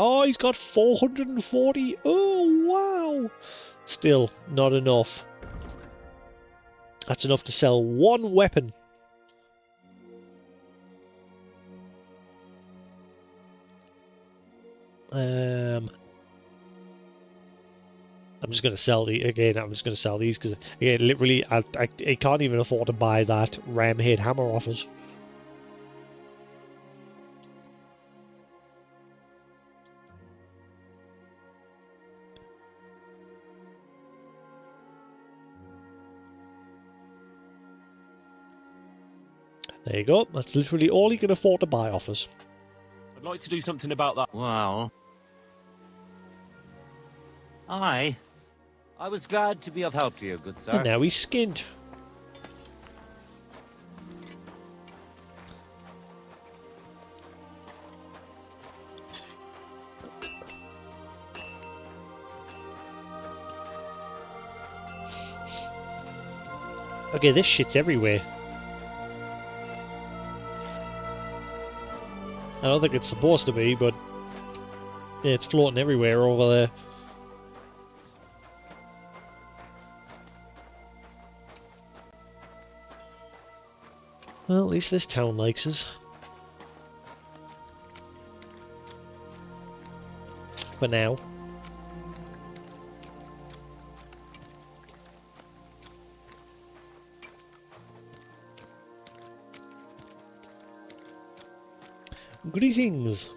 A: Oh, he's got 440. Oh wow. Still not enough. That's enough to sell one weapon. I'm just going to sell the again. I'm just going to sell these because again, literally, I can't even afford to buy that ram head hammer off us. There you go. That's literally all he can afford to buy off us.
R: I'd like to do something about that.
J: Well, I was glad to be of help to you, good sir.
A: And now he's skinned. Okay, this shit's everywhere. I don't think it's supposed to be, but yeah, it's floating everywhere over there. Well, at least this town likes us. For now. Greetings.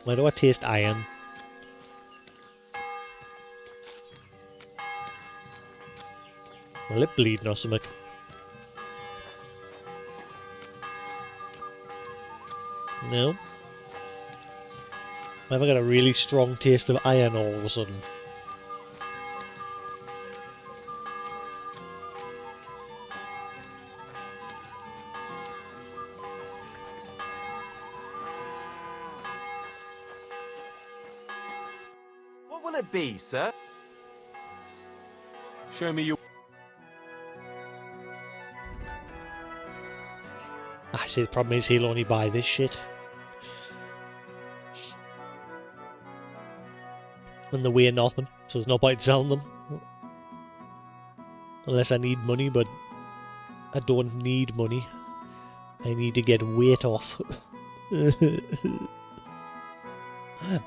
A: Why do I taste iron? My lip bleeding or something. No. Have I got a really strong taste of iron all of a sudden?
S: What will it be, sir?
R: Show me your...
A: I see the problem is he'll only buy this shit. And the way nothing, so there's no point selling them. Unless I need money, but I don't need money. I need to get weight off.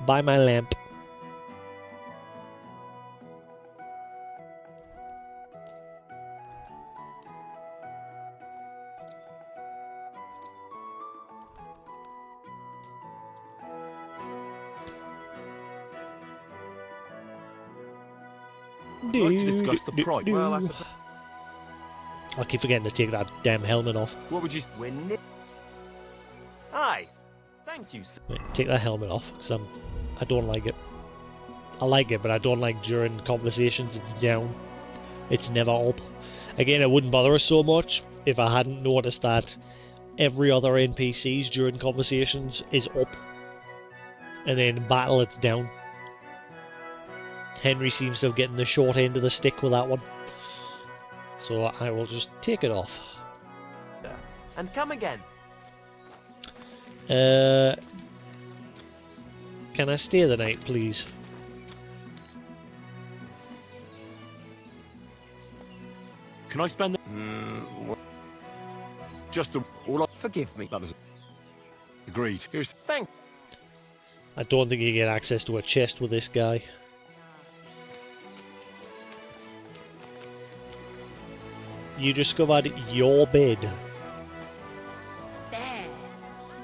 A: Buy my lamp.
R: I'd like to discuss the price.
S: Well, I suppose.
A: I keep forgetting to take that damn helmet off.
R: What would you...
S: Aye. Thank you, sir.
A: Right, take that helmet off, because I don't like it. I like it, but I don't like during conversations it's down. It's never up. Again, it wouldn't bother us so much if I hadn't noticed that every other NPCs during conversations is up. And then in battle it's down. Henry seems to have gotten the short end of the stick with that one. So I will just take it off.
S: And come again.
A: Can I stay the night, please?
R: Can I spend the... Just the... All I...
G: Forgive me.
R: That is... Agreed. Here's...
S: Thank...
A: I don't think you get access to a chest with this guy. You discovered your bed.
M: There.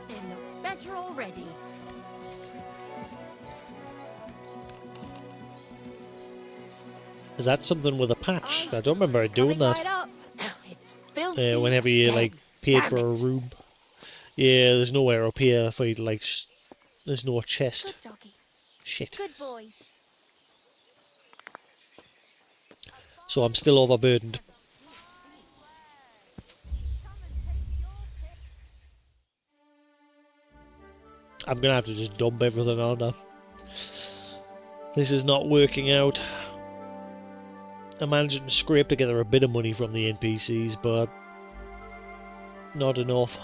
M: It looks better already.
A: Is that something with a patch? I don't remember it doing that.
M: Right up. It's filthy.
A: Whenever you like paid for a room. Yeah, there's nowhere up here for you to like. There's no chest.
B: Good doggy.
A: Shit.
B: Good boy.
A: So I'm still overburdened. I'm gonna have to just dump everything on now. This is not working out. I'm managing to scrape together a bit of money from the NPCs, but not enough.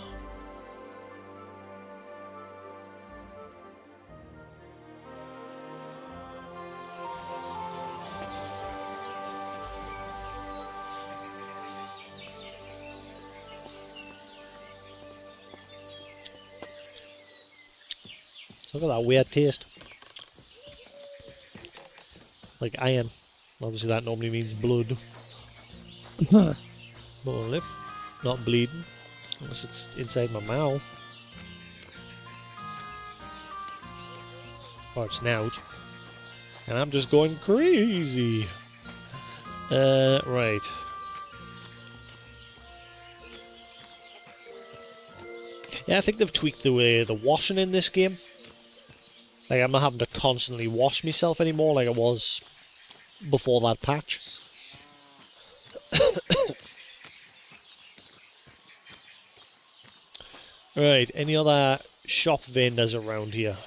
A: Look at that weird taste. Like iron. Obviously that normally means blood. Lower lip. Not bleeding. Unless it's inside my mouth. Or it's snout. And I'm just going crazy. Right. Yeah, I think they've tweaked the washing in this game. Like, I'm not having to constantly wash myself anymore like I was before that patch. Right, any other shop vendors around here?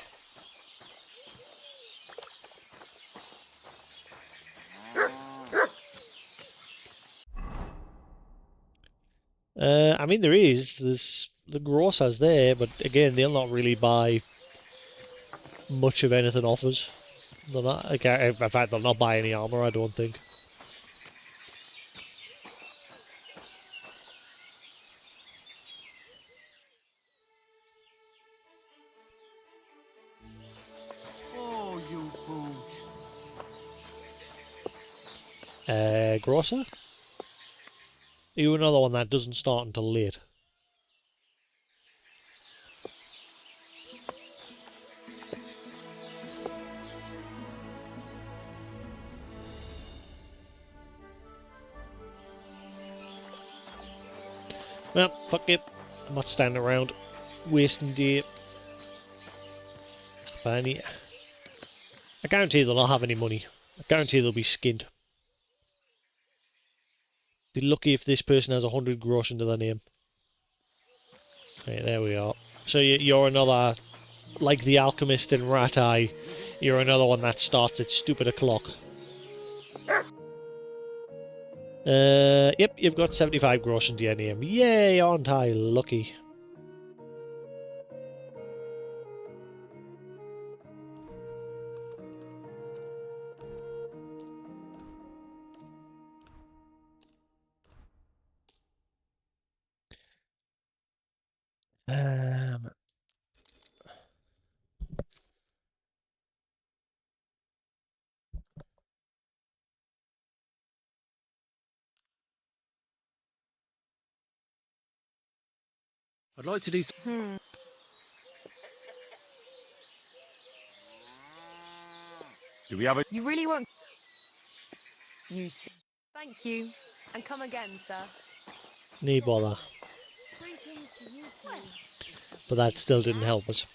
A: I mean, there's the grocers there, but again, they'll not really buy much of anything off us. They're not, like, in fact, they'll not buy any armor, I don't think.
E: Oh, you boot.
A: Grocer? You another one that doesn't start until late. Well, fuck it. I'm not standing around wasting day. But I guarantee they'll not have any money. I guarantee they'll be skinned. Be lucky if this person has 100 gross into their name. Right, there we are. So you're another, like the alchemist in Rat Eye, you're another one that starts at stupid o'clock. Yep, you've got 75 gross into your name. Yay, aren't I lucky?
J: I'd like to do.
C: Do we have a...
T: You really won't. You see. Thank you. And come again, sir.
A: No bother.
M: Greetings to you too.
A: But that still didn't help us.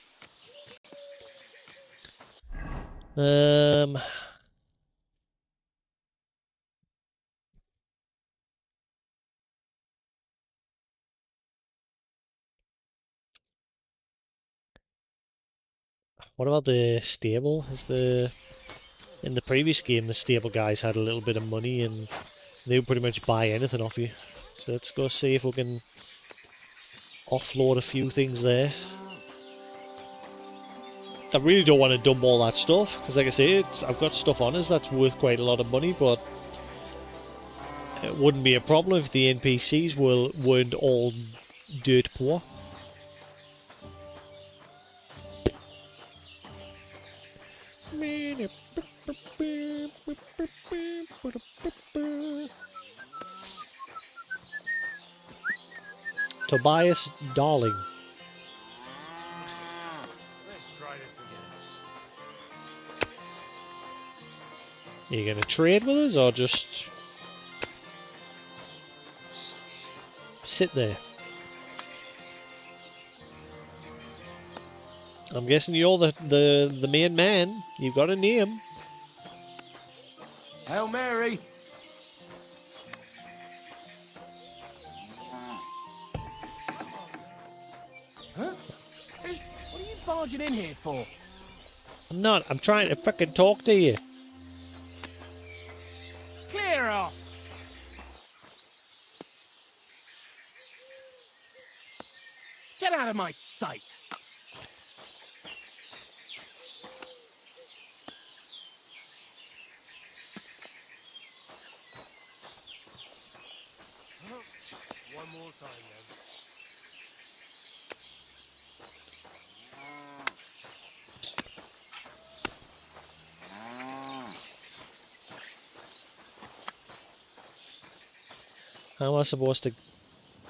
A: Um... What about the stable? In the previous game, the stable guys had a little bit of money and they would pretty much buy anything off you. So let's go see if we can offload a few things there. I really don't want to dump all that stuff because, like I say, I've got stuff on us that's worth quite a lot of money, but it wouldn't be a problem if the NPCs weren't all dirt poor. Tobias Darling.
G: Let's try this again.
A: Are you going to trade with us or just sit there? I'm guessing you're the main man. You've got a name.
G: Hail Mary!
H: Huh? What are you barging in here for?
A: I'm not. I'm trying to fucking talk to you.
H: Clear off! Get out of my sight!
G: One more time then.
A: How am I supposed to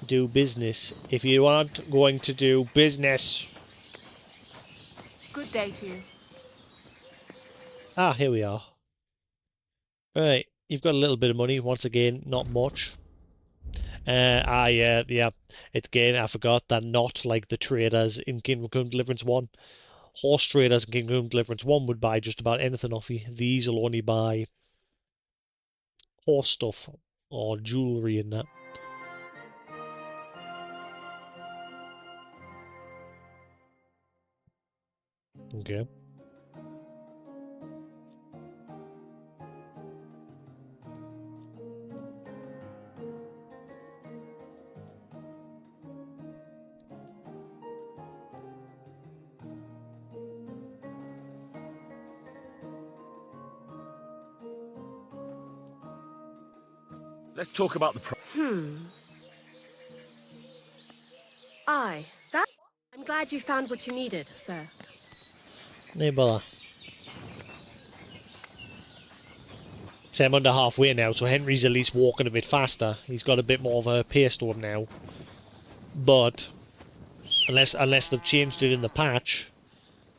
A: do business if you aren't going to do business?
T: Good day to you.
A: Ah, here we are. Right, you've got a little bit of money. Once again, not much. Yeah, it's again, I forgot that not like the traders in Kingdom Come Deliverance 1. Horse traders in Kingdom Come Deliverance 1 would buy just about anything off you. These will only buy horse stuff or jewellery and that. Okay.
R: Let's talk about the
M: Aye, that. I'm glad you found what you needed, sir.
A: No bother. So I'm under halfway now, so Henry's at least walking a bit faster. He's got a bit more of a pace to him now. But unless they've changed it in the patch,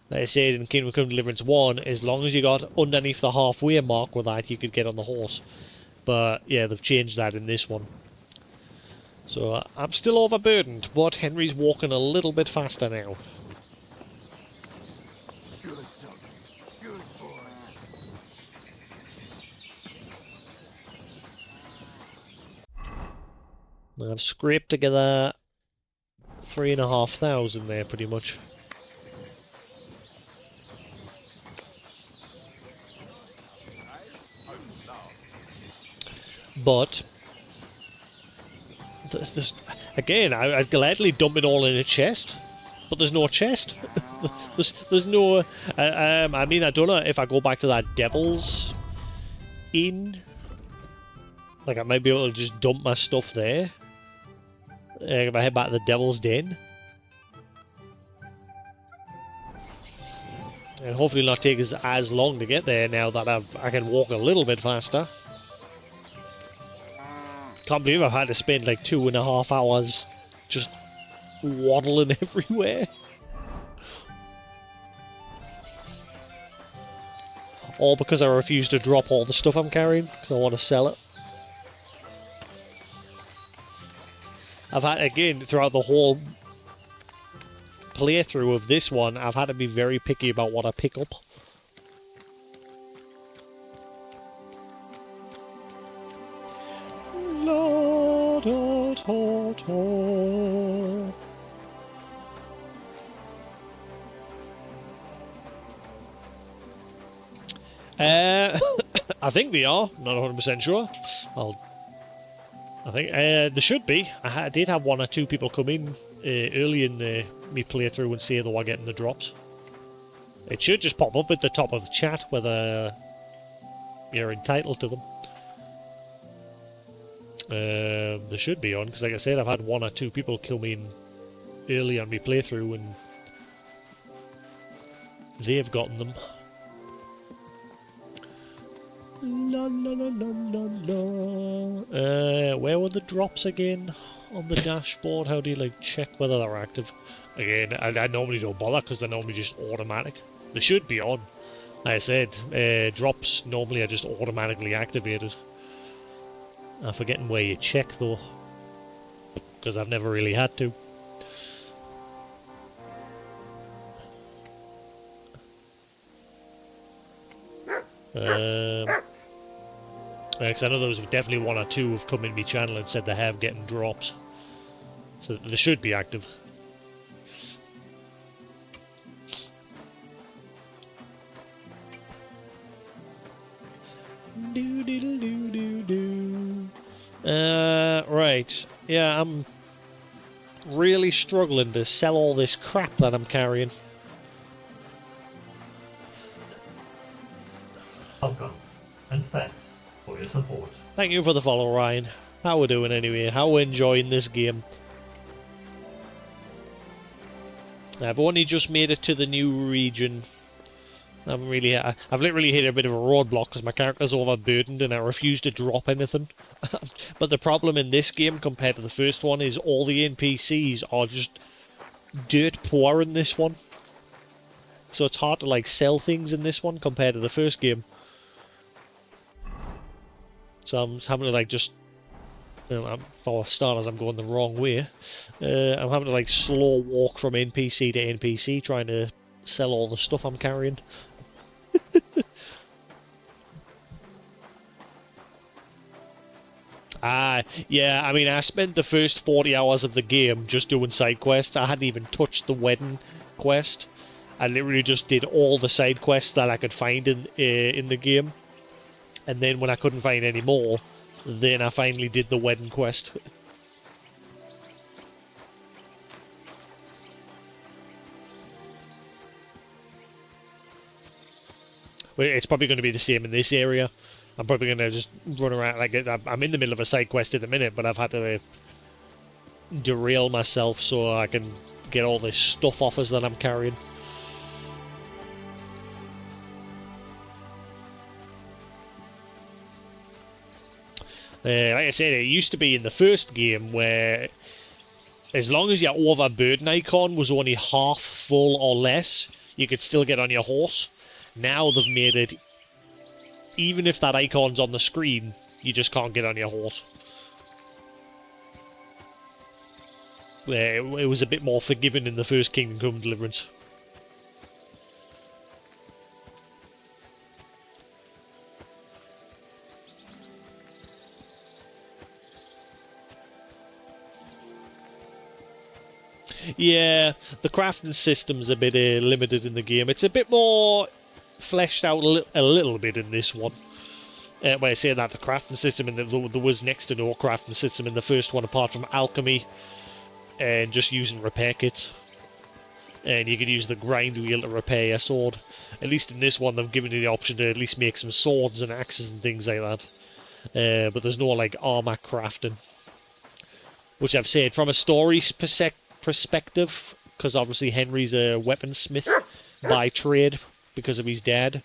A: like I said in Kingdom Come Deliverance 1, as long as you got underneath the halfway mark with that, you could get on the horse. But yeah, they've changed that in this one. So I'm still overburdened, but Henry's walking a little bit faster now. I've scraped together 3,500 there, pretty much. But again, I'd gladly dump it all in a chest, but there's no chest. there's no. I mean, I don't know if I go back to that Devil's Inn. Like, I might be able to just dump my stuff there. If I head back to the Devil's Den. And hopefully not take us as long to get there now that I can walk a little bit faster. Can't believe I've had to spend like 2.5 hours just waddling everywhere. All because I refuse to drop all the stuff I'm carrying, because I want to sell it. I've had, again, throughout the whole playthrough of this one, I've had to be very picky about what I pick up. La, da, da, da. I think they are, not 100% sure. I think there should be. I did have one or two people come in early in me playthrough and say they were getting the drops. It should just pop up at the top of the chat whether you're entitled to them. They should be on, because like I said, I've had one or two people come in early on me playthrough and they've gotten them. La, la, la, la, la, la. Where were the drops again on the dashboard? How do you like check whether they're active? Again, I normally don't bother because they're normally just automatic. They should be on. Like I said, drops normally are just automatically activated. I'm forgetting where you check though, because I've never really had to. Because I know there was definitely one or two who've come in my channel and said they have getting drops. So they should be active. Right. Yeah, I'm really struggling to sell all this crap that I'm carrying.
N: Welcome, and thanks for your support.
A: Thank you for the follow, Ryan. How we doing anyway? How we enjoying this game? I've only just made it to the new region. I've literally hit a bit of a roadblock because my character's overburdened and I refuse to drop anything. But the problem in this game compared to the first one is all the NPCs are just dirt poor in this one. So it's hard to like sell things in this one compared to the first game. So I'm having to like just, for starters, I'm going the wrong way. I'm having to like slow walk from NPC to NPC trying to sell all the stuff I'm carrying. Yeah, I mean, I spent the first 40 hours of the game just doing side quests. I hadn't even touched the wedding quest. I literally just did all the side quests that I could find in the game. And then when I couldn't find any more, then I finally did the wedding quest. Well, it's probably going to be the same in this area. I'm probably going to just run around, like, I'm in the middle of a side quest at the minute, but I've had to derail myself so I can get all this stuff off us that I'm carrying. Like I said, it used to be in the first game where as long as your overburden icon was only half full or less, you could still get on your horse. Now they've made it, even if that icon's on the screen, you just can't get on your horse. It was a bit more forgiving in the first Kingdom Come Deliverance. Yeah, the crafting system's a bit limited in the game. It's a bit more fleshed out a little bit in this one. When I say that, the crafting system, and there was next to no crafting system in the first one apart from alchemy and just using repair kits. And you could use the grind wheel to repair your sword. At least in this one, they've given you the option to at least make some swords and axes and things like that. But there's no like armor crafting. Which I've said, from a story perspective, because obviously Henry's a weaponsmith by trade because of his dad,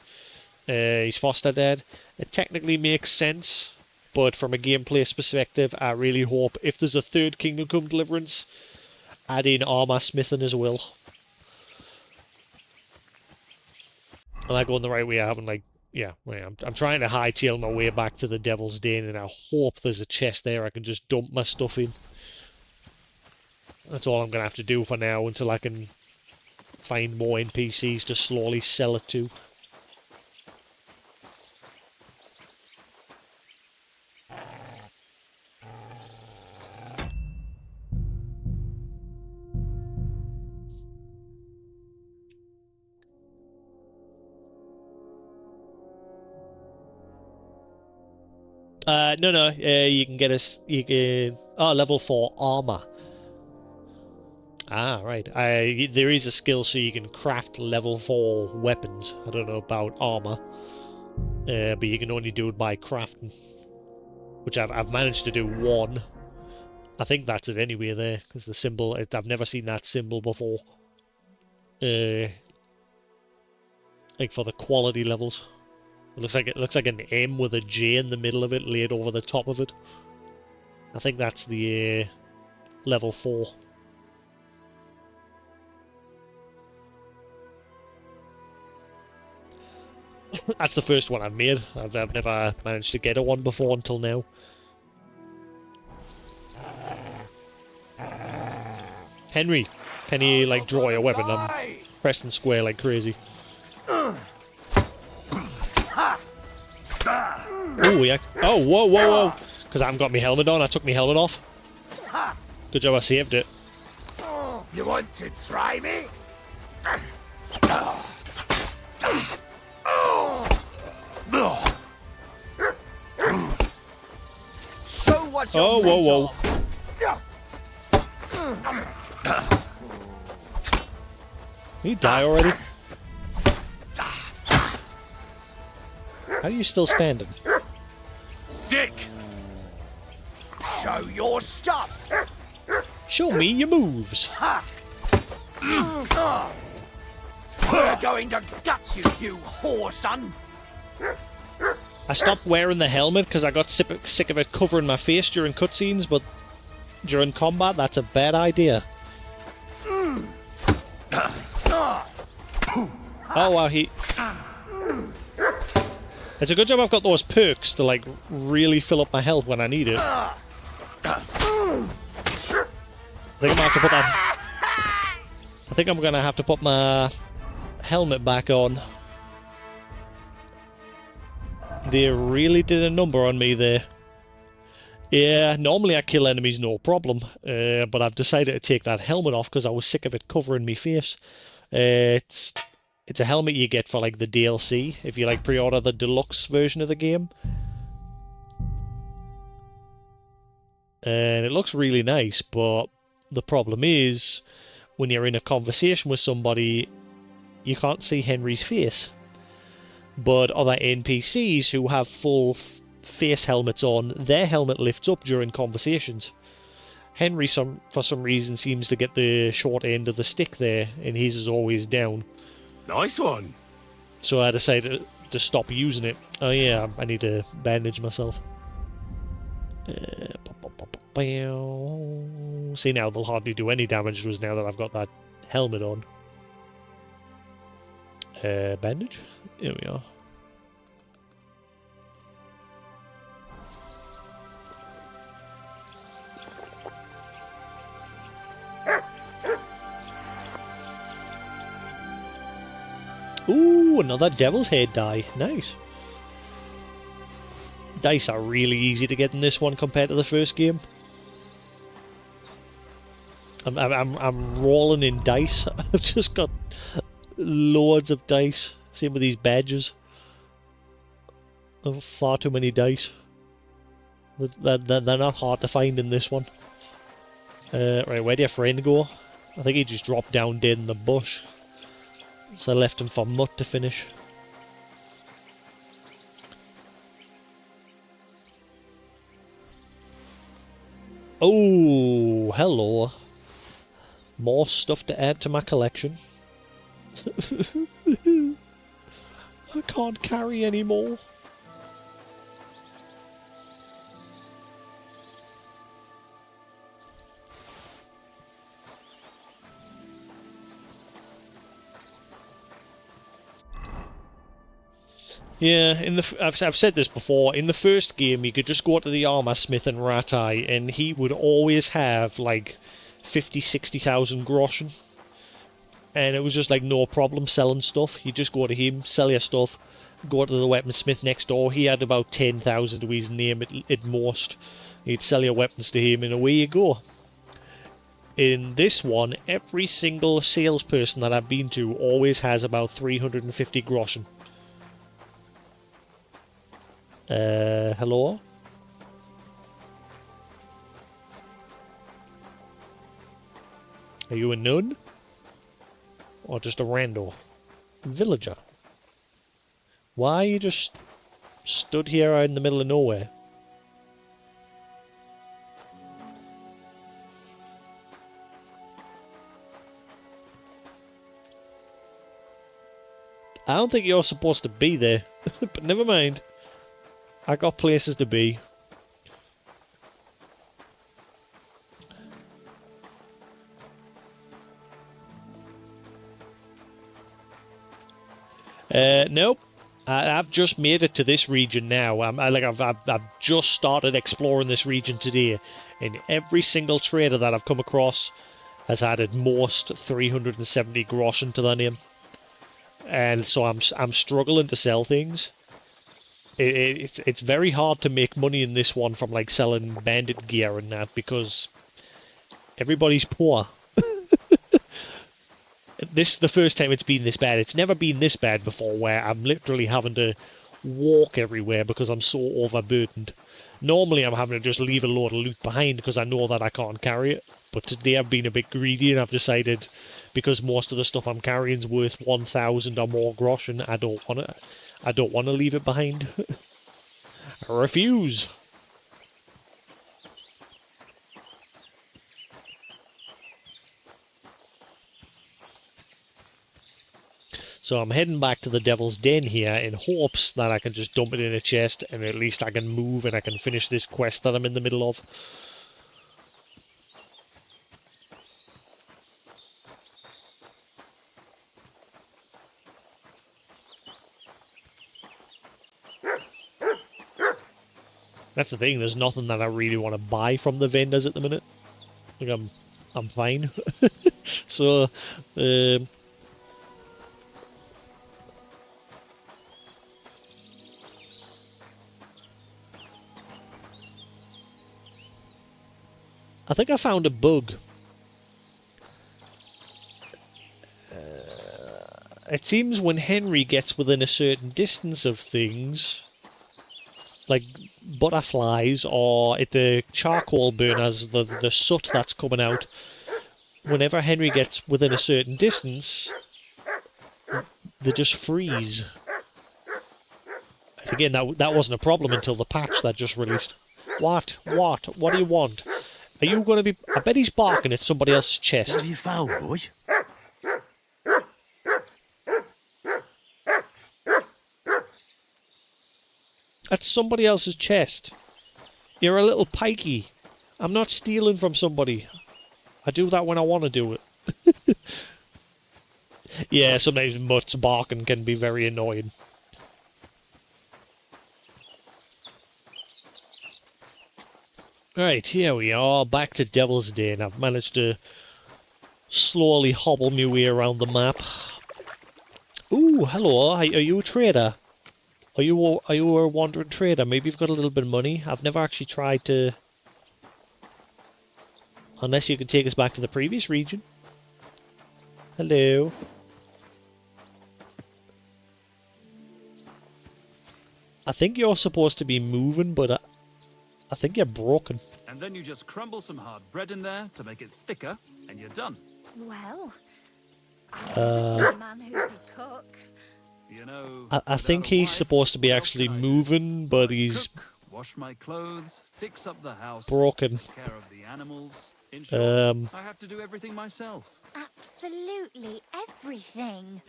A: his foster dad. It technically makes sense, but from a gameplay perspective, I really hope if there's a third Kingdom Come Deliverance, add in armor smithing as well. Am I going the right way? I haven't, like, yeah, I'm trying to hightail my way back to the Devil's Den, and I hope there's a chest there I can just dump my stuff in. That's all I'm going to have to do for now until I can find more NPCs to slowly sell it to. No, you can get level 4 armor. Ah, right. There is a skill so you can craft level 4 weapons. I don't know about armor, but you can only do it by crafting, which I've managed to do one. I think that's it anyway there, because the symbol, I've never seen that symbol before. Like for the quality levels. It looks like an M with a J in the middle of it, laid over the top of it. I think that's the level 4. That's the first one I've made. I've never managed to get a one before until now. Henry, can you like draw your weapon? I'm pressing square like crazy. Oh yeah. Oh whoa! Because I haven't got my helmet on. I took my helmet off. Good job I saved it.
G: You want to try me? So what's your
A: whoa. Did he die already? How are you still standing?
G: Sick! Show your stuff!
A: Show me your moves!
G: We're going to gut you, you whore son!
A: I stopped wearing the helmet because I got sick of it covering my face during cutscenes, but during combat, that's a bad idea. Oh wow, it's a good job I've got those perks to like really fill up my health when I need it. I think I'm gonna have to put my helmet back on. They really did a number on me there. Yeah, normally I kill enemies no problem, but I've decided to take that helmet off because I was sick of it covering me face. It's a helmet you get for like the DLC if you like pre-order the deluxe version of the game. And it looks really nice, but the problem is when you're in a conversation with somebody, you can't see Henry's face. But other NPCs who have full face helmets on, their helmet lifts up during conversations. Henry, for some reason, seems to get the short end of the stick there, and his is always down.
G: Nice one.
A: So I decided to stop using it. Oh yeah, I need to bandage myself. See, now they'll hardly do any damage to us now that I've got that helmet on. Bandage? Here we are. Ooh, another Devil's Head die. Nice. Dice are really easy to get in this one compared to the first game. I'm rolling in dice. I've just got loads of dice. Same with these badges. I've far too many dice. They're not hard to find in this one. Right, where'd your friend go? I think he just dropped down dead in the bush. So I left him for Mutt to finish. Oh, hello. More stuff to add to my collection. I can't carry anymore. Yeah, I've said this before. In the first game, you could just go to the armor smith and Ratai, and he would always have like 50,000-60,000 groschen, and it was just like no problem selling stuff. You just go to him, sell your stuff, go to the weaponsmith next door. He had about 10,000 to his name at most. You'd sell your weapons to him, and away you go. In this one, every single salesperson that I've been to always has about 350 groschen. Hello? Are you a nun? Or just a rando? Villager? Why are you just stood here out in the middle of nowhere? I don't think you're supposed to be there, but never mind. I got places to be. Nope. I've just made it to this region now. I've just started exploring this region today, and every single trader that I've come across has added most 370 groschen to their name, and so I'm struggling to sell things. It's very hard to make money in this one from like selling bandit gear and that because everybody's poor. This is the first time it's been this bad. It's never been this bad before where I'm literally having to walk everywhere because I'm so overburdened. Normally I'm having to just leave a load of loot behind because I know that I can't carry it. But today I've been a bit greedy and I've decided because most of the stuff I'm carrying is worth 1,000 or more groschen, I don't want to leave it behind. I refuse. So I'm heading back to the Devil's Den here in hopes that I can just dump it in a chest and at least I can move and I can finish this quest that I'm in the middle of. That's the thing, there's nothing that I really want to buy from the vendors at the minute. Like I'm fine. So I think I found a bug. It seems when Henry gets within a certain distance of things, like butterflies or at the charcoal burners, the soot that's coming out, whenever Henry gets within a certain distance, they just freeze. Again, that wasn't a problem until the patch that just released. What do you want? Are you going to be... I bet he's barking at somebody else's chest.
O: What have you found, boy?
A: That's somebody else's chest. You're a little pikey. I'm not stealing from somebody. I do that when I want to do it. Yeah, sometimes Mutt's barking can be very annoying. Right, here we are, back to Devil's Den. I've managed to slowly hobble my way around the map. Ooh, hello, are you a trader? Are you a wandering trader? Maybe you've got a little bit of money. I've never actually tried to... Unless you could take us back to the previous region. Hello. I think you're supposed to be moving, but I think you're broken.
P: And then you just crumble some hard bread in there to make it thicker, and you're done.
B: Well, I've never seen a man who could cook.
P: You know,
A: I think he's supposed to be actually moving, but he's
P: cook, wash my clothes, fix up the house,
A: broken.
P: take care of the animals. In short, I have to do everything myself.
B: Absolutely everything.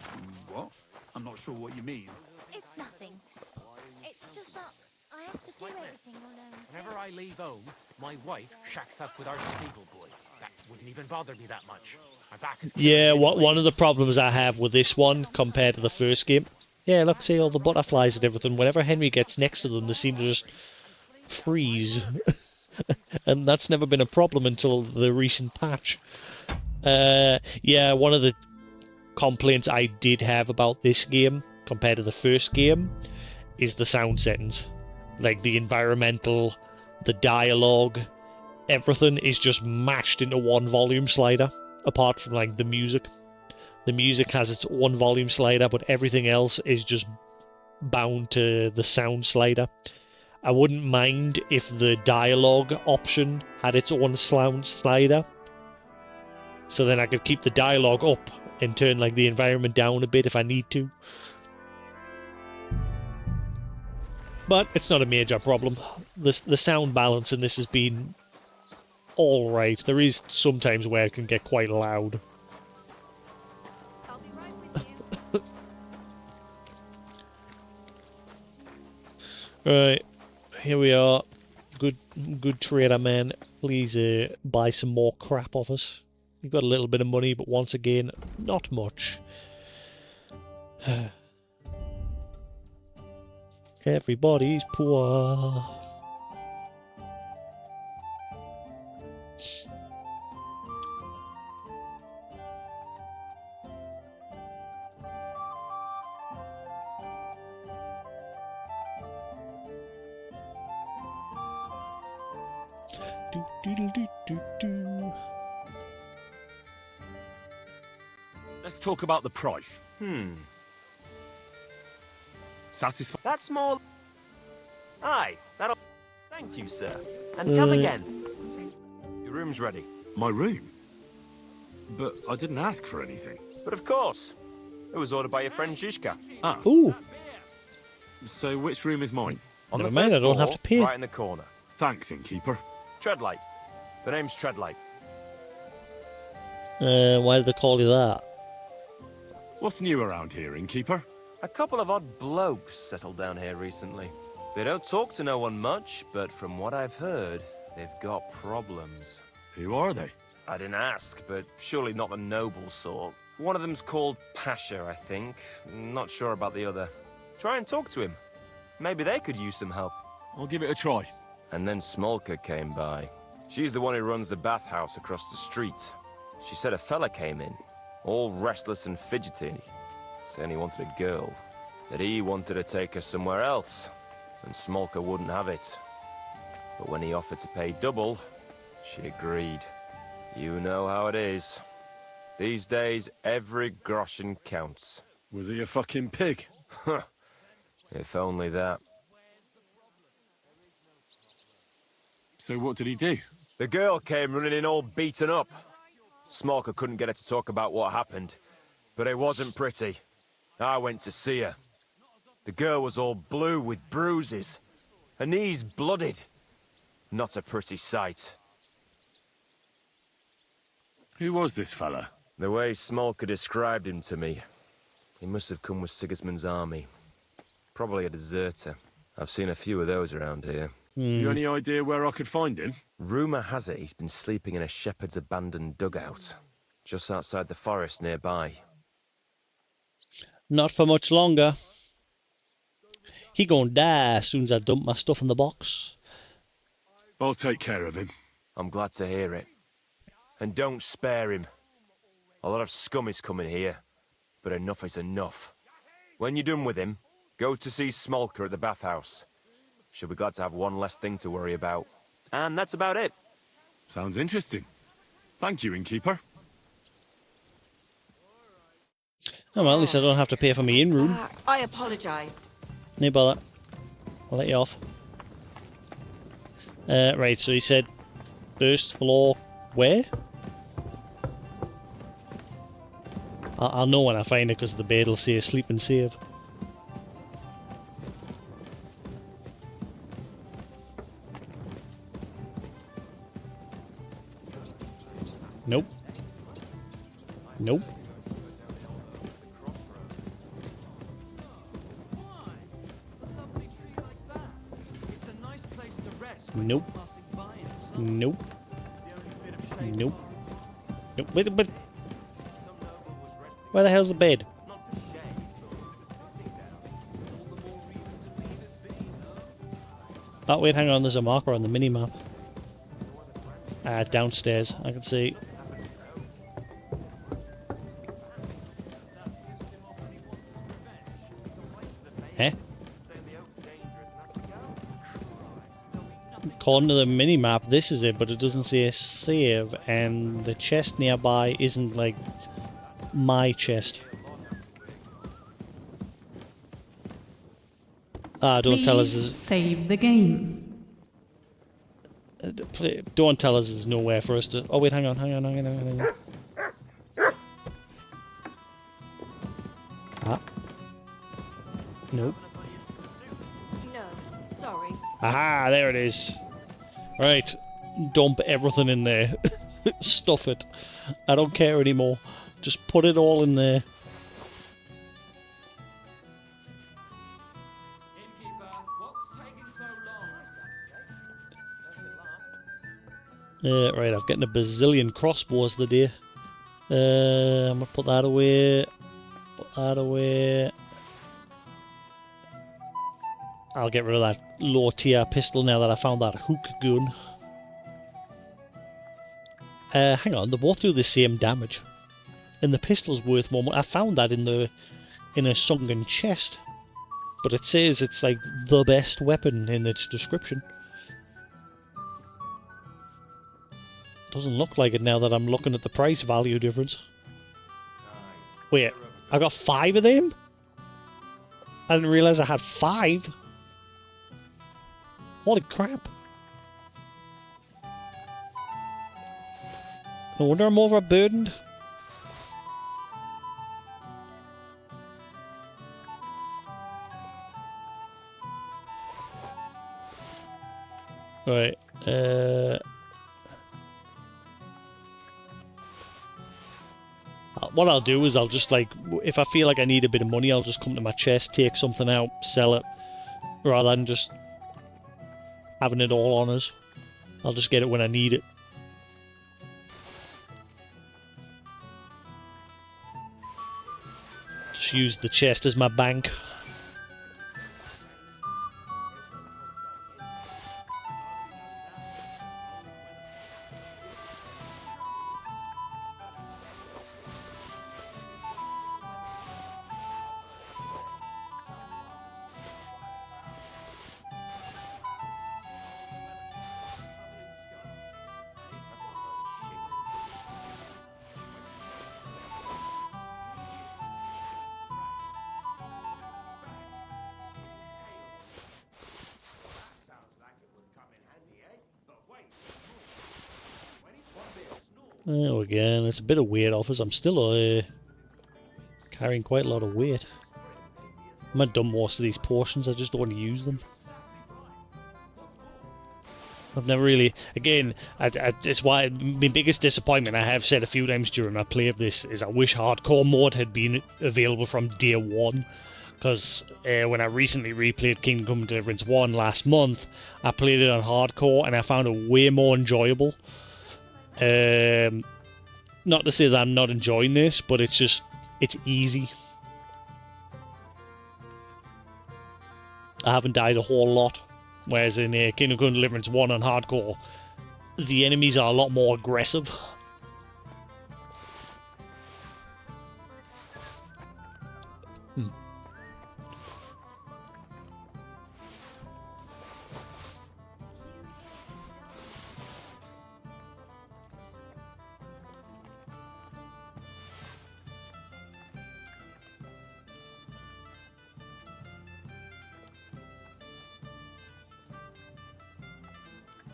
P: What? I'm not sure what you mean.
B: It's nothing. It's just that I have to do everything alone.
I: Whenever I leave home, my wife shacks up with our stable boy. That wouldn't even bother me that much. My back is...
A: Yeah, one of the problems I have with this one compared to the first game Yeah, look, see all the butterflies and everything. Whenever Henry gets next to them, they seem to just freeze. And that's never been a problem until the recent patch. Yeah, one of the complaints I did have about this game compared to the first game is the sound settings. Like the environmental, the dialogue, everything is just mashed into one volume slider, apart from like the music. The music has its own volume slider, but everything else is just bound to the sound slider. I wouldn't mind if the dialogue option had its own sound slider, so then I could keep the dialogue up and turn like the environment down a bit if I need to. But it's not a major problem. The sound balance in this has been alright. There is sometimes where it can get quite loud. Right, here we are. Good trader man. Please buy some more crap off us. You've got a little bit of money, but once again, not much. Everybody's poor.
R: Let's talk about the price. Satisfied?
S: That's more... Aye, that'll... Thank you, sir. And come again.
R: Your room's ready. My room? But I didn't ask for anything.
S: But of course. It was ordered by your friend Zizka.
R: Ah.
A: Ooh.
R: So which room is mine?
S: On
A: Never
S: the
A: mind,
S: first
A: I don't have
S: floor,
A: to pay.
S: right in the corner.
R: Thanks, innkeeper.
S: Treadlight. The name's Treadlight.
A: Why did they call you that?
R: What's new around here, innkeeper?
S: A couple of odd blokes settled down here recently. They don't talk to no one much, but from what I've heard, they've got problems.
R: Who are they?
S: I didn't ask, but surely not the noble sort. One of them's called Pasha, I think. Not sure about the other. Try and talk to him. Maybe they could use some help.
R: I'll give it a try.
S: And then Smolka came by. She's the one who runs the bathhouse across the street. She said a fella came in, all restless and fidgety, saying he wanted a girl. That he wanted to take her somewhere else, and Smolka wouldn't have it. But when he offered to pay double, she agreed. You know how it is. These days, every groschen counts.
R: Was he a fucking pig?
S: If only that.
R: So what did he do?
S: The girl came running in all beaten up. Smolka couldn't get her to talk about what happened, but it wasn't pretty. I went to see her. The girl was all blue with bruises. Her knees blooded. Not a pretty sight.
R: Who was this fella?
S: The way Smolka described him to me, he must have come with Sigismund's army. Probably a deserter. I've seen a few of those around here.
R: You any idea where I could find him?
S: Rumour has it he's been sleeping in a shepherd's abandoned dugout, just outside the forest nearby.
A: Not for much longer. He gonna die as soon as I dump my stuff in the box.
R: I'll take care of him.
S: I'm glad to hear it. And don't spare him. A lot of scum is coming here, but enough is enough. When you're done with him, go to see Smolka at the bathhouse. She'll be glad to have one less thing to worry about. And that's about it.
R: Sounds interesting. Thank you, innkeeper.
A: Oh, well, at least I don't have to pay for my in-room.
B: I apologise.
A: No bother. I'll let you off. Right, so he said first floor where? I'll know when I find it because the bed will say sleep and save. Nope. Nope. Nope. Nope. Nope. Nope. Wait. Where the hell's the bed? Oh wait, hang on, there's a marker on the mini-map. Downstairs, I can see. Eh? According to the mini-map, this is it, but it doesn't say save, and the chest nearby isn't, like, my chest. Don't tell us there's...
U: save the game.
A: Don't tell us there's nowhere for us to... Oh wait, hang on. Ah. Nope.
B: No, sorry.
A: Aha, there it is. Right, dump everything in there. Stuff it. I don't care anymore. Just put it all in there. Right, I've gotten a bazillion crossbows today. I'm gonna put that away. Put that away. I'll get rid of that low tier pistol now that I found that hook gun. Hang on, they both do the same damage. And the pistol's worth more money. I found that in a sunken chest. But it says it's like the best weapon in its description. Doesn't look like it now that I'm looking at the price value difference. Wait, I got 5 of them? I didn't realise I had 5. Holy crap. No wonder I'm overburdened. Right, what I'll do is I'll just, like, if I feel like I need a bit of money, I'll just come to my chest, take something out, sell it, rather than just having it all on us. I'll just get it when I need it. Just use the chest as my bank. Oh, again, it's a bit of weight off us. I'm still carrying quite a lot of weight. I might dump most of these portions, I just don't want to use them. I've never really... Again, it's why my biggest disappointment, I have said a few times during my play of this, is I wish hardcore mode had been available from day one. Because when I recently replayed Kingdom Come Deliverance 1 last month, I played it on hardcore and I found it way more enjoyable. Not to say that I'm not enjoying this, but it's just, it's easy. I haven't died a whole lot, whereas in Kingdom Come Deliverance 1 on hardcore, the enemies are a lot more aggressive.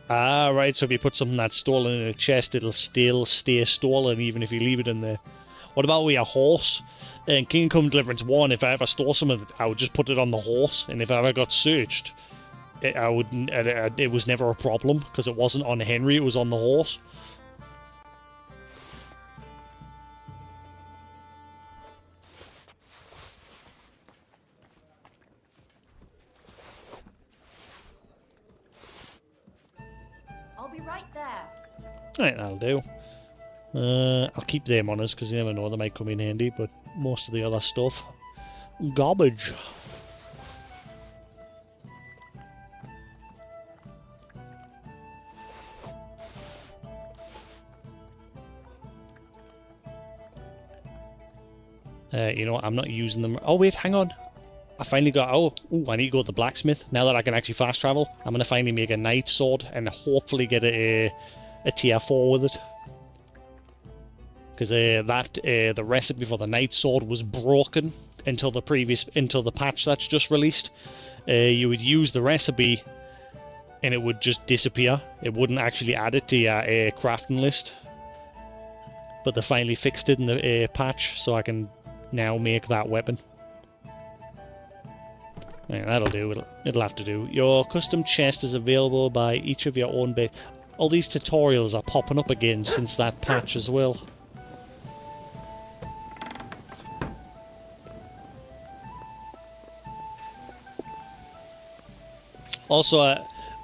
A: Ah, right, so if you put something that's stolen in a chest, it'll still stay stolen even if you leave it in there. What about with a horse? In Kingdom Come Deliverance 1, if I ever stole some of it, I would just put it on the horse, and if I ever got searched, it was never a problem, because it wasn't on Henry, it was on the horse. Right, that'll do. I'll keep them on us because you never know, they might come in handy, but most of the other stuff, garbage. You know, I'm not using them. Oh wait, hang on. I finally got. Oh, ooh, I need to go to the blacksmith now that I can actually fast travel. I'm gonna finally make a knight sword and hopefully get a tier 4 with it. Because the recipe for the knight sword was broken until the patch that's just released. You would use the recipe and it would just disappear. It wouldn't actually add it to your crafting list. But they finally fixed it in the patch, so I can now make that weapon. Yeah, that'll do. It'll have to do. Your custom chest is available by each of your own base. All these tutorials are popping up again since that patch as well. Also,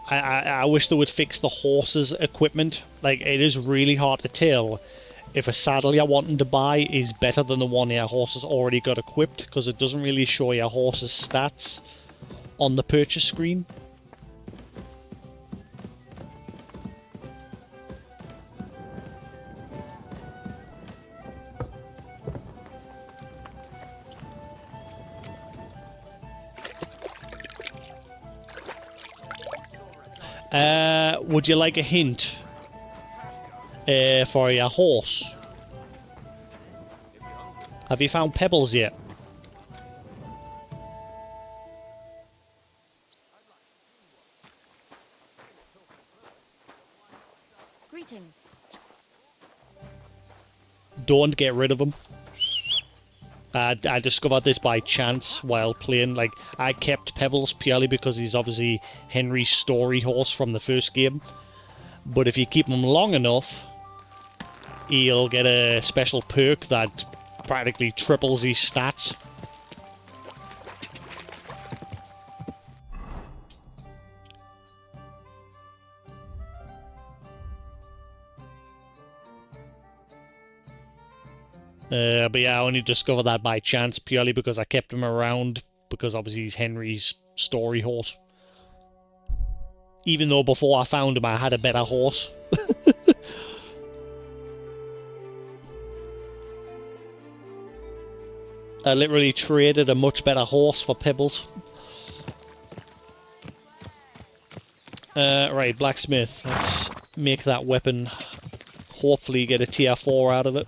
A: I wish they would fix the horses' equipment. Like, it is really hard to tell if a saddle you're wanting to buy is better than the one your horse has already got equipped, because it doesn't really show your horse's stats on the purchase screen. Would you like a hint for your horse? Have you found pebbles yet?
T: Greetings.
A: Don't get rid of them. I discovered this by chance while playing. Like, I kept Pebbles purely because he's obviously Henry's story horse from the first game. But if you keep him long enough, he'll get a special perk that practically triples his stats. But yeah, I only discovered that by chance purely because I kept him around because obviously he's Henry's story horse. Even though before I found him I had a better horse. I literally traded a much better horse for Pebbles. Right, blacksmith. Let's make that weapon. Hopefully get a tier 4 out of it.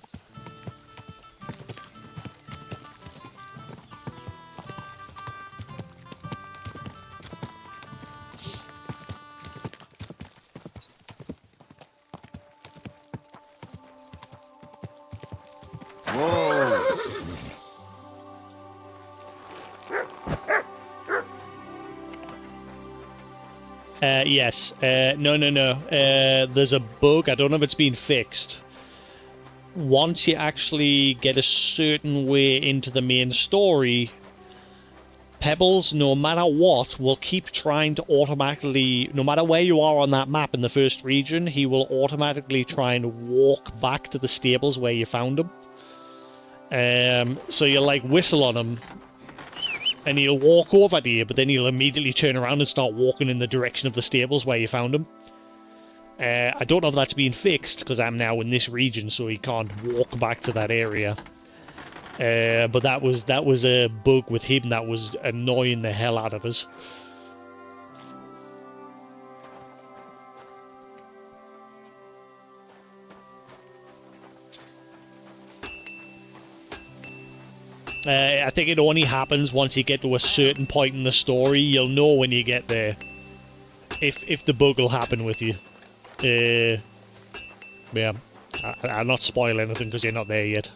A: Yes. No. There's a bug. I don't know if it's been fixed. Once you actually get a certain way into the main story, Pebbles, no matter what, will keep trying to automatically, no matter where you are on that map in the first region, he will automatically try and walk back to the stables where you found him. So you like whistle on him, and he'll walk over to you, but then he'll immediately turn around and start walking in the direction of the stables where you found him. I don't know if that's been fixed, because I'm now in this region, so he can't walk back to that area. But that was a bug with him that was annoying the hell out of us. I think it only happens once you get to a certain point in the story. You'll know when you get there if the bug will happen with you. Yeah, I'll not spoil anything because you're not there yet.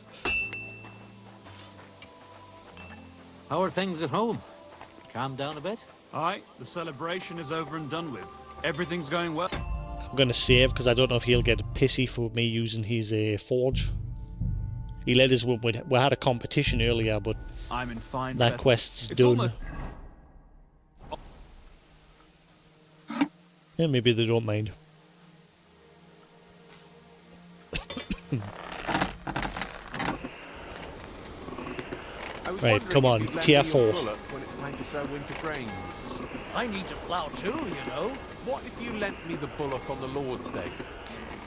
J: How are things at home? Calm down a bit?
P: Aye, the celebration is over and done with. Everything's going well.
A: I'm going to save because I don't know if he'll get pissy for me using his forge. He let us win. We had a competition earlier, but
P: I'm in fine
A: that
P: fettle.
A: quest's
P: It's
A: done.
P: almost...
A: Yeah, maybe they don't mind. Right, come on, tier 4.
L: When it's time to sow winter grains.
H: I need to plough too, you know.
L: What if you lent me the bullock on the Lord's Day?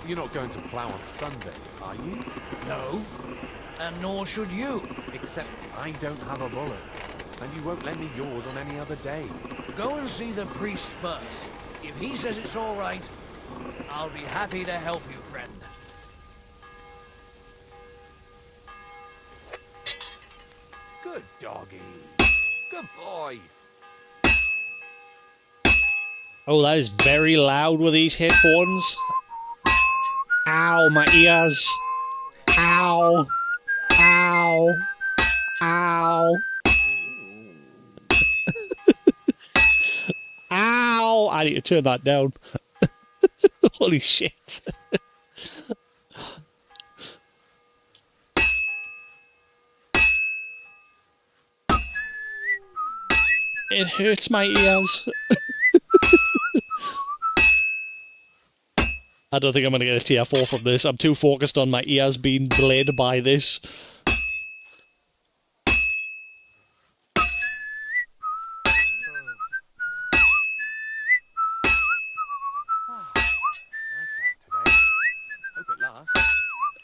L: You're not going to plough on Sunday, are you?
H: No. And nor should you.
R: Except I don't have a bullet. And you won't lend me yours on any other day.
H: Go and see the priest first. If he says it's all right, I'll be happy to help you, friend.
R: Good doggy. Good boy.
A: Oh, that is very loud with these headphones. Ow, my ears. Ow. Ow. Ow. Ow! I need to turn that down. Holy shit. It hurts my ears. I don't think I'm going to get a tier 4 from this. I'm too focused on my ears being bled by this.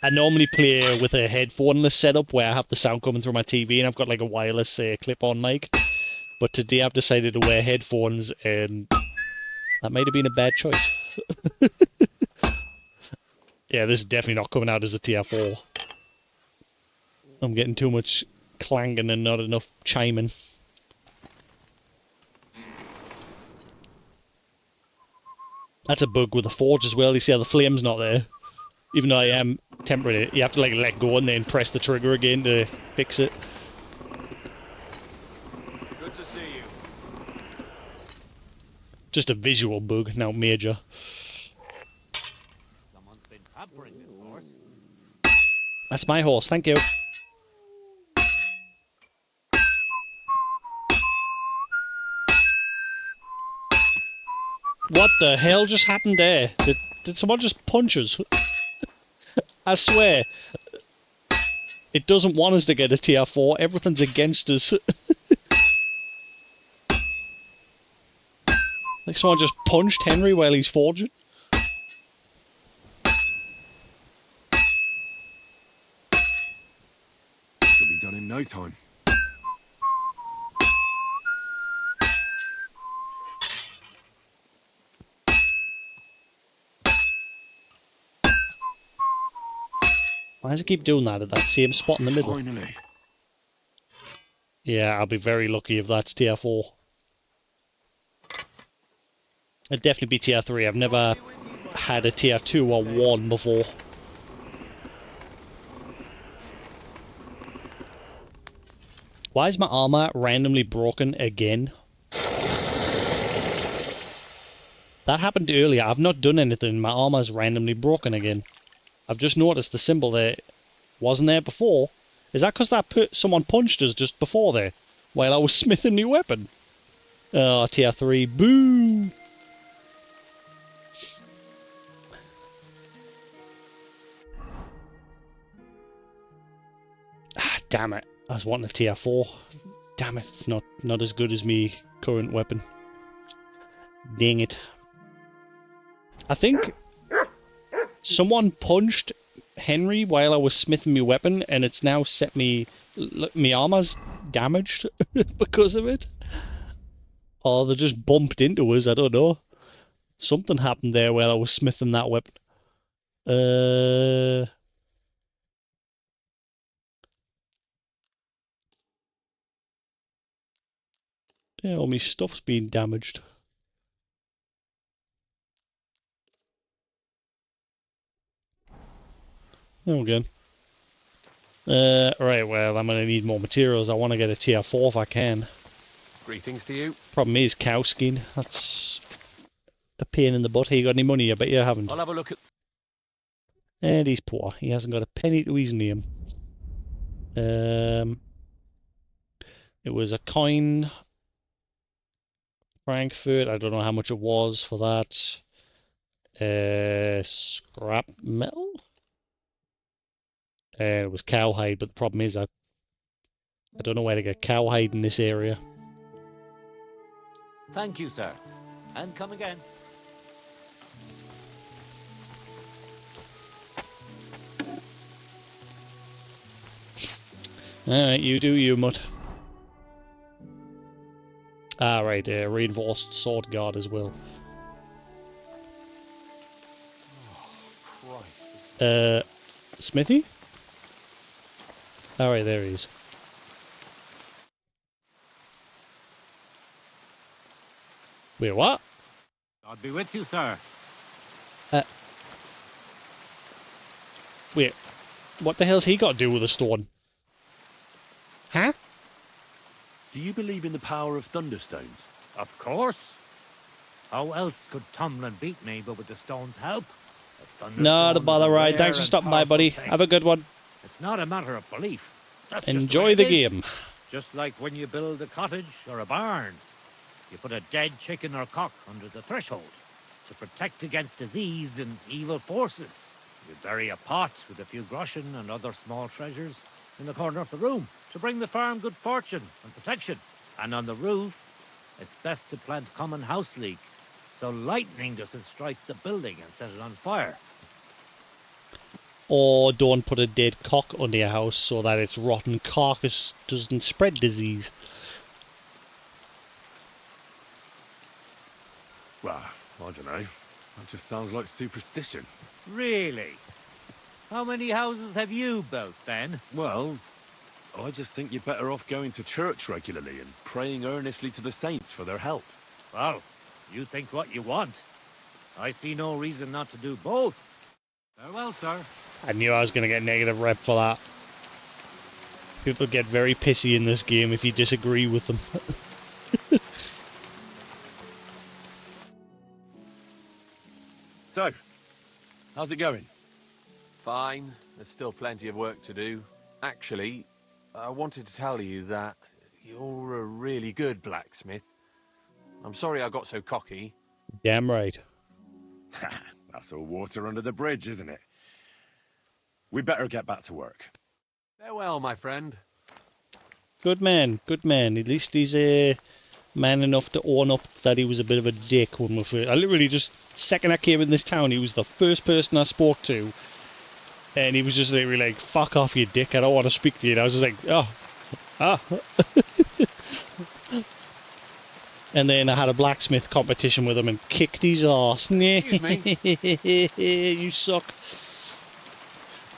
A: I normally play with a headphoneless setup where I have the sound coming through my TV and I've got like a wireless clip-on mic. But today I've decided to wear headphones and that might have been a bad choice. Yeah, this is definitely not coming out as a tier 4. I'm getting too much clanging and not enough chiming. That's a bug with the forge as well. You see how the flame's not there? Even though I am tempering it, you have to like let go and then press the trigger again to fix it.
R: Good to see you.
A: Just a visual bug, now major.
J: Someone's been pampering this horse.
A: That's my horse, thank you. What the hell just happened there? Did someone just punch us? I swear. It doesn't want us to get a tier 4. Everything's against us. Like someone just punched Henry while he's forging.
C: It'll be done in no time.
A: Why does it keep doing that at that same spot in the middle?
C: Finally.
A: Yeah, I'll be very lucky if that's tier 4. It'd definitely be tier 3. I've never had a tier 2 or 1 before. Why is my armor randomly broken again? That happened earlier. I've not done anything. My armor's randomly broken again. I've just noticed the symbol there wasn't there before. Is that because someone punched us just before there while I was smithing a new weapon? Oh, tier 3. Boo! Ah, damn it. I was wanting a tier 4. Damn it, it's not as good as me current weapon. Dang it. I think someone punched Henry while I was smithing my weapon and it's now set me... my armor's damaged because of it. Or they just bumped into us, I don't know. Something happened there while I was smithing that weapon. Yeah, all my stuff's been damaged. There we go. Right, well, I'm going to need more materials. I want to get a tier 4 if I can.
R: Greetings to you.
A: Problem is cow skin. That's a pain in the butt. Hey, you got any money? I bet you haven't.
R: I'll have a look at...
A: And he's poor. He hasn't got a penny to his name. It was a coin. Frankfurt. I don't know how much it was for that. Scrap metal? It was cowhide, but the problem is I don't know where to get cowhide in this area.
J: Thank you, sir. And come again.
A: Alright, you do you, mutt. Ah, right, reinforced sword guard as well. Smithy? Alright, there he is. Wait, what?
J: God be with you, sir.
A: Wait, what the hell's he got to do with a stone? Huh?
R: Do you believe in the power of thunderstones?
J: Of course. How else could Tomlin beat me but with the stone's help?
A: Not a bother, right? Thanks for stopping by, buddy. Have a good one.
J: It's not a matter of belief. That's
A: Enjoy
J: just
A: the
J: way it is.
A: game.
J: Just like when you build a cottage or a barn. You put a dead chicken or cock under the threshold to protect against disease and evil forces. You bury a pot with a few groschen and other small treasures in the corner of the room to bring the farm good fortune and protection. And on the roof, it's best to plant common house leek so lightning doesn't strike the building and set it on fire.
A: Or don't put a dead cock under your house so that its rotten carcass doesn't spread disease.
C: Well, I don't know. That just sounds like superstition.
J: Really? How many houses have you built, then?
C: Well, I just think you're better off going to church regularly and praying earnestly to the saints for their help.
J: Well, you think what you want. I see no reason not to do both. Farewell, sir.
A: I knew I was going to get negative rep for that. People get very pissy in this game if you disagree with them.
C: So, how's it going?
U: Fine. There's still plenty of work to do. Actually, I wanted to tell you that you're a really good blacksmith. I'm sorry I got so cocky.
A: Damn right.
C: That's all water under the bridge, isn't it? We better get back to work.
U: Farewell, my friend.
A: Good man, good man. At least he's man enough to own up that he was a bit of a dick when we first... I literally just, second I came in this town, he was the first person I spoke to. And he was just literally like, fuck off, you dick, I don't want to speak to you. And I was just like, oh. And then I had a blacksmith competition with him and kicked his arse.
U: Excuse me.
A: You suck.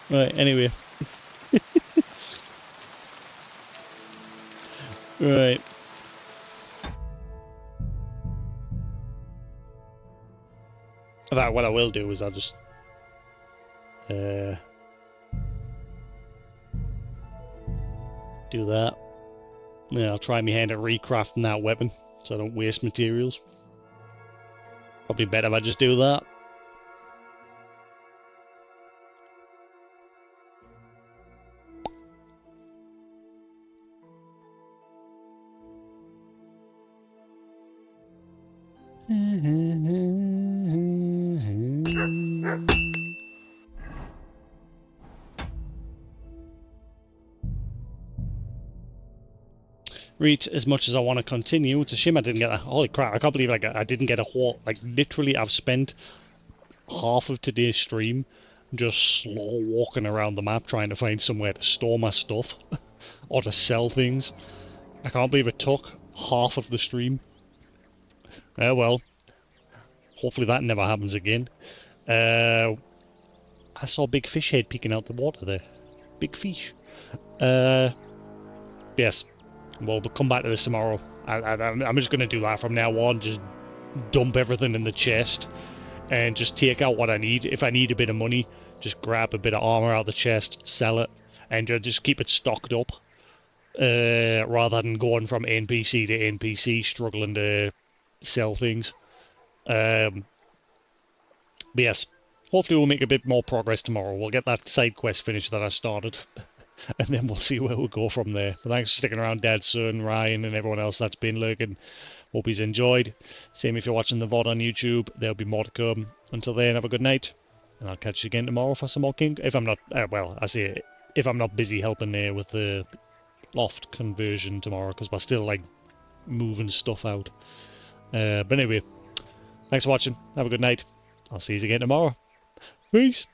A: Right, anyway. Right. In fact, what I will do is I'll just do that. Yeah, I'll try my hand at recrafting that weapon so I don't waste materials. Probably better if I just do that. Reach as much as I want to continue. It's a shame I didn't get a... Holy crap, I can't believe I didn't get a whole... Like, literally, I've spent half of today's stream just slow walking around the map trying to find somewhere to store my stuff or to sell things. I can't believe it took half of the stream. Well, hopefully that never happens again. I saw a big fish head peeking out the water there. Big fish. Yes. Well, we'll come back to this tomorrow. I'm just going to do that from now on. Just dump everything in the chest and just take out what I need. If I need a bit of money, just grab a bit of armor out of the chest, sell it, and just keep it stocked up. Rather than going from NPC to NPC, struggling to sell things. But yes, hopefully we'll make a bit more progress tomorrow. We'll get that side quest finished that I started. And then we'll see where we'll go from there. But thanks for sticking around, Dad, Son, Ryan, and everyone else that's been lurking. Hope he's enjoyed. Same if you're watching the VOD on YouTube. There'll be more to come. Until then, have a good night. And I'll catch you again tomorrow for some more King. If I'm not, well, I say if I'm not busy helping there with the loft conversion tomorrow, because we're still, like, moving stuff out. But anyway, thanks for watching. Have a good night. I'll see you again tomorrow. Peace.